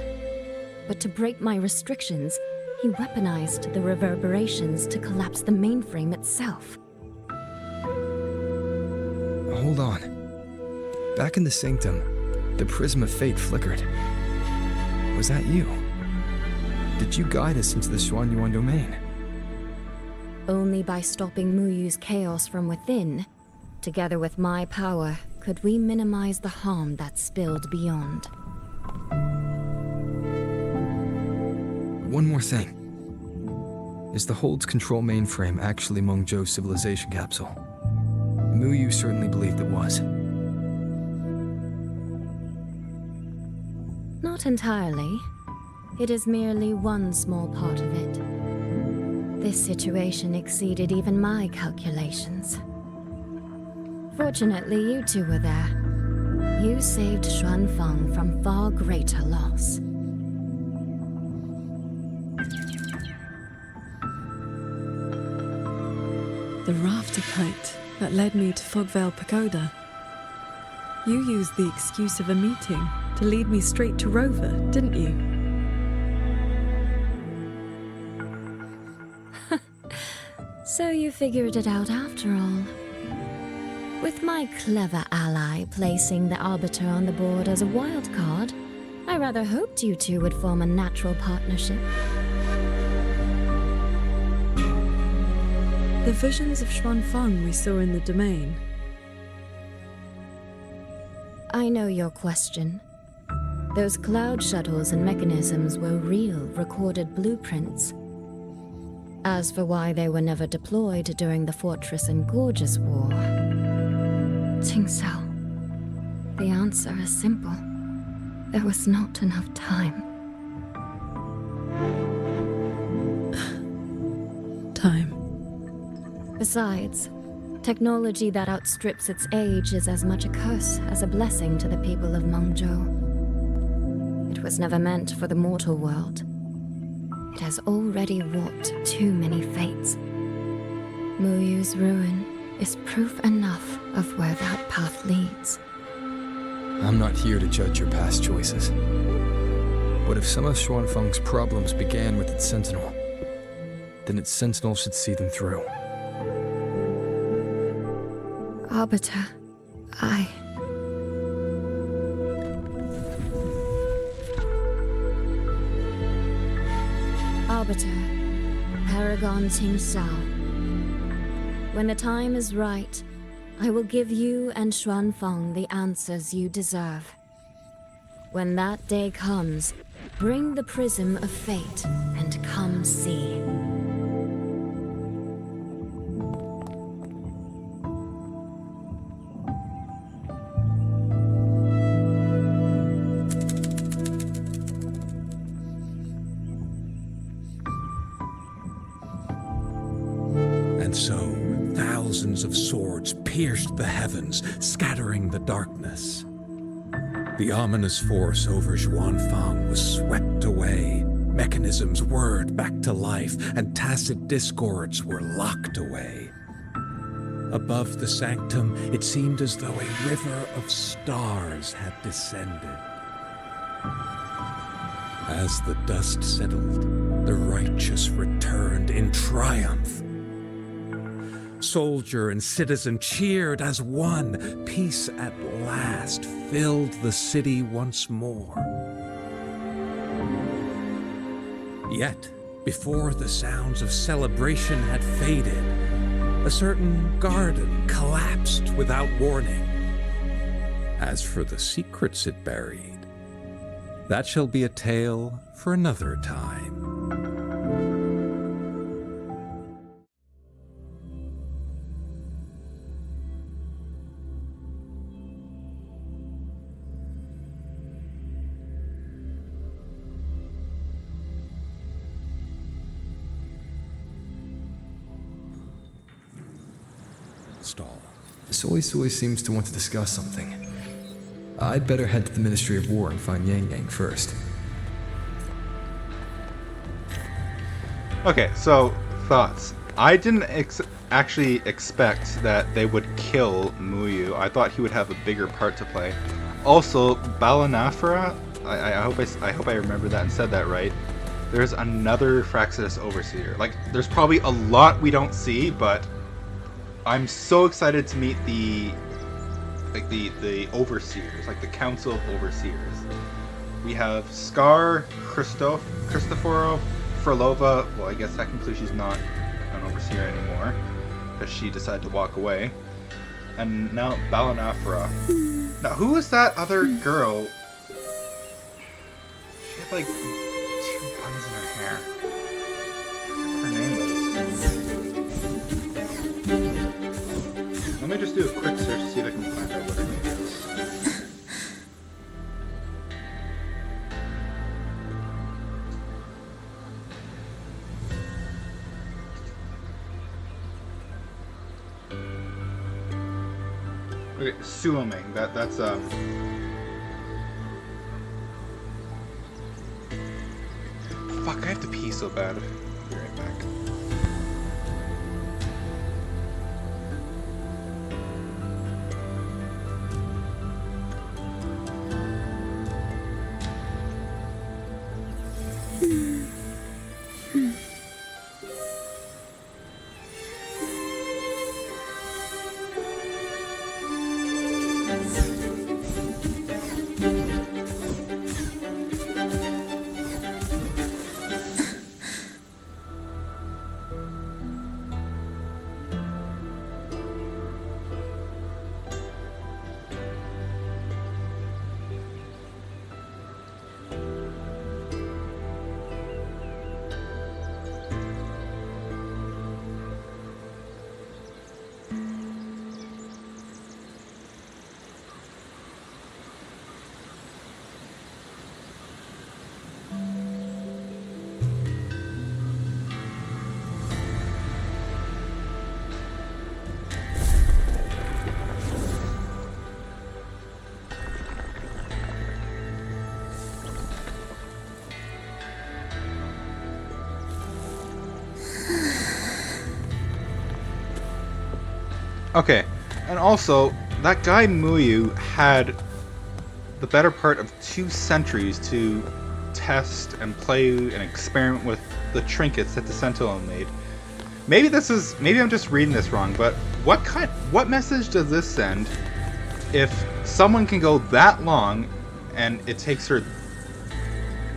Speaker 18: But to break my restrictions, he weaponized the reverberations to collapse the mainframe itself.
Speaker 4: Hold on. Back in the sanctum, the prism of fate flickered. Was that you? Did you guide us into the Xuanyuan domain?
Speaker 18: Only by stopping Muyu's chaos from within, together with my power, could we minimize the harm that spilled beyond.
Speaker 4: One more thing. Is the Hold's control mainframe actually Mengzhou's civilization capsule? Muyu certainly believed it was.
Speaker 18: Not entirely. It is merely one small part of it. This situation exceeded even my calculations. Fortunately, you two were there. You saved Xuanfeng from far greater loss.
Speaker 5: The rafter kite that led me to Fogvale Pagoda. You used the excuse of a meeting to lead me straight to Rover, didn't you?
Speaker 18: So you figured it out after all. With my clever ally placing the Arbiter on the board as a wild card, I rather hoped you two would form a natural partnership.
Speaker 5: The visions of Xuanfeng we saw in the domain.
Speaker 18: I know your question. Those cloud shuttles and mechanisms were real, recorded blueprints. As for why they were never deployed during the Fortress and Gorges War, Qingxiao, the answer is simple. There was not enough time.
Speaker 5: Time.
Speaker 18: Besides, technology that outstrips its age is as much a curse as a blessing to the people of Mengzhou. It was never meant for the mortal world. It has already wrought too many fates. Muyu's ruin is proof enough of where that path leads.
Speaker 4: I'm not here to judge your past choices. But if some of Xuanfeng's problems began with its sentinel, then its sentinel should see them through.
Speaker 18: Arbiter, Arbiter, Paragon Qingxiao. When the time is right, I will give you and Xuanfeng the answers you deserve. When that day comes, bring the prism of fate and come see.
Speaker 14: And so, thousands of swords pierced the heavens, scattering the darkness. The ominous force over Xuanfeng was swept away. Mechanisms whirred back to life, and tacit discords were locked away. Above the sanctum, it seemed as though a river of stars had descended. As the dust settled, the righteous returned in triumph. Soldier and citizen cheered as one. Peace at last filled the city once more. Yet, before the sounds of celebration had faded, a certain garden collapsed without warning. As for the secrets it buried, that shall be a tale for another time. stall.
Speaker 4: Soy Soy seems to want to discuss something. I'd better head to the Ministry of War and find Yang Yang first.
Speaker 1: Okay, so thoughts. I didn't actually expect that they would kill Muyu. I thought he would have a bigger part to play. Also, Balanafra, I hope I remember that and said that right. There's another Fraxidus Overseer. Like, there's probably a lot we don't see, but I'm so excited to meet the Overseers, like the Council of Overseers. We have Scar, Cristoforo, Frolova. Well, I guess technically she's not an Overseer anymore, because she decided to walk away. And now Balanafra. Now, who was that other girl? She had like 2 buns in her hair. What her name was. Let me just do a quick search to see if I can find out what her name is. Okay, Suoming. That's Fuck, I have to pee so bad. Be right back. Okay, and also, that guy Muyu had the better part of 2 centuries to test and play and experiment with the trinkets that the Sentinel made. Maybe I'm just reading this wrong, but what message does this send if someone can go that long and it takes her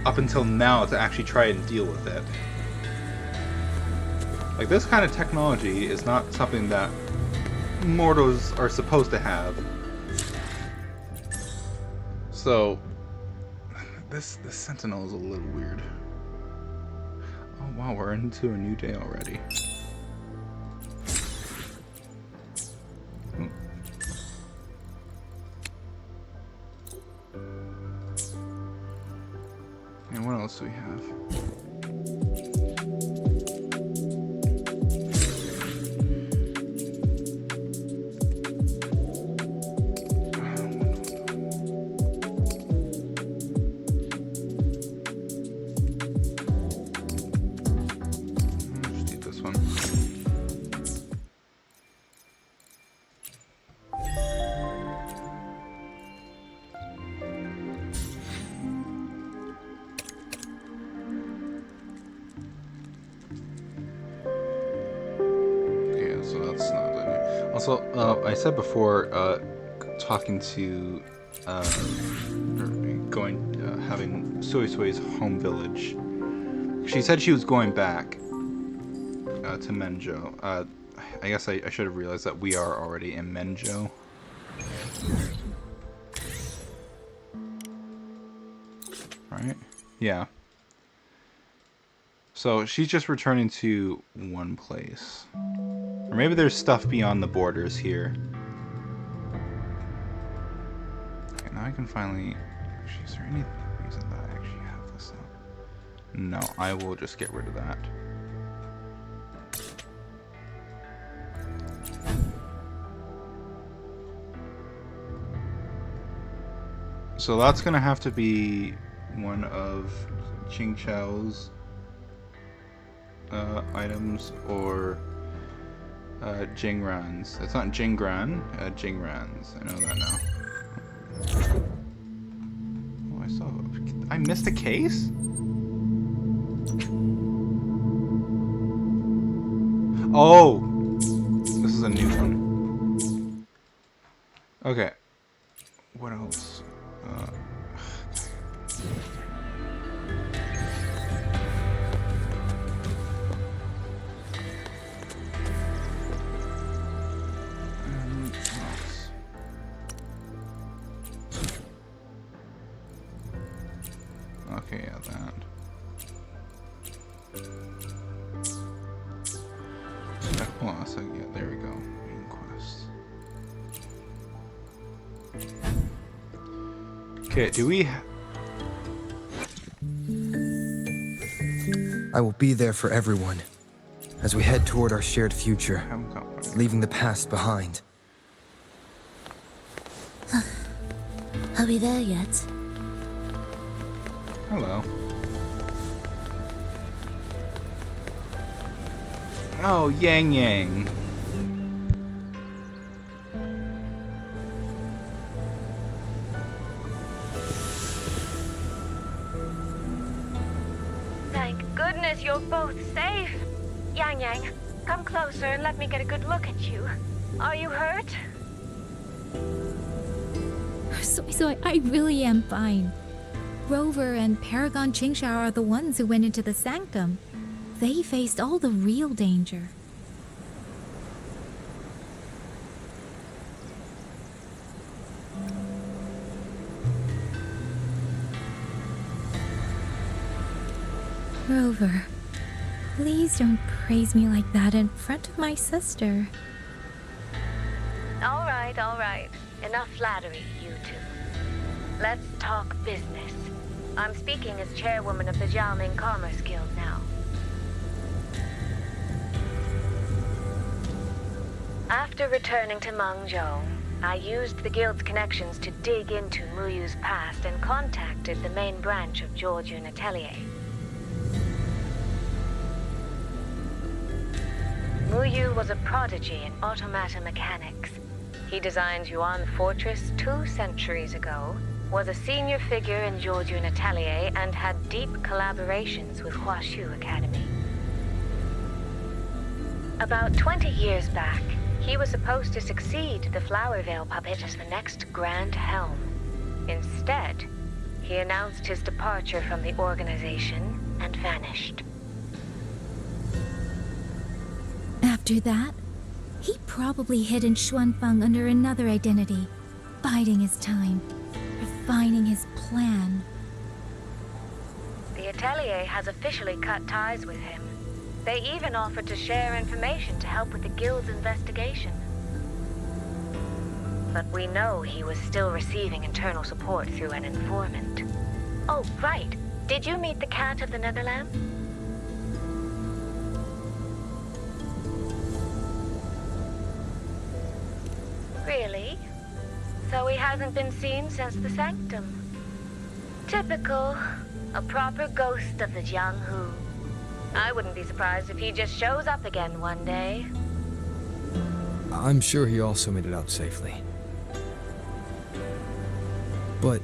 Speaker 1: up until now to actually try and deal with it? Like, this kind of technology is not something that mortals are supposed to have. So this Sentinel is a little weird. Oh wow, we're into a new day already. And what else do we have? Also, I said before, talking to, having Soy Soy's home village. She said she was going back to Menjo. I guess I should have realized that we are already in Menjo. Right? Yeah. So she's just returning to one place. Or maybe there's stuff beyond the borders here. Okay, now I can finally... Actually, is there any reason that I actually have this up? No, I will just get rid of that. So that's gonna have to be one of Ching Chao's items or Jingran's. It's not Jingran, Jingran's. I know that now. Oh, I missed a case? Oh! This is a new one. Okay. What else? Okay, yeah, that. Hold on a second. Yeah, there we go. Main quest. Okay, do we...
Speaker 4: I will be there for everyone as we head toward our shared future, leaving the past behind.
Speaker 2: Are we there yet?
Speaker 1: Hello. Oh, Yang Yang.
Speaker 19: Thank goodness you're both safe. Yang Yang, come closer and let me get a good look at you. Are you hurt?
Speaker 2: So I really am fine. Rover and Paragon Qingshao are the ones who went into the sanctum. They faced all the real danger. Rover, please don't praise me like that in front of my sister.
Speaker 19: All right. Enough flattery, you two. Let's talk business. I'm speaking as chairwoman of the Jiaoming Commerce Guild now. After returning to Mengzhou, I used the guild's connections to dig into Muyu's past and contacted the main branch of Georgian Atelier. Muyu was a prodigy in automata mechanics. He designed Yuan Fortress 2 centuries ago, was a senior figure in Georgian Atelier, and had deep collaborations with Huashu Academy. About 20 years back, he was supposed to succeed the Flower Veil puppet as the next Grand Helm. Instead, he announced his departure from the organization and vanished.
Speaker 2: After that, he probably hid in Xuanfeng under another identity, biding his time, refining his plan.
Speaker 19: The Atelier has officially cut ties with him. They even offered to share information to help with the Guild's investigation. But we know he was still receiving internal support through an informant. Oh, right. Did you meet the cat of the Netherland? Really? So he hasn't been seen since the sanctum. Typical. A proper ghost of the Jianghu. I wouldn't be surprised if he just shows up again one day.
Speaker 4: I'm sure he also made it out safely. But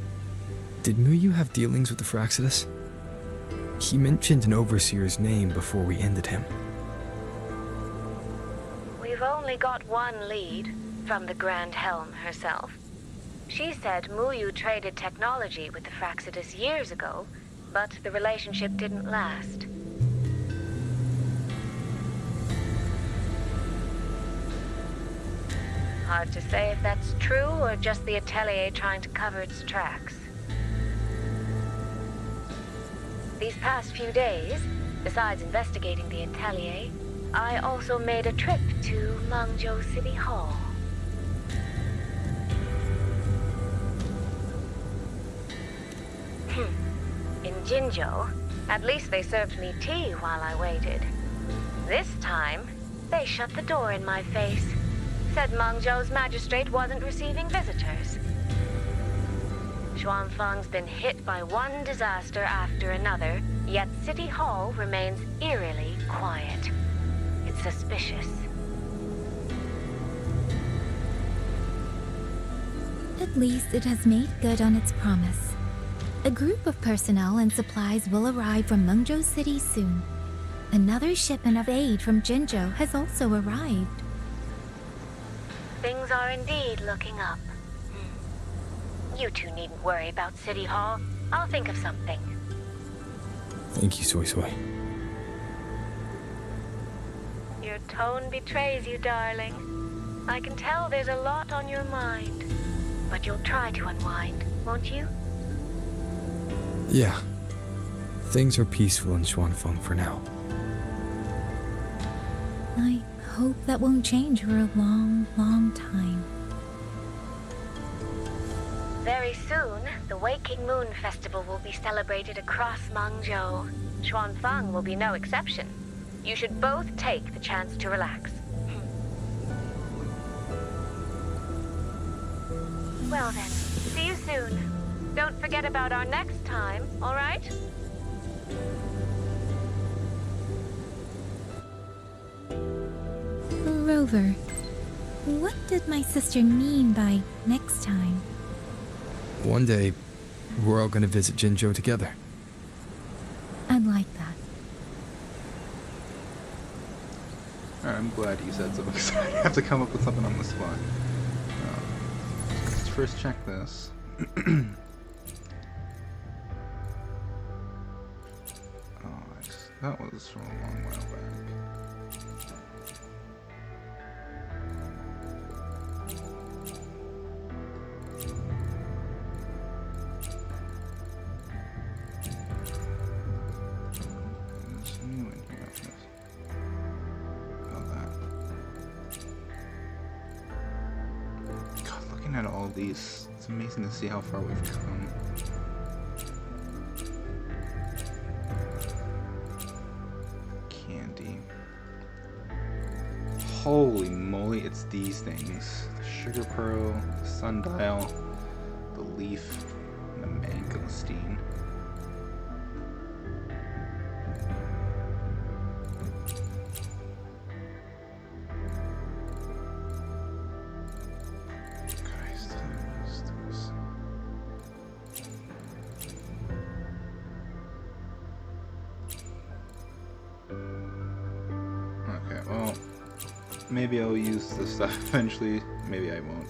Speaker 4: did Muyu have dealings with the Fraxidus? He mentioned an overseer's name before we ended him.
Speaker 19: We've only got one lead, from the Grand Helm herself. She said Muyu traded technology with the Fraxidus years ago, but the relationship didn't last. Hard to say if that's true or just the Atelier trying to cover its tracks. These past few days, besides investigating the Atelier, I also made a trip to Mengzhou City Hall. In Jinzhou, at least they served me tea while I waited. This time, they shut the door in my face. Said Mengzhou's magistrate wasn't receiving visitors. Xuanfang's been hit by one disaster after another, yet City Hall remains eerily quiet. It's suspicious.
Speaker 2: At least it has made good on its promise. A group of personnel and supplies will arrive from Mengzhou City soon. Another shipment of aid from Jinzhou has also arrived.
Speaker 19: Things are indeed looking up. You two needn't worry about City Hall. I'll think of something.
Speaker 4: Thank you, Soy Soy.
Speaker 19: Your tone betrays you, darling. I can tell there's a lot on your mind. But you'll try to unwind, won't you?
Speaker 4: Yeah. Things are peaceful in Xuanfang for now.
Speaker 2: I hope that won't change for a long, long time.
Speaker 19: Very soon, the Waking Moon Festival will be celebrated across Mengzhou. Xuanfang will be no exception. You should both take the chance to relax. Well then, see you soon. Don't forget about our next time, all right?
Speaker 2: Rover, what did my sister mean by next time?
Speaker 4: One day, we're all gonna visit Jinzhou together.
Speaker 2: I'd like that.
Speaker 1: Alright, I'm glad you said so because I have to come up with something on the spot. Let's first check this. That was from a long while back. There's new in here. Oh, that. God, looking at all these, it's amazing to see how far we've come. Holy moly, it's these things. The sugar pearl, the sundial, the leaf, and the mangosteen. Christ, okay, well, maybe I'll use this stuff eventually, maybe I won't.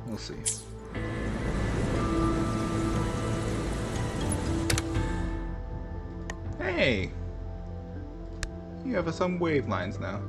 Speaker 1: We'll see. Hey! You have some wave lines now.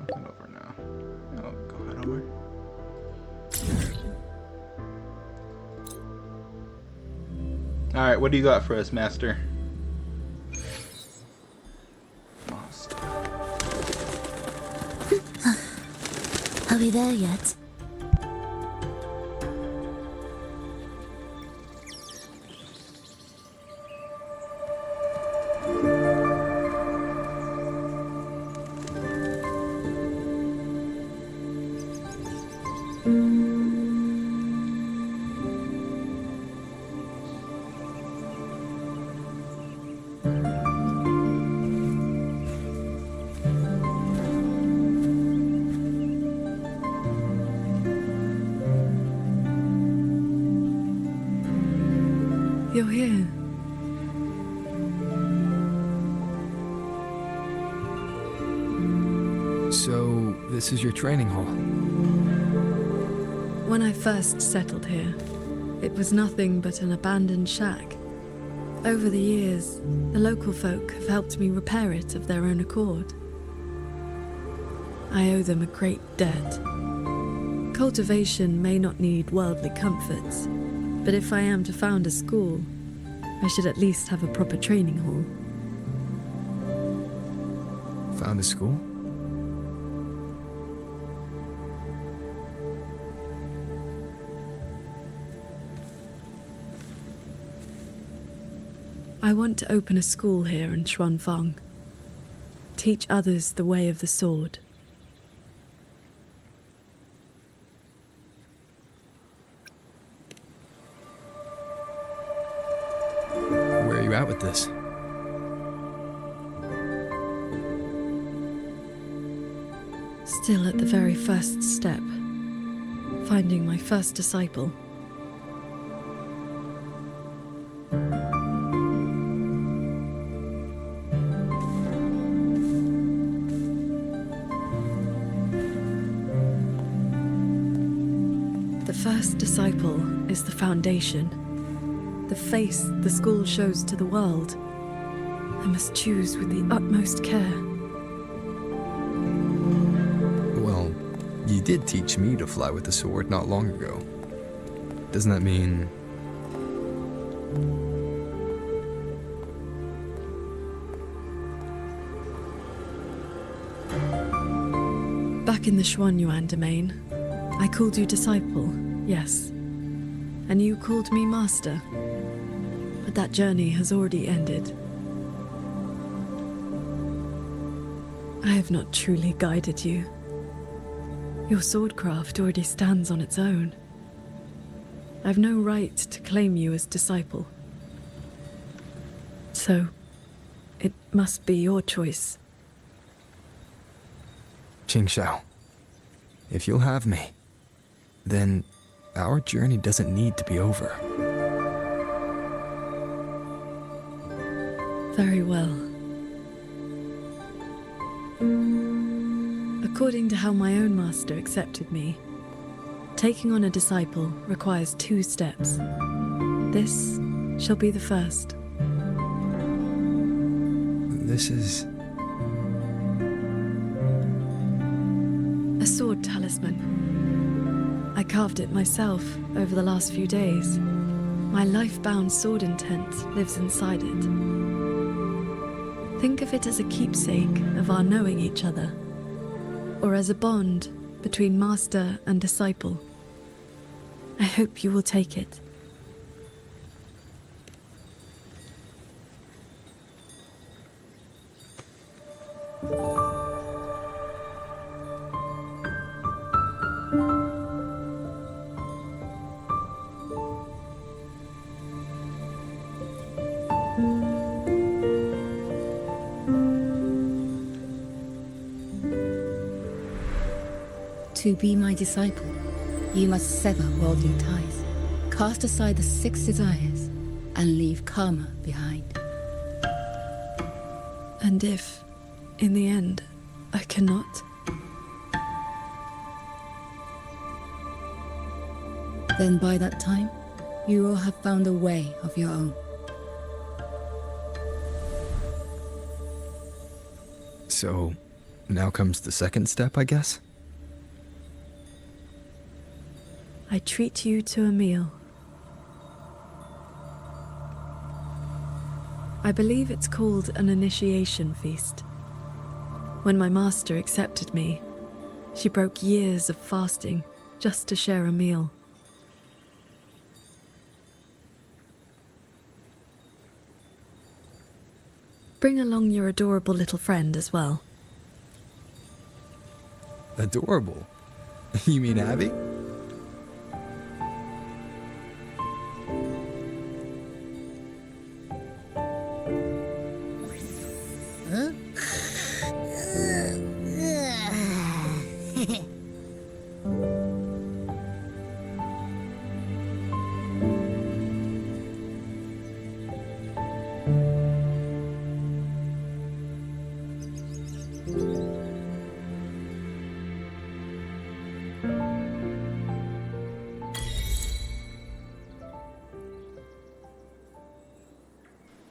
Speaker 1: Head over now. Oh, go head over. Alright, what do you got for us, Master? Lost.
Speaker 2: Are we there yet?
Speaker 5: You're here.
Speaker 4: So, this is your training hall?
Speaker 5: When I first settled here, it was nothing but an abandoned shack. Over the years, the local folk have helped me repair it of their own accord. I owe them a great debt. Cultivation may not need worldly comforts, but if I am to found a school, I should at least have a proper training hall.
Speaker 4: Found a school?
Speaker 5: I want to open a school here in Xuanfang. Teach others the way of the sword.
Speaker 4: Where are you at with this?
Speaker 5: Still at the very first step. Finding my first disciple. The first disciple is the foundation. The face the school shows to the world. I must choose with the utmost care.
Speaker 4: Well, you did teach me to fly with the sword not long ago. Doesn't that mean...
Speaker 5: Back in the Xuanyuan domain, I called you disciple, yes. And you called me master. But that journey has already ended. I have not truly guided you. Your swordcraft already stands on its own. I've no right to claim you as disciple. So, it must be your choice.
Speaker 4: Qingxiao, if you'll have me, then our journey doesn't need to be over.
Speaker 5: Very well. According to how my own master accepted me, taking on a disciple requires 2 steps. This shall be the first.
Speaker 4: This is...
Speaker 5: a sword talisman. I carved it myself over the last few days. My life-bound sword intent lives inside it. Think of it as a keepsake of our knowing each other, or as a bond between master and disciple. I hope you will take it.
Speaker 3: To be my disciple, you must sever worldly ties, cast aside the 6 desires, and leave karma behind.
Speaker 5: And if, in the end, I cannot,
Speaker 3: then by that time, you will have found a way of your own.
Speaker 4: So, now comes the second step, I guess?
Speaker 5: I treat you to a meal. I believe it's called an initiation feast. When my master accepted me, she broke years of fasting just to share a meal. Bring along your adorable little friend as well.
Speaker 4: Adorable? You mean Abby?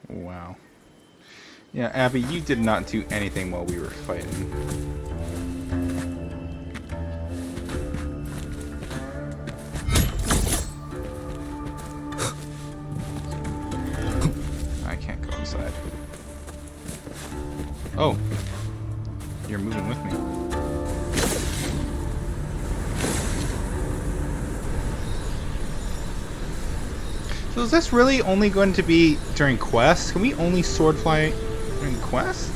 Speaker 1: Wow. Yeah, Abby, you did not do anything while we were fighting. side. Oh, you're moving with me. So is this really only going to be during quests? Can we only sword fly during quests?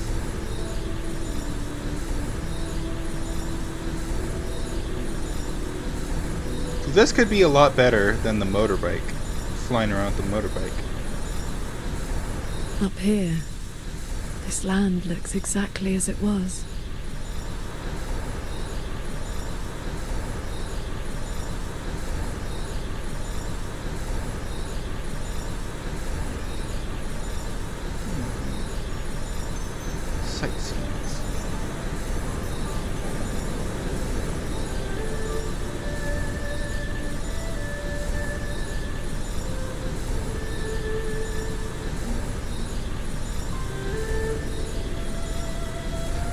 Speaker 1: So this could be a lot better than the motorbike. Flying around with the motorbike.
Speaker 5: Up here, this land looks exactly as it was.
Speaker 1: Sightseeing.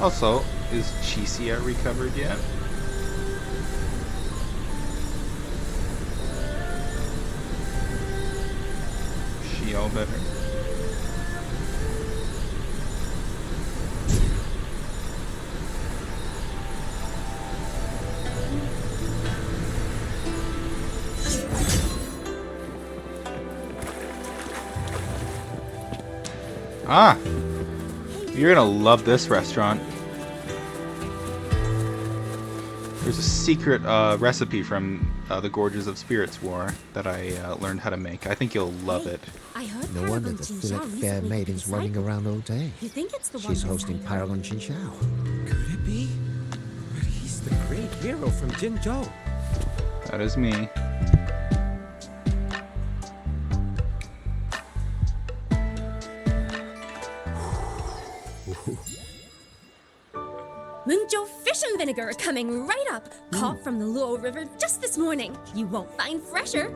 Speaker 1: Also, is Chisia recovered yet? She all better? Ah! You're gonna love this restaurant. There's a secret recipe from the Gorges of Spirits War that I learned how to make. I think you'll love it.
Speaker 2: I heard
Speaker 11: No wonder the Philip Fair Maiden's running around all day.
Speaker 2: You think it's the one
Speaker 11: She's hosting Paragon Jinzhao.
Speaker 16: Could it be? But he's the great hero from Jinzhou.
Speaker 1: That is me.
Speaker 2: Munzhou fish and vinegar are coming right up. Caught from the Luo River just this morning. You won't find fresher.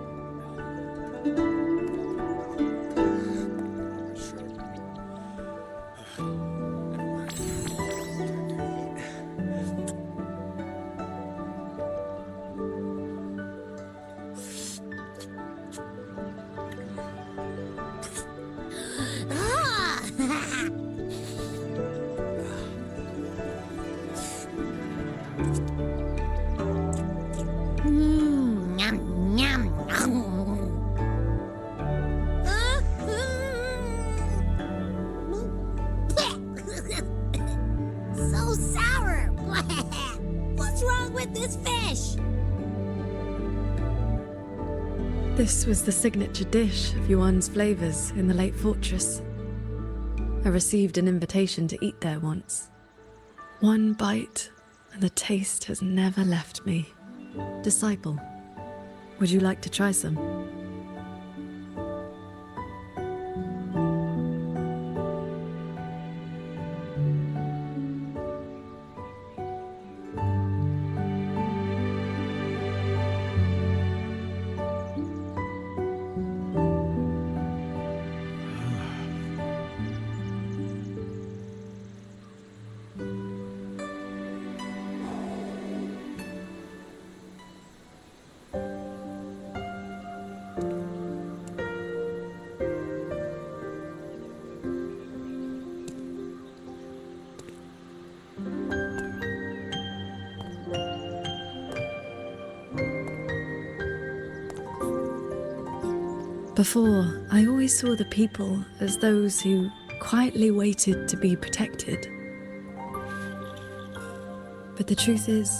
Speaker 6: So sour! What's wrong with this fish?
Speaker 5: This was the signature dish of Yuan's flavors in the late fortress. I received an invitation to eat there once. One bite, and the taste has never left me. Disciple, would you like to try some? Before, I always saw the people as those who quietly waited to be protected. But the truth is,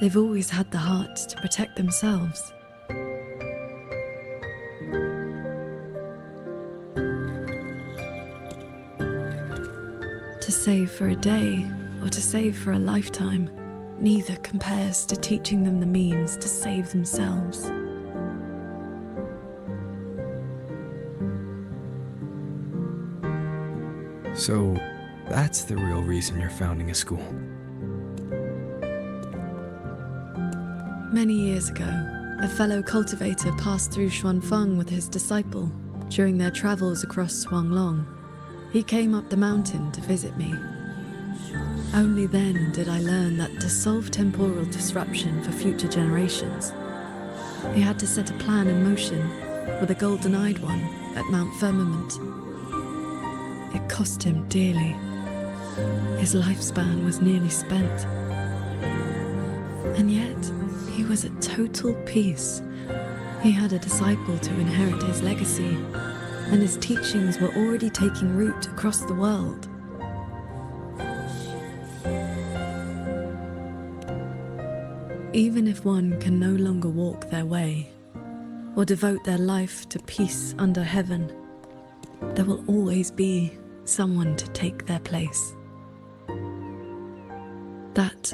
Speaker 5: they've always had the heart to protect themselves. To save for a day or to save for a lifetime, neither compares to teaching them the means to save themselves.
Speaker 4: So, that's the real reason you're founding a school.
Speaker 5: Many years ago, a fellow cultivator passed through Xuanfeng with his disciple during their travels across Shuanglong. He came up the mountain to visit me. Only then did I learn that to solve temporal disruption for future generations, he had to set a plan in motion with a golden-eyed one at Mount Firmament. It cost him dearly. His lifespan was nearly spent. And yet, he was at total peace. He had a disciple to inherit his legacy, and his teachings were already taking root across the world. Even if one can no longer walk their way, or devote their life to peace under heaven, there will always be someone to take their place. That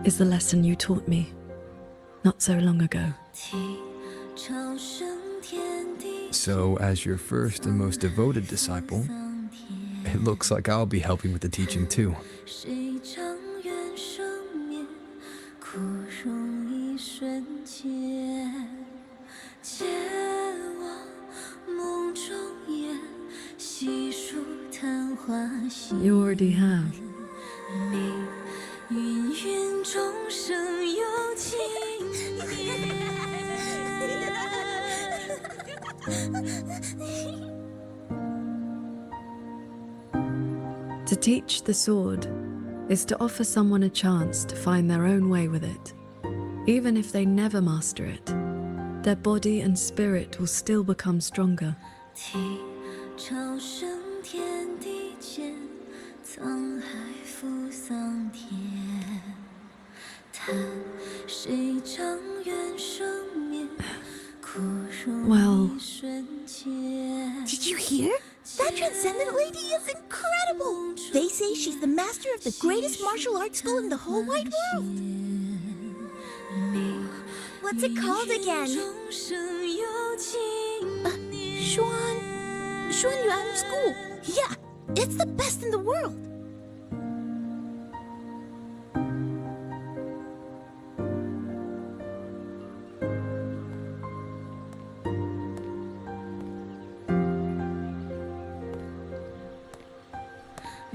Speaker 5: is the lesson you taught me not so long ago.
Speaker 4: So, as your first and most devoted disciple, it looks like I'll be helping with the teaching too.
Speaker 5: You already have. To teach the sword is to offer someone a chance to find their own way with it. Even if they never master it, their body and spirit will still become stronger. Well,
Speaker 2: Did you hear? That Transcendent lady is incredible! They say she's the master of the greatest martial arts school in the whole wide world. What's it called again? Xuan Yuan School. Yeah, it's the best in the world.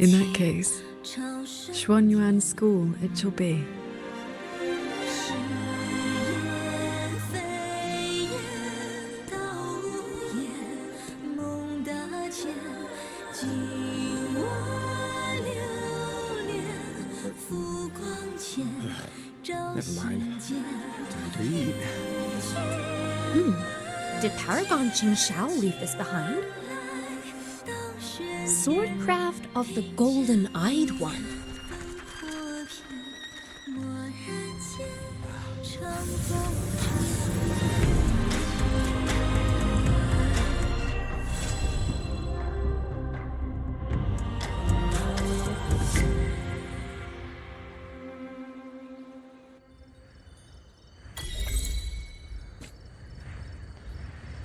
Speaker 5: in that case, Xuanyuan School it shall be.
Speaker 22: Never mind. Time to eat.
Speaker 2: Did Paragon Jing Shao leave this behind? Swordcraft of the Golden-Eyed One.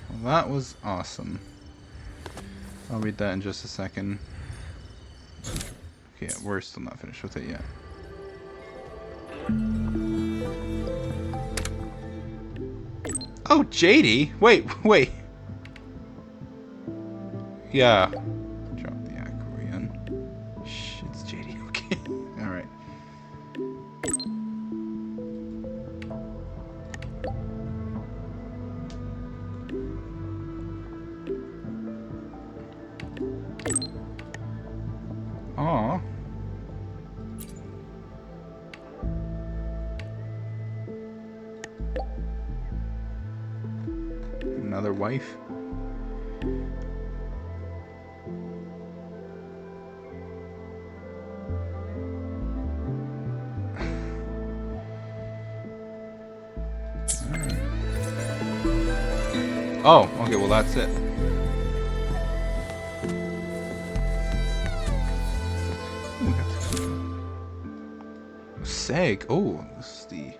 Speaker 1: Well, that was awesome. I'll read that in just a second. Okay, yeah, we're still not finished with it yet. Oh, JD? Wait. Yeah. Drop the Aquarian. Shh, it's JD. Okay. Alright. Aww. Another wife. Oh, okay, well that's it. Seg. Oh, this is the.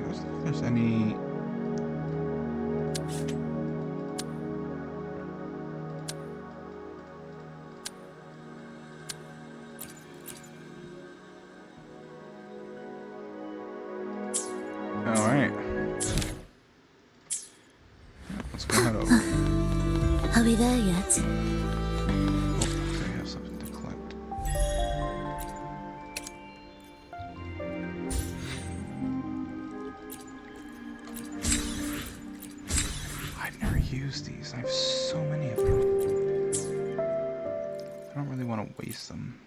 Speaker 1: If there's any. All right. Let's go head over.
Speaker 2: Are we there yet?
Speaker 1: Oh, I have something to collect. use these. I have so many of them. I don't really want to waste them.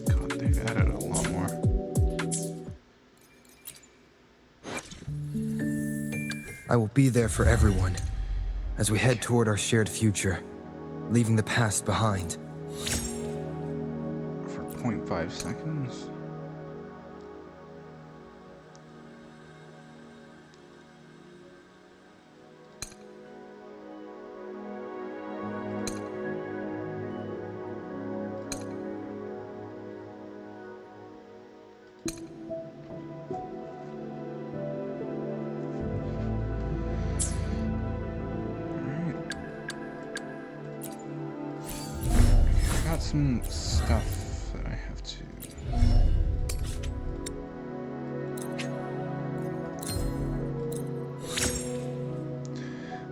Speaker 1: God, they've added a lot more.
Speaker 4: I will be there for everyone as we head toward our shared future, leaving the past behind.
Speaker 1: For 0.5 seconds. Some stuff that I have to...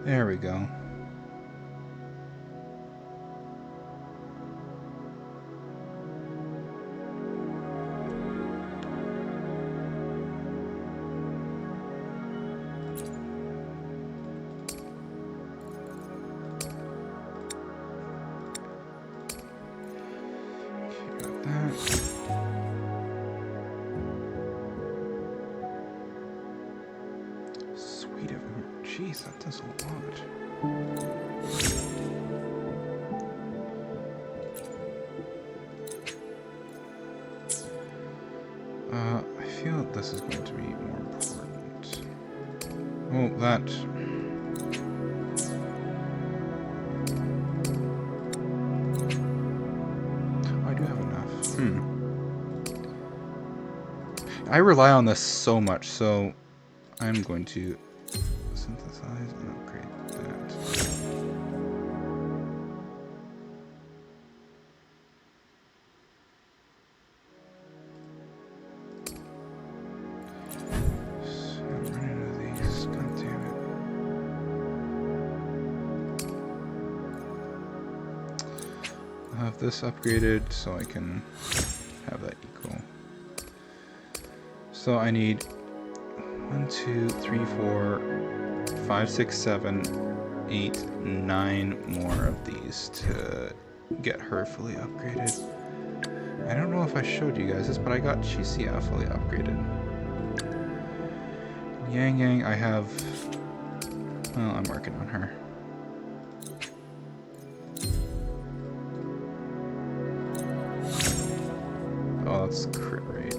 Speaker 1: There we go. Sweet of him. Jeez, that does a lot. I feel this is going to be more important. Oh, that... I do have enough. I rely on this so much, so I'm going to synthesize and upgrade that. So I'm running out of these. God damn it. I'll have this upgraded so I can have that equal. So I need 1, 2, 3, 4, 5, 6, 7, 8, 9 more of these to get her fully upgraded. I don't know if I showed you guys this, but I got Chisia fully upgraded. Yang Yang, I have... Well, I'm working on her. Oh, that's crit rate.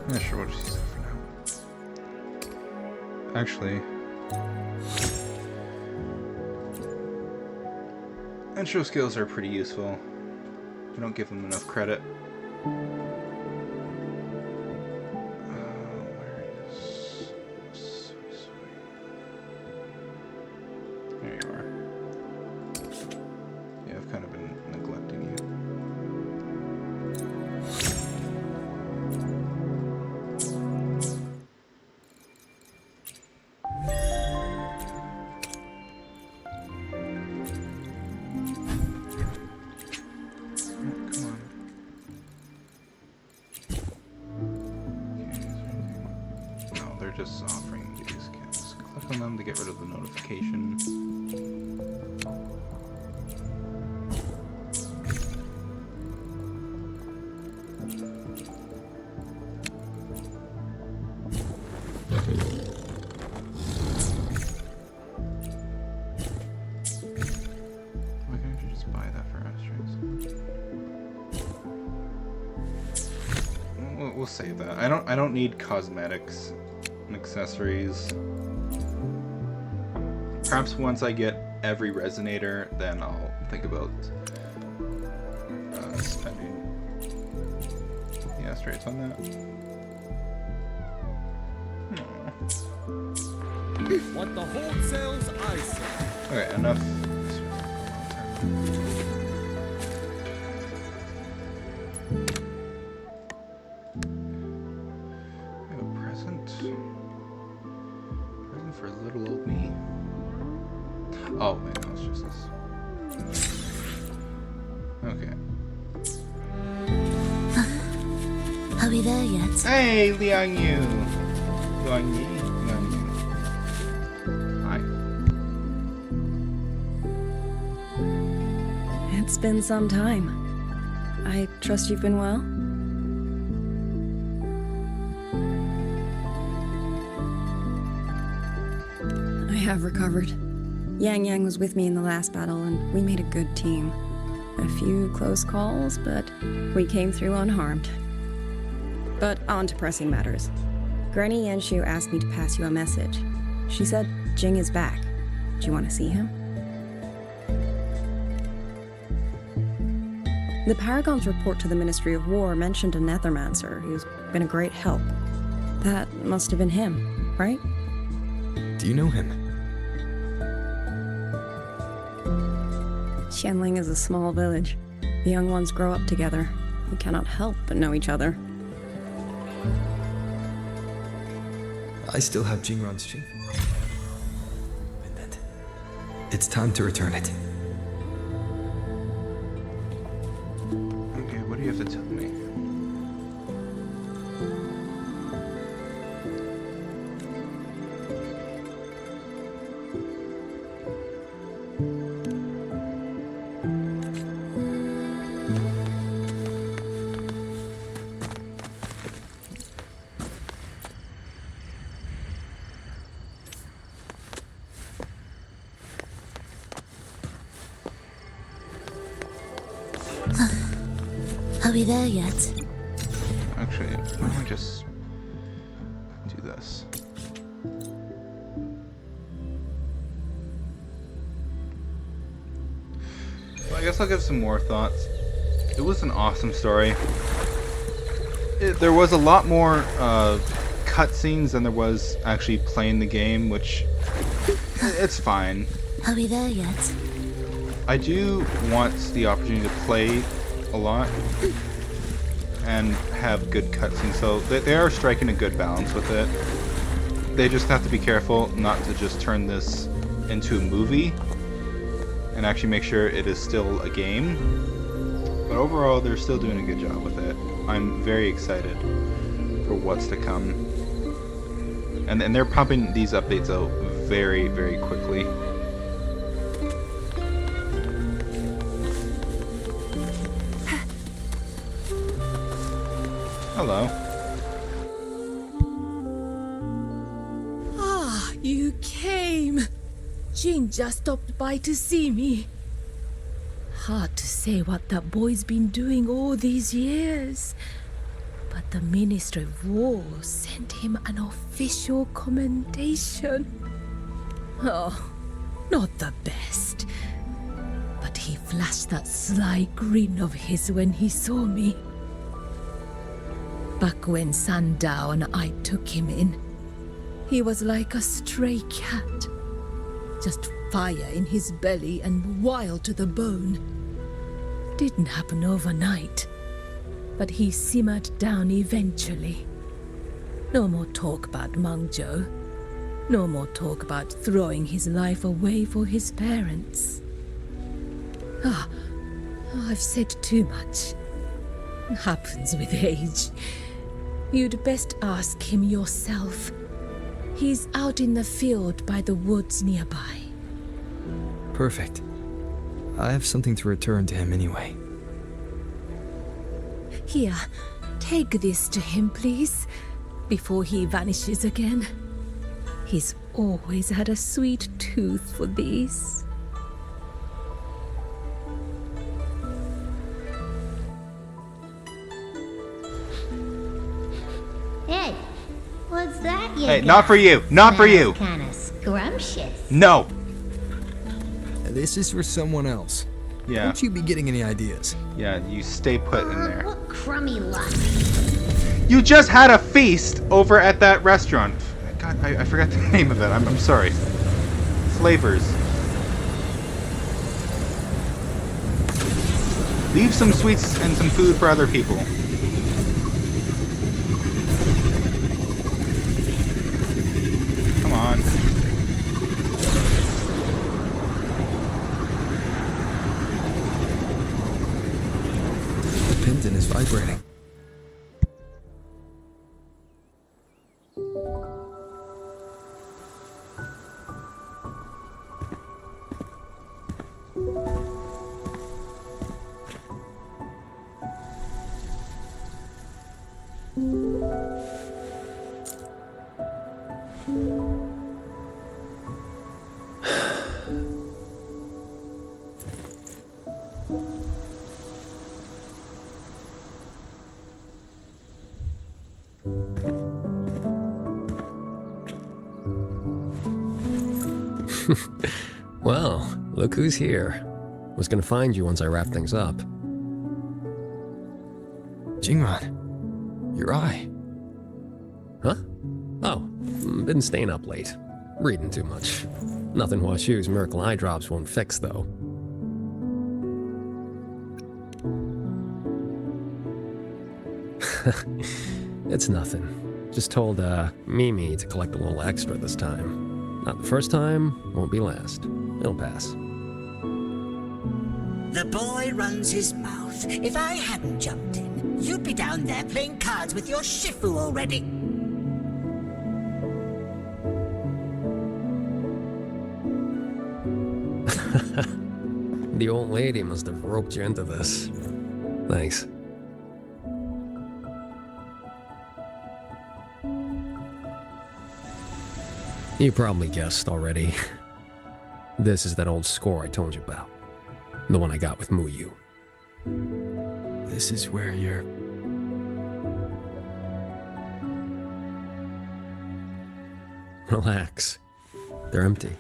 Speaker 1: Yeah, sure, we'll just use that for now. Actually, intro skills are pretty useful. We don't give them enough credit. Where is... There you are. Yeah, I've kind of been neglecting you. Just offering you these kits. Click on them to get rid of the notification. Why can't you just buy that for asteroids? We'll save that. I don't need cosmetics and accessories. Perhaps once I get every resonator, then I'll think about spending the asteroids on that.
Speaker 20: What the wholesale's ice.
Speaker 1: Okay, enough. killed me? Oh, wait, no, it's just this. Okay.
Speaker 2: Are we there yet?
Speaker 1: Hey, Liang Yu! Liang Yi? Liang Yu. Hi.
Speaker 8: It's been some time. I trust you've been well? I have recovered. Yang Yang was with me in the last battle, and we made a good team. A few close calls, but we came through unharmed. But on to pressing matters. Granny Yanshu asked me to pass you a message. She said Jing is back. Do you want to see him? The Paragon's report to the Ministry of War mentioned a Nethermancer who's been a great help. That must have been him, right?
Speaker 4: Do you know him?
Speaker 8: Xianling is a small village. The young ones grow up together. We cannot help but know each other.
Speaker 4: I still have Jingran's chain. It's time to return it.
Speaker 1: Okay, what do you have to tell me?
Speaker 2: Are we there yet?
Speaker 1: Actually, why don't I just do this? Well, I guess I'll give some more thoughts. It was an awesome story. There was a lot more cutscenes than there was actually playing the game, which it's fine.
Speaker 2: Are we there yet?
Speaker 1: I do want the opportunity to play a lot and have good cutscenes, so they are striking a good balance with it. They just have to be careful not to just turn this into a movie and actually make sure it is still a game. But overall, they're still doing a good job with it. I'm very excited for what's to come. And they're pumping these updates out very, very quickly. Hello.
Speaker 21: Ah, you came. Jing just stopped by to see me. Hard to say what that boy's been doing all these years. But the Ministry of War sent him an official commendation. Oh, not the best. But he flashed that sly grin of his when he saw me. Back when Sandow and I took him in, he was like a stray cat. Just fire in his belly and wild to the bone. Didn't happen overnight, but he simmered down eventually. No more talk about Mangzhou. No more talk about throwing his life away for his parents. I've said too much. Happens with age. You'd best ask him yourself. He's out in the field by the woods nearby.
Speaker 4: Perfect. I have something to return to him anyway.
Speaker 21: Here, take this to him, please, before he vanishes again. He's always had a sweet tooth for these.
Speaker 6: Hey, what's that you
Speaker 1: Hey,
Speaker 6: got?
Speaker 1: not for you! Not for you!
Speaker 6: Kinda scrumptious.
Speaker 1: No!
Speaker 4: This is for someone else.
Speaker 1: Yeah.
Speaker 4: Don't you be getting any ideas.
Speaker 1: Yeah, you stay put in there.
Speaker 6: What crummy luck.
Speaker 1: You just had a feast over at that restaurant. God, I forgot the name of it. I'm sorry. Flavors. Leave some sweets and some food for other people. Come on.
Speaker 4: skeleton is vibrating.
Speaker 20: Well, look who's here. Was gonna find you once I wrap things up.
Speaker 4: Jingran, your eye.
Speaker 20: Huh? Oh, been staying up late. Reading too much. Nothing Hua Xu's miracle eye drops won't fix, though. It's nothing. Just told, Mimi to collect a little extra this time. Not the first time, won't be last. It'll pass.
Speaker 9: The boy runs his mouth. If I hadn't jumped in, you'd be down there playing cards with your Shifu already.
Speaker 20: The old lady must have roped you into this. Thanks. You probably guessed already. This is that old score I told you about. The one I got with Muyu.
Speaker 4: This is where you're...
Speaker 20: Relax. They're empty.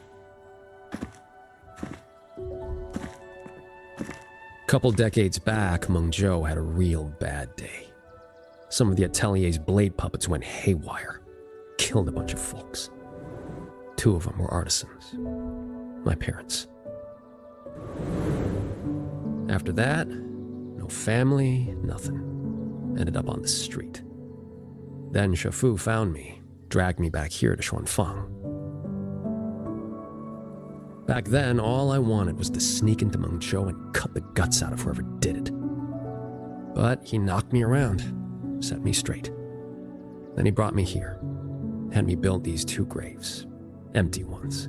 Speaker 20: Couple decades back, Mengzhou had a real bad day. Some of the Atelier's blade puppets went haywire. Killed a bunch of folks. 2 of them were artisans. My parents. After that, no family, nothing. Ended up on the street. Then Shifu found me, dragged me back here to Xuanfang. Back then, all I wanted was to sneak into Mengzhou and cut the guts out of whoever did it. But he knocked me around, set me straight. Then he brought me here, had me build these 2 graves, empty ones.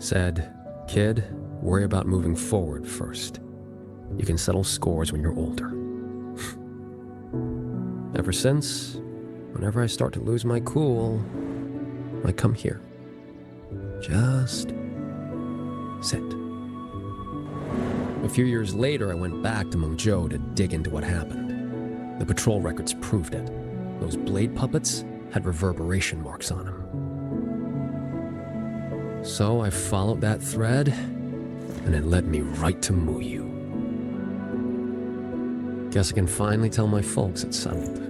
Speaker 20: Said, kid, worry about moving forward first. You can settle scores when you're older. Ever since, whenever I start to lose my cool, I come here. Just sit. A few years later, I went back to Mengzhou to dig into what happened. The patrol records proved it. Those blade puppets had reverberation marks on them. So I followed that thread, and it led me right to Muyu. Guess I can finally tell my folks it's settled.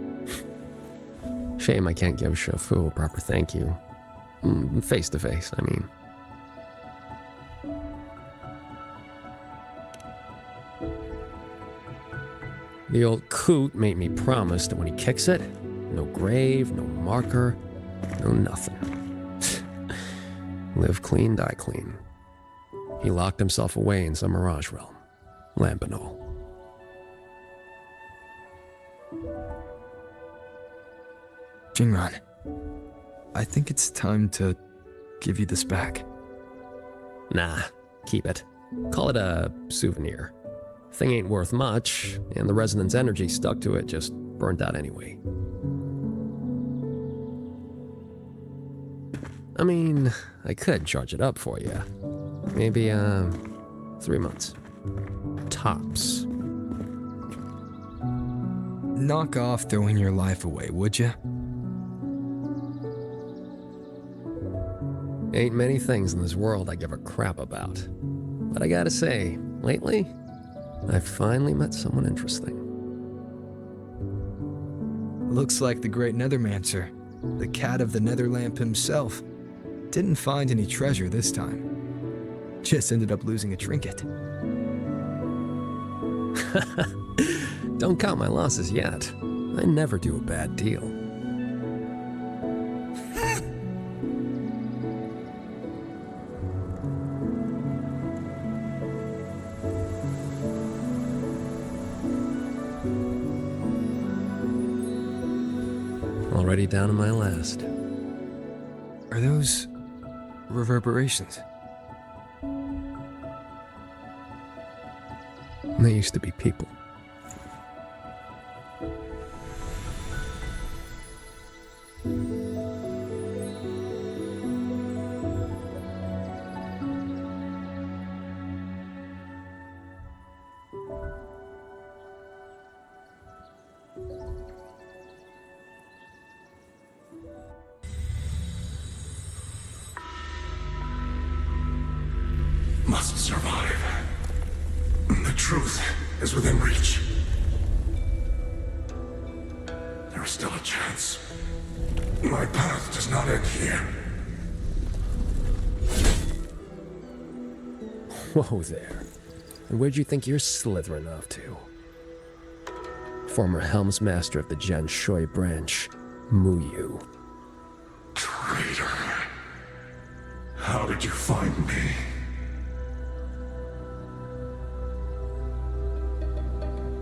Speaker 20: Shame I can't give Shifu a proper thank you. Face to face, I mean. The old coot made me promise that when he kicks it, no grave, no marker, no nothing. Live clean, die clean. He locked himself away in some mirage realm. Lamp and all.
Speaker 4: Jingran, I think it's time to give you this back.
Speaker 20: Nah, keep it. Call it a souvenir. Thing ain't worth much, and the resonance energy stuck to it just burnt out anyway. I mean, I could charge it up for you. Maybe, 3 months. Tops.
Speaker 4: Knock off throwing your life away, would you?
Speaker 20: Ain't many things in this world I give a crap about. But I gotta say, lately, I've finally met someone interesting.
Speaker 4: Looks like the great Nethermancer, the cat of the Netherlamp himself, didn't find any treasure this time. Just ended up losing a trinket.
Speaker 20: Don't count my losses yet. I never do a bad deal. already down to my last.
Speaker 4: Are those reverberations?
Speaker 20: They used to be people.
Speaker 15: Must survive. The truth is within reach. There is still a chance. My path does not end here.
Speaker 20: Whoa there. And where'd you think you're slithering off to? Former Helmsmaster of the Jan Shui branch, Muyu.
Speaker 15: Traitor. How did you find me?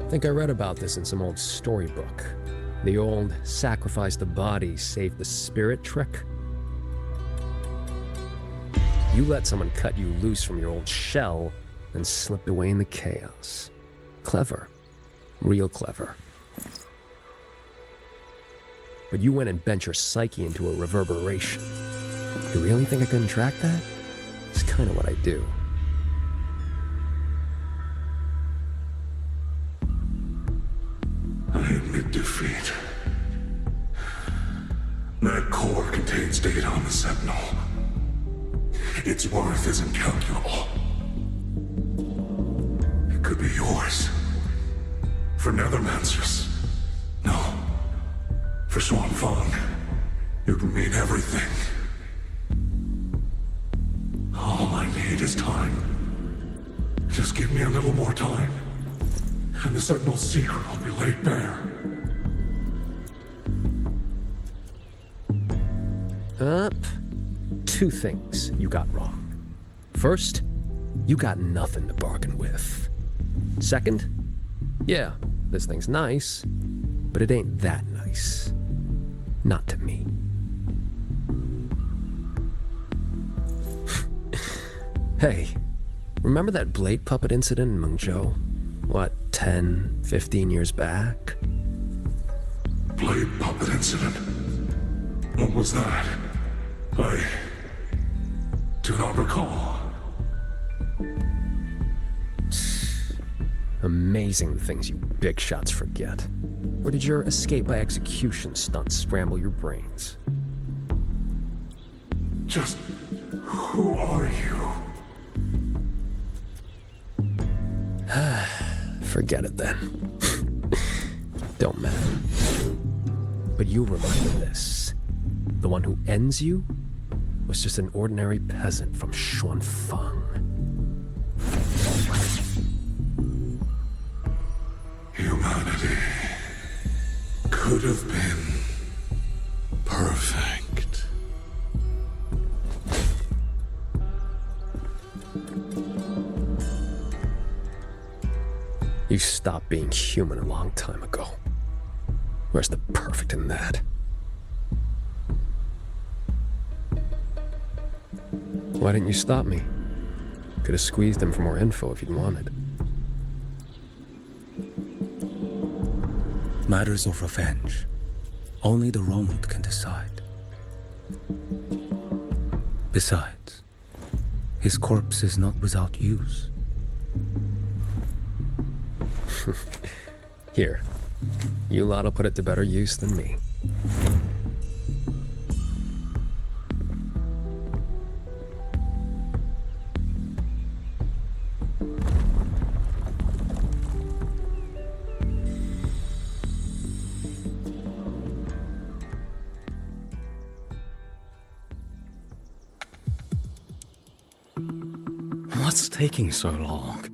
Speaker 20: I think I read about this in some old storybook. The old sacrifice the body, save the spirit trick. You let someone cut you loose from your old shell and slipped away in the chaos. Clever. Real clever. But you went and bent your psyche into a reverberation. You really think I couldn't track that? It's kind of what I do.
Speaker 15: I admit defeat. That core contains data on the Sentinel. Its worth is incalculable. It could be yours. For Nethermancers. No. For Xuanfang. It would mean everything. All I need is time. Just give me a little more time. And the Sentinel's secret will be laid bare.
Speaker 20: Two things you got wrong. First, you got nothing to bargain with. Second, yeah, this thing's nice, but it ain't that nice. Not to me. Hey, remember that blade puppet incident in Mengzhou? What, 10, 15 years back?
Speaker 15: Blade puppet incident? What was that? I do not recall.
Speaker 20: Amazing the things you big shots forget. Or did your escape by execution stunt scramble your brains?
Speaker 15: Just who are you?
Speaker 20: Forget it then. Don't matter. But you remember this. The one who ends you was just an ordinary peasant from Xuanfang.
Speaker 15: Humanity could have been perfect.
Speaker 20: You stopped being human a long time ago. Where's the perfect in that? Why didn't you stop me? Could have squeezed him for more info if you'd wanted.
Speaker 12: Matters of revenge. Only the Romult can decide. Besides, his corpse is not without use.
Speaker 20: Here, you lot'll put it to better use than me.
Speaker 12: What's taking so long?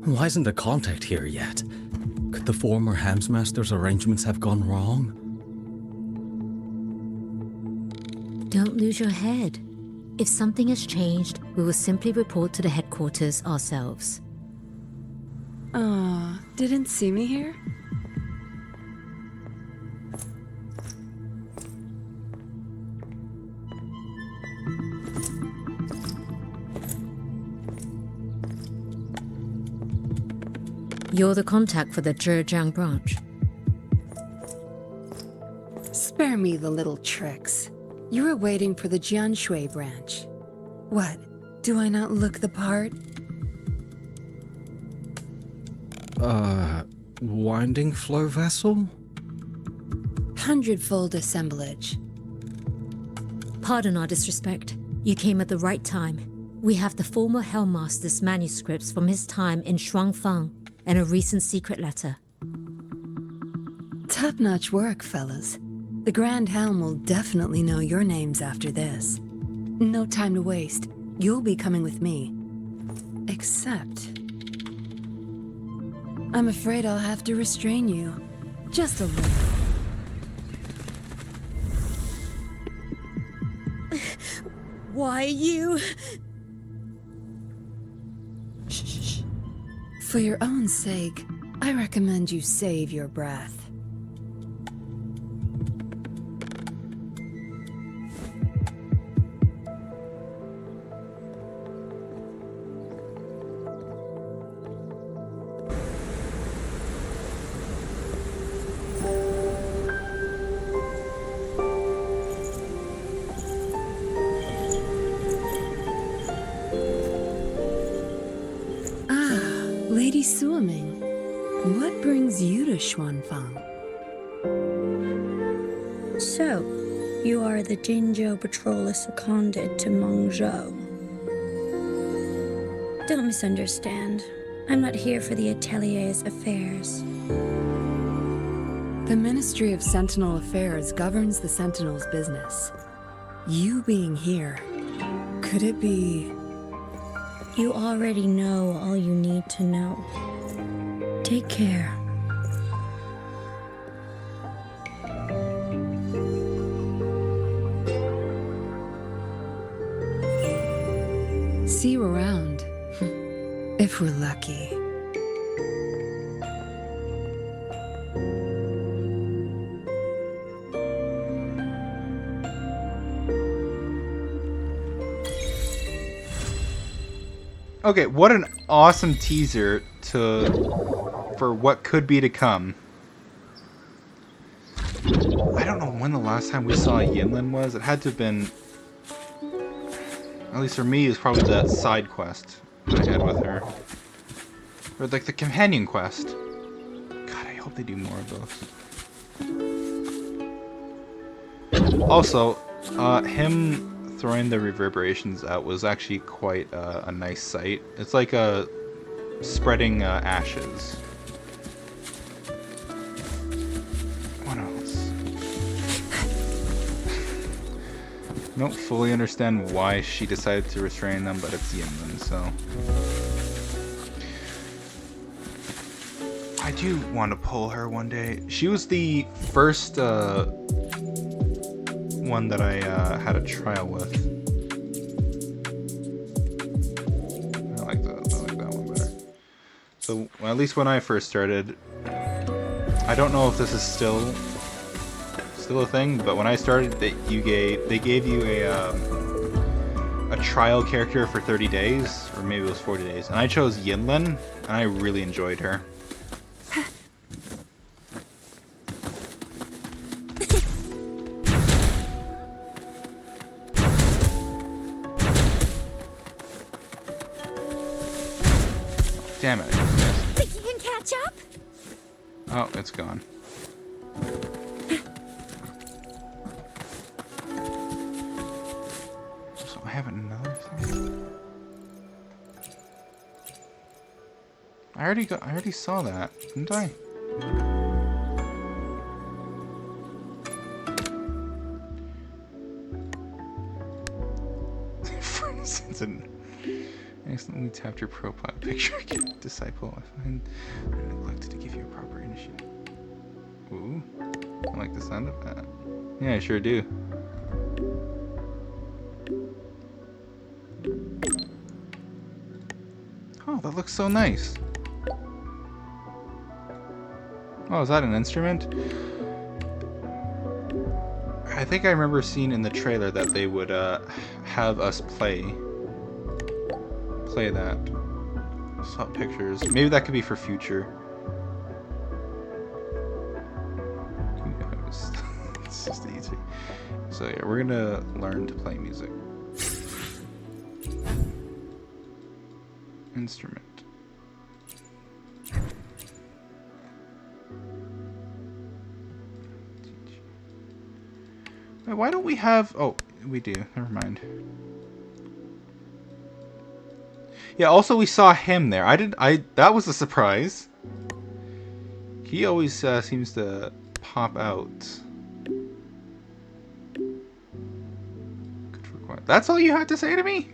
Speaker 12: Why isn't the contact here yet? Could the former Helmsmaster's arrangements have gone wrong?
Speaker 17: Don't lose your head. If something has changed, we will simply report to the headquarters ourselves.
Speaker 8: Didn't see me here?
Speaker 17: You're the contact for the Zhejiang branch.
Speaker 3: Spare me the little tricks. You were waiting for the Jianshui branch. What? Do I not look the part?
Speaker 12: Winding flow vessel?
Speaker 3: 100-fold assemblage.
Speaker 17: Pardon our disrespect. You came at the right time. We have the former Hellmaster's manuscripts from his time in Shuangfang and a recent secret letter.
Speaker 3: Top-notch work, fellas. The Grand Helm will definitely know your names after this. No time to waste. You'll be coming with me. Except... I'm afraid I'll have to restrain you. Just a little.
Speaker 2: Why you?
Speaker 3: Shh. For your own sake, I recommend you save your breath. Lady Suoming, what brings you to Xuanfang?
Speaker 2: So, you are the Jinzhou patroller seconded to Mengzhou. Don't misunderstand. I'm not here for the Atelier's affairs.
Speaker 3: The Ministry of Sentinel Affairs governs the Sentinel's business. You being here, could it be...
Speaker 2: You already know all you need to know. Take care.
Speaker 3: See you around. If we're lucky.
Speaker 1: Okay, what an awesome teaser for what could be to come. I don't know when the last time we saw Yinlin was. It had to have been, at least for me, it was probably that side quest that I had with her. Or like the companion quest. God, I hope they do more of those. Also, him throwing the reverberations out was actually quite a nice sight. It's like spreading ashes. What else? I don't fully understand why she decided to restrain them, but it's Yinlin, so... I do want to pull her one day. She was the first one that I had a trial with. I like that one better. So well, at least when I first started, I don't know if this is still a thing, but when I started, they gave you a trial character for 30 days, or maybe it was 40 days, and I chose Yinlin, and I really enjoyed her. Damn it.
Speaker 2: Think you can catch up?
Speaker 1: Oh, it's gone. So I have another thing. I already saw that, didn't I? For instance, excellently tapped your profile picture again, disciple. I find I neglected to give you a proper initiative. Ooh, I like the sound of that. Yeah, I sure do. Oh, that looks so nice. Oh, is that an instrument? I think I remember seeing in the trailer that they would have us play that. Swap pictures. Maybe that could be for future. It's just easy. So yeah, we're gonna learn to play music. Instrument. Wait, why don't we have... Oh, we do. Never mind. Yeah, also we saw him there. That was a surprise. He always seems to pop out. That's all you had to say to me?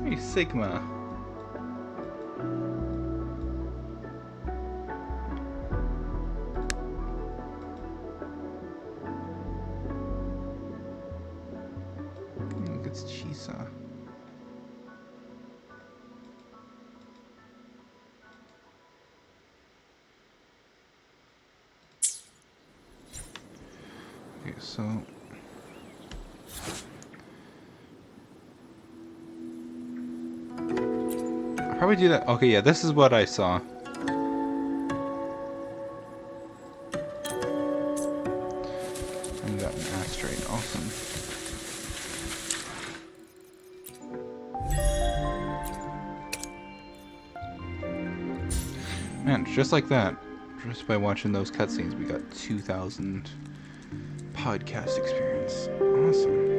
Speaker 1: Hey, Sigma. Look, it's Chisa. Okay, so... I'll probably do that. Okay, yeah, this is what I saw. And got an asteroid. Awesome. Man, just like that, just by watching those cutscenes, we got 2,000 podcast experience. Awesome.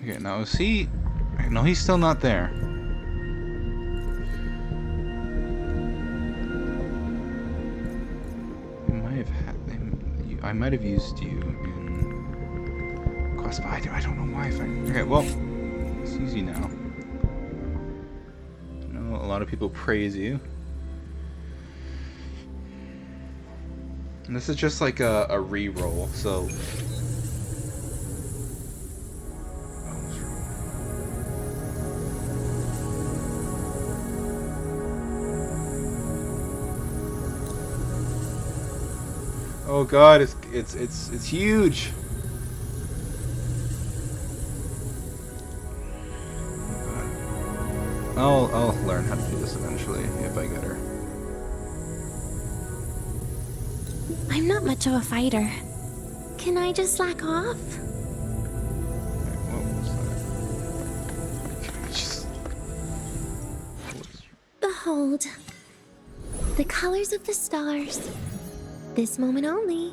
Speaker 1: Okay, now is he... No, he's still not there. I might have used you in Quest 5. I don't know why. Okay, well, let's use you now. I know a lot of people praise you. And this is just like a re-roll, so... Oh god, it's huge. Oh god. I'll learn how to do this eventually if I get her.
Speaker 6: I'm not much of a fighter. Can I just slack off?
Speaker 1: What was that?
Speaker 6: Behold, the colors of the stars. This moment only.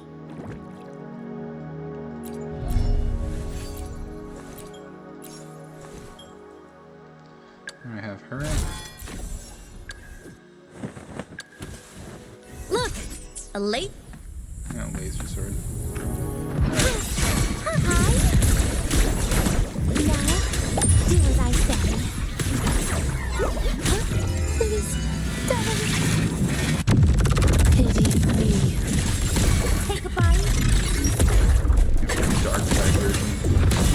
Speaker 1: I have her.
Speaker 6: Look, a late.
Speaker 1: No, laser sword.
Speaker 6: Hi. Now, do as I say. Please, don't. Pity me. Take a bite.
Speaker 1: Dark side version.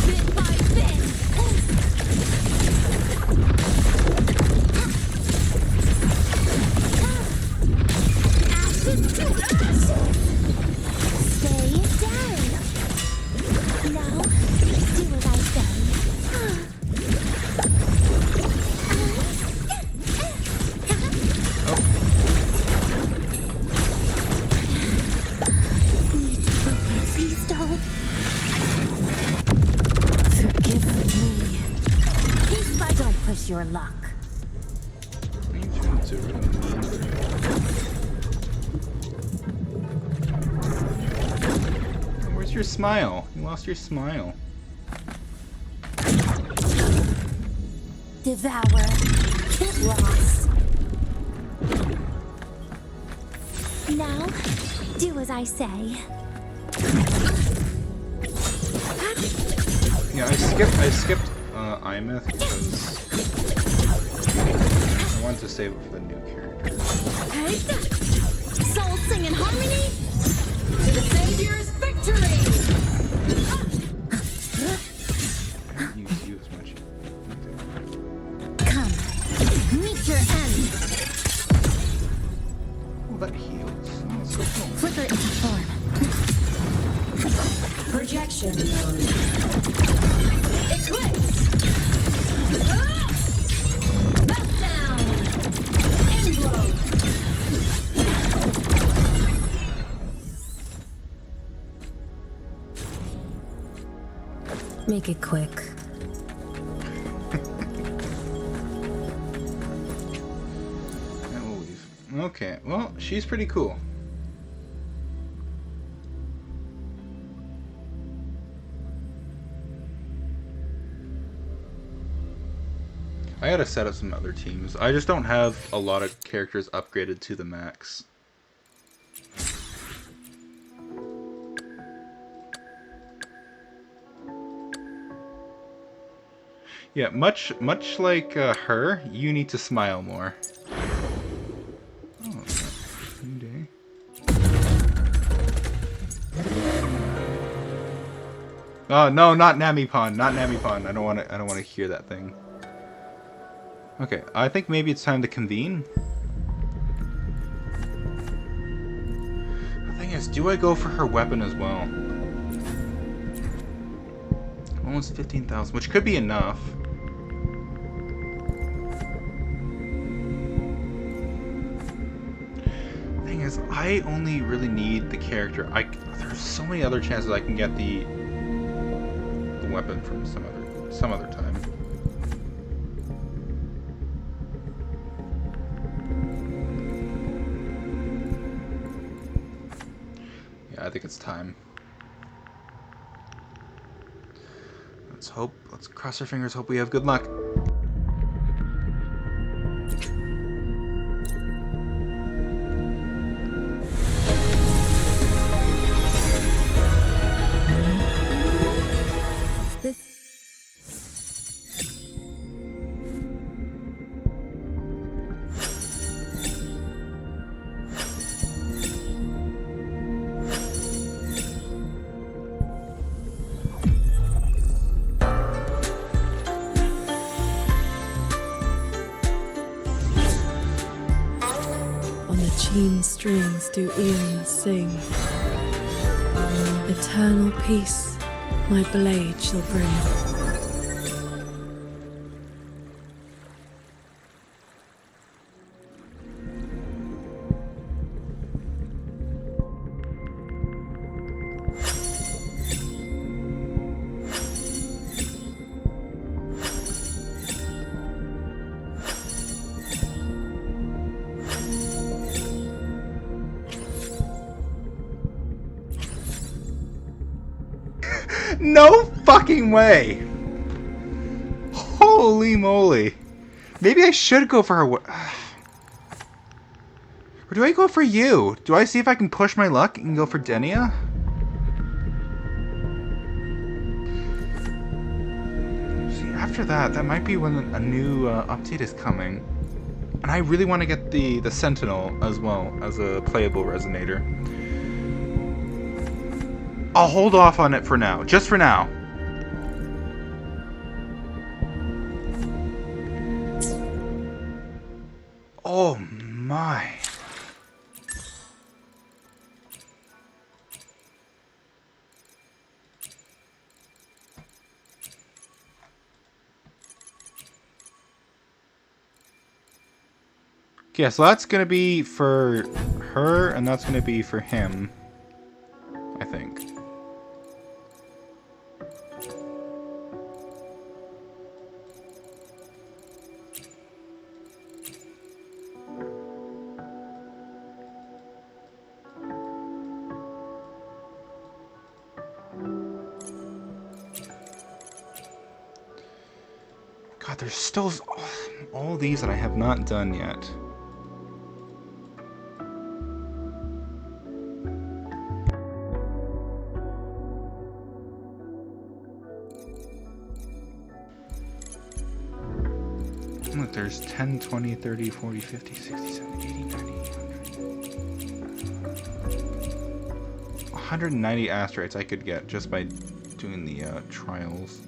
Speaker 6: Bit by bit. Ashes to ashes. Stay down. Now, do as I say. Please don't. Forgive me. Peace by don't push your luck.
Speaker 1: Where's your smile? You lost your smile.
Speaker 2: devour. Get lost. Now, do as I say.
Speaker 1: Yeah, I skipped Imeth because I wanted to save it for the new character.
Speaker 2: Soul sing in harmony. To the Savior's victory.
Speaker 1: I haven't used you as much.
Speaker 2: Come, meet your end.
Speaker 1: Oh, that heals. Oh, that's so cool.
Speaker 2: Flicker into form.
Speaker 21: Projection mode. Eclipse. Meltdown. Endblow.
Speaker 18: Make it quick.
Speaker 1: And we'll leave. Okay, well, she's pretty cool. I gotta set up some other teams. I just don't have a lot of characters upgraded to the max. Yeah, much like her, you need to smile more. Oh, new day. Oh no, not Namipon, not Namipon. I don't want to hear that thing. Okay, I think maybe it's time to convene. The thing is, do I go for her weapon as well? Almost 15,000, which could be enough. Thing is, I only really need the character. There's so many other chances I can get the weapon from some other time. Yeah, I think it's time. Let's cross our fingers, hope we have good luck.
Speaker 5: Keen strings do eons sing. Eternal peace my blade shall bring.
Speaker 1: No fucking way! Holy moly! Maybe I should go for her. Or do I go for you? Do I see if I can push my luck and go for Denia? See, after that might be when a new update is coming. And I really want to get the Sentinel as well as a playable resonator. I'll hold off on it for now. Just for now. Oh my. Okay, so that's going to be for her, and that's going to be for him, I think. God, God, there's still all these that I have not done yet. Look, there's 10, 20, 30, 40, 50, 60, 70, 80, 90, 100. 190 asteroids I could get just by doing the trials.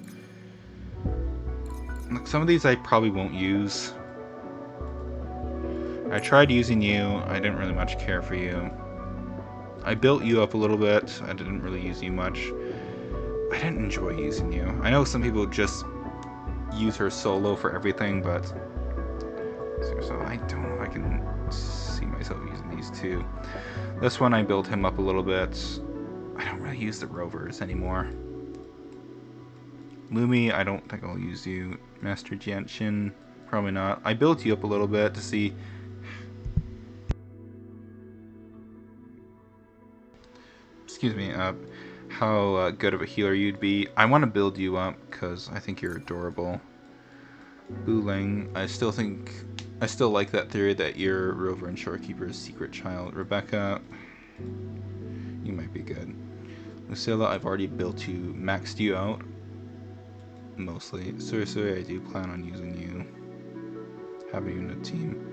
Speaker 1: Look, some of these I probably won't use. I tried using you. I didn't really much care for you. I built you up a little bit. I didn't really use you much. I didn't enjoy using you. I know some people just use her solo for everything, but so I don't know if I can see myself using these two. This one I built him up a little bit. I don't really use the rovers anymore. Lumi, I don't think I'll use you. Master Genshin, probably not. I built you up a little bit to see. Excuse me, how good of a healer you'd be. I want to build you up because I think you're adorable. Buling, I still like that theory that you're Rover and Shorekeeper's secret child. Rebecca, you might be good. Lucilla, I've already built you, maxed you out. Mostly. Seriously, I do plan on using you. Having you in a team.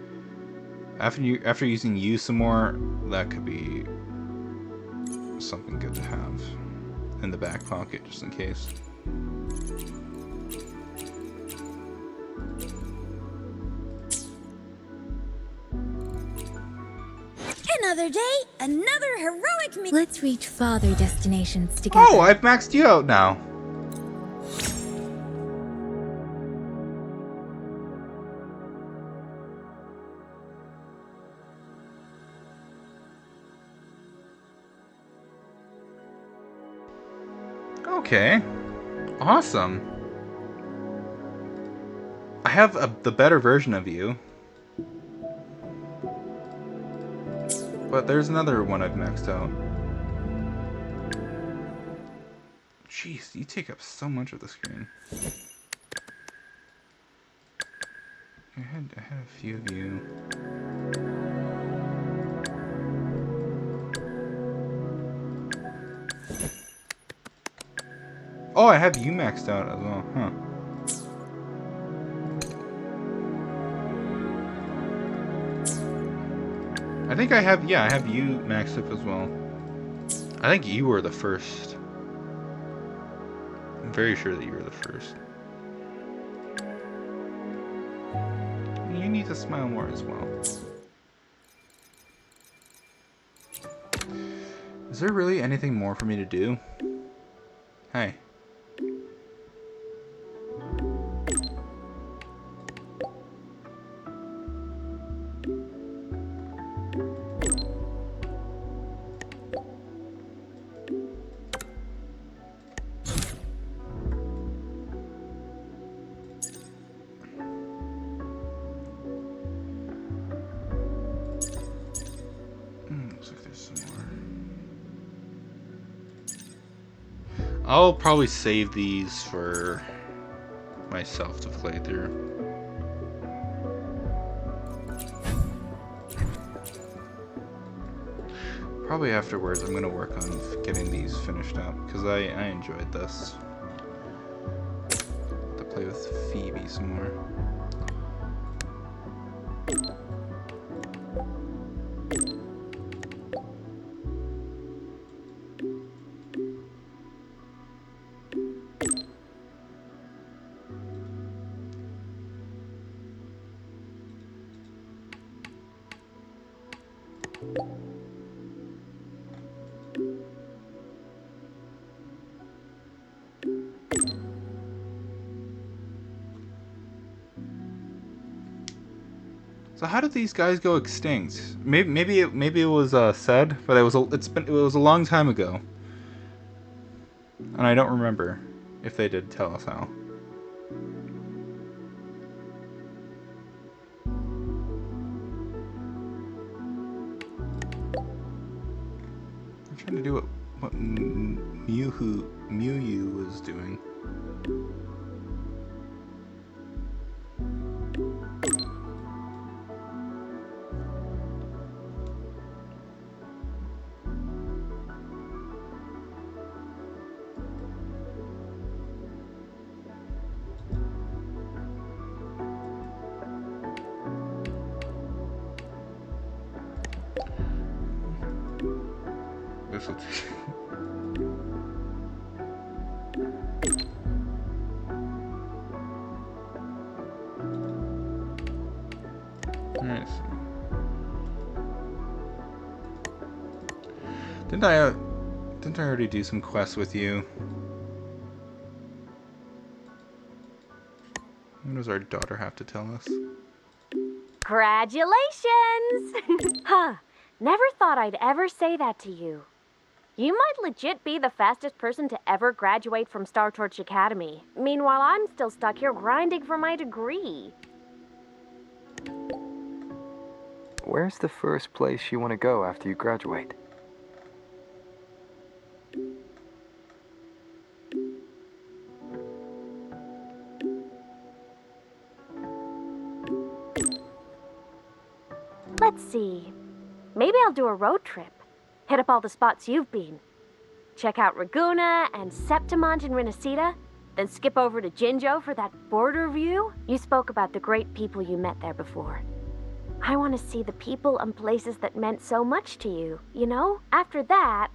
Speaker 1: After using you some more, that could be something good to have in the back pocket just in case.
Speaker 2: Another day, another heroic meal. Let's reach farther destinations together.
Speaker 1: Oh, I've maxed you out now. Okay. Awesome. I have the better version of you. But there's another one I've maxed out. Jeez, you take up so much of the screen. I had a few of you. Oh, I have you maxed out as well, huh? I think I have, yeah, I have you maxed up as well. I think you were the first. I'm very sure that you were the first. You need to smile more as well. Is there really anything more for me to do? Hey. Looks like there's some more. I'll probably save these for myself to play through. Probably afterwards I'm gonna work on getting these finished up because I enjoyed this. To play with Phoebe some more. So how did these guys go extinct? Maybe it was said, but it was a long time ago, and I don't remember if they did tell us how. I'm trying to do what Miyu was doing. This will Alright. Didn't I already do some quests with you? What does our daughter have to tell us?
Speaker 7: Congratulations! Huh. Never thought I'd ever say that to you. You might legit be the fastest person to ever graduate from Star Torch Academy. Meanwhile, I'm still stuck here grinding for my degree.
Speaker 4: Where's the first place you want to go after you graduate?
Speaker 7: Let's see. Maybe I'll do a road trip. Hit up all the spots you've been. Check out Raguna and Septimont and Renacita, then skip over to Jinjo for that border view. You spoke about the great people you met there before. I want to see the people and places that meant so much to you, you know? After that,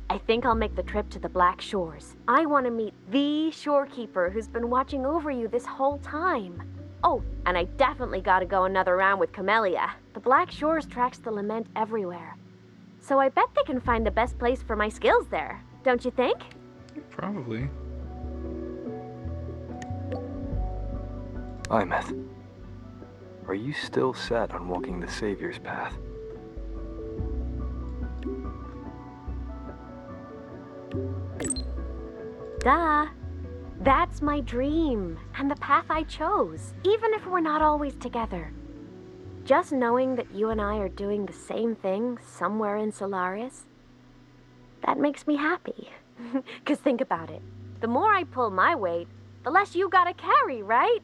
Speaker 7: I think I'll make the trip to the Black Shores. I want to meet the shorekeeper who's been watching over you this whole time. Oh, and I definitely gotta go another round with Camellia. The Black Shores tracks the lament everywhere. So I bet they can find the best place for my skills there, don't you think?
Speaker 1: Probably.
Speaker 4: Imeth, are you still set on walking the Savior's path?
Speaker 7: Duh. That's my dream, and the path I chose, even if we're not always together. Just knowing that you and I are doing the same thing somewhere in Solaris, that makes me happy. 'Cause think about it. The more I pull my weight, the less you gotta carry, right?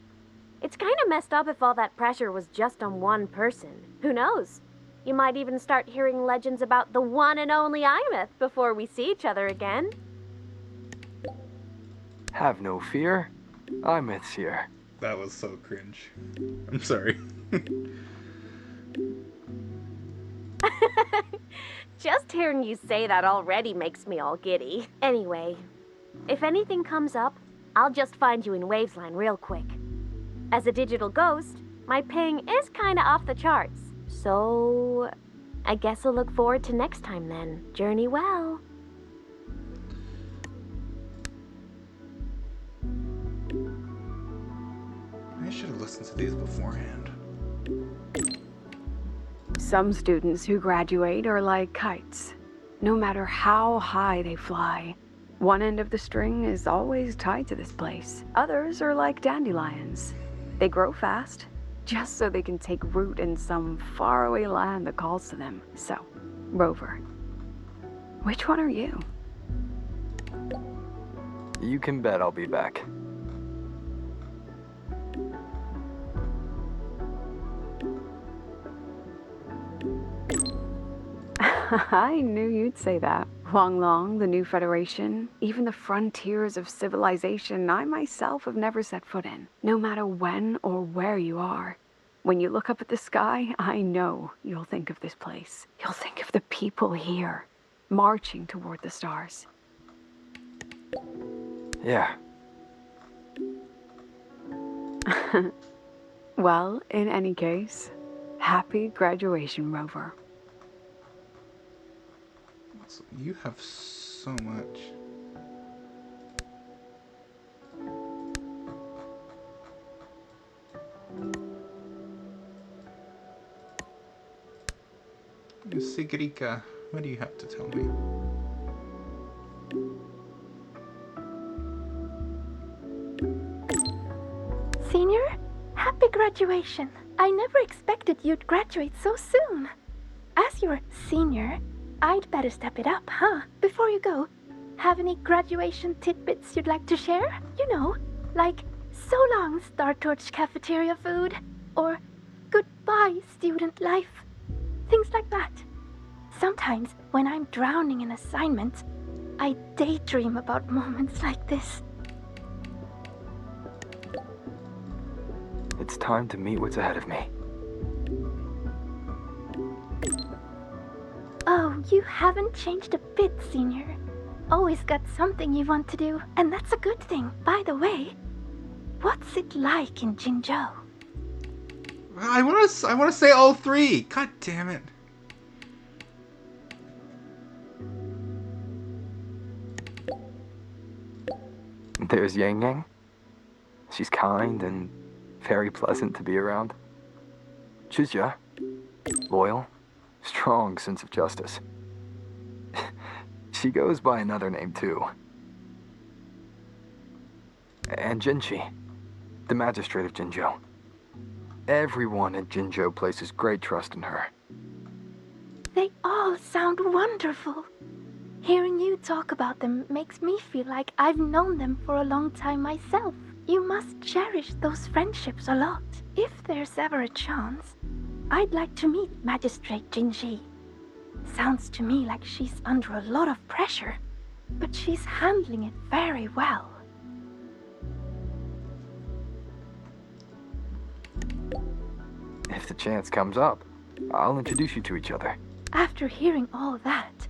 Speaker 7: It's kinda messed up if all that pressure was just on one person. Who knows? You might even start hearing legends about the one and only Imeth before we see each other again.
Speaker 4: Have no fear. Imeth's here.
Speaker 1: That was so cringe. I'm sorry.
Speaker 7: Just hearing you say that already makes me all giddy. Anyway, if anything comes up, I'll just find you in Wavesline real quick. As a digital ghost, my ping is kinda off the charts. So, I guess I'll look forward to next time then. Journey well.
Speaker 1: I should have listened to these beforehand.
Speaker 10: Some students who graduate are like kites. No matter how high they fly, one end of the string is always tied to this place. Others are like dandelions. They grow fast, just so they can take root in some faraway land that calls to them. So, Rover, which one are you?
Speaker 4: You can bet I'll be back.
Speaker 10: I knew you'd say that. Long, the new Federation, even the frontiers of civilization I myself have never set foot in. No matter when or where you are, when you look up at the sky, I know you'll think of this place. You'll think of the people here, marching toward the stars.
Speaker 4: Yeah.
Speaker 10: Well, in any case, happy graduation, Rover.
Speaker 1: You have so much. Sigrika, what do you have to tell me?
Speaker 23: Senior, happy graduation. I never expected you'd graduate so soon. As your senior, I'd better step it up, huh? Before you go, have any graduation tidbits you'd like to share? You know, like so long Star Torch cafeteria food, or goodbye student life. Things like that. Sometimes, when I'm drowning in assignments, I daydream about moments like this.
Speaker 4: It's time to meet what's ahead of me.
Speaker 23: Oh, You haven't changed a bit, Senior. Always got something you want to do, and that's a good thing. By the way, what's it like in Jinzhou?
Speaker 1: I want to say all three. God damn it.
Speaker 4: There's Yang Yang. She's kind and very pleasant to be around. Chizya, loyal, strong sense of justice. She goes by another name too. And Jinchi, the magistrate of Jinzhou. Everyone at Jinzhou places great trust in her.
Speaker 23: They all sound wonderful. Hearing you talk about them makes me feel like I've known them for a long time myself. You must cherish those friendships a lot. If there's ever a chance, I'd like to meet Magistrate Jinji. Sounds to me like she's under a lot of pressure, but she's handling it very well.
Speaker 4: If the chance comes up, I'll introduce you to each other.
Speaker 23: After hearing all that,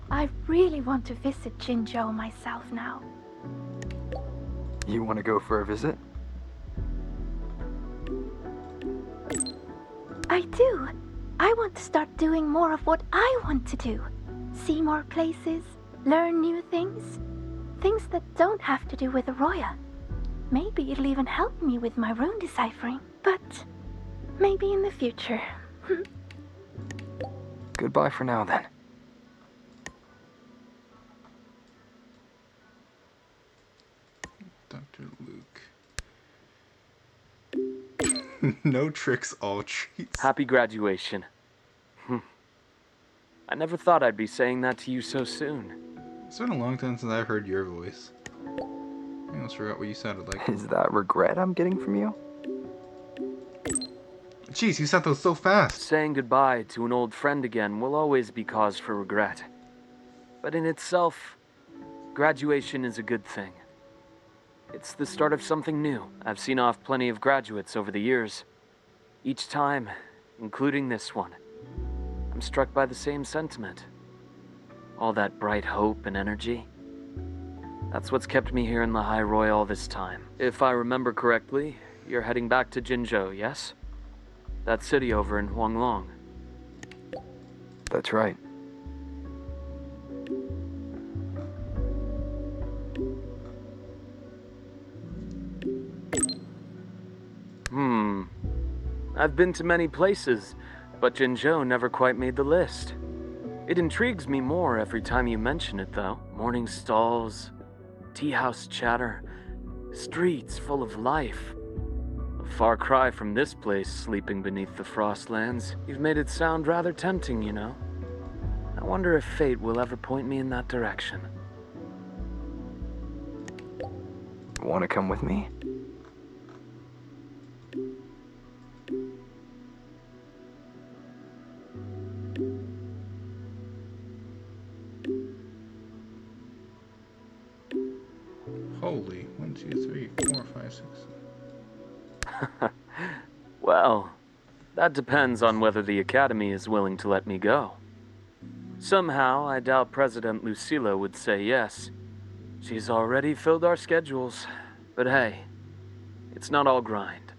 Speaker 23: I really want to visit Jinzhou myself now.
Speaker 4: You want to go for a visit?
Speaker 23: I do. I want to start doing more of what I want to do. See more places, learn new things. Things that don't have to do with Arroya. Maybe it'll even help me with my rune deciphering. But maybe in the future.
Speaker 4: Goodbye for now, then.
Speaker 1: Dr. Luke. No tricks, all treats.
Speaker 13: Happy graduation. I never thought I'd be saying that to you so soon.
Speaker 1: It's been a long time since I've heard your voice. I almost forgot what you sounded like.
Speaker 4: Is that regret I'm getting from you?
Speaker 1: Jeez, you said those so fast.
Speaker 13: Saying goodbye to an old friend again will always be cause for regret. But in itself, graduation is a good thing. It's the start of something new. I've seen off plenty of graduates over the years. Each time, including this one, I'm struck by the same sentiment. All that bright hope and energy. That's what's kept me here in the High Roy all this time. If I remember correctly, you're heading back to Jinzhou, yes? That city over in Huanglong.
Speaker 4: That's right.
Speaker 13: I've been to many places, but Jinzhou never quite made the list. It intrigues me more every time you mention it, though. Morning stalls, tea house chatter, streets full of life. A far cry from this place sleeping beneath the Frostlands. You've made it sound rather tempting, you know. I wonder if fate will ever point me in that direction.
Speaker 4: Want to come with me?
Speaker 1: Holy, 1, 2, 3, 4, 5, 6.
Speaker 13: Well, that depends on whether the Academy is willing to let me go. Somehow, I doubt President Lucilla would say yes. She's already filled our schedules. But hey, it's not all grind.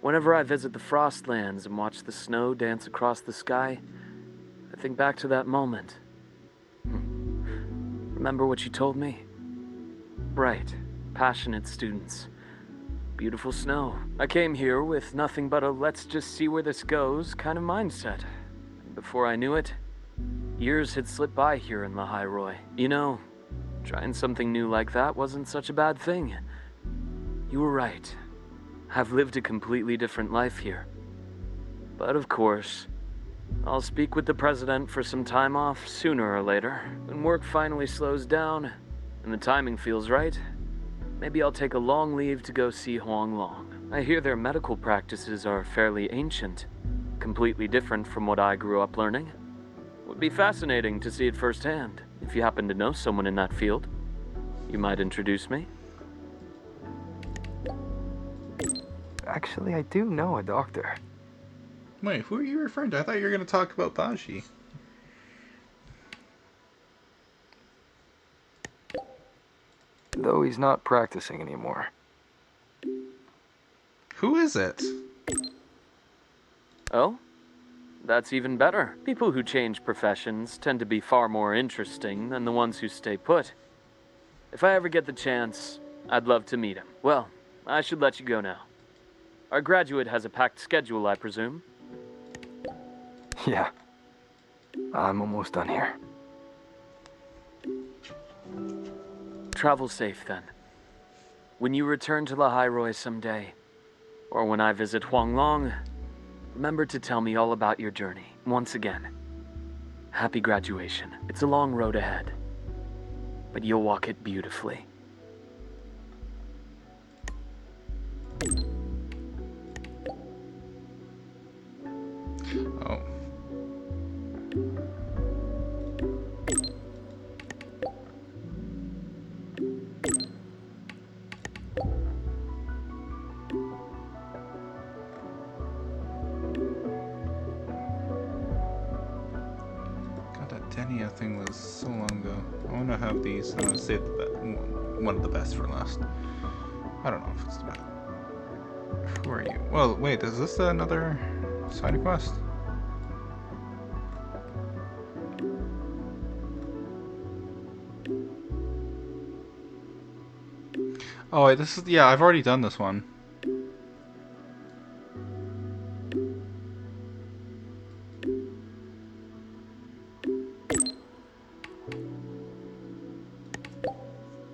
Speaker 13: Whenever I visit the Frostlands and watch the snow dance across the sky, I think back to that moment. Remember what you told me? Bright, passionate students. Beautiful snow. I came here with nothing but a let's just see where this goes kind of mindset. And before I knew it, years had slipped by here in the High Roy. You know, trying something new like that wasn't such a bad thing. You were right. I've lived a completely different life here. But of course, I'll speak with the president for some time off sooner or later. When work finally slows down and the timing feels right, maybe I'll take a long leave to go see Huanglong. I hear their medical practices are fairly ancient, completely different from what I grew up learning. Would be fascinating to see it firsthand. If you happen to know someone in that field, you might introduce me.
Speaker 4: Actually, I do know a doctor.
Speaker 1: Wait, who are you referring to? I thought you were going to talk about Baji.
Speaker 4: though he's not practicing anymore.
Speaker 1: Who is it?
Speaker 13: Oh? That's even better. People who change professions tend to be far more interesting than the ones who stay put. If I ever get the chance, I'd love to meet him. Well, I should let you go now. Our graduate has a packed schedule, I presume?
Speaker 4: Yeah. I'm almost done here.
Speaker 13: Travel safe, then. When you return to Lahairoi someday, or when I visit Huanglong, remember to tell me all about your journey. Once again, happy graduation. It's a long road ahead, but you'll walk it beautifully.
Speaker 1: Oh. God, that Denia thing was so long ago. I want to have these. I want to save one of the best for last. I don't know if it's the best. Who are you? Well, wait, is this another side quest? Oh, wait, this is, yeah, I've already done this one.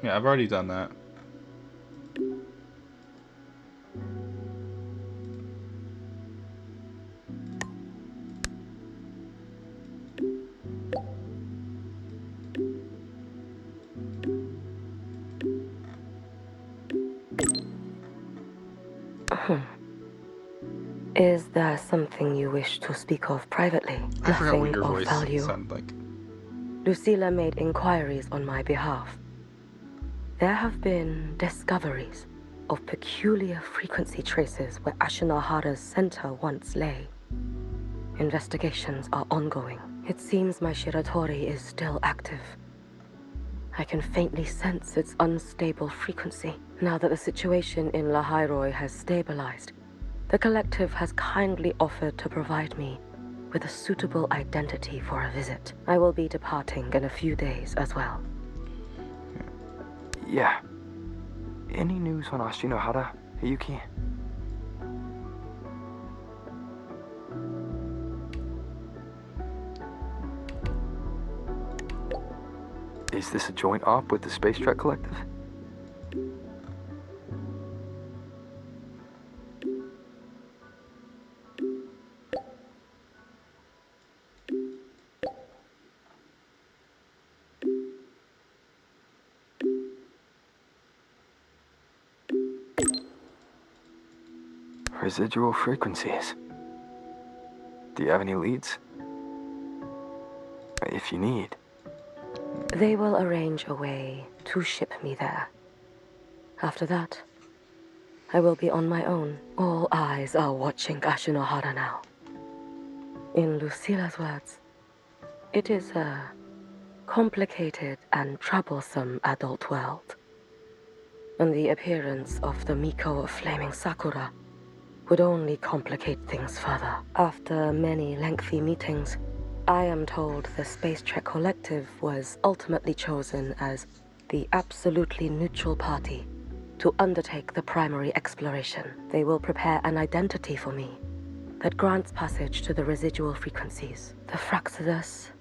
Speaker 1: Yeah, I've already done that.
Speaker 11: Is there something you wish to speak of privately?
Speaker 1: I forgot what
Speaker 11: Nothing
Speaker 1: your
Speaker 11: of
Speaker 1: voice
Speaker 11: value.
Speaker 1: sounded like.
Speaker 11: Lucilla made inquiries on my behalf. There have been discoveries of peculiar frequency traces where Ashinahara's center once lay. Investigations are ongoing. It seems my Shiratori is still active. I can faintly sense its unstable frequency. Now that the situation in Lahairoi has stabilized, the collective has kindly offered to provide me with a suitable identity for a visit. I will be departing in a few days as well.
Speaker 4: Yeah. Any news on Ashinohara, Yuki? Is this a joint op with the Space Trek Collective? Residual frequencies. Do you have any leads? If you need.
Speaker 11: They will arrange a way to ship me there. After that, I will be on my own. All eyes are watching Ashinohara now. In Lucilla's words, it is a complicated and troublesome adult world. And the appearance of the Miko of Flaming Sakura would only complicate things further. After many lengthy meetings, I am told the Space Trek Collective was ultimately chosen as the absolutely neutral party to undertake the primary exploration. They will prepare an identity for me that grants passage to the residual frequencies. The Fraxidus,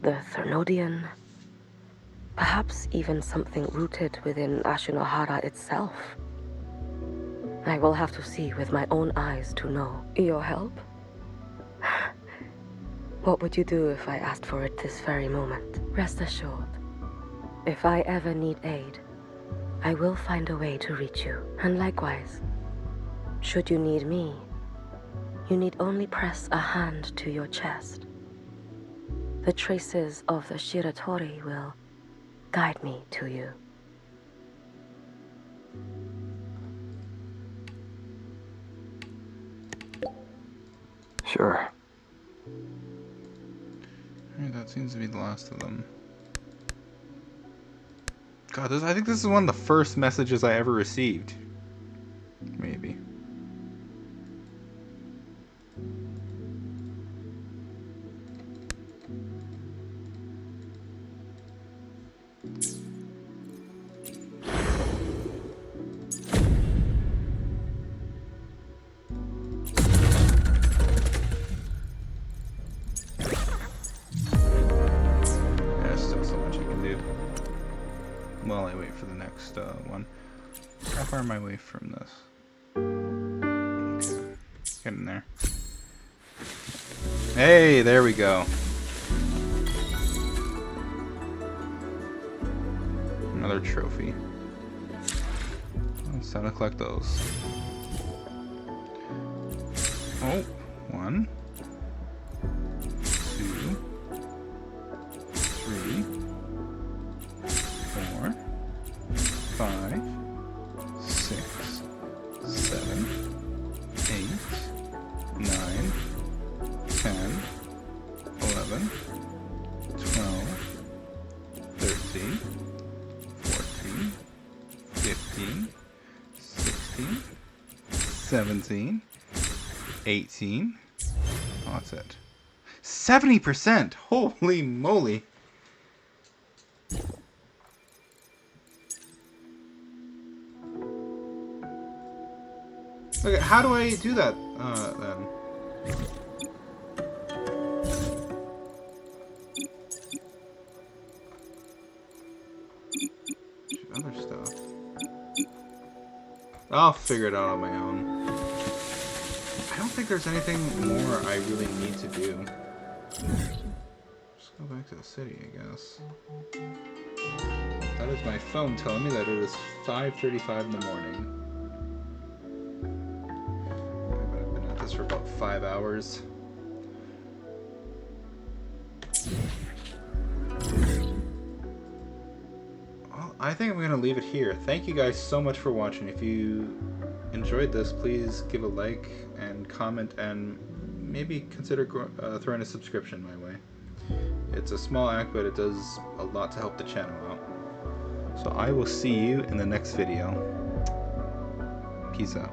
Speaker 11: the Thernodian, perhaps even something rooted within Ashinohara itself. I will have to see with my own eyes to know. Your help? What would you do if I asked for it this very moment? Rest assured, if I ever need aid, I will find a way to reach you. And likewise, should you need me, you need only press a hand to your chest. The traces of the Shiratori will guide me to you.
Speaker 4: Sure.
Speaker 1: That seems to be the last of them. God, I think this is one of the first messages I ever received. Maybe. There's still so much I can do. While I wait for the next one. How far am I away from this? Okay. Get in there. Hey, there we go. Another trophy. It's time to collect those. Oh, 1, 2, 3, 4, 5, 6, 7, 8, 9, 10, 11, 12, 13, 14, 15, 16, 17, 18. Oh, that's it. 70%! Holy moly! Okay, how do I do that, then? Other stuff. I'll figure it out on my own. I don't think there's anything more I really need to do. Just go back to the city, I guess. That is my phone telling me that it is 5:35 in the morning. I've been at this for about 5 hours. Well, I think I'm going to leave it here. Thank you guys so much for watching. If you enjoyed this, please give a like and comment, and maybe consider throwing a subscription my way. It's a small act, but it does a lot to help the channel out. So I will see you in the next video. Peace out.